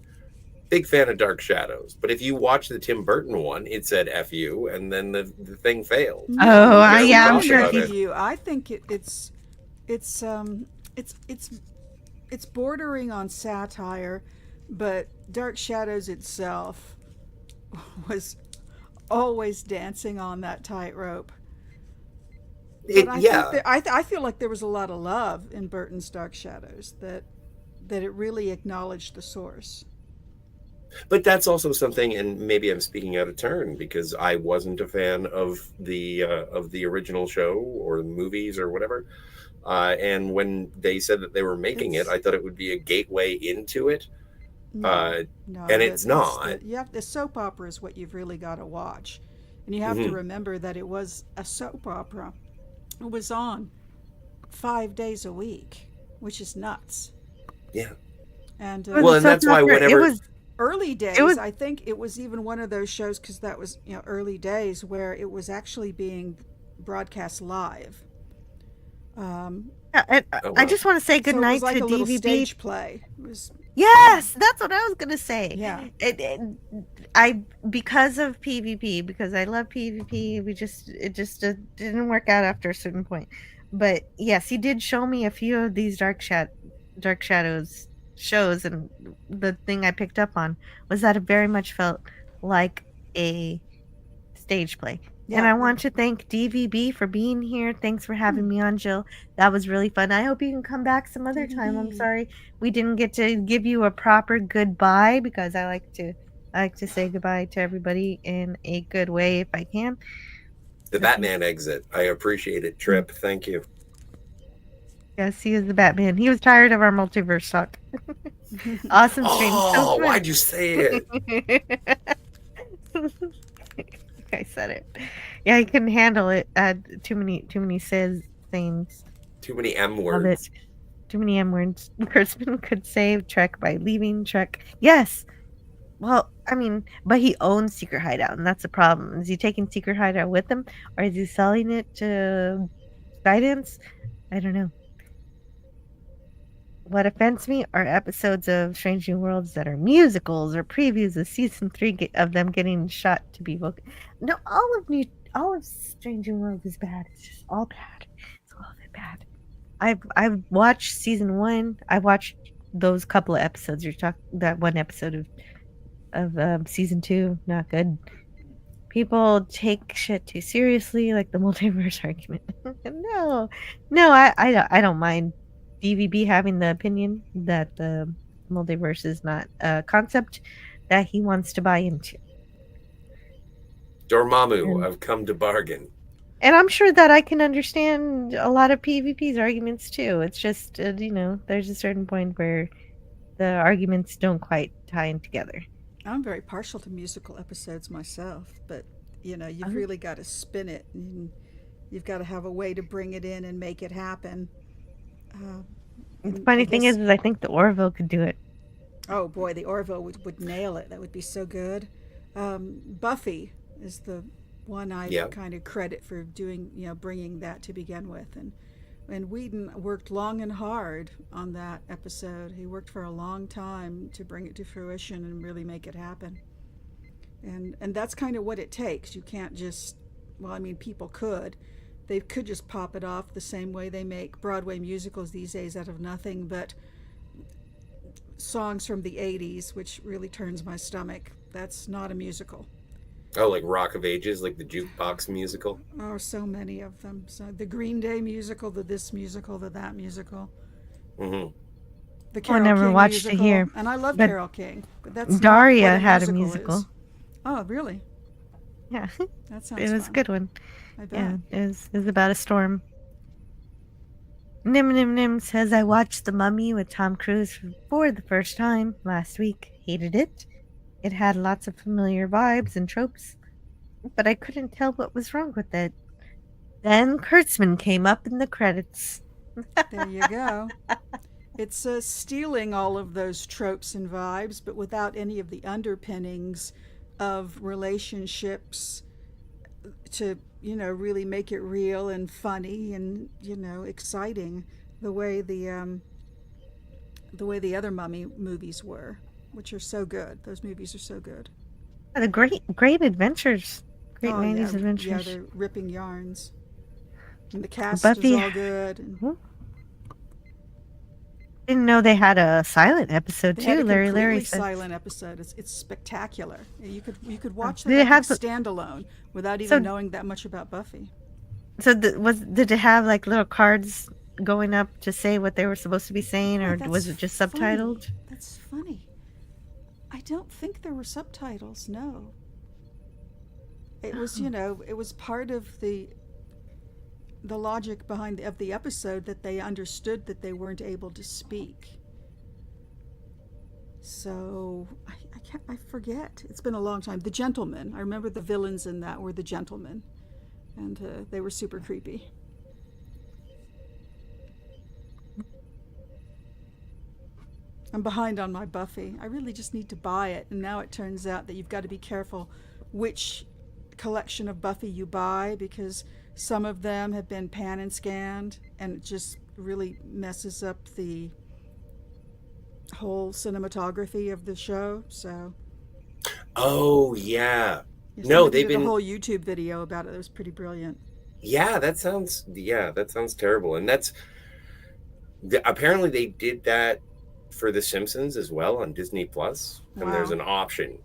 big fan of Dark Shadows. But if you watch the Tim Burton one, it said "F you," and then the thing failed. Oh, We yeah, I'm talked sure about he- it. You, I think it's bordering on satire, but Dark Shadows itself was always dancing on that tightrope. It- But I yeah. think I feel like there was a lot of love in Burton's Dark Shadows, that it really acknowledged the source. But that's also something, and maybe I'm speaking out of turn because I wasn't a fan of the original show or the movies or whatever. And when they said that they were making it, I thought it would be a gateway into it. No, And it's not. The soap opera is what you've really got to watch, and you have to remember that it was a soap opera. It was on 5 days a week, which is nuts. Yeah. And well, and that's why whenever early days, was- I think it was even one of those shows, because that was early days where it was actually being broadcast live. I just want to say good so night it was like to a little DVB. stage play. It was Yes, that's what I was gonna say. Yeah. I because of PvP, because I love PvP. It just didn't work out after a certain point. But yes, he did show me a few of these Dark Shadows shows, and the thing I picked up on was that it very much felt like a stage play. And Yeah. I want to thank DVB for being here. Thanks for having me on, Jill. That was really fun. I hope you can come back some other time. I'm sorry we didn't get to give you a proper goodbye, because I like to say goodbye to everybody in a good way if I can. the Batman exit, I appreciate it. Trip, thank you. Yes, he is the Batman. He was tired of our multiverse talk. Awesome stream. Oh, why'd you say it? I said it. Yeah, he couldn't handle it. Too many says things. Too many M Love words. it. Too many M words. Kurtzman could save Trek by leaving Trek. Yes. Well, I mean, but he owns Secret Hideout, and that's the problem. Is he taking Secret Hideout with him, or is he selling it to Skydance? I don't know. What offends me are episodes of Strange New Worlds that are musicals or previews of season 3 of them getting shot to be vocal. No, all of Strange New Worlds is bad. It's just all bad. It's all of it bad. I've watched season 1. I watched those couple of episodes. That one episode of season 2. Not good. People take shit too seriously, like the multiverse argument. No, I don't mind DVB having the opinion that the multiverse is not a concept that he wants to buy into. Dormammu, I've come to bargain. And I'm sure that I can understand a lot of PvP's arguments too. It's just, there's a certain point where the arguments don't quite tie in together. I'm very partial to musical episodes myself, but you've really got to spin it, and you've got to have a way to bring it in and make it happen. The funny thing is I think the Orville could do it. Oh boy, the Orville would nail it. That would be so good. Buffy is the one I kind of credit for doing, bringing that to begin with, and Whedon worked long and hard on that episode. He worked for a long time to bring it to fruition and really make it happen. And that's kind of what it takes. You can't just, people could. They could just pop it off the same way they make Broadway musicals these days out of nothing but songs from the 80s, which really turns my stomach. That's not a musical. Oh, like Rock of Ages, like the jukebox musical? Oh, so many of them. So the Green Day musical, the this musical, the that musical. Mm-hmm. The Carole never King watched musical. it here. And I love But Carole King. But that's Daria not what had a is. musical. Oh, really? Yeah. That sounds It was fun. a good one. I bet. Yeah, it was about a storm. Nim Nim Nim says, I watched The Mummy with Tom Cruise for the first time last week. Hated it. It had lots of familiar vibes and tropes, but I couldn't tell what was wrong with it. Then Kurtzman came up in the credits. There you go. It's stealing all of those tropes and vibes, but without any of the underpinnings of relationships to, really make it real and funny and, exciting the way the other Mummy movies were. which are so good. Those movies are so good. The great adventures. Great 90s adventures. Yeah, they're ripping yarns. And the cast Buffy is all good. And didn't know they had a silent episode they had too. a Larry completely said. silent episode. It's spectacular. You could watch Did it that have standalone without even knowing that much about Buffy. So did it have like little cards going up to say what they were supposed to be saying, or was it just subtitled? That's funny. I don't think there were subtitles. No. It was, it was part of the logic behind the episode that they understood that they weren't able to speak. So I forget. It's been a long time. The Gentlemen. I remember the villains in that were the Gentlemen, and they were super creepy. I'm behind on my Buffy. I really just need to buy it, and now it turns out that you've got to be careful which collection of Buffy you buy, because some of them have been pan and scanned, and it just really messes up the whole cinematography of the show. So oh yeah, no, they did a whole YouTube video about it. It was pretty brilliant. Yeah, that sounds terrible. And that's apparently they did that for The Simpsons as well on Disney Plus. And there's an option,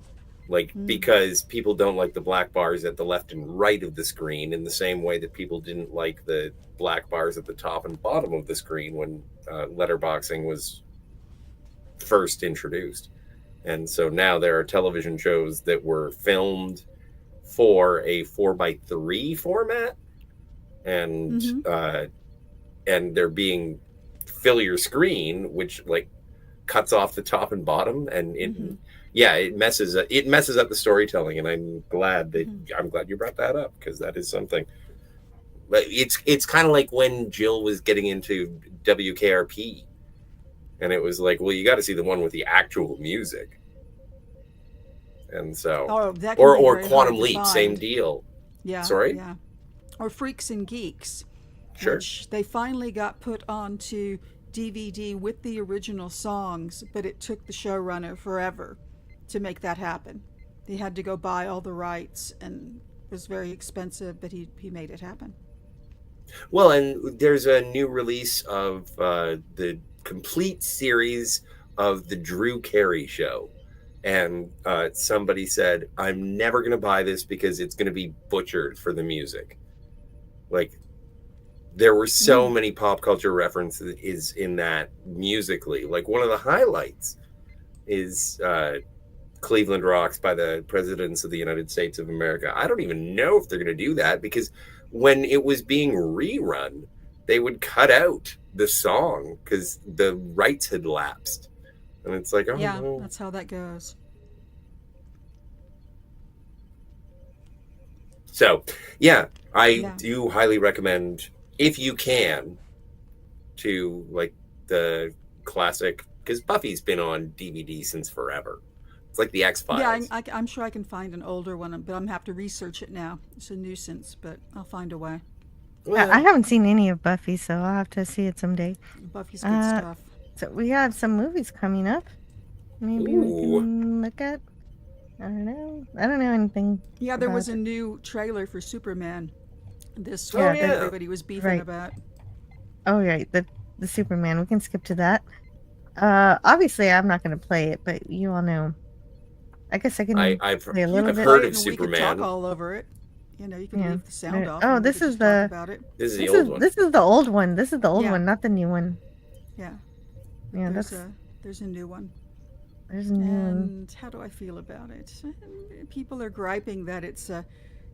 because people don't like the black bars at the left and right of the screen in the same way that people didn't like the black bars at the top and bottom of the screen when letterboxing was first introduced. And so now there are television shows that were filmed for a 4:3 format, and they're being fill your screen, which cuts off the top and bottom, and it messes up the storytelling. And I'm glad you brought that up, because that is something. But it's kind of like when Jill was getting into WKRP, and it was like, well, you got to see the one with the actual music. And so, or Quantum Leap, same deal. Yeah. Sorry. Yeah. Or Freaks and Geeks, sure. Which they finally got put onto DVD with the original songs, but it took the showrunner forever to make that happen. He had to go buy all the rights, and it was very expensive, but he made it happen. Well, and there's a new release of the complete series of the Drew Carey Show. And somebody said, I'm never going to buy this because it's going to be butchered for the music. There were so many pop culture references in that musically. One of the highlights is Cleveland Rocks by the Presidents of the United States of America. I don't even know if they're going to do that, because when it was being rerun, they would cut out the song because the rights had lapsed. And it's like, no. That's how that goes. So, I do highly recommend, if you can, to the classic, because Buffy's been on DVD since forever. It's like the X-Files. Yeah, I'm sure I can find an older one, but I'm going to have to research it now. It's a nuisance, but I'll find a way. Well, I haven't seen any of Buffy, so I'll have to see it someday. Buffy's good stuff. So we have some movies coming up. Maybe we can look at. I don't know anything. Yeah, there was a new trailer for Superman this week that everybody was beefing about. Oh, right. The Superman. We can skip to that. Obviously, I'm not going to play it, but you all know. I guess I can play a little bit. I've heard of Superman. We can talk all over it. You can leave the sound off. Oh, this is the old one. This is the old one. This is the old one, not the new one. Yeah. Yeah, there's a new one. There's a new one. And how do I feel about it? People are griping that it's a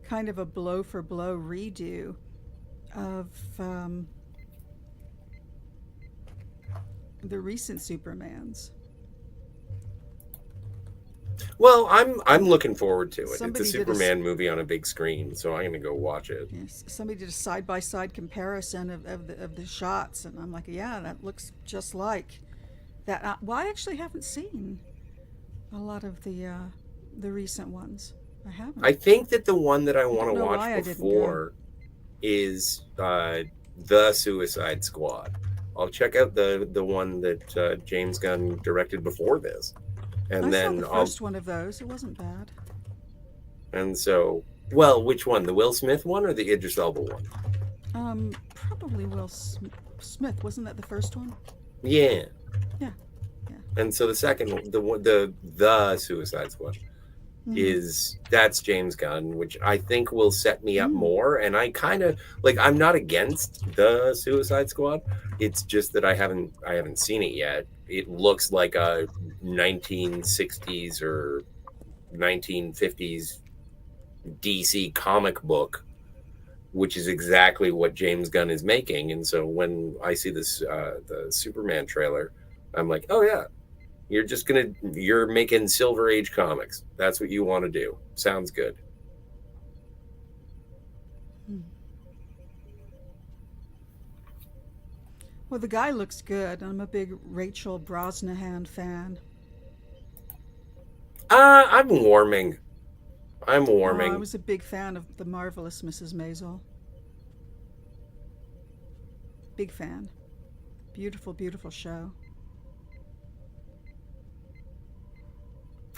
kind of a blow for blow redo of the recent Supermans. Well, I'm looking forward to it. It's a Superman movie on a big screen, so I'm going to go watch it. Yes, somebody did a side-by-side comparison of the shots, and I'm like, yeah, that looks just like that. Well, I actually haven't seen a lot of the recent ones. I haven't. I think that the one that I want to watch before is The Suicide Squad. I'll check out the one that James Gunn directed before this. And I then saw the first one of those. It wasn't bad. And so, well, which one? The Will Smith one or the Idris Elba one? Probably Will Smith. Wasn't that the first one? Yeah. Yeah. And so the second one, the Suicide Squad, that's James Gunn, which I think will set me up more. And I kind of like, I'm not against the Suicide Squad. It's just that I haven't seen it yet. It looks like a 1960s or 1950s DC comic book, which is exactly what James Gunn is making. And so when I see this the Superman trailer, I'm like, oh yeah, you're making Silver Age comics. That's what you want to do. Sounds good. Well, the guy looks good. I'm a big Rachel Brosnahan fan. I'm warming. I was a big fan of The Marvelous Mrs. Maisel. Big fan. Beautiful, beautiful show.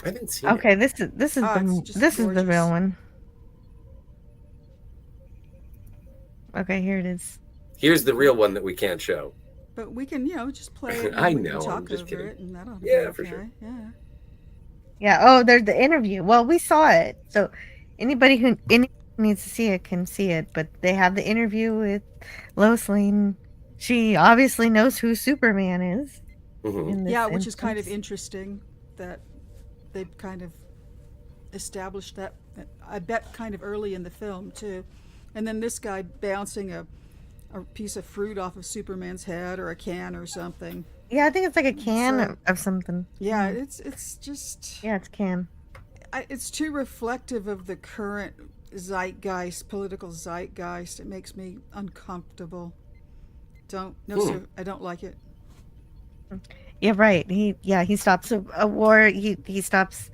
I didn't see Okay, it. this is the real one. Okay, here it is. Here's the real one that we can't show. But we can, just play it. I and we know, can I'm talk just over kidding. it, and that'll be Yeah, okay. for sure. Yeah. Yeah. Oh, there's the interview. Well, we saw it, so anybody who needs to see it can see it. But they have the interview with Lois Lane. She obviously knows who Superman is. Yeah, which is kind of interesting that they've kind of established that. I bet kind of early in the film too, and then this guy bouncing a piece of fruit off of Superman's head or a can or something. Yeah, I think it's like a can of something. Yeah, it's just. Yeah, it's a can. It's too reflective of the current political zeitgeist. It makes me uncomfortable. Sir, I don't like it. Yeah, right. He stops a war. He stops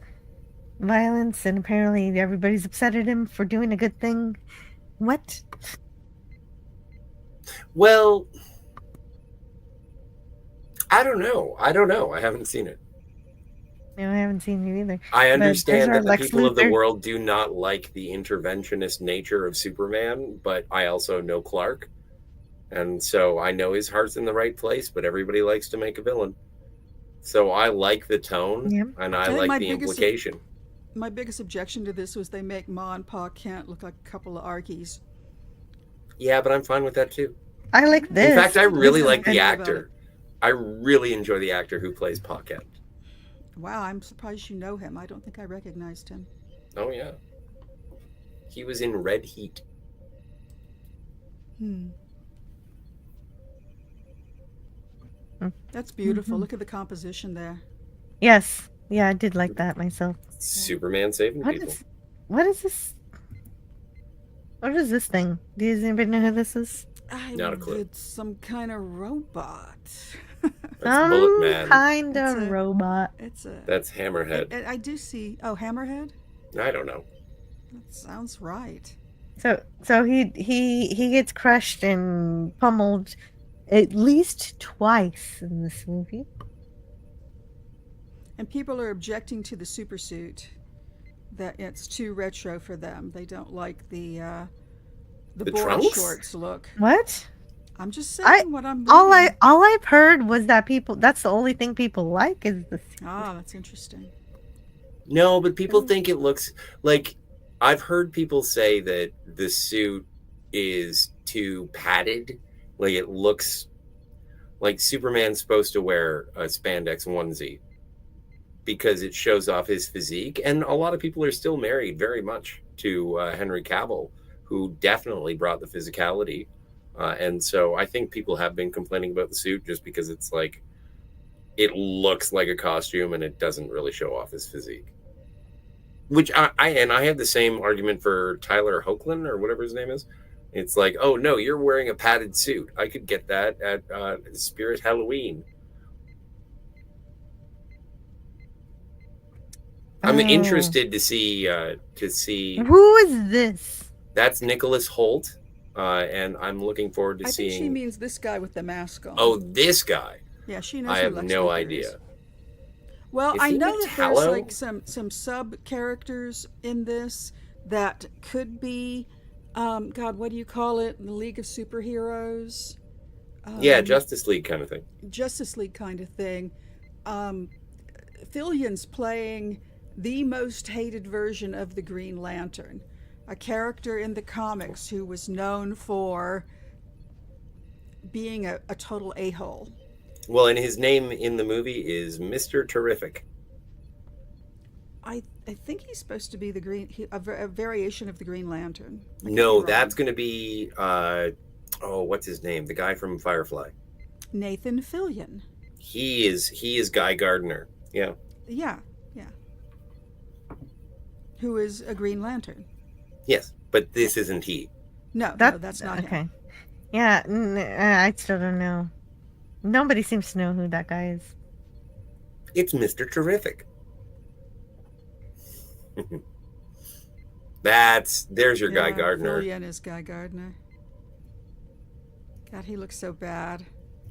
violence, and apparently everybody's upset at him for doing a good thing. What? Well, I don't know. I haven't seen it. No, I haven't seen you either. I understand that the Lex people of the Luthor. world do not like the interventionist nature of Superman, but I also know Clark. And so I know his heart's in the right place, but everybody likes to make a villain. So I like the tone, and I like the implication. My biggest objection to this was they make Ma and Pa Kent look like a couple of Arkies. Yeah, but I'm fine with that too. I like this. In fact, I really This is like the good about actor. I really enjoy the actor who plays Pa Kent. Wow, I'm surprised you know him. I don't think I recognized him. Oh yeah, he was in Red Heat. That's beautiful. Look at the composition there. Yes. Yeah, I did like that myself. Superman saving people. What is this? What is this thing? Does anybody know who this is? Not a clue. It's some kind of robot. That's Bullet Man. Kind of robot. That's Hammerhead. I do see. Oh, Hammerhead? I don't know. That sounds right. So he gets crushed and pummeled at least twice in this movie. And people are objecting to the supersuit. That it's too retro for them. They don't like the board trunks? shorts look. What? I'm just saying what I'm. All reading. I've heard was that people. That's the only thing people like is the. That's interesting. No, but people think it looks like. I've heard people say that the suit is too padded. Like it looks like Superman's supposed to wear a spandex onesie because it shows off his physique. And a lot of people are still married very much to Henry Cavill, who definitely brought the physicality. And so I think people have been complaining about the suit just because it's like, it looks like a costume and it doesn't really show off his physique. Which I have the same argument for Tyler Hoechlin or whatever his name is. It's like, oh no, you're wearing a padded suit. I could get that at Spirit Halloween. I'm interested to see. Who is this? That's Nicholas Hoult, and I'm looking forward to seeing. I think she means this guy with the mask on. Oh, this guy. Yeah, she knows. I who have Lex no Luthor idea. is. Well, Is I he know that there's Metallo? like some sub characters in this that could be, God, what do you call it? The League of Superheroes. Yeah, Justice League kind of thing. Justice League kind of thing. Fillion's playing the most hated version of the Green Lantern, a character in the comics who was known for being a total a-hole. Well, and his name in the movie is Mr. Terrific. I think he's supposed to be a variation of the Green Lantern. No, that's going to be what's his name? The guy from Firefly. Nathan Fillion. He is Guy Gardner. Yeah. Yeah. Who is a Green Lantern? Yes, but this isn't he. No, that's not okay. him. Yeah, I still don't know. Nobody seems to know who that guy is. It's Mr. Terrific. There's your Guy Gardner. Fillion is Guy Gardner. God, he looks so bad.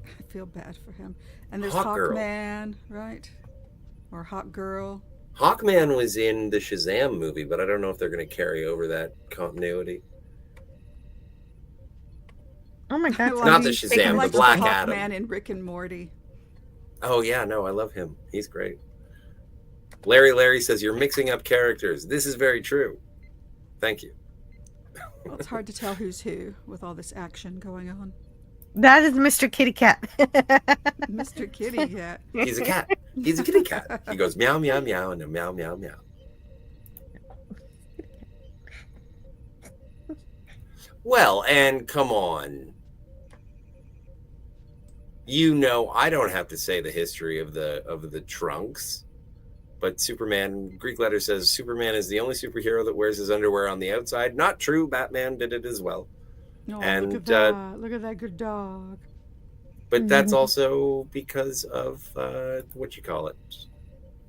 I feel bad for him. And there's Hawkman, right? Or Hawk Girl. Hawkman was in the Shazam movie, but I don't know if they're going to carry over that continuity. Oh my God! Not the Shazam, the Black Adam. Hawkman in Rick and Morty. Oh yeah, no, I love him. He's great. Larry says you're mixing up characters. This is very true. Thank you. Well, it's hard to tell who's who with all this action going on. That is Mr. Kitty Cat. Mr. Kitty Cat. He's a cat. He's a kitty cat. He goes meow meow meow and a meow meow meow. Well, and come on. You know, I don't have to say the history of the trunks, but Superman, Greek letter says Superman is the only superhero that wears his underwear on the outside. Not true. Batman did it as well. Oh, and look at that! Look at that good dog. But that's also because of what you call it,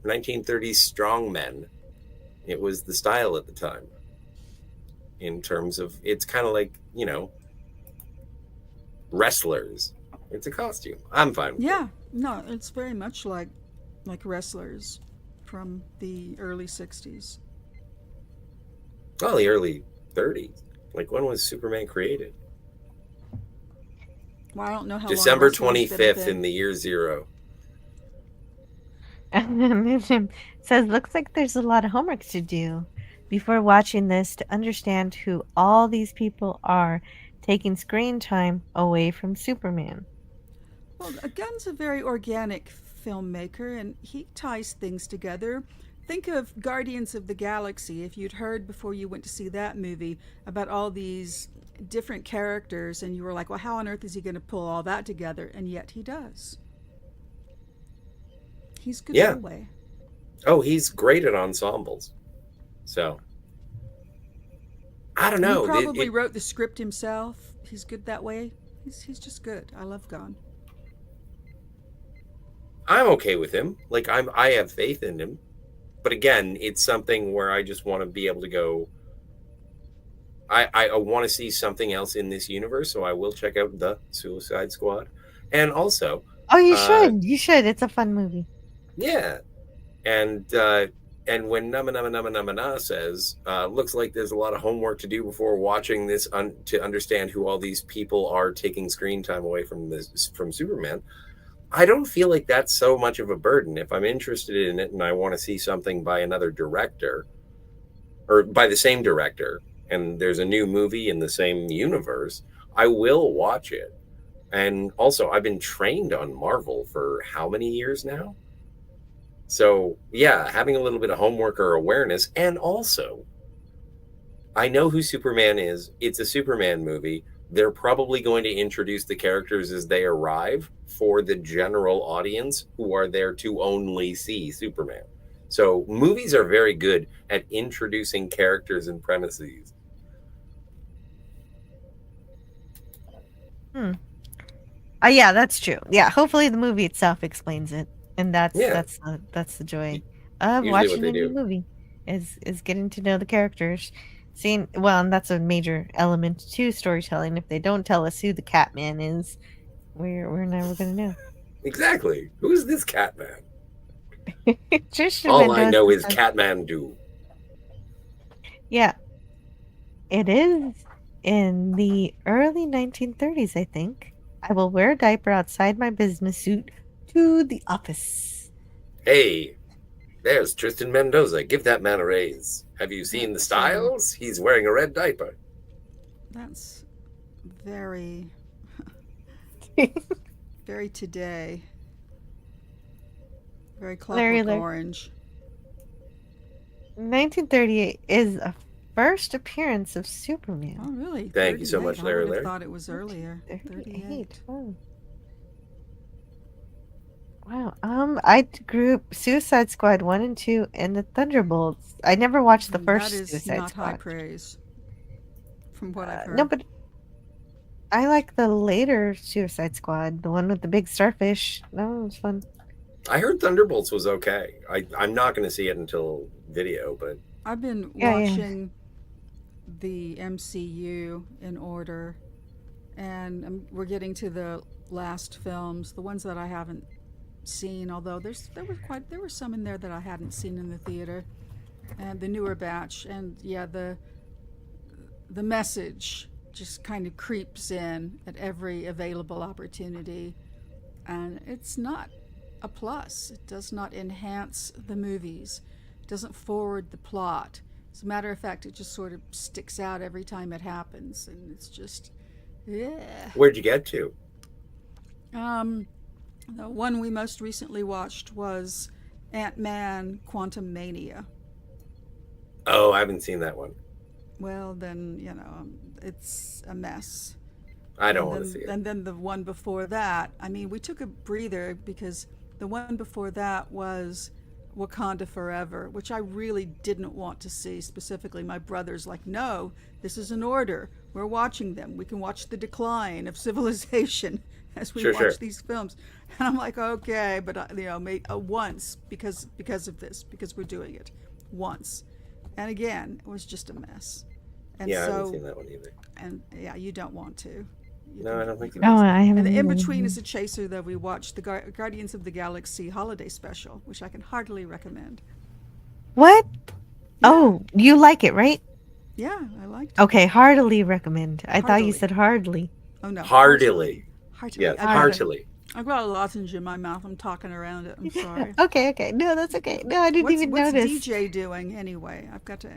1930s strongmen. It was the style at the time. In terms of, it's kind of like, you know, wrestlers. It's a costume. I'm fine with it. No, it's very much like wrestlers from the early 60s. Well, the early 30s. Like, when was Superman created? Well, I don't know how December long 25th in the year 0. Says, looks like there's a lot of homework to do before watching this to understand who all these people are taking screen time away from Superman. Well, Gunn's a very organic filmmaker, and he ties things together. Think of Guardians of the Galaxy. If you'd heard before you went to see that movie about all these different characters, and you were like, well, how on earth is he going to pull all that together? And yet he does. He's good that way. Oh, he's great at ensembles. So, I don't know. He probably wrote the script himself. He's good that way. He's just good. I love Gunn. I'm okay with him. Like, I have faith in him. But again, it's something where I just want to be able to go, I want to see something else in this universe, so I will check out the Suicide Squad. And also... Oh, you should. You should. It's a fun movie. Yeah. And when Nama Nama Nama Nama Na says, looks like there's a lot of homework to do before watching this to understand who all these people are taking screen time away from Superman, I don't feel like that's so much of a burden. If I'm interested in it and I want to see something by another director or by the same director, and there's a new movie in the same universe, I will watch it. And also, I've been trained on Marvel for how many years now? So, yeah, having a little bit of homework or awareness. And also, I know who Superman is. It's a Superman movie. They're probably going to introduce the characters as they arrive for the general audience who are there to only see Superman. So movies are very good at introducing characters and premises. Yeah, that's true. Yeah, hopefully the movie itself explains it, and that's the joy of watching a new movie is getting to know the characters. Seeing, well, and that's a major element to storytelling. If they don't tell us who the Catman is, we're never gonna know. Exactly. Who is this Catman? Tristan All I Mendoza know is says- Kathmandu. Yeah. It is in the early 1930s, I think. I will wear a diaper outside my business suit to the office. Hey, there's Tristan Mendoza. Give that man a raise. Have you seen the styles? He's wearing a red diaper. That's very, very today. Very Clockwork Orange. 1938 is a first appearance of Superman. Oh, really? Thank you so much, 38. Larry. I would Larry. have thought it was earlier. 38. Oh. Wow. I grew up Suicide Squad 1 and 2 and the Thunderbolts. I never watched the first That is Suicide not Squad. high praise, from what I've heard. No, but I like the later Suicide Squad, the one with the big starfish. That one was fun. I heard Thunderbolts was okay. I'm not going to see it until video, but I've been Yeah, yeah. watching the MCU in order, and we're getting to the last films, the ones that I haven't seen. Although there were some in there that I hadn't seen in the theater, and the newer batch. And yeah, the message just kind of creeps in at every available opportunity, and it's not a plus. It does not enhance the movies. It doesn't forward the plot. As a matter of fact, it just sort of sticks out every time it happens, and it's just, yeah. Where'd you get to? The one we most recently watched was Ant-Man Quantumania. Oh, I haven't seen that one. Well, then, it's a mess. I don't want to see it. And then the one before that, I mean, we took a breather because the one before that was Wakanda Forever, which I really didn't want to see specifically. My brother's like, no, this is an order. We're watching them. We can watch the decline of civilization as we watch these films. And I'm like, okay, but once because of this, because we're doing it once. And again, it was just a mess. And yeah, so, I haven't seen that one either. And yeah, you don't want to. No, I don't think so. No, I haven't. And in either. between is a chaser that we watched, the Guardians of the Galaxy holiday special, which I can heartily recommend. What? Oh, you like it, right? Yeah, I liked it. Okay, heartily recommend. I thought you Heartily. said hardly. Oh no, Heartily. Heartily. Yes, I've got a- heartily. I've got a lozenge in my mouth. I'm talking around it. I'm sorry. Okay. No, that's okay. No, I didn't even what's notice. DJ doing anyway? I've got to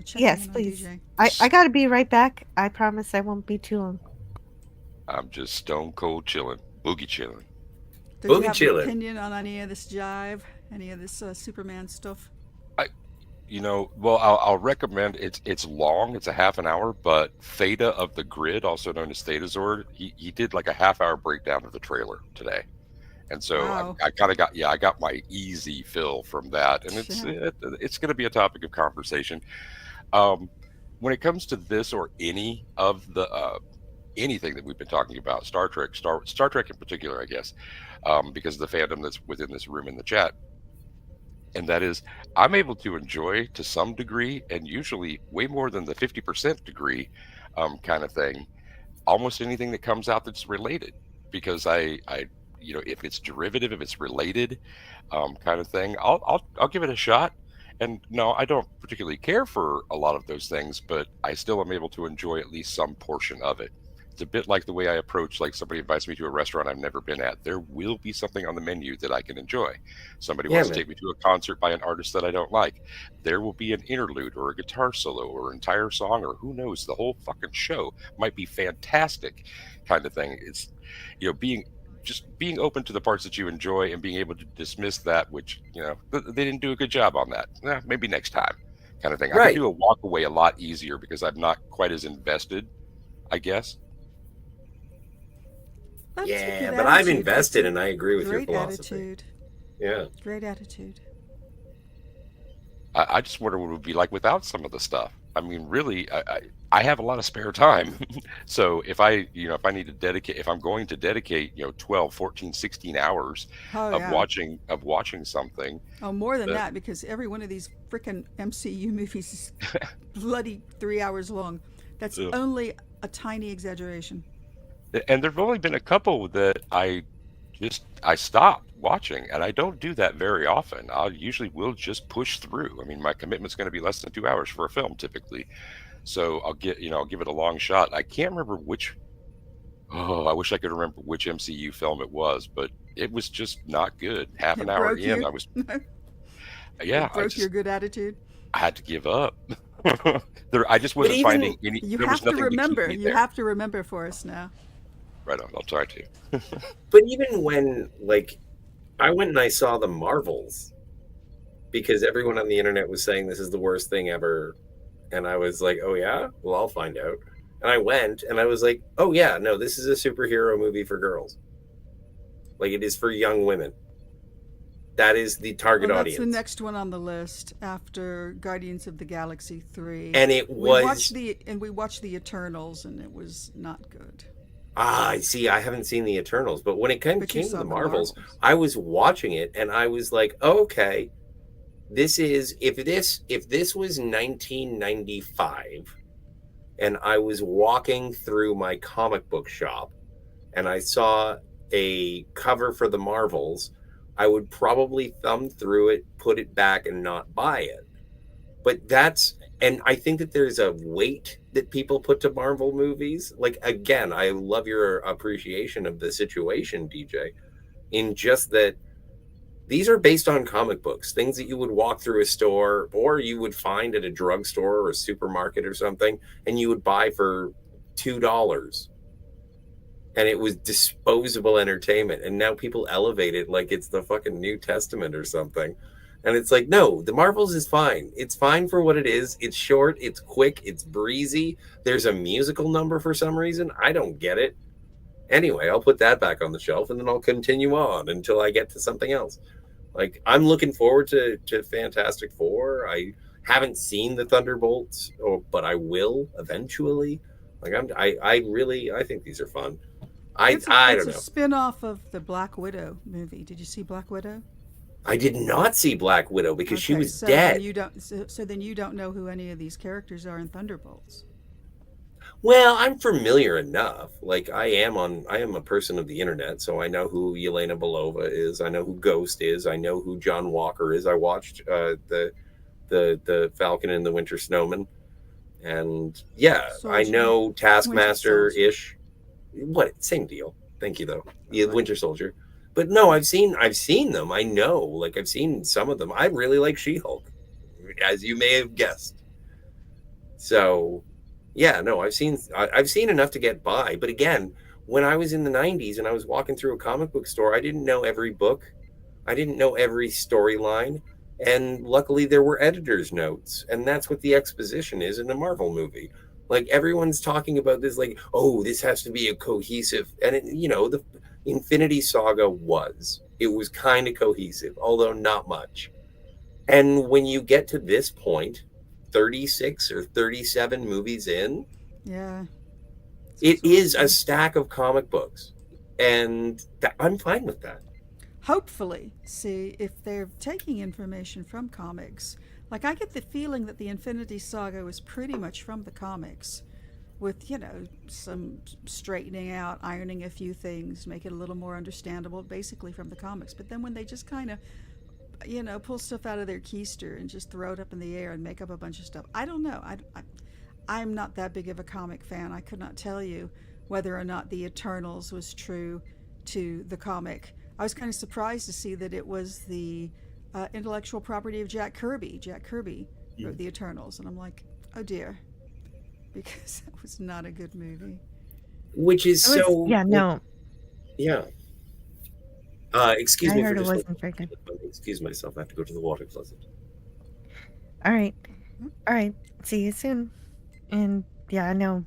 check Yes, in on please. DJ. I got to be right back. I promise I won't be too long. I'm just stone cold chilling, boogie chilling. Do you have an opinion on any of this jive? Any of this Superman stuff? Well, I'll recommend. It's long. It's a half an hour, but Theta of the Grid, also known as Theta Zord, he did like a half-hour breakdown of the trailer today, and so Wow. I kind of got my easy fill from that, and it's going to be a topic of conversation. When it comes to this or any of the anything that we've been talking about, Star Trek in particular, I guess, because of the fandom that's within this room in the chat. And that is, I'm able to enjoy to some degree, and usually way more than the 50% degree kind of thing, almost anything that comes out that's related. Because I if it's derivative, if it's related kind of thing, I'll give it a shot. And no, I don't particularly care for a lot of those things, but I still am able to enjoy at least some portion of it. It's a bit like the way I approach, like somebody invites me to a restaurant I've never been at. There will be something on the menu that I can enjoy. Somebody wants to take me to a concert by an artist that I don't like. There will be an interlude or a guitar solo or an entire song, or who knows, the whole fucking show might be fantastic kind of thing. It's, being open to the parts that you enjoy and being able to dismiss that, which, they didn't do a good job on that. Maybe next time kind of thing. I Right. can do a walk away a lot easier because I'm not quite as invested, I guess. That's a Yeah, good but I've attitude. invested, That's a and I agree with your great philosophy. attitude. Yeah. Great attitude. I just wonder what it would be like without some of the stuff. I mean, really, I have a lot of spare time. So if I need to dedicate, if I'm going to dedicate, 12, 14, 16 hours Oh, of yeah. watching something. Oh, more than that, because every one of these frickin' MCU movies is bloody 3 hours long. That's Ugh. only a tiny exaggeration. And there've only been a couple that I stopped watching, and I don't do that very often. I usually will just push through. I mean, my commitment's going to be less than 2 hours for a film typically, so I'll give it a long shot. I can't remember which. Oh, I wish I could remember which MCU film it was, but it was just not good. Half an hour in, I was. Yeah, it broke your good attitude. I had to give up. I just wasn't finding any. You there have was to nothing remember. To keep me You there. have to remember for us now. Right on. I'll try to. But even when, like, I went and I saw the Marvels because everyone on the internet was saying this is the worst thing ever, and I was like, oh yeah, well I'll find out. And I went and I was like, oh yeah, no, this is a superhero movie for girls. Like, it is for young women. That is the target that's audience. the next one on the list after Guardians of the Galaxy 3. And it was. We watched the Eternals, and it was not good. I see. I haven't seen the Eternals, but when it came to saw the the Marvels, Marvels. I was watching it and I was like, oh, okay, this is if this was 1995, and I was walking through my comic book shop, and I saw a cover for the Marvels, I would probably thumb through it, put it back, and not buy it. But and I think that there's a weight that people put to Marvel movies. Like, again, I love your appreciation of the situation, DJ, in just that these are based on comic books, things that you would walk through a store or you would find at a drugstore or a supermarket or something, and you would buy for $2. And it was disposable entertainment. And now people elevate it like it's the fucking New Testament or something. And it's like, no, the Marvels is fine. It's fine for what it is. It's short, it's quick, it's breezy. There's a musical number for some reason. I don't get it. Anyway, I'll put that back on the shelf and then I'll continue on until I get to something else. Like, I'm looking forward to Fantastic Four. I haven't seen the Thunderbolts, but I will eventually. Like, I think these are fun. I don't know. It's a spin-off of the Black Widow movie. Did you see Black Widow? I did not see Black Widow because she was so dead. Then you don't know who any of these characters are in Thunderbolts. Well, I'm familiar enough. Like, I am a person of the internet, so I know who Yelena Belova is. I know who Ghost is. I know who John Walker is. I watched the Falcon and the Winter Snowman, and yeah, I know Taskmaster-ish. What, same deal. Thank you though. The Winter Soldier. But no, I've seen them. I know, like, I've seen some of them. I really like She-Hulk, as you may have guessed. So, yeah, no, I've seen enough to get by. But again, when I was in the 90s and I was walking through a comic book store, I didn't know every book. I didn't know every storyline. And luckily there were editor's notes. And that's what the exposition is in a Marvel movie. Like, everyone's talking about this, like, oh, this has to be a cohesive. And, the Infinity Saga was kind of cohesive, although not much. And when you get to this point, 36 or 37 movies in, yeah, it is a stack of comic books, and I'm fine with that. Hopefully, see, if they're taking information from comics, like, I get the feeling that the Infinity Saga was pretty much from the comics, with, some straightening out, ironing a few things, make it a little more understandable, basically from the comics. But then when they just kind of, pull stuff out of their keister and just throw it up in the air and make up a bunch of stuff, I don't know. I'm not that big of a comic fan. I could not tell you whether or not the Eternals was true to the comic. I was kind of surprised to see that it was the intellectual property of Jack Kirby. Jack Kirby wrote the Eternals, and I'm like, oh dear. Because that was not a good movie. Which is so... Yeah, no. Yeah. Excuse me for it just... wasn't very good. Excuse myself, I have to go to the water closet. All right. See you soon. And, yeah, I know.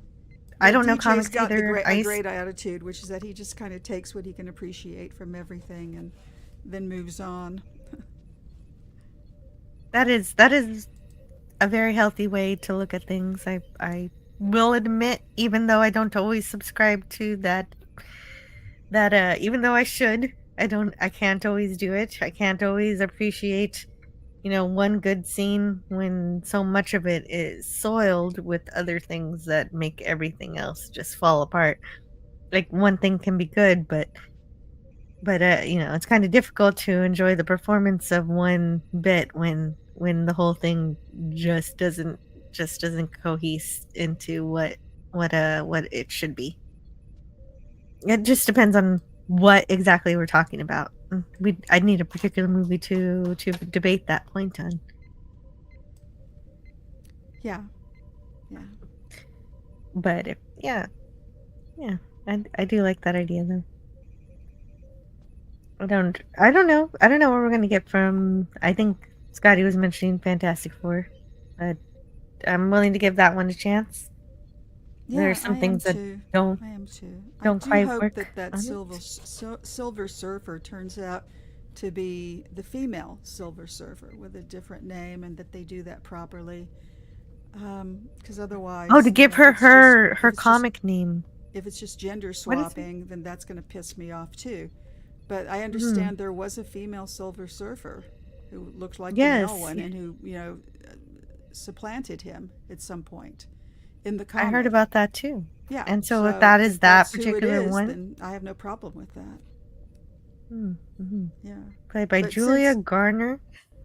I don't know comics got either. A great attitude, which is that he just kind of takes what he can appreciate from everything and then moves on. That is a very healthy way to look at things. I will admit, even though I don't always subscribe to that even though I should, I can't always do it. I can't always appreciate, one good scene when so much of it is soiled with other things that make everything else just fall apart. Like, one thing can be good, but But it's kind of difficult to enjoy the performance of one bit when the whole thing just doesn't cohese into what it should be. It just depends on what exactly we're talking about. I'd need a particular movie to debate that point on. Yeah. But I do like that idea though. I don't know what we're gonna get from. I think Scotty was mentioning Fantastic Four, but I'm willing to give that one a chance. Yeah, There are some things that don't quite hope work. that Silver Surfer turns out to be the female Silver Surfer with a different name, and that they do that properly. Because otherwise, to give her comic name. If it's just gender swapping, then that's going to piss me off too. But I understand there was a female Silver Surfer who looked like the male one, and who supplanted him at some point in the comic. I heard about that too. Yeah, and so if that is that particular one, then I have no problem with that. Yeah, played by Julia Garner.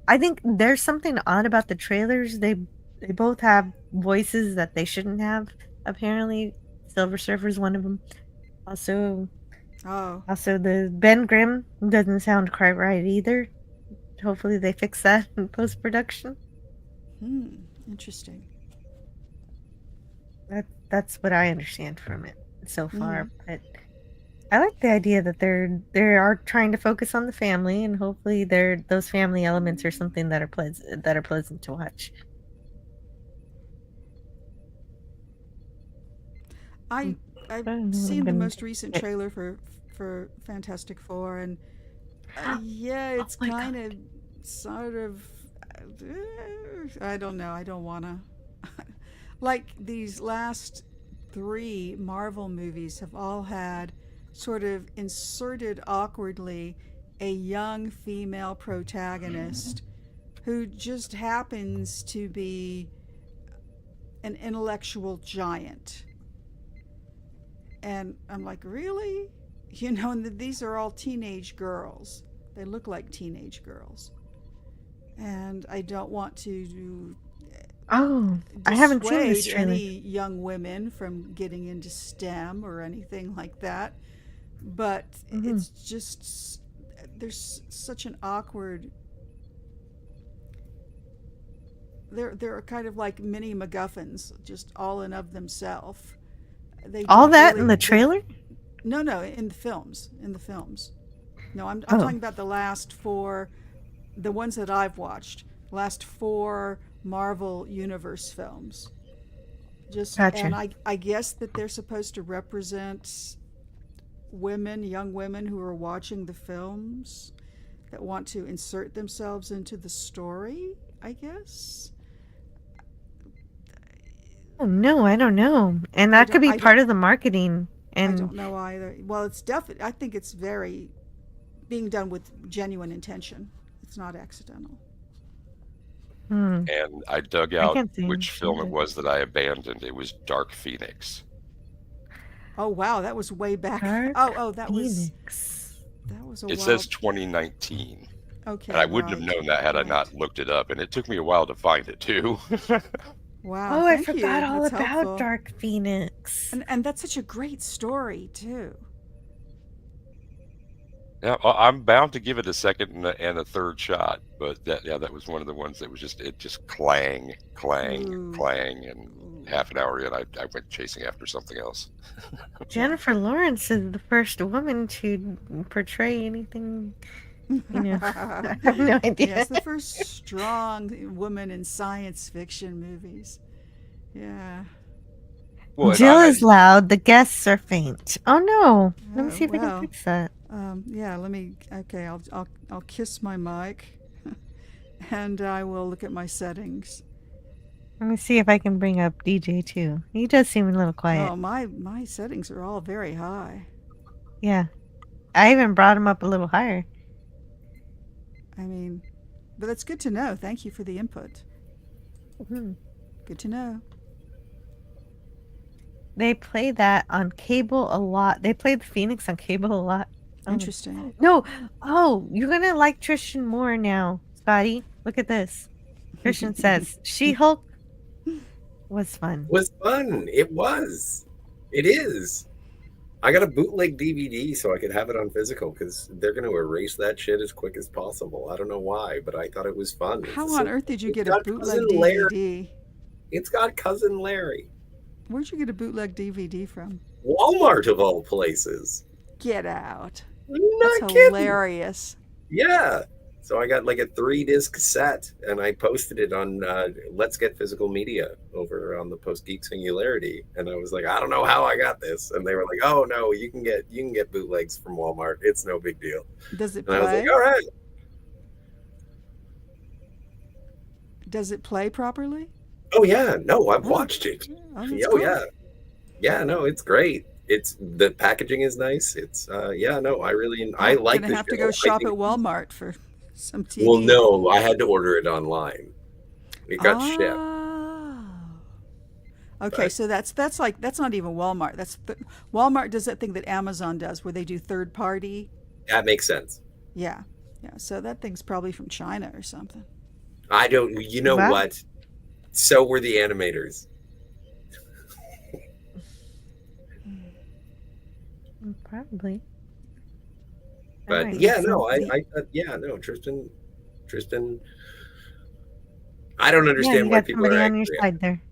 I think there's something odd about the trailers. They both have voices that they shouldn't have. Apparently, Silver Surfer's one of them. Also, the Ben Grimm doesn't sound quite right either. Hopefully, they fix that in post-production. Interesting. That's what I understand from it so far. But I like the idea that they are trying to focus on the family, and hopefully, those family elements are something that are pleasant to watch. I've seen the most recent trailer for Fantastic Four, and it's kind of sort of I don't know. I don't want to like these last 3 Marvel movies have all had sort of inserted awkwardly a young female protagonist who just happens to be an intellectual giant. And I'm like, really? And these are all teenage girls. They look like teenage girls. And I don't want to I haven't seen this dissuade trailer. any young women from getting into STEM or anything like that. But it's just, there's such an awkward... They're kind of like mini MacGuffins, just all in of themselves. All that in the trailer? No, in the films. No, I'm talking about the last 4, the ones that I've watched. Last 4 Marvel Universe films. Gotcha. And I guess that they're supposed to represent young women who are watching the films that want to insert themselves into the story, I guess. Oh no, I don't know. And that could be part of the marketing. And I don't know either. Well, it's definitely, I think it's very being done with genuine intention. It's not accidental. And I dug out which film it was that I abandoned. It was Dark Phoenix. Oh wow, that was way back. That was a while. It says 2019. Okay. And I wouldn't have known that had I not looked it up, and it took me a while to find it too. Wow. I forgot all about Dark Phoenix. And that's such a great story too. Yeah, I'm bound to give it a second and a third shot, but that was one of the ones that was just clang, and half an hour in, I went chasing after something else. Jennifer Lawrence is the first woman to portray anything. I have no idea. Yes, the first strong woman in science fiction movies. Yeah. Well, Jill is loud. The guests are faint. Oh no! Let me see if I can fix that. Let me. Okay, I'll kiss my mic, and I will look at my settings. Let me see if I can bring up DJ too. He does seem a little quiet. Oh, my settings are all very high. Yeah, I even brought him up a little higher. I mean, but that's good to know. Thank you for the input. Good to know. They play that on cable a lot. They play the Phoenix on cable a lot. Interesting. No. Oh, you're gonna like Tristan more now, Scotty. Look at this. Tristan says She-Hulk was fun. Was fun. It was. It is. I got a bootleg DVD so I could have it on physical because they're going to erase that shit as quick as possible. I don't know why, but I thought it was fun. How on earth did you get a bootleg Cousin DVD? Larry. It's got Cousin Larry. Where'd you get a bootleg DVD from? Walmart of all places. Get out. Not That's kidding. hilarious. Yeah. So I got like a 3-disc set and I posted it on Let's Get Physical Media over on the Post Geek Singularity. And I was like, I don't know how I got this. And they were like, oh no, you can get bootlegs from Walmart. It's no big deal. Does it And I was play? like, all right. Does it play properly? Oh yeah, no, I've watched it. that's Oh cool. yeah. Yeah, no, it's great. It's the packaging is nice. It's I like Gonna the have to show. go I shop think- at Walmart for some TV. Well, no, I had to order it online. It got shipped. Okay, so that's not even Walmart. Walmart does that thing that Amazon does, where they do third party. That makes sense. Yeah. So that thing's probably from China or something. I don't. You know Wow. what? So were the animators. Probably. But Alright, yeah, so no, Tristan. I don't understand you why got people somebody are on your angry. side there.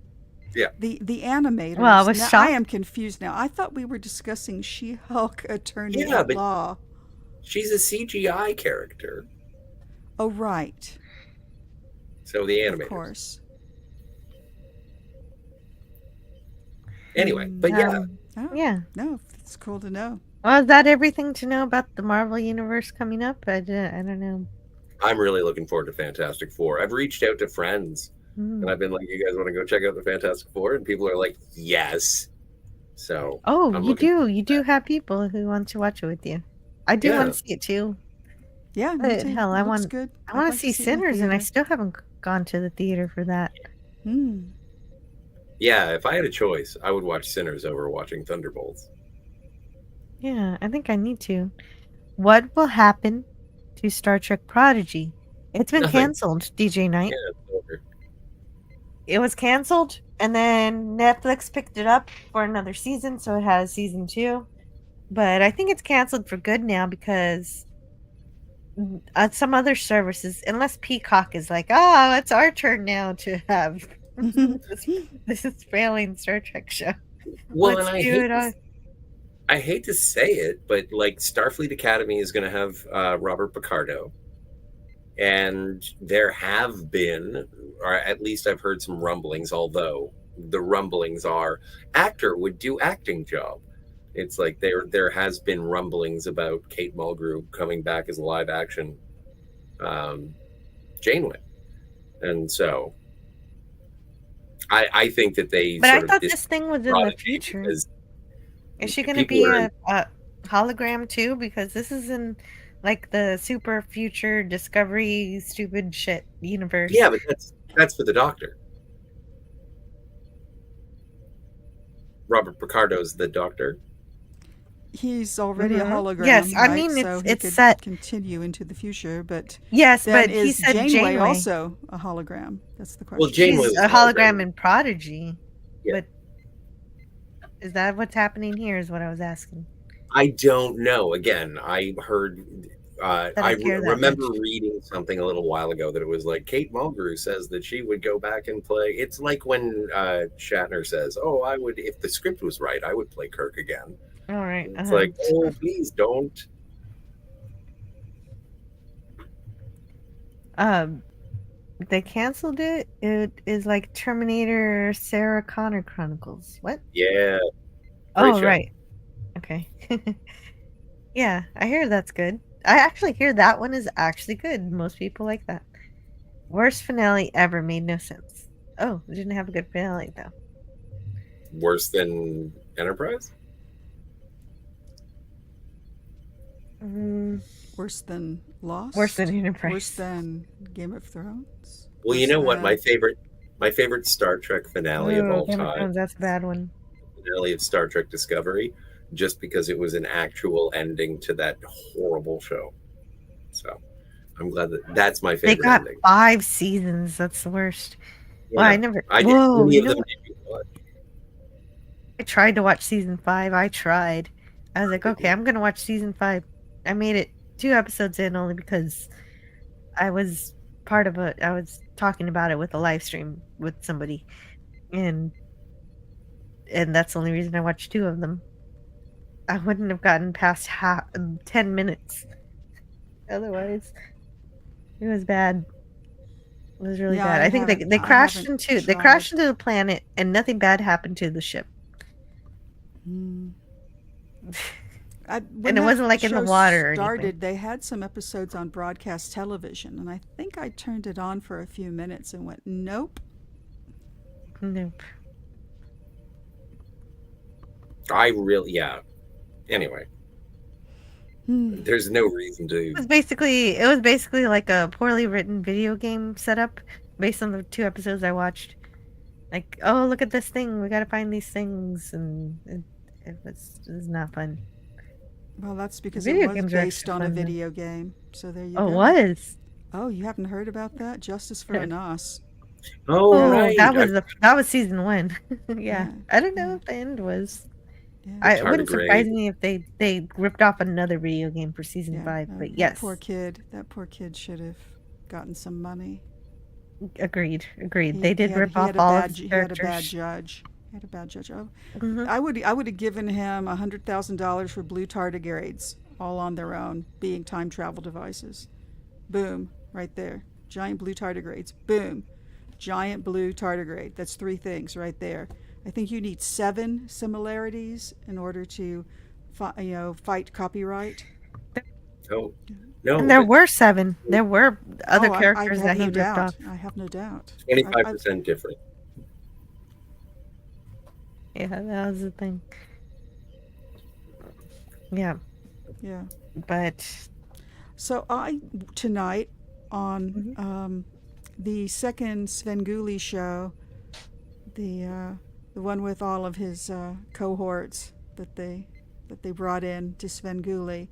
Yeah. The animators. Well, I was now, I shocked. am confused now. I thought we were discussing She-Hulk Attorney Yeah, at but- Law. She's a CGI character. Oh, right. So the Of animators. course. Anyway, but yeah. Oh, Yeah. No, it's cool to know. Well, is that everything to know about the Marvel Universe coming up? I don't know. I'm really looking forward to Fantastic Four. I've reached out to friends and I've been like, you guys want to go check out the Fantastic Four? And people are like, yes. So Oh, I'm you looking- do. You do have people who want to watch it with you. I do Yeah. want to see it too. Yeah, me But too. hell, It I looks want. good. I I'd want like to see see it in the Sinners, and I theater. still haven't gone to the theater for that. Yeah, if I had a choice, I would watch Sinners over watching Thunderbolts. Yeah, I think I need to. What will happen to Star Trek Prodigy? It's been Nothing. canceled, DJ Knight. Yeah, it's over. It was canceled, and then Netflix picked it up for another season, so it has season 2. But I think it's canceled for good now because some other services, unless Peacock is like, oh, it's our turn now to have this is failing Star Trek show. Well, Let's and I do hate, it on. I hate to say it, but like Starfleet Academy is going to have Robert Picardo. And there have been, or at least I've heard some rumblings, although the rumblings are actor would do acting job. It's like there has been rumblings about Kate Mulgrew coming back as a live action Janeway. And so I think that they But I sort of thought this thing was in the Prodigy future. because Is she going to people be are- a hologram too? Because this is in like the super future discovery stupid shit universe. Yeah, but that's for the Doctor. Robert Picardo's the Doctor. He's already a Mhm. hologram. Yes, I right? mean, so it's he could set. continue into the future, but Yes, then but he is said Janeway, Janeway. also a hologram? That's the question. Well, Janeway She's was a a hologram. hologram in Prodigy. Yeah. But is that what's happening here? Is what I was asking. I don't know. Again, I heard. I care that remember much. reading something a little while ago that it was like Kate Mulgrew says that she would go back and play. It's like when Shatner says, "Oh, I would if the script was right, I would play Kirk again." All right. It's like, oh, please don't. They canceled it. It is like Terminator Sarah Connor Chronicles. What? Yeah. Great Oh, show. right. Okay. Yeah, I hear that's good. I actually hear that one is actually good. Most people like that. Worst finale ever made no sense. Oh, it didn't have a good finale though. Worse than Enterprise? Worse than Lost. Worse than Enterprise. Worse than Game of Thrones. Well, you Worse know what? than- My favorite Star Trek finale of Oh, all Game of time. Thrones, that's a bad one. Finale of Star Trek Discovery. just because it was an actual ending to that horrible show. So I'm glad that's my They favorite got ending. 5 seasons. That's the worst. Yeah. Well, I never. I Whoa, didn't. you know what? I tried to watch season 5. I tried. I was like, okay, I'm gonna watch season 5. I made it 2 episodes in only because I was part of it. I was talking about it with a live stream with somebody, and that's the only reason I watched 2 of them. I wouldn't have gotten past 10 minutes. Otherwise, it was bad. It was really Yeah, bad. I I think haven't- they I crashed haven't into tried. the planet, and nothing bad happened to the ship. When And it that wasn't like in the show water or started, anything. they had some episodes on broadcast television, and I think I turned it on for a few minutes and went, nope. Nope. Yeah. Anyway, there's no reason to. It was basically like a poorly written video game setup based on the 2 episodes I watched. Like, oh, look at this thing. We got to find these things, and it was not fun. Well, that's because Video it was games are based extra on a fun, though. video game. So there you Oh, go. it was. Oh, you haven't heard about that? Justice for Anas. Oh, right. That was season 1. Yeah. I don't know if the end was. It wouldn't surprise me if they ripped off another video game for season 5. But That yes, poor kid should have gotten some money. agreed. He- They did he had- rip he off had a all bad of ju- the He had a bad characters. judge. He had a bad judge. Oh, Mhm. I would have given him $100,000 for blue tardigrades, all on their own, being time travel devices. Boom, right there. Giant blue tardigrades. Boom, giant blue tardigrade. That's 3 things right there. I think you need 7 similarities in order to, fight copyright. Oh, no. And there were 7. There were other Oh, I characters have that he no ripped doubt. off. I have no doubt. 25% different. Yeah, that was the thing. Yeah. Yeah. But So tonight on the second Svengoolie show, the one with all of his cohorts that they brought in to Svengoolie,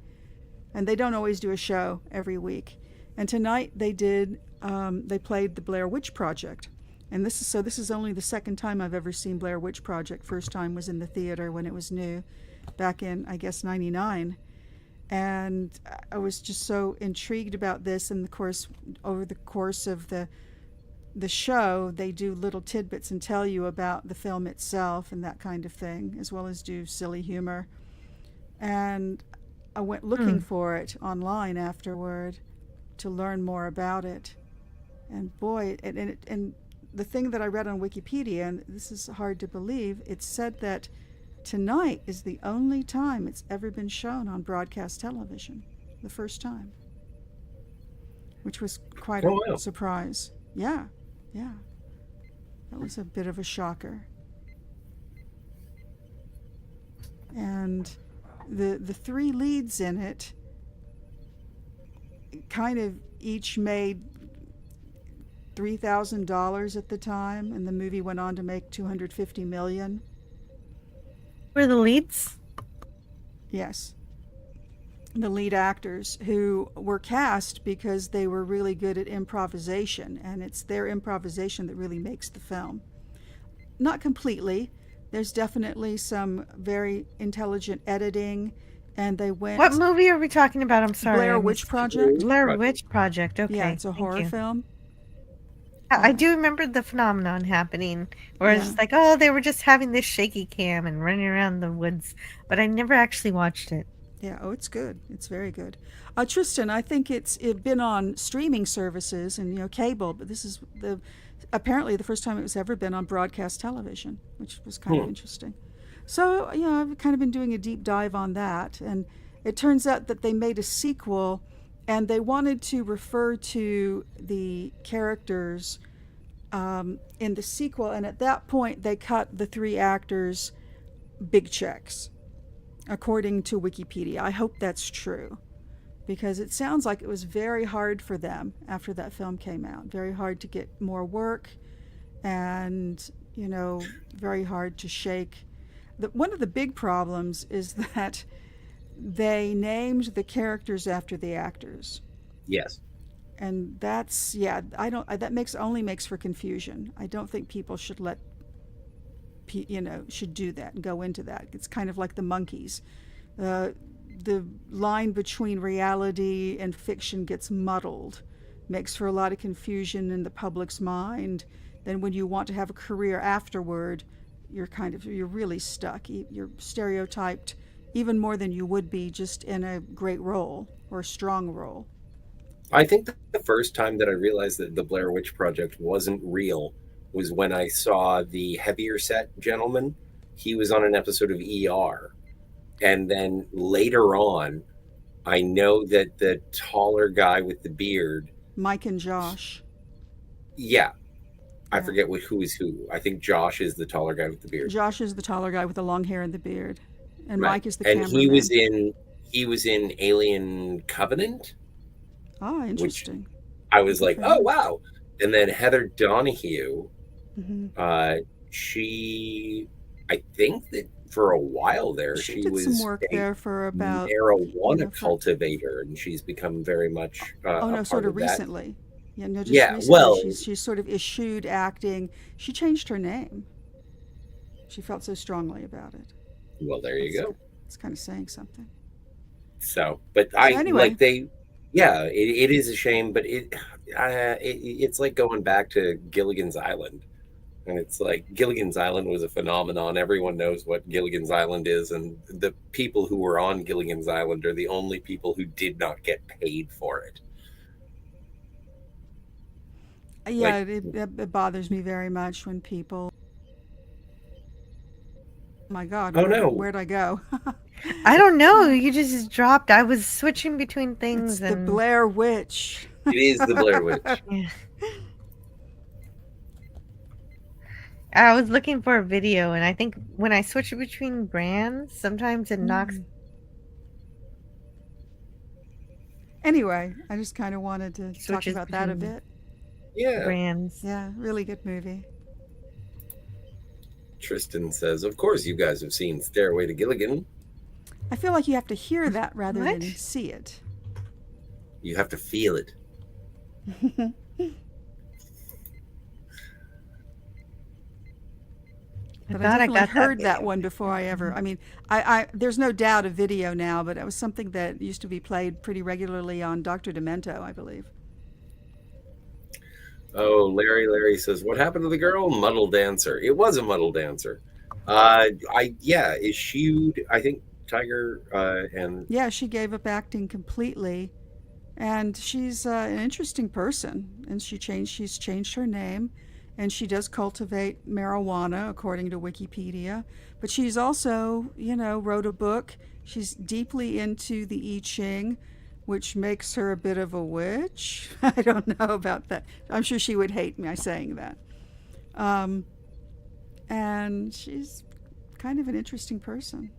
and they don't always do a show every week. And tonight they did. They played the Blair Witch Project, and this is only the second time I've ever seen Blair Witch Project. First time was in the theater when it was new, back in I guess '99. And I was just so intrigued about this. And of course, over the course of the show, they do little tidbits and tell you about the film itself and that kind of thing, as well as do silly humor. And I went looking for it online afterward to learn more about it. And boy, and the thing that I read on Wikipedia, and this is hard to believe, it said that tonight is the only time it's ever been shown on broadcast television. The first time. Which was quite a surprise. Yeah. That was a bit of a shocker. And the 3 leads in it kind of each made $3,000 at the time, and the movie went on to make $250 million. were the leads? Yes. The lead actors who were cast because they were really good at improvisation, and it's their improvisation that really makes the film. Not completely. There's definitely some very intelligent editing, and they went... What movie are we talking about? I'm sorry. Blair I Witch missed- Project. Blair Witch Project. Okay. Yeah, it's a thank horror you. film. I do remember the phenomenon happening, where it's Yeah. just like, oh, they were just having this shaky cam and running around the woods, but I never actually watched it. Yeah, oh, it's good. It's very good. Tristan, I think it's been on streaming services and cable, but this is apparently the first time it was ever been on broadcast television, which was kind of interesting. So I've kind of been doing a deep dive on that, and it turns out that they made a sequel, and they wanted to refer to the characters in the sequel, and at that point they cut the 3 actors big checks, according to Wikipedia. I hope that's true, because it sounds like it was very hard for them after that film came out. Very hard to get more work, and very hard to shake. one of the big problems is that they named the characters after the actors. Yes. And that's, that only makes for confusion. I don't think people should should do that and go into that. It's kind of like the monkeys. The line between reality and fiction gets muddled, makes for a lot of confusion in the public's mind. Then when you want to have a career afterward, you're really stuck. You're stereotyped even more than you would be just in a great role or a strong role. I think the first time that I realized that the Blair Witch Project wasn't real was when I saw the heavier set gentleman. He was on an episode of ER. And then later on, I know that the taller guy with the beard, Mike and Josh. Yeah. I forget who is who. I think Josh is the taller guy with the beard. Josh is the taller guy with the long hair and the beard. And Right. Mike is the And cameraman. he was in Alien Covenant. Ah, interesting. I was like, oh wow. And then Heather Donahue, Mhm. she, I think that for a while there, She she did was some work a there for about marijuana cultivator, and she's become very much oh no, a sort part of that. recently. Yeah, no, just Yeah, recently. well- she's sort of eschewed acting. She changed her name. She felt so strongly about it. Well, there you go. It's kind of saying something. So, but anyway. it is a shame, but it's like going back to Gilligan's Island. And it's like Gilligan's Island was a phenomenon. Everyone knows what Gilligan's Island is, and the people who were on Gilligan's Island are the only people who did not get paid for it. Yeah, Like- it bothers me very much when people. Oh my God! Oh, no. Where'd I go? I don't know. You just dropped. I was switching between things. It's the Blair Witch. It is the Blair Witch. Yeah. I was looking for a video, and I think when I switch between brands, sometimes it knocks. Anyway, I just kind of wanted to talk Switches about that a between bit. Yeah. brands. Yeah, really good movie. Tristan says, of course you guys have seen Stairway to Gilligan. I feel like you have to hear that rather What? than see it. You have to feel it. But thought I definitely got that heard that video. one before I ever. I mean, I there's no doubt a video now, but it was something that used to be played pretty regularly on Dr. Demento, I believe. Oh, Larry says, what happened to the girl? Muddle dancer. It was a muddle dancer. Eschewed, I think, Tiger and Yeah, she gave up acting completely, and she's an interesting person. And she's changed her name, and she does cultivate marijuana according to Wikipedia. But she's also, wrote a book. She's deeply into the I Ching, which makes her a bit of a witch. I don't know about that. I'm sure she would hate me saying that. And she's kind of an interesting person.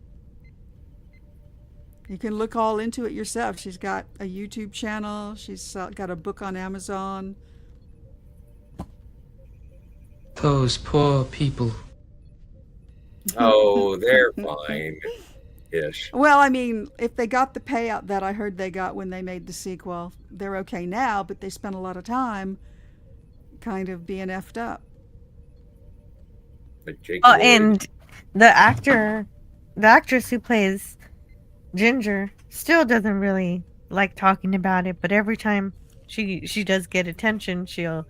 You can look all into it yourself. She's got a YouTube channel. She's got a book on Amazon. Those poor people. oh, they're fine. Ish. Well, I mean, if they got the payout that I heard they got when they made the sequel, they're okay now, but they spent a lot of time kind of being effed up. Like Jake Oh, Lloyd. and the actress who plays Ginger still doesn't really like talking about it, but every time she does get attention, she'll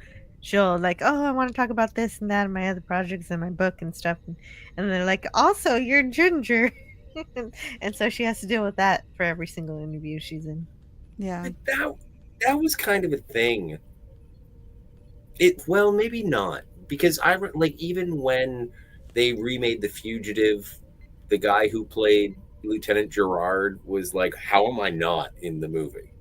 like, oh, I want to talk about this and that and my other projects and my book and stuff, and they're like, also you're Ginger. And so she has to deal with that for every single interview she's in. Yeah. That was kind of a thing. Well, maybe not, because even when they remade The Fugitive, the guy who played Lieutenant Gerard was like, how am I not in the movie?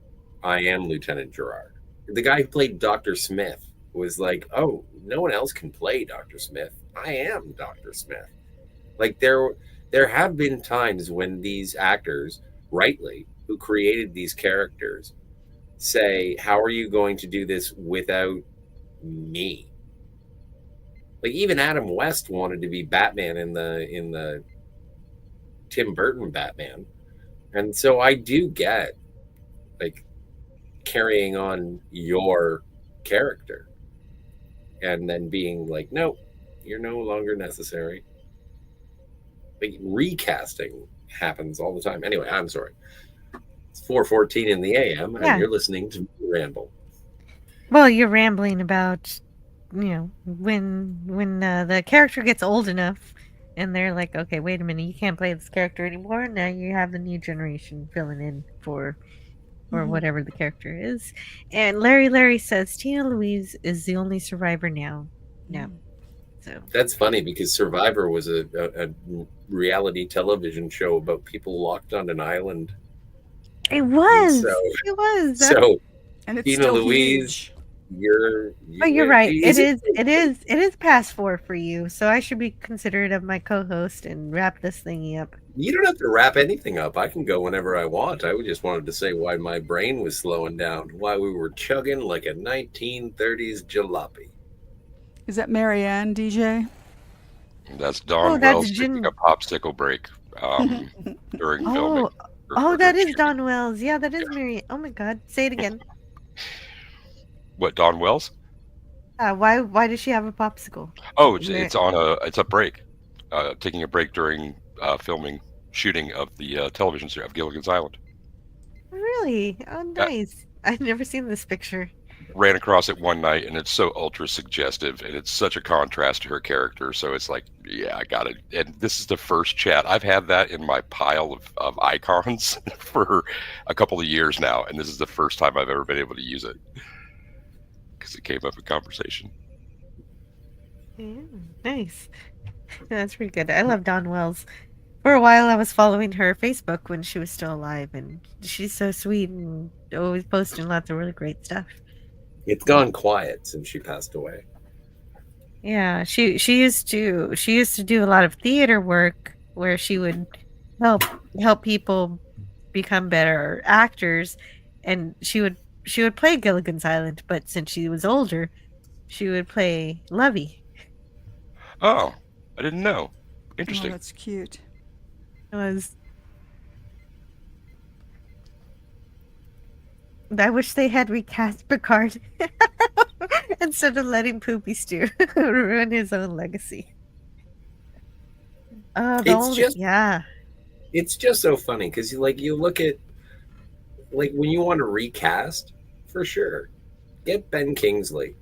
I am Lieutenant Gerard. The guy who played Dr. Smith was like, oh, no one else can play Dr. Smith. I am Dr. Smith. Like there have been times when these actors, rightly, who created these characters, say, how are you going to do this without me? Like even Adam West wanted to be Batman in the Tim Burton Batman. And so I do get like carrying on your character and then being like, no, you're no longer necessary. Like, recasting happens all the time. Anyway, I'm sorry. It's 4:14 in the AM, and you're listening to me ramble. Well, you're rambling about, when the character gets old enough, and they're like, okay, wait a minute, you can't play this character anymore. Now you have the new generation filling in for whatever the character is. And Larry says Tina Louise is the only survivor now. No. So that's funny because Survivor was a reality television show about people locked on an island. It was. It was. So, and it's Tina still Louise, huge. You're right. It is past 4 for you, so I should be considerate of my co-host and wrap this thingy up. You don't have to wrap anything up. I can go whenever I want. I just wanted to say why my brain was slowing down, why we were chugging like a 1930s jalopy. Is that Marianne, DJ? That's Don Wells taking a popsicle break during filming. Oh, that is Don Wells. Yeah, that is Mary. Oh my God, say it again. What, Don Wells? Why does she have a popsicle? Oh, it's a break. Taking a break during shooting of the television series of Gilligan's Island. Really? Oh, nice. I've never seen this picture. Ran across it one night, and it's so ultra suggestive, and it's such a contrast to her character. So it's like, yeah, I got it. And this is the first chat. I've had that in my pile of icons for a couple of years now, and this is the first time I've ever been able to use it because it came up in conversation. Yeah, nice. That's pretty good. I love Dawn Wells. For a while, I was following her Facebook when she was still alive, and she's so sweet and always posting lots of really great stuff. It's gone quiet since she passed away. Yeah, she used to do a lot of theater work where she would help people become better actors, and she would play Gilligan's Island, but since she was older, she would play Lovey. Oh, I didn't know. Interesting. Oh, that's cute. It was. I wish they had recast Picard instead of letting Poopy Stew ruin his own legacy. It's just so funny because you look at when you want to recast, for sure, get Ben Kingsley.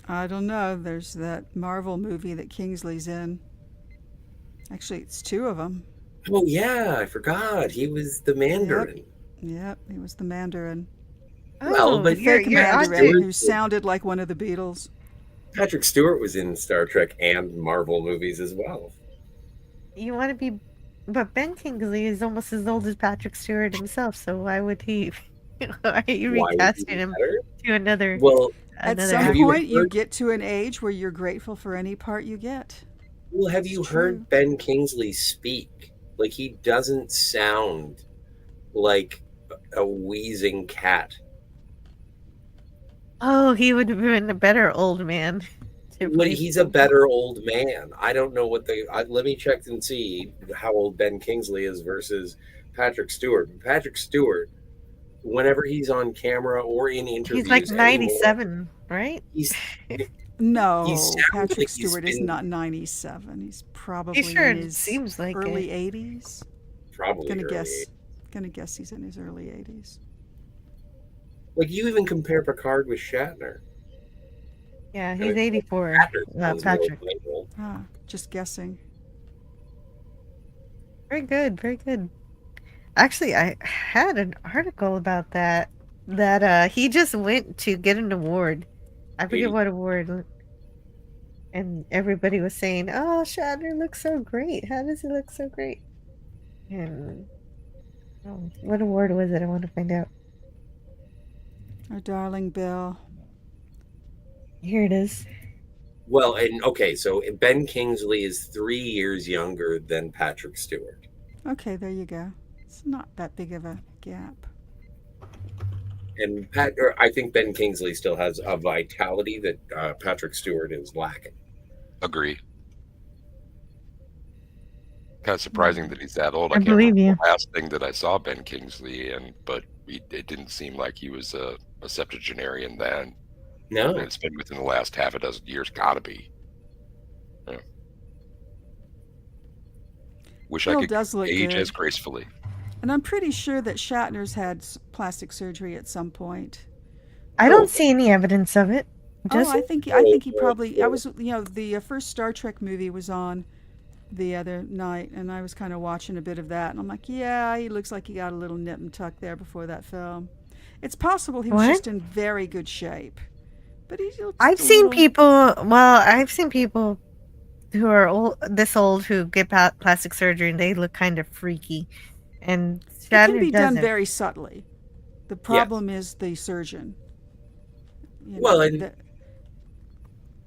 I don't know. There's that Marvel movie that Kingsley's in. Actually, it's 2 of them. Oh yeah, I forgot. He was the Mandarin. Yep, he was the Mandarin. Well, but fake Mandarin who sounded like one of the Beatles. Patrick Stewart was in Star Trek and Marvel movies as well. You want to be, but Ben Kingsley is almost as old as Patrick Stewart himself. So why would he? Why are you recasting him to another? Well, at some point, you get to an age where you're grateful for any part you get. Well, have you heard Ben Kingsley speak? Like, he doesn't sound like a wheezing cat. Oh, he would have been a better old man. But he's a better old man. I don't know what let me check and see how old Ben Kingsley is versus Patrick Stewart. Patrick Stewart, whenever he's on camera or in interviews, he's like 97, right? No, Patrick Stewart is not 97. He's probably in his seems like early 80s. Probably Gonna guess he's in his early 80s. Like, you even compare Picard with Shatner. Yeah, he's 84. Patrick. Just guessing. Very good, very good. Actually, I had an article about that he just went to get an award. I forget what award. And everybody was saying, "Oh, Shatner looks so great. How does he look so great?" And what award was it? I want to find out. Our darling Bill. Here it is. Well, and okay, so Ben Kingsley is 3 years younger than Patrick Stewart. Okay, there you go. It's not that big of a gap. And I think Ben Kingsley still has a vitality that Patrick Stewart is lacking. Agree. Kind of surprising that he's that old. I can't believe remember you. the last thing that I saw Ben Kingsley in, but it didn't seem like he was a septuagenarian then. No. And it's been within the last half a dozen years. Gotta be. Yeah. Wish I Bill could does look age good. as gracefully. And I'm pretty sure that Shatner's had plastic surgery at some point. I don't see any evidence of it. Does I he? think he probably. I was, the first Star Trek movie was on the other night, and I was kind of watching a bit of that, and I'm like, yeah, he looks like he got a little nip and tuck there before that film. It's possible he was What? just in very good shape, but he looks I've a seen little- people. Well, I've seen people who are this old who get plastic surgery, and they look kind of freaky. And It can Shatner be done doesn't. very subtly. The problem is the surgeon. Well, and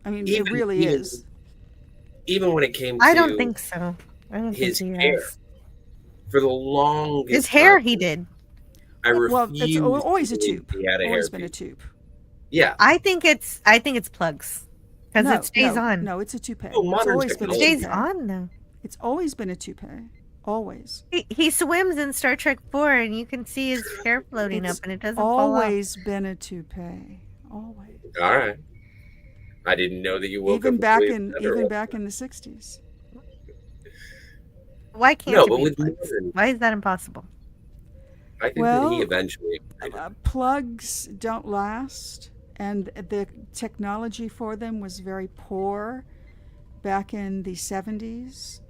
I mean, even- it really even- is. Even when it came to I don't think so. I don't his think he hair, has. for the longest His hair, time, he did. I Well, refuse. it's always a to believe tube. He had a Always hairpiece. been a tube. Yeah. I think it's plugs because No, it stays no, on. No, it's a toupee. Oh, It's modern always been a It stays toupee. on though. It's always been a toupee. Always. He swims in Star Trek 4, and you can see his hair floating It's up, and it doesn't fall off. always been a toupee. Always. All right. I didn't know that you woke Even up back with in another one. the 60s. Why can't No, it but be with plugs? modern- Why is that impossible? I think that Well, he eventually. Plugs don't last, and the technology for them was very poor back in the 70s.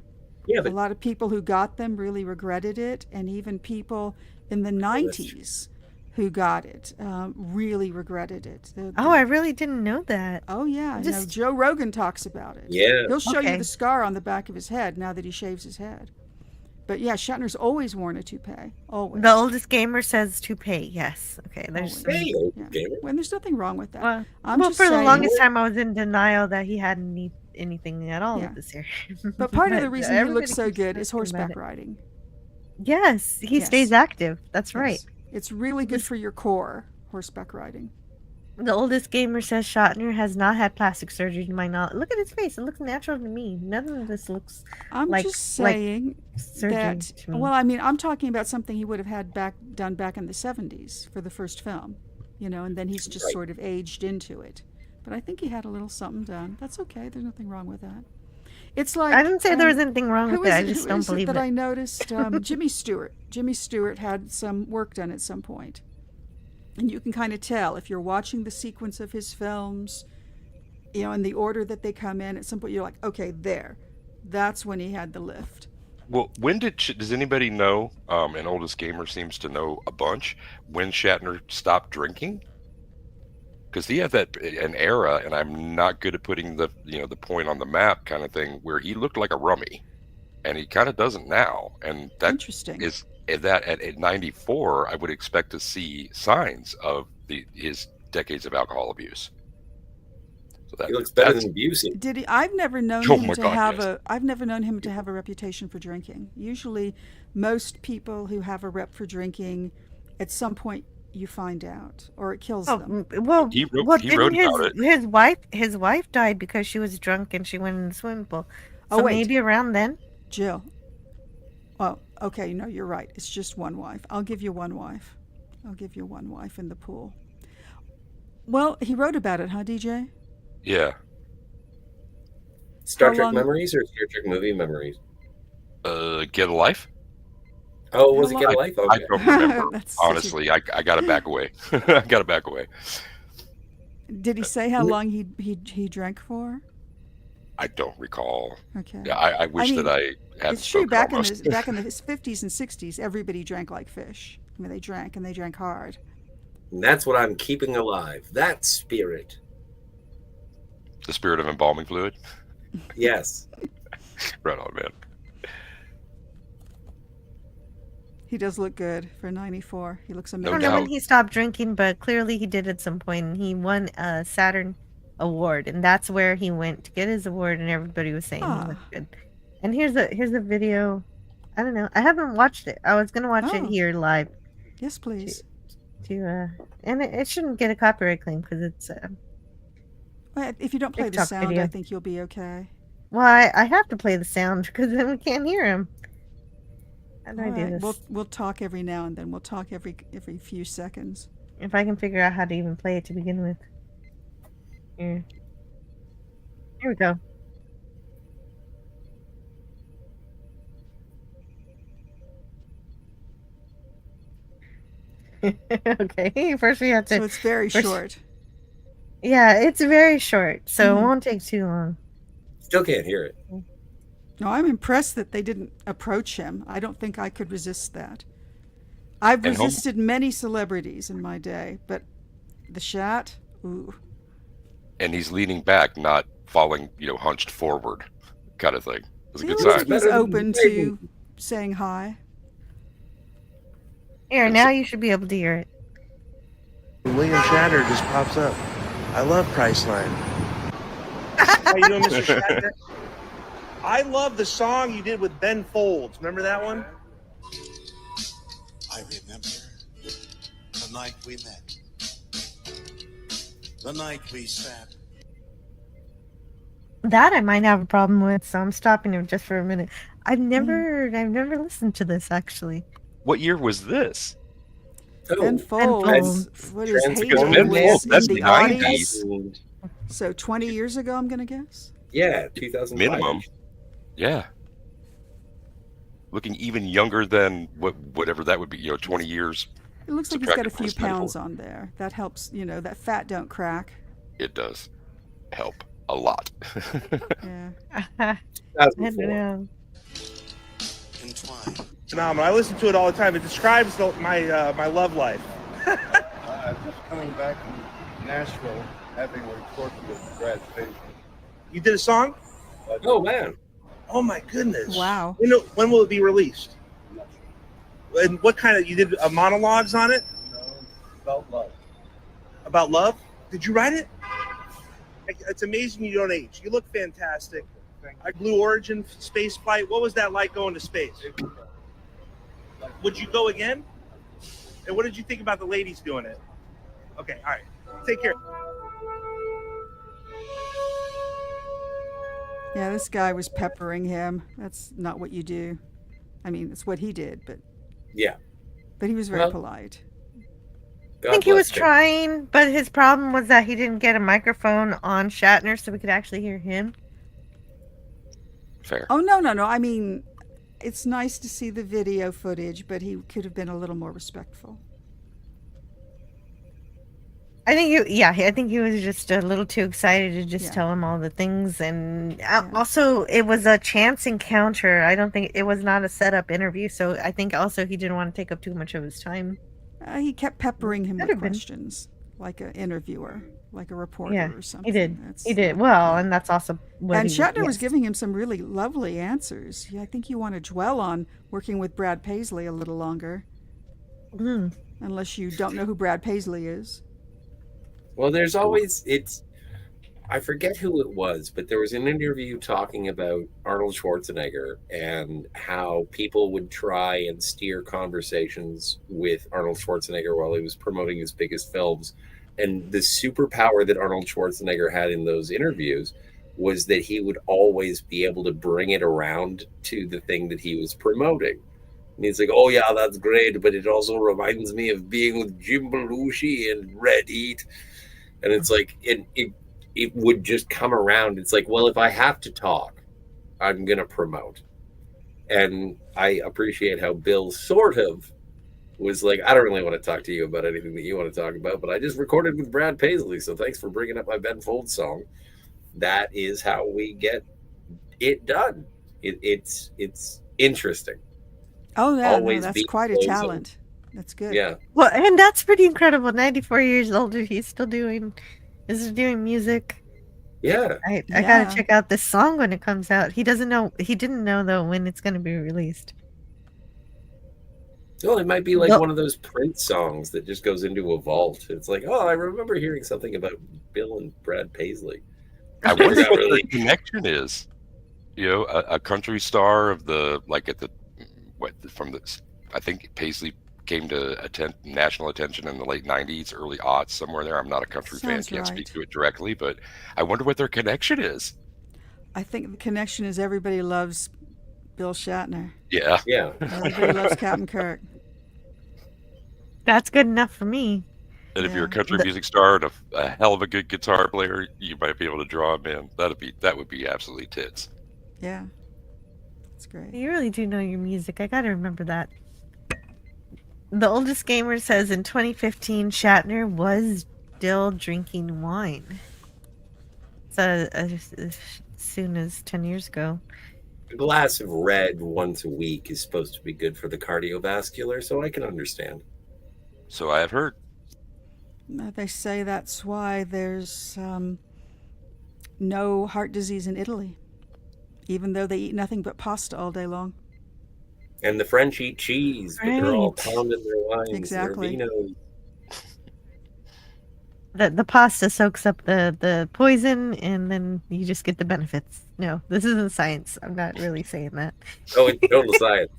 Yeah, A but lot of people who got them really regretted it, and even people in the 90s who got it really regretted it. Oh, I really didn't know that. Oh yeah, Just- Joe Rogan talks about it. Yeah. He'll show Okay. you the scar on the back of his head now that he shaves his head. But yeah, Shatner's always worn a toupee. Always. The oldest gamer says toupee. Yes. Okay. There's some- Hey, old Yeah. gamer. Well, there's nothing wrong with that. Well, I'm well, just for the saying- longest time, I was in denial that he hadn't anything at all Yeah. with this hair. But part of the But reason he everybody looks so keeps good is talking about horseback it. riding. Yes, he Yes. stays active. That's Yes. right. It's really good for your core, horseback riding. The oldest gamer says Shatner has not had plastic surgery to my knowledge. Look at his face; it looks natural to me. None of this looks I'm like just saying surgery that. to me. Well, I mean, I'm talking about something he would have had done back in the 70s for the first film, and then he's just Right. sort of aged into it. But I think he had a little something done. That's okay. There's nothing wrong with that. It's like I didn't say there was anything wrong who with it. is I just who don't is believe that it. I noticed Jimmy Stewart. Jimmy Stewart had some work done at some point. And you can kind of tell if you're watching the sequence of his films, in the order that they come in, at some point you're like, okay, that's when he had the lift. Well, when does anybody know? And Oldest Gamer seems to know a bunch. When Shatner stopped drinking, because he had an era, and I'm not good at putting the the point on the map kind of thing, where he looked like a rummy, and he kind of doesn't now. And that Interesting. is that at 94, I would expect to see signs of his decades of alcohol abuse. So that He looks better that's- than Busey. Did he? I've never known Oh him my to God, have yes. I've never known him to have a reputation for drinking. Usually, most people who have a rep for drinking, at some point you find out, or it kills them. Well, He wrote- well, he didn't wrote his about it. his wife died because she was drunk and she went in the swimming pool. Oh, So wait. maybe around then. Jill. Oh, okay. No, you're right. It's just one wife. I'll give you one wife. I'll give you one wife in the pool. Well, he wrote about it, huh, DJ? Yeah. Star How Trek long- memories or Star Trek movie memories? Get a life. Oh, was it How Get a long- Life? I Okay. don't remember. That's such a- Honestly, I got to back away. I got to back away. Did he say how long he drank for? I don't recall. Okay. Yeah, I wish mean, that I had It's true. spoken Back in almost. the 50s and 60s, everybody drank like fish. I mean, they drank and they drank hard. And that's what I'm keeping alive. That spirit. The spirit of embalming fluid. Yes. Right on, man. He does look good for 94. He looks I amazing. don't know when he stopped drinking, but clearly he did at some point, and he won a Saturn award, and that's where he went to get his award, and everybody was saying he looked good. And here's a video. I don't know. I haven't watched it. I was gonna watch it Oh. here live. Yes, please. And it shouldn't get a copyright claim because it's Well, if you don't play the TikTok sound, video. I think you'll be okay. well, I have to play the sound because then we can't hear him. How do All I do right, this? we'll talk every now and then. We'll talk every few seconds. If I can figure out how to even play it to begin with. Here we go. Okay, first we have to. So it's very short. Yeah, it's very short, so it Mhm. won't take too long. Still can't hear it. No, I'm impressed that they didn't approach him. I don't think I could resist that. I've And resisted many celebrities in my day, but the Shat, ooh. And he's leaning back, not falling, hunched forward, kind of thing. It's a He good looks sign. like he's open to saying hi. Here, now you should be able to hear it. William Shatner just pops up. I love Priceline. How you doing, Mr. Shatner? I love the song you did with Ben Folds. Remember that one? I remember the night we met, the night we sat. That I might have a problem with, so I'm stopping him just for a minute. I've never listened to this actually. What year was this? Ben Folds, what is Trans- Halo Ben was Folds, in that's the 90s. audience? So 20 years ago, I'm going to guess? Yeah, 2005. Minimum. Yeah. Looking even younger than whatever that would be, 20 years. It looks like he's got a subtracted from few his mental. pounds on there. That helps, that fat don't crack. It does help a lot. Yeah. I don't know. Phenomenal. I listen to it all the time. It describes my my love life. Just coming back from Nashville, having recorded with Brad Paisley. You did a song? Oh, man. Oh, my goodness. Wow. When will it be released? And what kind of, you did monologues on it? About love. About love? Did you write it? It's amazing you don't age. You look fantastic. Blue Origin space flight. What was that like going to space? Would you go again? And what did you think about the ladies doing it? Okay, all right. Take care. Yeah, this guy was peppering him. That's not what you do. I mean, it's what he did, but Yeah. he was very polite. I think he was trying, but his problem was that he didn't get a microphone on Shatner so we could actually hear him. Fair. Oh, no. I mean, it's nice to see the video footage, but he could have been a little more respectful. I think he was just a little too excited to just tell him all the things, and also it was a chance encounter. I don't think it was not a set-up interview, so I think also he didn't want to take up too much of his time. He kept peppering him with questions, like an interviewer, like a reporter or something. He did. Well, and that's also what And he, Shatner was giving him some really lovely answers. I think you want to dwell on working with Brad Paisley a little longer. Unless you don't know who Brad Paisley is. Well, there's always, I forget who it was, but there was an interview talking about Arnold Schwarzenegger and how people would try and steer conversations with Arnold Schwarzenegger while he was promoting his biggest films. And the superpower that Arnold Schwarzenegger had in those interviews was that he would always be able to bring it around to the thing that he was promoting. And he's like, oh, yeah, that's great, but it also reminds me of being with Jim Belushi and Red Heat. And it's like, it would just come around. It's like, well, if I have to talk, I'm going to promote. And I appreciate how Bill sort of was like, I don't really want to talk to you about anything that you want to talk about, but I just recorded with Brad Paisley, so thanks for bringing up my Ben Folds song. That is how we get it done. It's interesting. Oh, yeah, Always that's be quite a closing. talent. That's good. Yeah. Well, and that's pretty incredible. 94 years old, he's still doing music. Yeah. I gotta check out this song when it comes out. He didn't know though when it's gonna be released. Well, it might be like one of those Prince songs that just goes into a vault. It's like, oh, I remember hearing something about Bill and Brad Paisley. I wonder forgot what really. the connection is. A country star of the I think Paisley came to attend national attention in the late 90s, early aughts, somewhere there. I'm not a country fan, Sounds can't right. speak to it directly, but I wonder what their connection is. I think the connection is everybody loves Bill Shatner. Yeah. Yeah. Everybody loves Captain Kirk. That's good enough for me. And if you're a country music star and a hell of a good guitar player, you might be able to draw him in. That would be absolutely tits. Yeah. That's great. You really do know your music. I gotta remember that. The Oldest Gamer says in 2015, Shatner was still drinking wine. So as soon as 10 years ago. A glass of red once a week is supposed to be good for the cardiovascular, so I can understand. So I have heard. They say that's why there's no heart disease in Italy, even though they eat nothing but pasta all day long. And the French eat cheese, but they're all pounding their wines, Exactly. their vinos. The pasta soaks up the poison, and then you just get the benefits. No, this isn't science. I'm not really saying that. Oh, it's total science.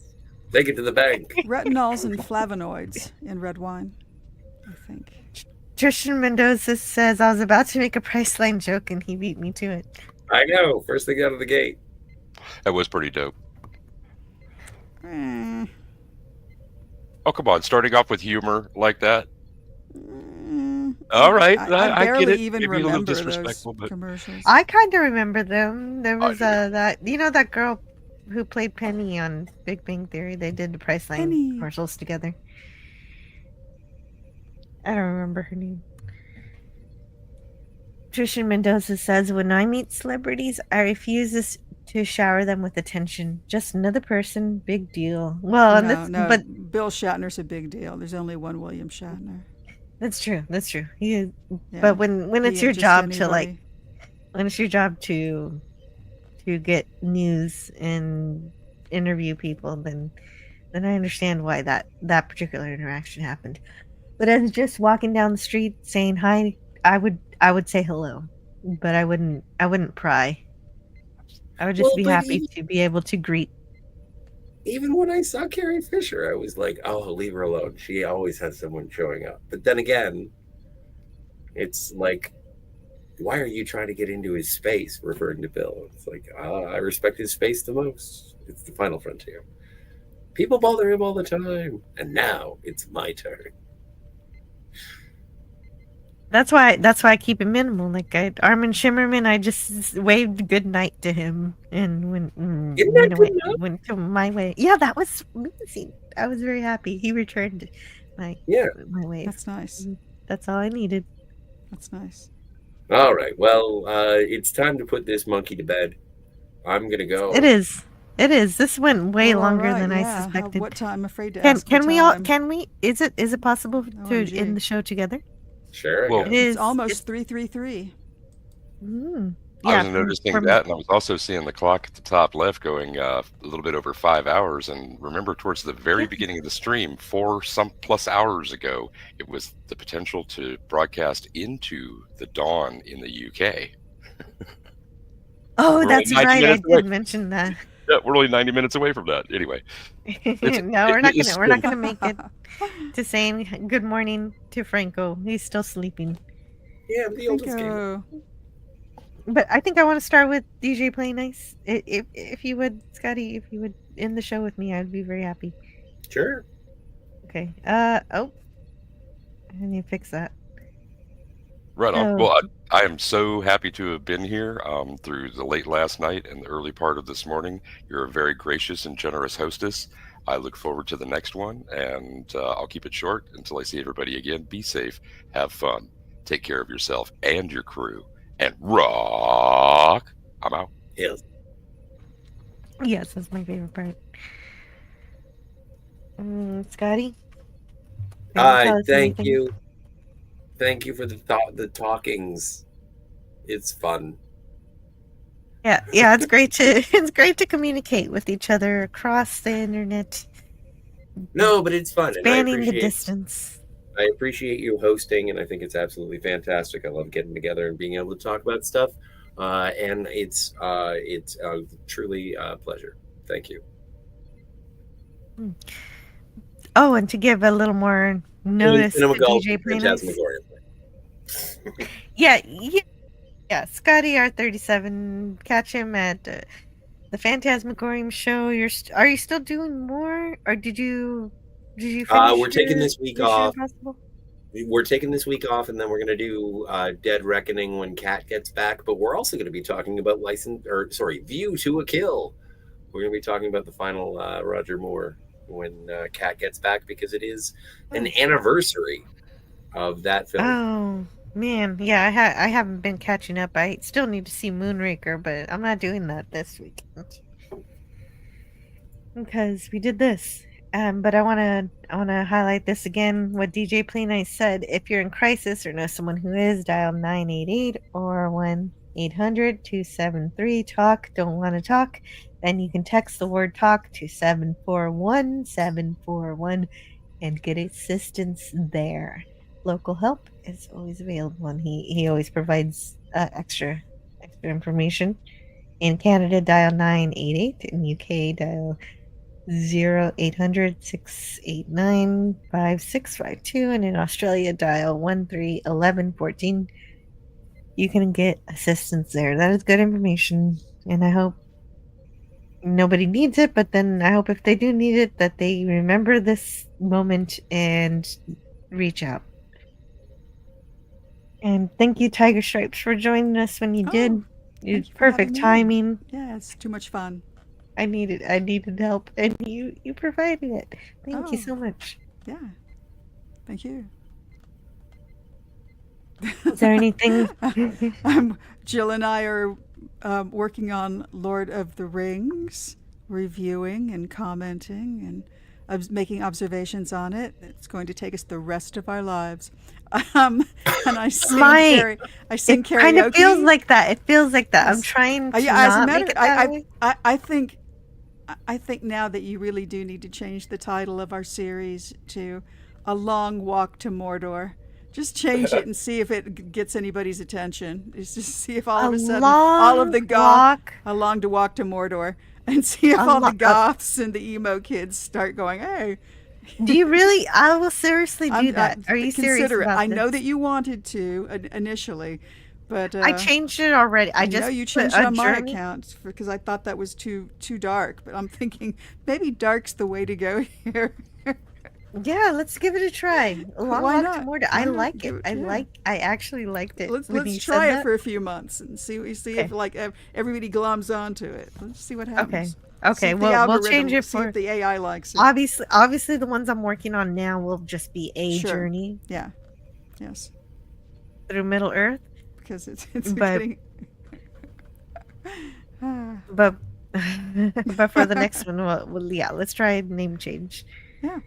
Take it to the bank. Retinols and flavonoids in red wine, I think. Tristan Mendoza says, I was about to make a Priceline joke, and he beat me to it. I know. First thing out of the gate. That was pretty dope. Mm. Oh, come on. Starting off with humor like that. All right. I barely get it. even Maybe a little remember disrespectful, those but commercials. I kind of remember them. There was that that girl who played Penny on Big Bang Theory. They did the Priceline commercials together. I don't remember her name. Trishan Mendoza says, when I meet celebrities, I refuse to shower them with attention. Just another person, big deal. Well, but Bill Shatner's a big deal. There's only one William Shatner. That's true. That's true. He is, Yeah. but when it's He your ain't just job to anybody. when it's your job to get news and interview people, then I understand why that particular interaction happened. But as just walking down the street saying hi, I would say hello, but I wouldn't pry. I would just Well, be but happy to be able to greet. Even when I saw Carrie Fisher, I was like, oh, leave her alone. She always has someone showing up. But then again, it's like, why are you trying to get into his space, referring to Bill? It's like, I respect his space the most. It's the final frontier. People bother him all the time. And now it's my turn. That's why I keep it minimal. Like Armin Shimmerman, I just waved good night to him and went to my way. Yeah, that was amazing. I was very happy. He returned my wave. That's nice. That's all I needed. That's nice. All right. Well, it's time to put this monkey to bed. I'm going to go. It is. This went way Well, longer alright, than yeah. I suspected. What time? I'm afraid to Can ask. can what we all time. can we is it possible to OMG. end the show together? Sure. Well, It It's is almost 3:33. I was noticing that, and I was also seeing the clock at the top left going a little bit over 5 hours. And remember, towards the very beginning of the stream, 4+ hours ago, it was the potential to broadcast into the dawn in the UK. Oh, We're that's only 90 right. I minutes did away. mention that. Yeah, we're only 90 minutes away from that. Anyway, No, we're not it's gonna still- make it to saying good morning to Franco. He's still sleeping. Yeah, the oldest gamer. But I think I want to start with DJ Play Nice. If you would, Scotty, if you would end the show with me, I'd be very happy. Sure. Okay. I need to fix that. Right on. Oh. Well, I am so happy to have been here through the late last night and the early part of this morning. You're a very gracious and generous hostess. I look forward to the next one, and I'll keep it short until I see everybody again. Be safe, have fun, take care of yourself and your crew, and rock. I'm out. Yes. Yes, that's my favorite part. Scotty? Thank you. Thank you for the talkings. It's fun. Yeah, it's great to communicate with each other across the internet, No, but it's fun. And I spanning the appreciate- distance. I appreciate you hosting, and I think it's absolutely fantastic. I love getting together and being able to talk about stuff, and it's truly a pleasure. Thank you. Oh, and to give a little more notice to Cinema Golf, DJ Play Phantasm Nice. Gloria. Yeah, Scotty R37. Catch him at The Phantasmagorium show. Are you still doing more, or did you finish? We're taking this week Mission off. Impossible? We're taking this week off, and then we're going to do Dead Reckoning when Kat gets back. But we're also going to be talking about View to a Kill. We're going to be talking about the final Roger Moore when Kat gets back, because it is an anniversary of that film. Oh man, yeah, I haven't been catching up. I still need to see Moonraker, but I'm not doing that this week because we did this. But I wanna highlight this again. What DJ Play Nice said: if you're in crisis or know someone who is, dial 988 or 1-800-273-TALK. Don't want to talk? Then you can text the word "talk" to 741-741 and get assistance there. Local help is always available, and he always provides extra information. In Canada, dial 988. In UK, dial 0800-689-5652, and in Australia, dial 131114. You can get assistance there. That is good information, and I hope nobody needs it, but then I hope if they do need it, that they remember this moment and reach out. And thank you, Tiger Stripes, for joining us when you did. It's perfect timing. Yeah, it's too much fun. I needed help, and you provided it. Thank you so much. Yeah, thank you. Is there anything? Jill and I are working on Lord of the Rings, reviewing and commenting and making observations on it. It's going to take us the rest of our lives. And I sing karaoke. It kind of feels like that. It feels like that. I'm trying to not make it that way. I think now that you really do need to change the title of our series to A Long Walk to Mordor. Just change it and see if it gets anybody's attention. Just see if all of a sudden all of the goths along to walk to Mordor, and see if all the goths and the emo kids start going, hey. Do you really? I will seriously do that. Are you serious about I this? know that you wanted to initially, but I changed it already. I just know you changed it on my account because I thought that was too dark. But I'm thinking maybe dark's the way to go here. Yeah, let's give it a try. Why not? I like it. I actually liked it. Let's try it for a few months and see if like everybody gloms onto it. Let's see what happens. Okay. Well, we'll change it see if the AI likes it. Obviously, the ones I'm working on now will just be a journey. Yeah. Yes. Through Middle Earth. Because it's getting. But for the next one, let's try a name change. Yeah.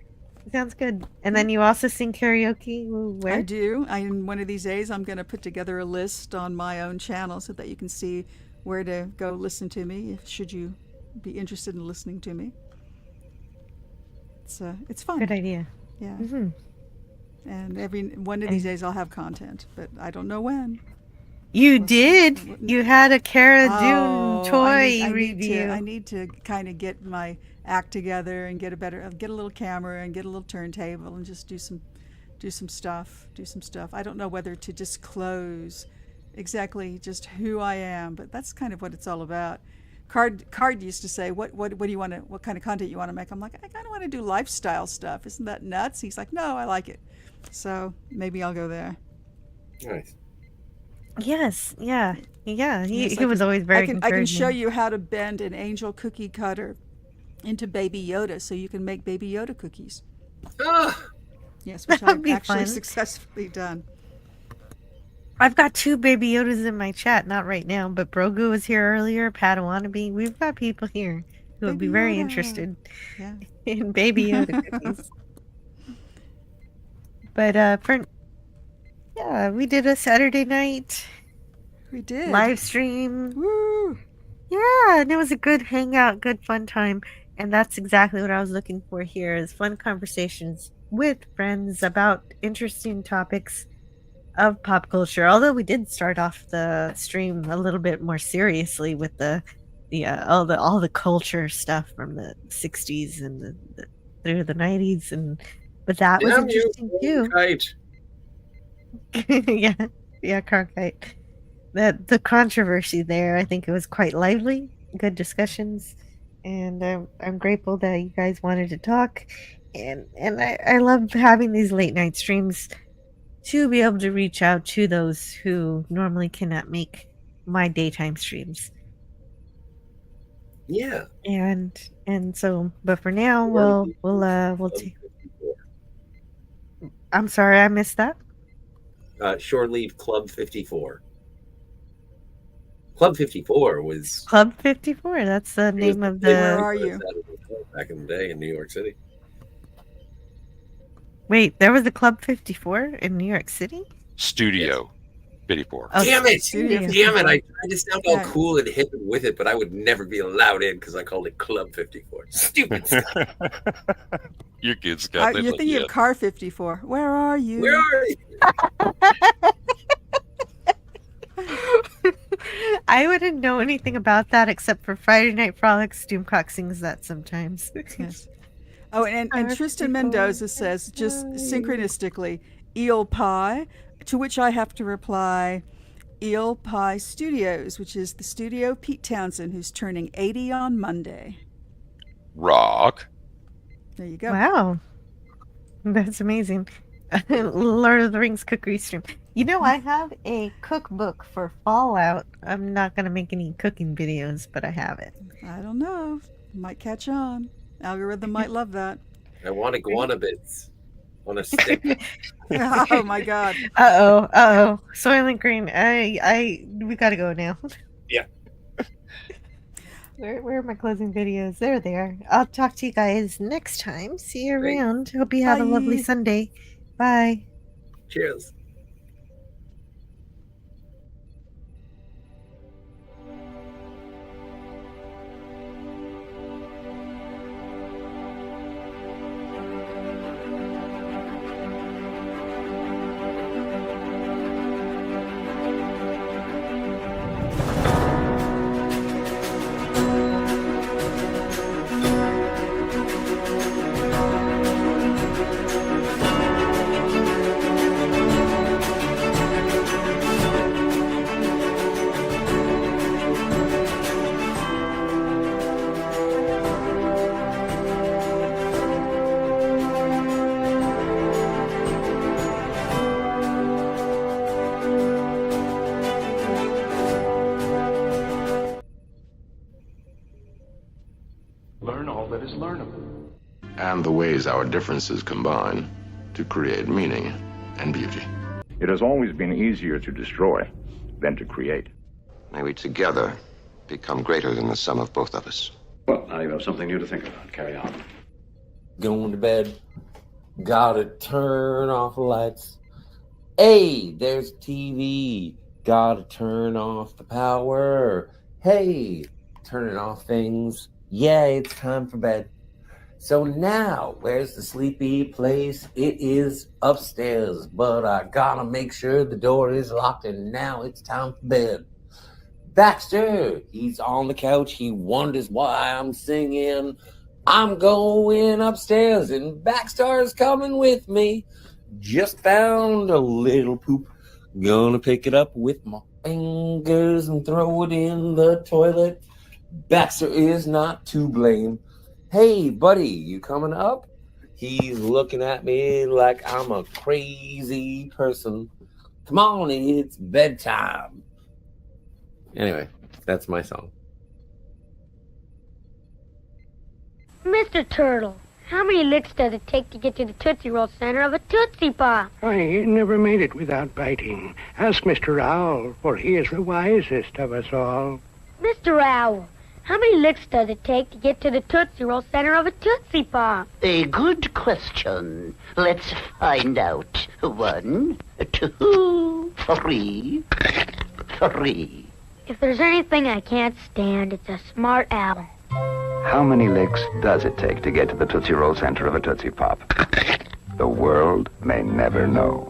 Sounds good. And then you also sing karaoke? Where? I do. One of these days, I'm going to put together a list on my own channel so that you can see where to go listen to me, should you be interested in listening to me. It's fun. Good idea. Yeah. Mm-hmm. And one of these days, I'll have content, but I don't know when. You did. You had a Cara Dune toy review. I need to kind of get my act together and get a little camera and get a little turntable and just do some stuff. I don't know whether to disclose exactly just who I am, but that's kind of what it's all about. Card used to say, what do you want to, what kind of content you want to make? I'm like, I kind of want to do lifestyle stuff. Isn't that nuts? He's like, no, I like it. So maybe I'll go there. Nice. Yes, yeah. He was always very encouraging. I can show you how to bend an angel cookie cutter into Baby Yoda, so you can make Baby Yoda cookies. Yes, which I've actually successfully done. I've got 2 Baby Yodas in my chat, not right now, but Brogu was here earlier, Padawannabe. We've got people here who would be very interested in Baby Yoda cookies. But we did a Saturday night. We did. Live stream. Woo! Yeah, and it was a good hangout, good fun time. And that's exactly what I was looking for here, is fun conversations with friends about interesting topics of pop culture. Although we did start off the stream a little bit more seriously with all the culture stuff from the 60s and through the 90s, but that was interesting too. Yeah, Cronkite. The controversy there, I think it was quite lively. good discussions, and I'm grateful that you guys wanted to talk, and I love having these late night streams to be able to reach out to those who normally cannot make my daytime streams. Yeah. And so, but for now, we'll take. I'm sorry, I missed that. Shore Leave Club 54. Club 54 was Club 54. That's the name of the. Where are you? back in the day in New York City. Wait, there was a Club 54 in New York City? Studio 54. Oh, Damn it! Studio Damn it! 54. I tried to sound all cool and hip with it, but I would never be allowed in because I called it Club 54. Stupid stuff. Your kids got that. You're thinking of Car 54. Where are you? Where are you? I wouldn't know anything about that except for Friday Night Frolics. Doomcock sings that sometimes. Yes. Oh, and Tristan Mendoza says, just synchronistically, Eel Pie, to which I have to reply, Eel Pie Studios, which is the studio of Pete Townsend, who's turning 80 on Monday. Rock. There you go. Wow. That's amazing. Lord of the Rings cookery stream. You know, I have a cookbook for Fallout. I'm not going to make any cooking videos, but I have it. I don't know. Might catch on. Algorithm might love that. I want iguana bits on a stick. Oh my god. Uh-oh. Soylent Green. We gotta go now. Yeah. Where are my closing videos? There they are. I'll talk to you guys next time. See you Great. around. Hope you have a lovely Bye. Sunday. Bye. Cheers. Learn all that is learnable. And the ways our differences combine to create meaning and beauty. It has always been easier to destroy than to create. May we together become greater than the sum of both of us. Well, now you have something new to think about. Carry on. Going to bed. Gotta turn off the lights. Hey, there's TV. Gotta turn off the power. Hey, turning off things. Yeah, it's time for bed. So now, where's the sleepy place? It is upstairs, but I gotta make sure the door is locked, and now it's time for bed. Baxter, he's on the couch. He wonders why I'm singing. I'm going upstairs, and Baxter's coming with me. Just found a little poop. Gonna pick it up with my fingers and throw it in the toilet. Baxter is not to blame. Hey, buddy, you coming up? He's looking at me like I'm a crazy person. Come on, it's bedtime. Anyway, that's my song. Mr. Turtle, how many licks does it take to get to the Tootsie Roll center of a Tootsie Pop? I never made it without biting. Ask Mr. Owl, for he is the wisest of us all. Mr. Owl, how many licks does it take to get to the Tootsie Roll center of a Tootsie Pop? A good question. Let's find out. 1, 2, 3. If there's anything I can't stand, it's a smart owl. How many licks does it take to get to the Tootsie Roll center of a Tootsie Pop? The world may never know.